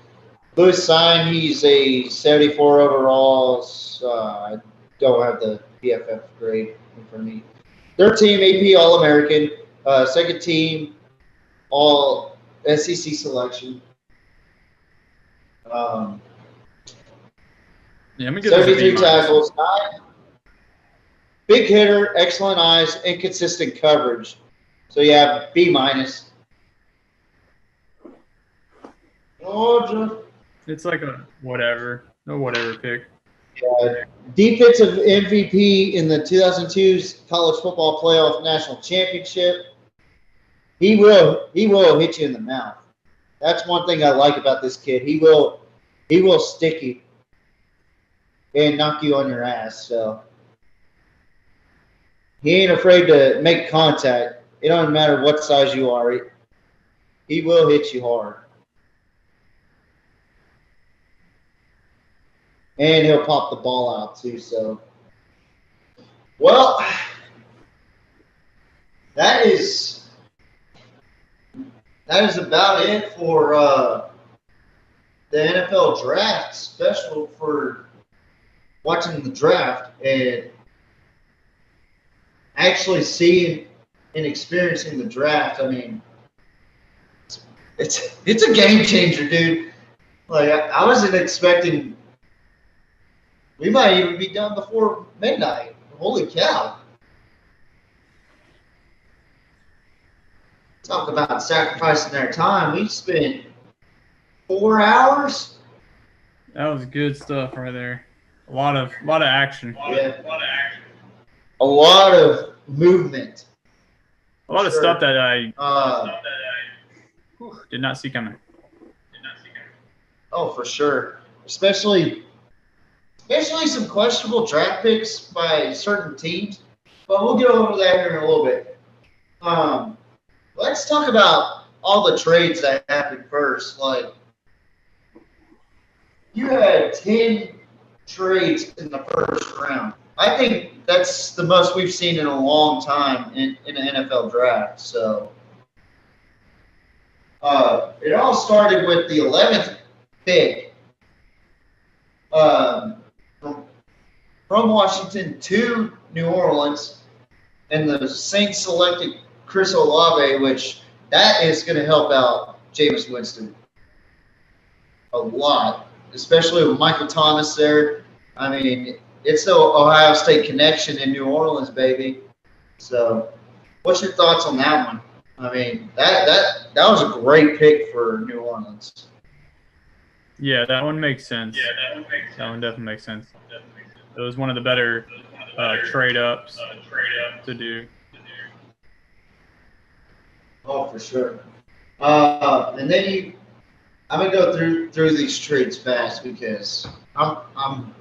Lewis signed. He's a 74 overall. I don't have the PFF grade in front of me. Third team AP All-American. Second team All SEC selection.
Yeah, let me give this a
73
B minus.
tackles. 9. Big hitter, excellent eyes, inconsistent coverage. So yeah, B minus. Georgia.
It's like a whatever pick.
Defensive MVP in the 2002 College Football Playoff National Championship. He will hit you in the mouth. That's one thing I like about this kid. He will stick you and knock you on your ass. So he ain't afraid to make contact. It doesn't matter what size you are. He will hit you hard. And he'll pop the ball out too. So, well, that is about it for the NFL draft special for watching the draft and actually seeing and experiencing the draft. I mean, it's a game changer, dude. Like I wasn't expecting. We might even be done before midnight. Holy cow. Talk about sacrificing their time. We spent 4 hours.
That was good stuff right there. A lot of action.
Yeah. A lot of movement.
A lot of stuff that I did not see coming.
Oh, for sure. Especially some questionable draft picks by certain teams. But we'll get over that here in a little bit. Let's talk about all the trades that happened first. Like, you had 10 trades in the first round. I think that's the most we've seen in a long time in an NFL draft. So, it all started with the 11th pick from Washington to New Orleans, and the Saints selected Chris Olave, which that is going to help out Jameis Winston a lot, especially with Michael Thomas there. I mean, it's the Ohio State connection in New Orleans, baby. So, what's your thoughts on that one? I mean, that was a great pick for New Orleans.
Yeah, that one makes sense. That one definitely makes sense. It was one of the better trade ups to do.
Oh, for sure. And then I'm gonna go through these trades fast because I'm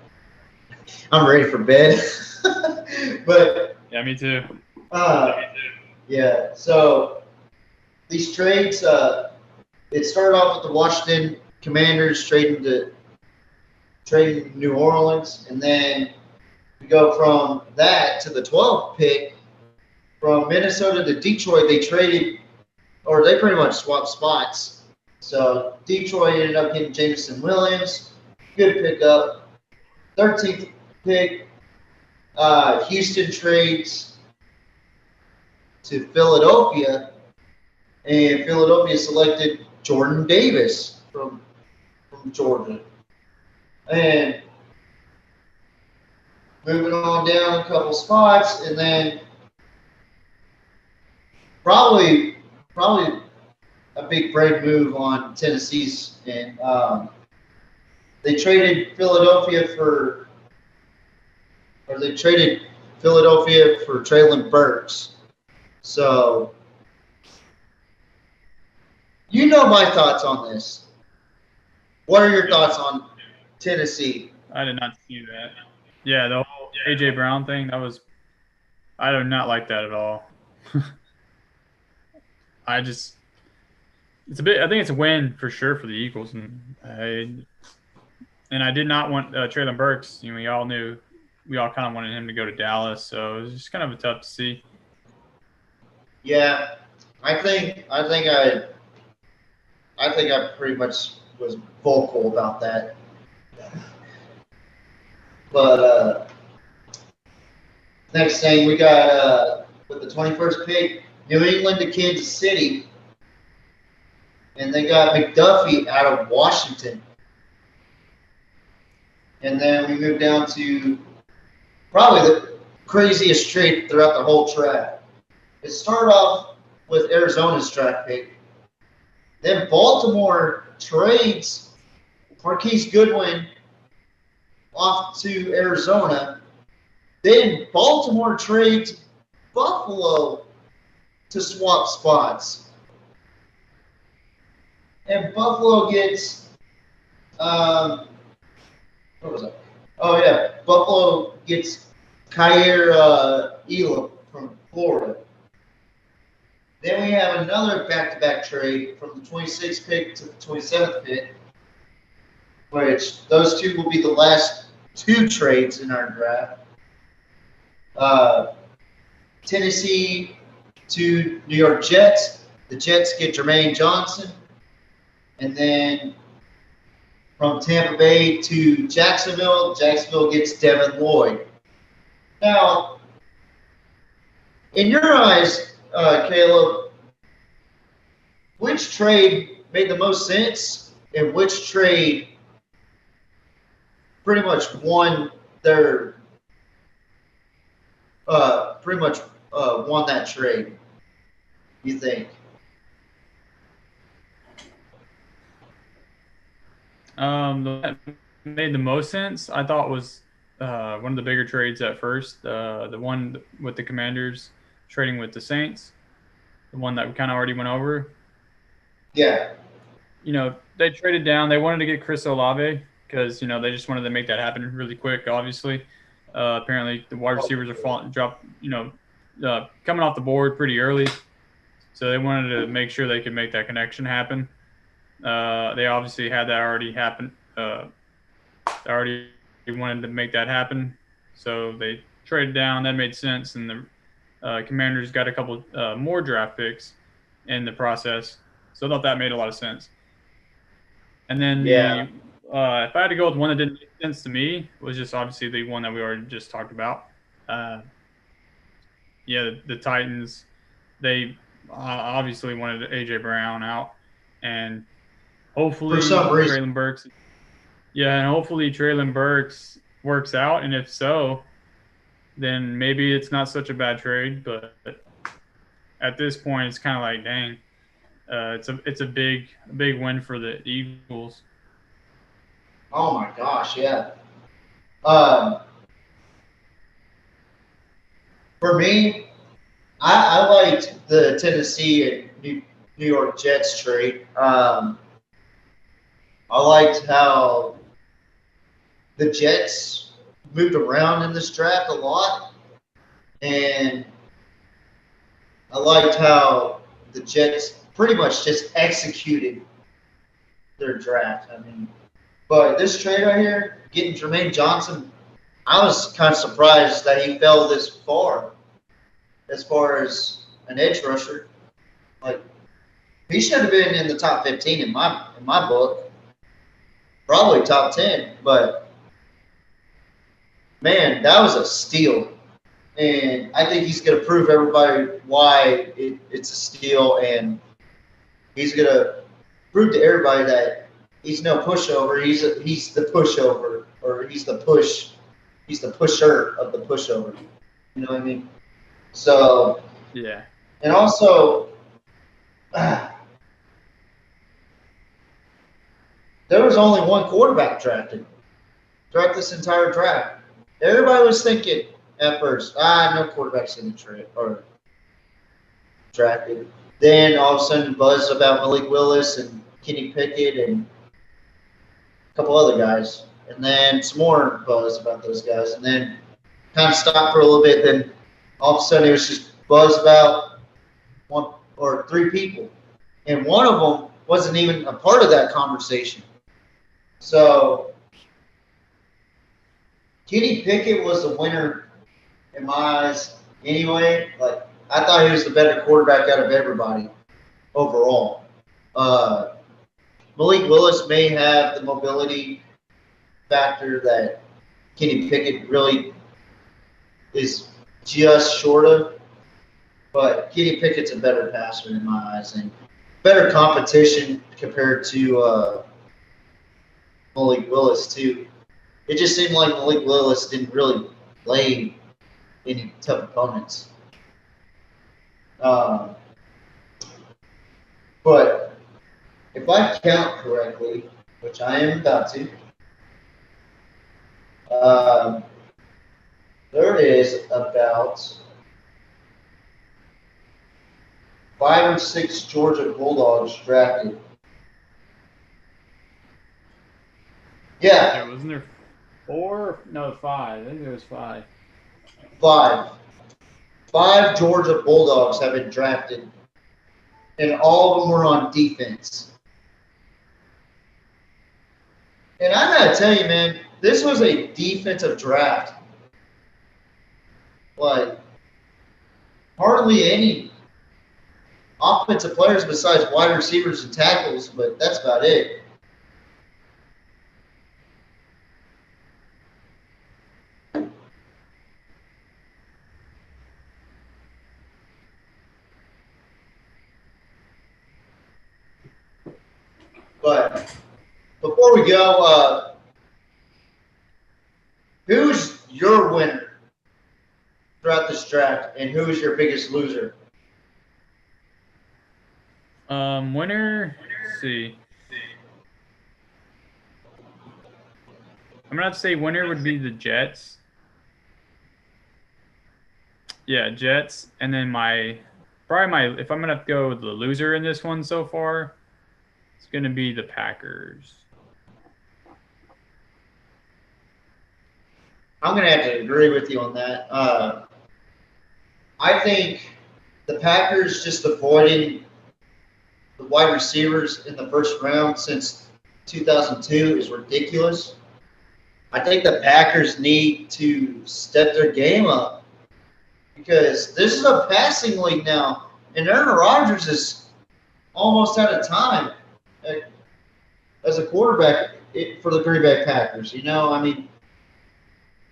ready for bed. But
Yeah, me too.
yeah. So these trades, it started off with the Washington Commanders trading New Orleans, and then we go from that to the 12th pick from Minnesota to Detroit. They traded, or they pretty much swapped spots. So Detroit ended up getting Jameson Williams, good pickup. 13th pick, Houston trades to Philadelphia, and Philadelphia selected Jordan Davis from Georgia. And moving on down a couple spots, and then probably a big break move on Tennessee's, and they traded Philadelphia for or they traded Philadelphia for Traylon Burks. So, you know my thoughts on this. What are your thoughts on Tennessee?
I did not see that. Yeah, the whole AJ Brown thing, I do not like that at all. I think it's a win for sure for the Eagles, and I did not want Traylon Burks. We all kind of wanted him to go to Dallas, so it was just kind of tough to see.
Yeah, I think I pretty much was vocal about that. But next thing we got with the 21st pick, New England to Kansas City, and they got McDuffie out of Washington. And then we move down to probably the craziest trade throughout the whole draft. It started off with Arizona's draft pick. Then Baltimore trades Marquis Goodwin off to Arizona. Then Baltimore trades Buffalo to swap spots. And Buffalo gets, what was that? Oh, yeah. Buffalo gets Kyer Elam from Florida. Then we have another back-to-back trade from the 26th pick to the 27th pick, which those two will be the last two trades in our draft. Tennessee to New York Jets. The Jets get Jermaine Johnson. And then from Tampa Bay to Jacksonville, Jacksonville gets Devin Lloyd. Now, in your eyes, Caleb, which trade made the most sense and which trade pretty much won their won that trade, you think?
That made the most sense, I thought, was one of the bigger trades at first. The one with the Commanders trading with the Saints, the one that we kind of already went over.
Yeah.
They traded down. They wanted to get Chris Olave because, they just wanted to make that happen really quick, obviously. Apparently, the wide receivers are coming off the board pretty early. So they wanted to make sure they could make that connection happen. They obviously had that already happen. They already wanted to make that happen. So they traded down. That made sense. And the Commanders got a couple more draft picks in the process. So I thought that made a lot of sense. And then if I had to go with one that didn't make sense to me, it was just obviously the one that we already just talked about. The Titans, they obviously wanted AJ Brown out, and hopefully
for some reason.
Traylon Burks. Yeah, and hopefully Traylon Burks works out, and if so, then maybe it's not such a bad trade. But at this point, it's kind of like, dang, it's a big win for the Eagles.
Oh my gosh, yeah. For me, I liked the Tennessee and New York Jets trade. I liked how the Jets moved around in this draft a lot, and I liked how the Jets pretty much just executed their draft. But this trade right here, getting Jermaine Johnson, I was kind of surprised that he fell this far as far as an edge rusher. Like, he should have been in the top 15 in my book. Probably top 10, but man, that was a steal. And I think he's going to prove everybody why it's a steal, and he's going to prove to everybody that he's no pushover. He's the pushover, or he's the pusher of the pushover. You know what I mean? So
yeah.
And also, there was only one quarterback drafted throughout this entire draft. everybody was thinking at first, no quarterback's in the trade or drafted. Then all of a sudden, buzz about Malik Willis and Kenny Pickett and a couple other guys, and then some more buzz about those guys, and then kind of stopped for a little bit. Then all of a sudden, it was just buzz about one or three people, and one of them wasn't even a part of that conversation. So Kenny Pickett was the winner in my eyes anyway. Like, I thought he was the better quarterback out of everybody overall. Malik Willis may have the mobility factor that Kenny Pickett really is just short of, but Kenny Pickett's a better passer in my eyes and better competition compared to Malik Willis too. It just seemed like Malik Willis didn't really play any tough opponents. But if I count correctly, which I am about to, there is about 5 or 6 Georgia Bulldogs drafted. Yeah.
Wasn't there 4? No, 5. I think there was 5.
5 Georgia Bulldogs have been drafted, and all of them were on defense. And I gotta tell you, man, this was a defensive draft. Like, hardly any offensive players besides wide receivers and tackles, but that's about it. But before we go, who's your winner throughout this draft, and who is your biggest loser?
Winner, let's see. I'm going to have to say winner would be the Jets. Yeah, Jets. And then if I'm going to have to go with the loser in this one so far, it's going to be the Packers.
I'm going to have to agree with you on that. I think the Packers just avoiding the wide receivers in the first round since 2002 is ridiculous. I think the Packers need to step their game up because this is a passing league now, and Aaron Rodgers is almost out of time as a quarterback for the Green Bay Packers. You know, I mean,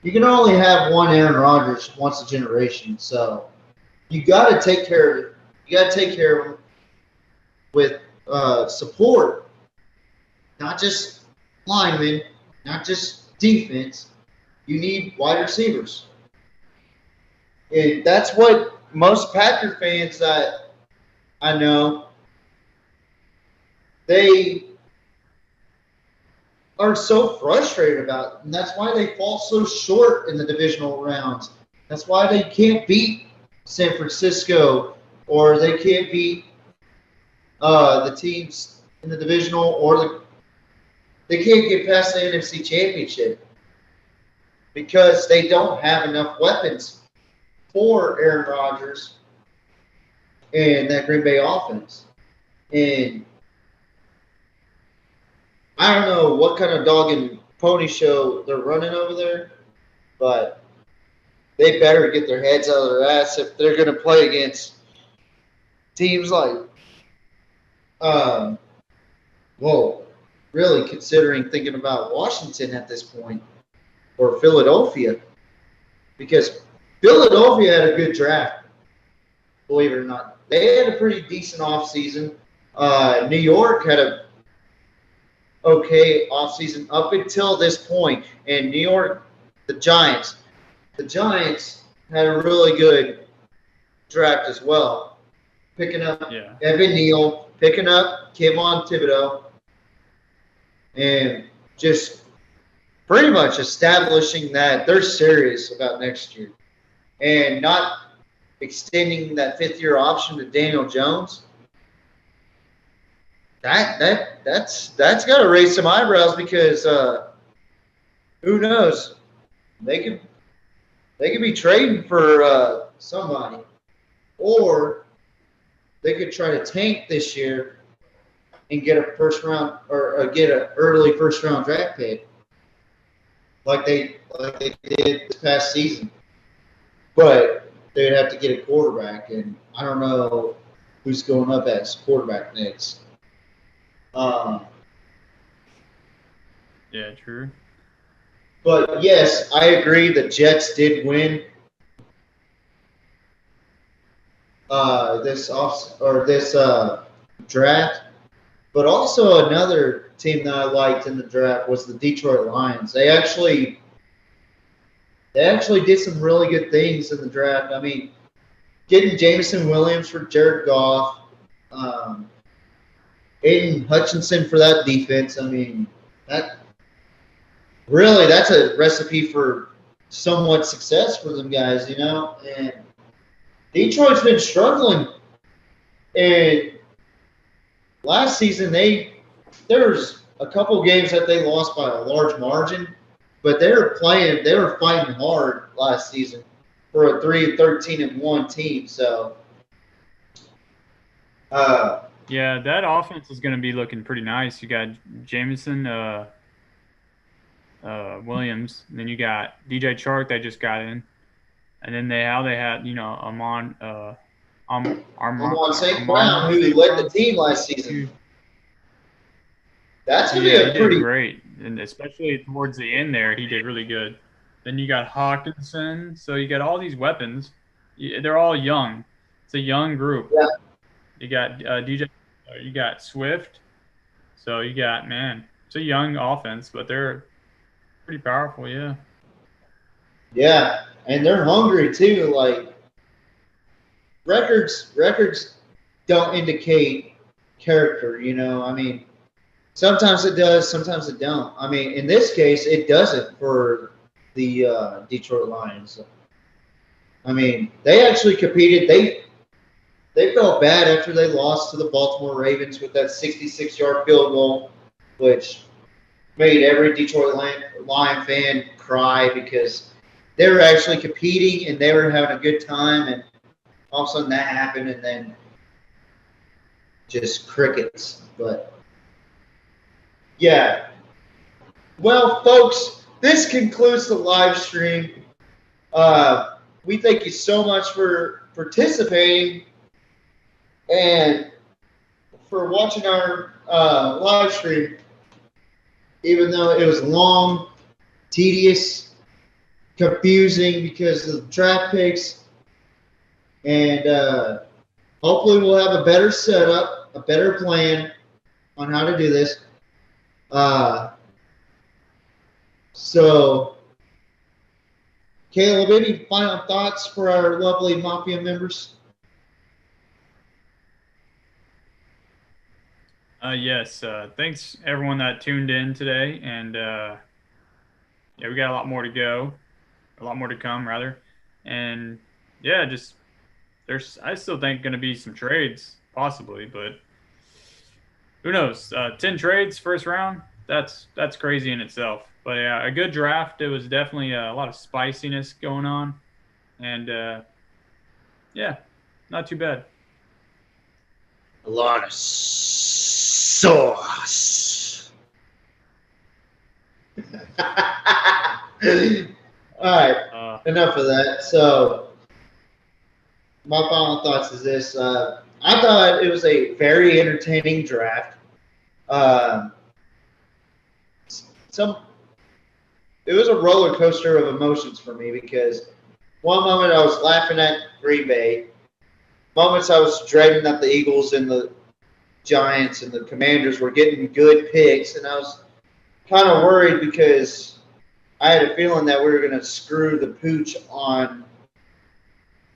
you can only have one Aaron Rodgers once a generation, so you got to take care of it. You got to take care of him with support, not just linemen, not just defense. You need wide receivers. And that's what most Packer fans that I know, they are so frustrated about, and that's why they fall so short in the divisional rounds. That's why they can't beat San Francisco, or they can't beat the teams in the divisional, or they can't get past the NFC Championship because they don't have enough weapons for Aaron Rodgers and that Green Bay offense. And I don't know what kind of dog and pony show they're running over there, but they better get their heads out of their ass if they're going to play against teams like, really considering thinking about Washington at this point or Philadelphia, because Philadelphia had a good draft, believe it or not. They had a pretty decent offseason. New York had a okay offseason up until this point. And New York, the Giants had a really good draft as well. Picking up Evan Neal, picking up Kayvon Thibodeaux, and just pretty much establishing that they're serious about next year and not extending that 5th-year option to Daniel Jones. That's got to raise some eyebrows because who knows? They could be trading for somebody, or they could try to tank this year and get a first round or get an early first round draft pick, like they did this past season. But they'd have to get a quarterback, and I don't know who's going up as quarterback next.
Yeah, true.
But yes, I agree. The Jets did win this draft. But also another team that I liked in the draft was the Detroit Lions. They actually did some really good things in the draft. I mean, getting Jameson Williams for Jared Goff, Aidan Hutchinson for that defense. I mean, that's a recipe for somewhat success for them guys, you know. And Detroit's been struggling. And last season, there's a couple games that they lost by a large margin, but they were fighting hard last season for a 3-13-1 team. So,
yeah, that offense is going to be looking pretty nice. You got Jameson Williams, and then you got DJ Chark that just got in, and then they had Armon
St. Brown, who led the team last season. That's going to be a pretty
great, and especially towards the end there, he did really good. Then you got Hawkinson, so you got all these weapons. They're all young. It's a young group.
Yeah.
You got DJ, you got Swift, so you got it's a young offense, but they're pretty powerful, yeah.
Yeah, and they're hungry too. Like records don't indicate character, you know. I mean, sometimes it does, sometimes it don't. I mean, in this case, it doesn't for the Detroit Lions. I mean, they actually competed. They felt bad after they lost to the Baltimore Ravens with that 66-yard field goal, which made every Detroit Lion fan cry because they were actually competing and they were having a good time, and all of a sudden that happened, and then just crickets. But yeah. Well, folks, this concludes the live stream. We thank you so much for participating and for watching our live stream, even though it was long, tedious, confusing because of the draft picks. And hopefully we'll have a better setup, a better plan on how to do this. So, Kaleb, any final thoughts for our lovely Mafia members?
Yes. Thanks everyone that tuned in today, and we got a lot more to go, a lot more to come rather, and yeah, I still think going to be some trades possibly, but who knows? 10 trades first round, that's crazy in itself. But yeah, a good draft. It was definitely a lot of spiciness going on, and yeah, not too bad.
A lot of sauce. All right, enough of that. So, my final thoughts is this. I thought it was a very entertaining draft. It was a roller coaster of emotions for me because one moment I was laughing at Green Bay. Moments I was dreading that the Eagles and the Giants and the Commanders were getting good picks, and I was kind of worried because I had a feeling that we were going to screw the pooch on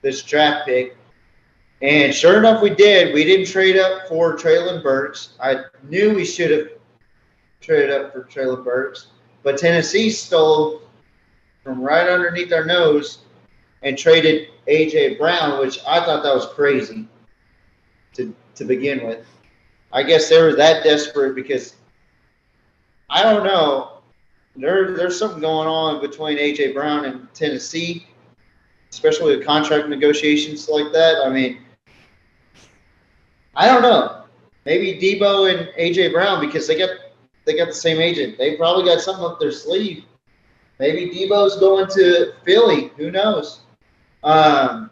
this draft pick. And sure enough, we did. We didn't trade up for Traylon Burks. I knew we should have traded up for Traylon Burks. But Tennessee stole from right underneath our nose and traded A.J. Brown, which I thought that was crazy to begin with. I guess they were that desperate because I don't know. There's something going on between A.J. Brown and Tennessee, especially with contract negotiations like that. I mean, I don't know. Maybe Debo and A.J. Brown, because they got the same agent. They probably got something up their sleeve. Maybe Debo's going to Philly. Who knows? But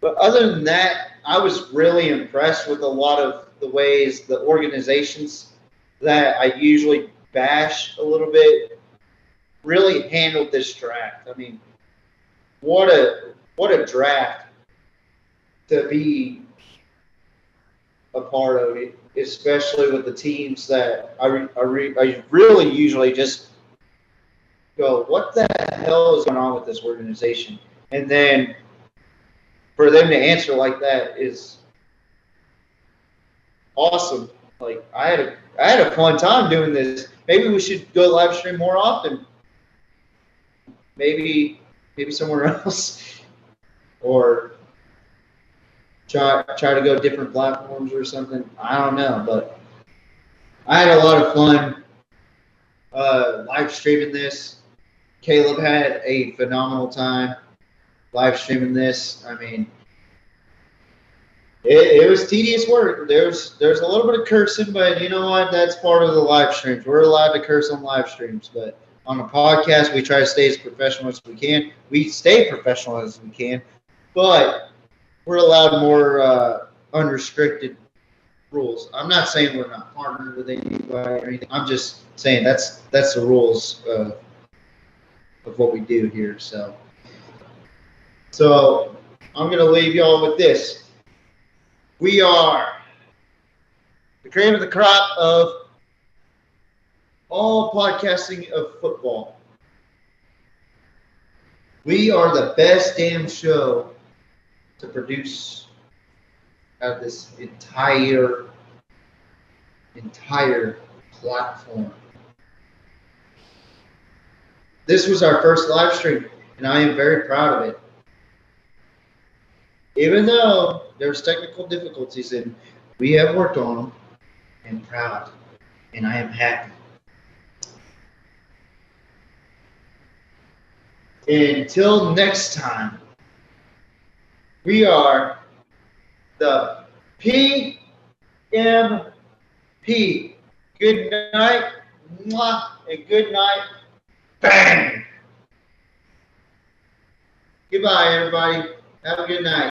other than that, I was really impressed with a lot of the ways the organizations that I usually bash a little bit really handled this draft. I mean, what a draft to be a part of it, especially with the teams that I really usually just go, what the hell is going on with this organization? And then for them to answer like that is awesome. Like, I had a fun time doing this. Maybe we should go live stream more often. Maybe somewhere else, or try to go different platforms or something. I don't know, but I had a lot of fun live streaming this. Kaleb had a phenomenal time live streaming this. I mean, it was tedious work. There's a little bit of cursing, but you know what? That's part of the live streams. We're allowed to curse on live streams, but on a podcast, we try to stay as professional as we can. We stay professional as we can, but we're allowed more unrestricted rules. I'm not saying we're not partnered with anybody or anything. I'm just saying that's the rules of what we do here. So I'm going to leave y'all with this. We are the cream of the crop of all podcasting of football. We are the best damn show to produce out of this entire platform. This was our first live stream, and I am very proud of it. Even though there's technical difficulties, and we have worked on them, I'm proud, and I am happy. Until next time, we are the PMP. Good night, mwah, and good night, bang. Goodbye, everybody. Have a good night.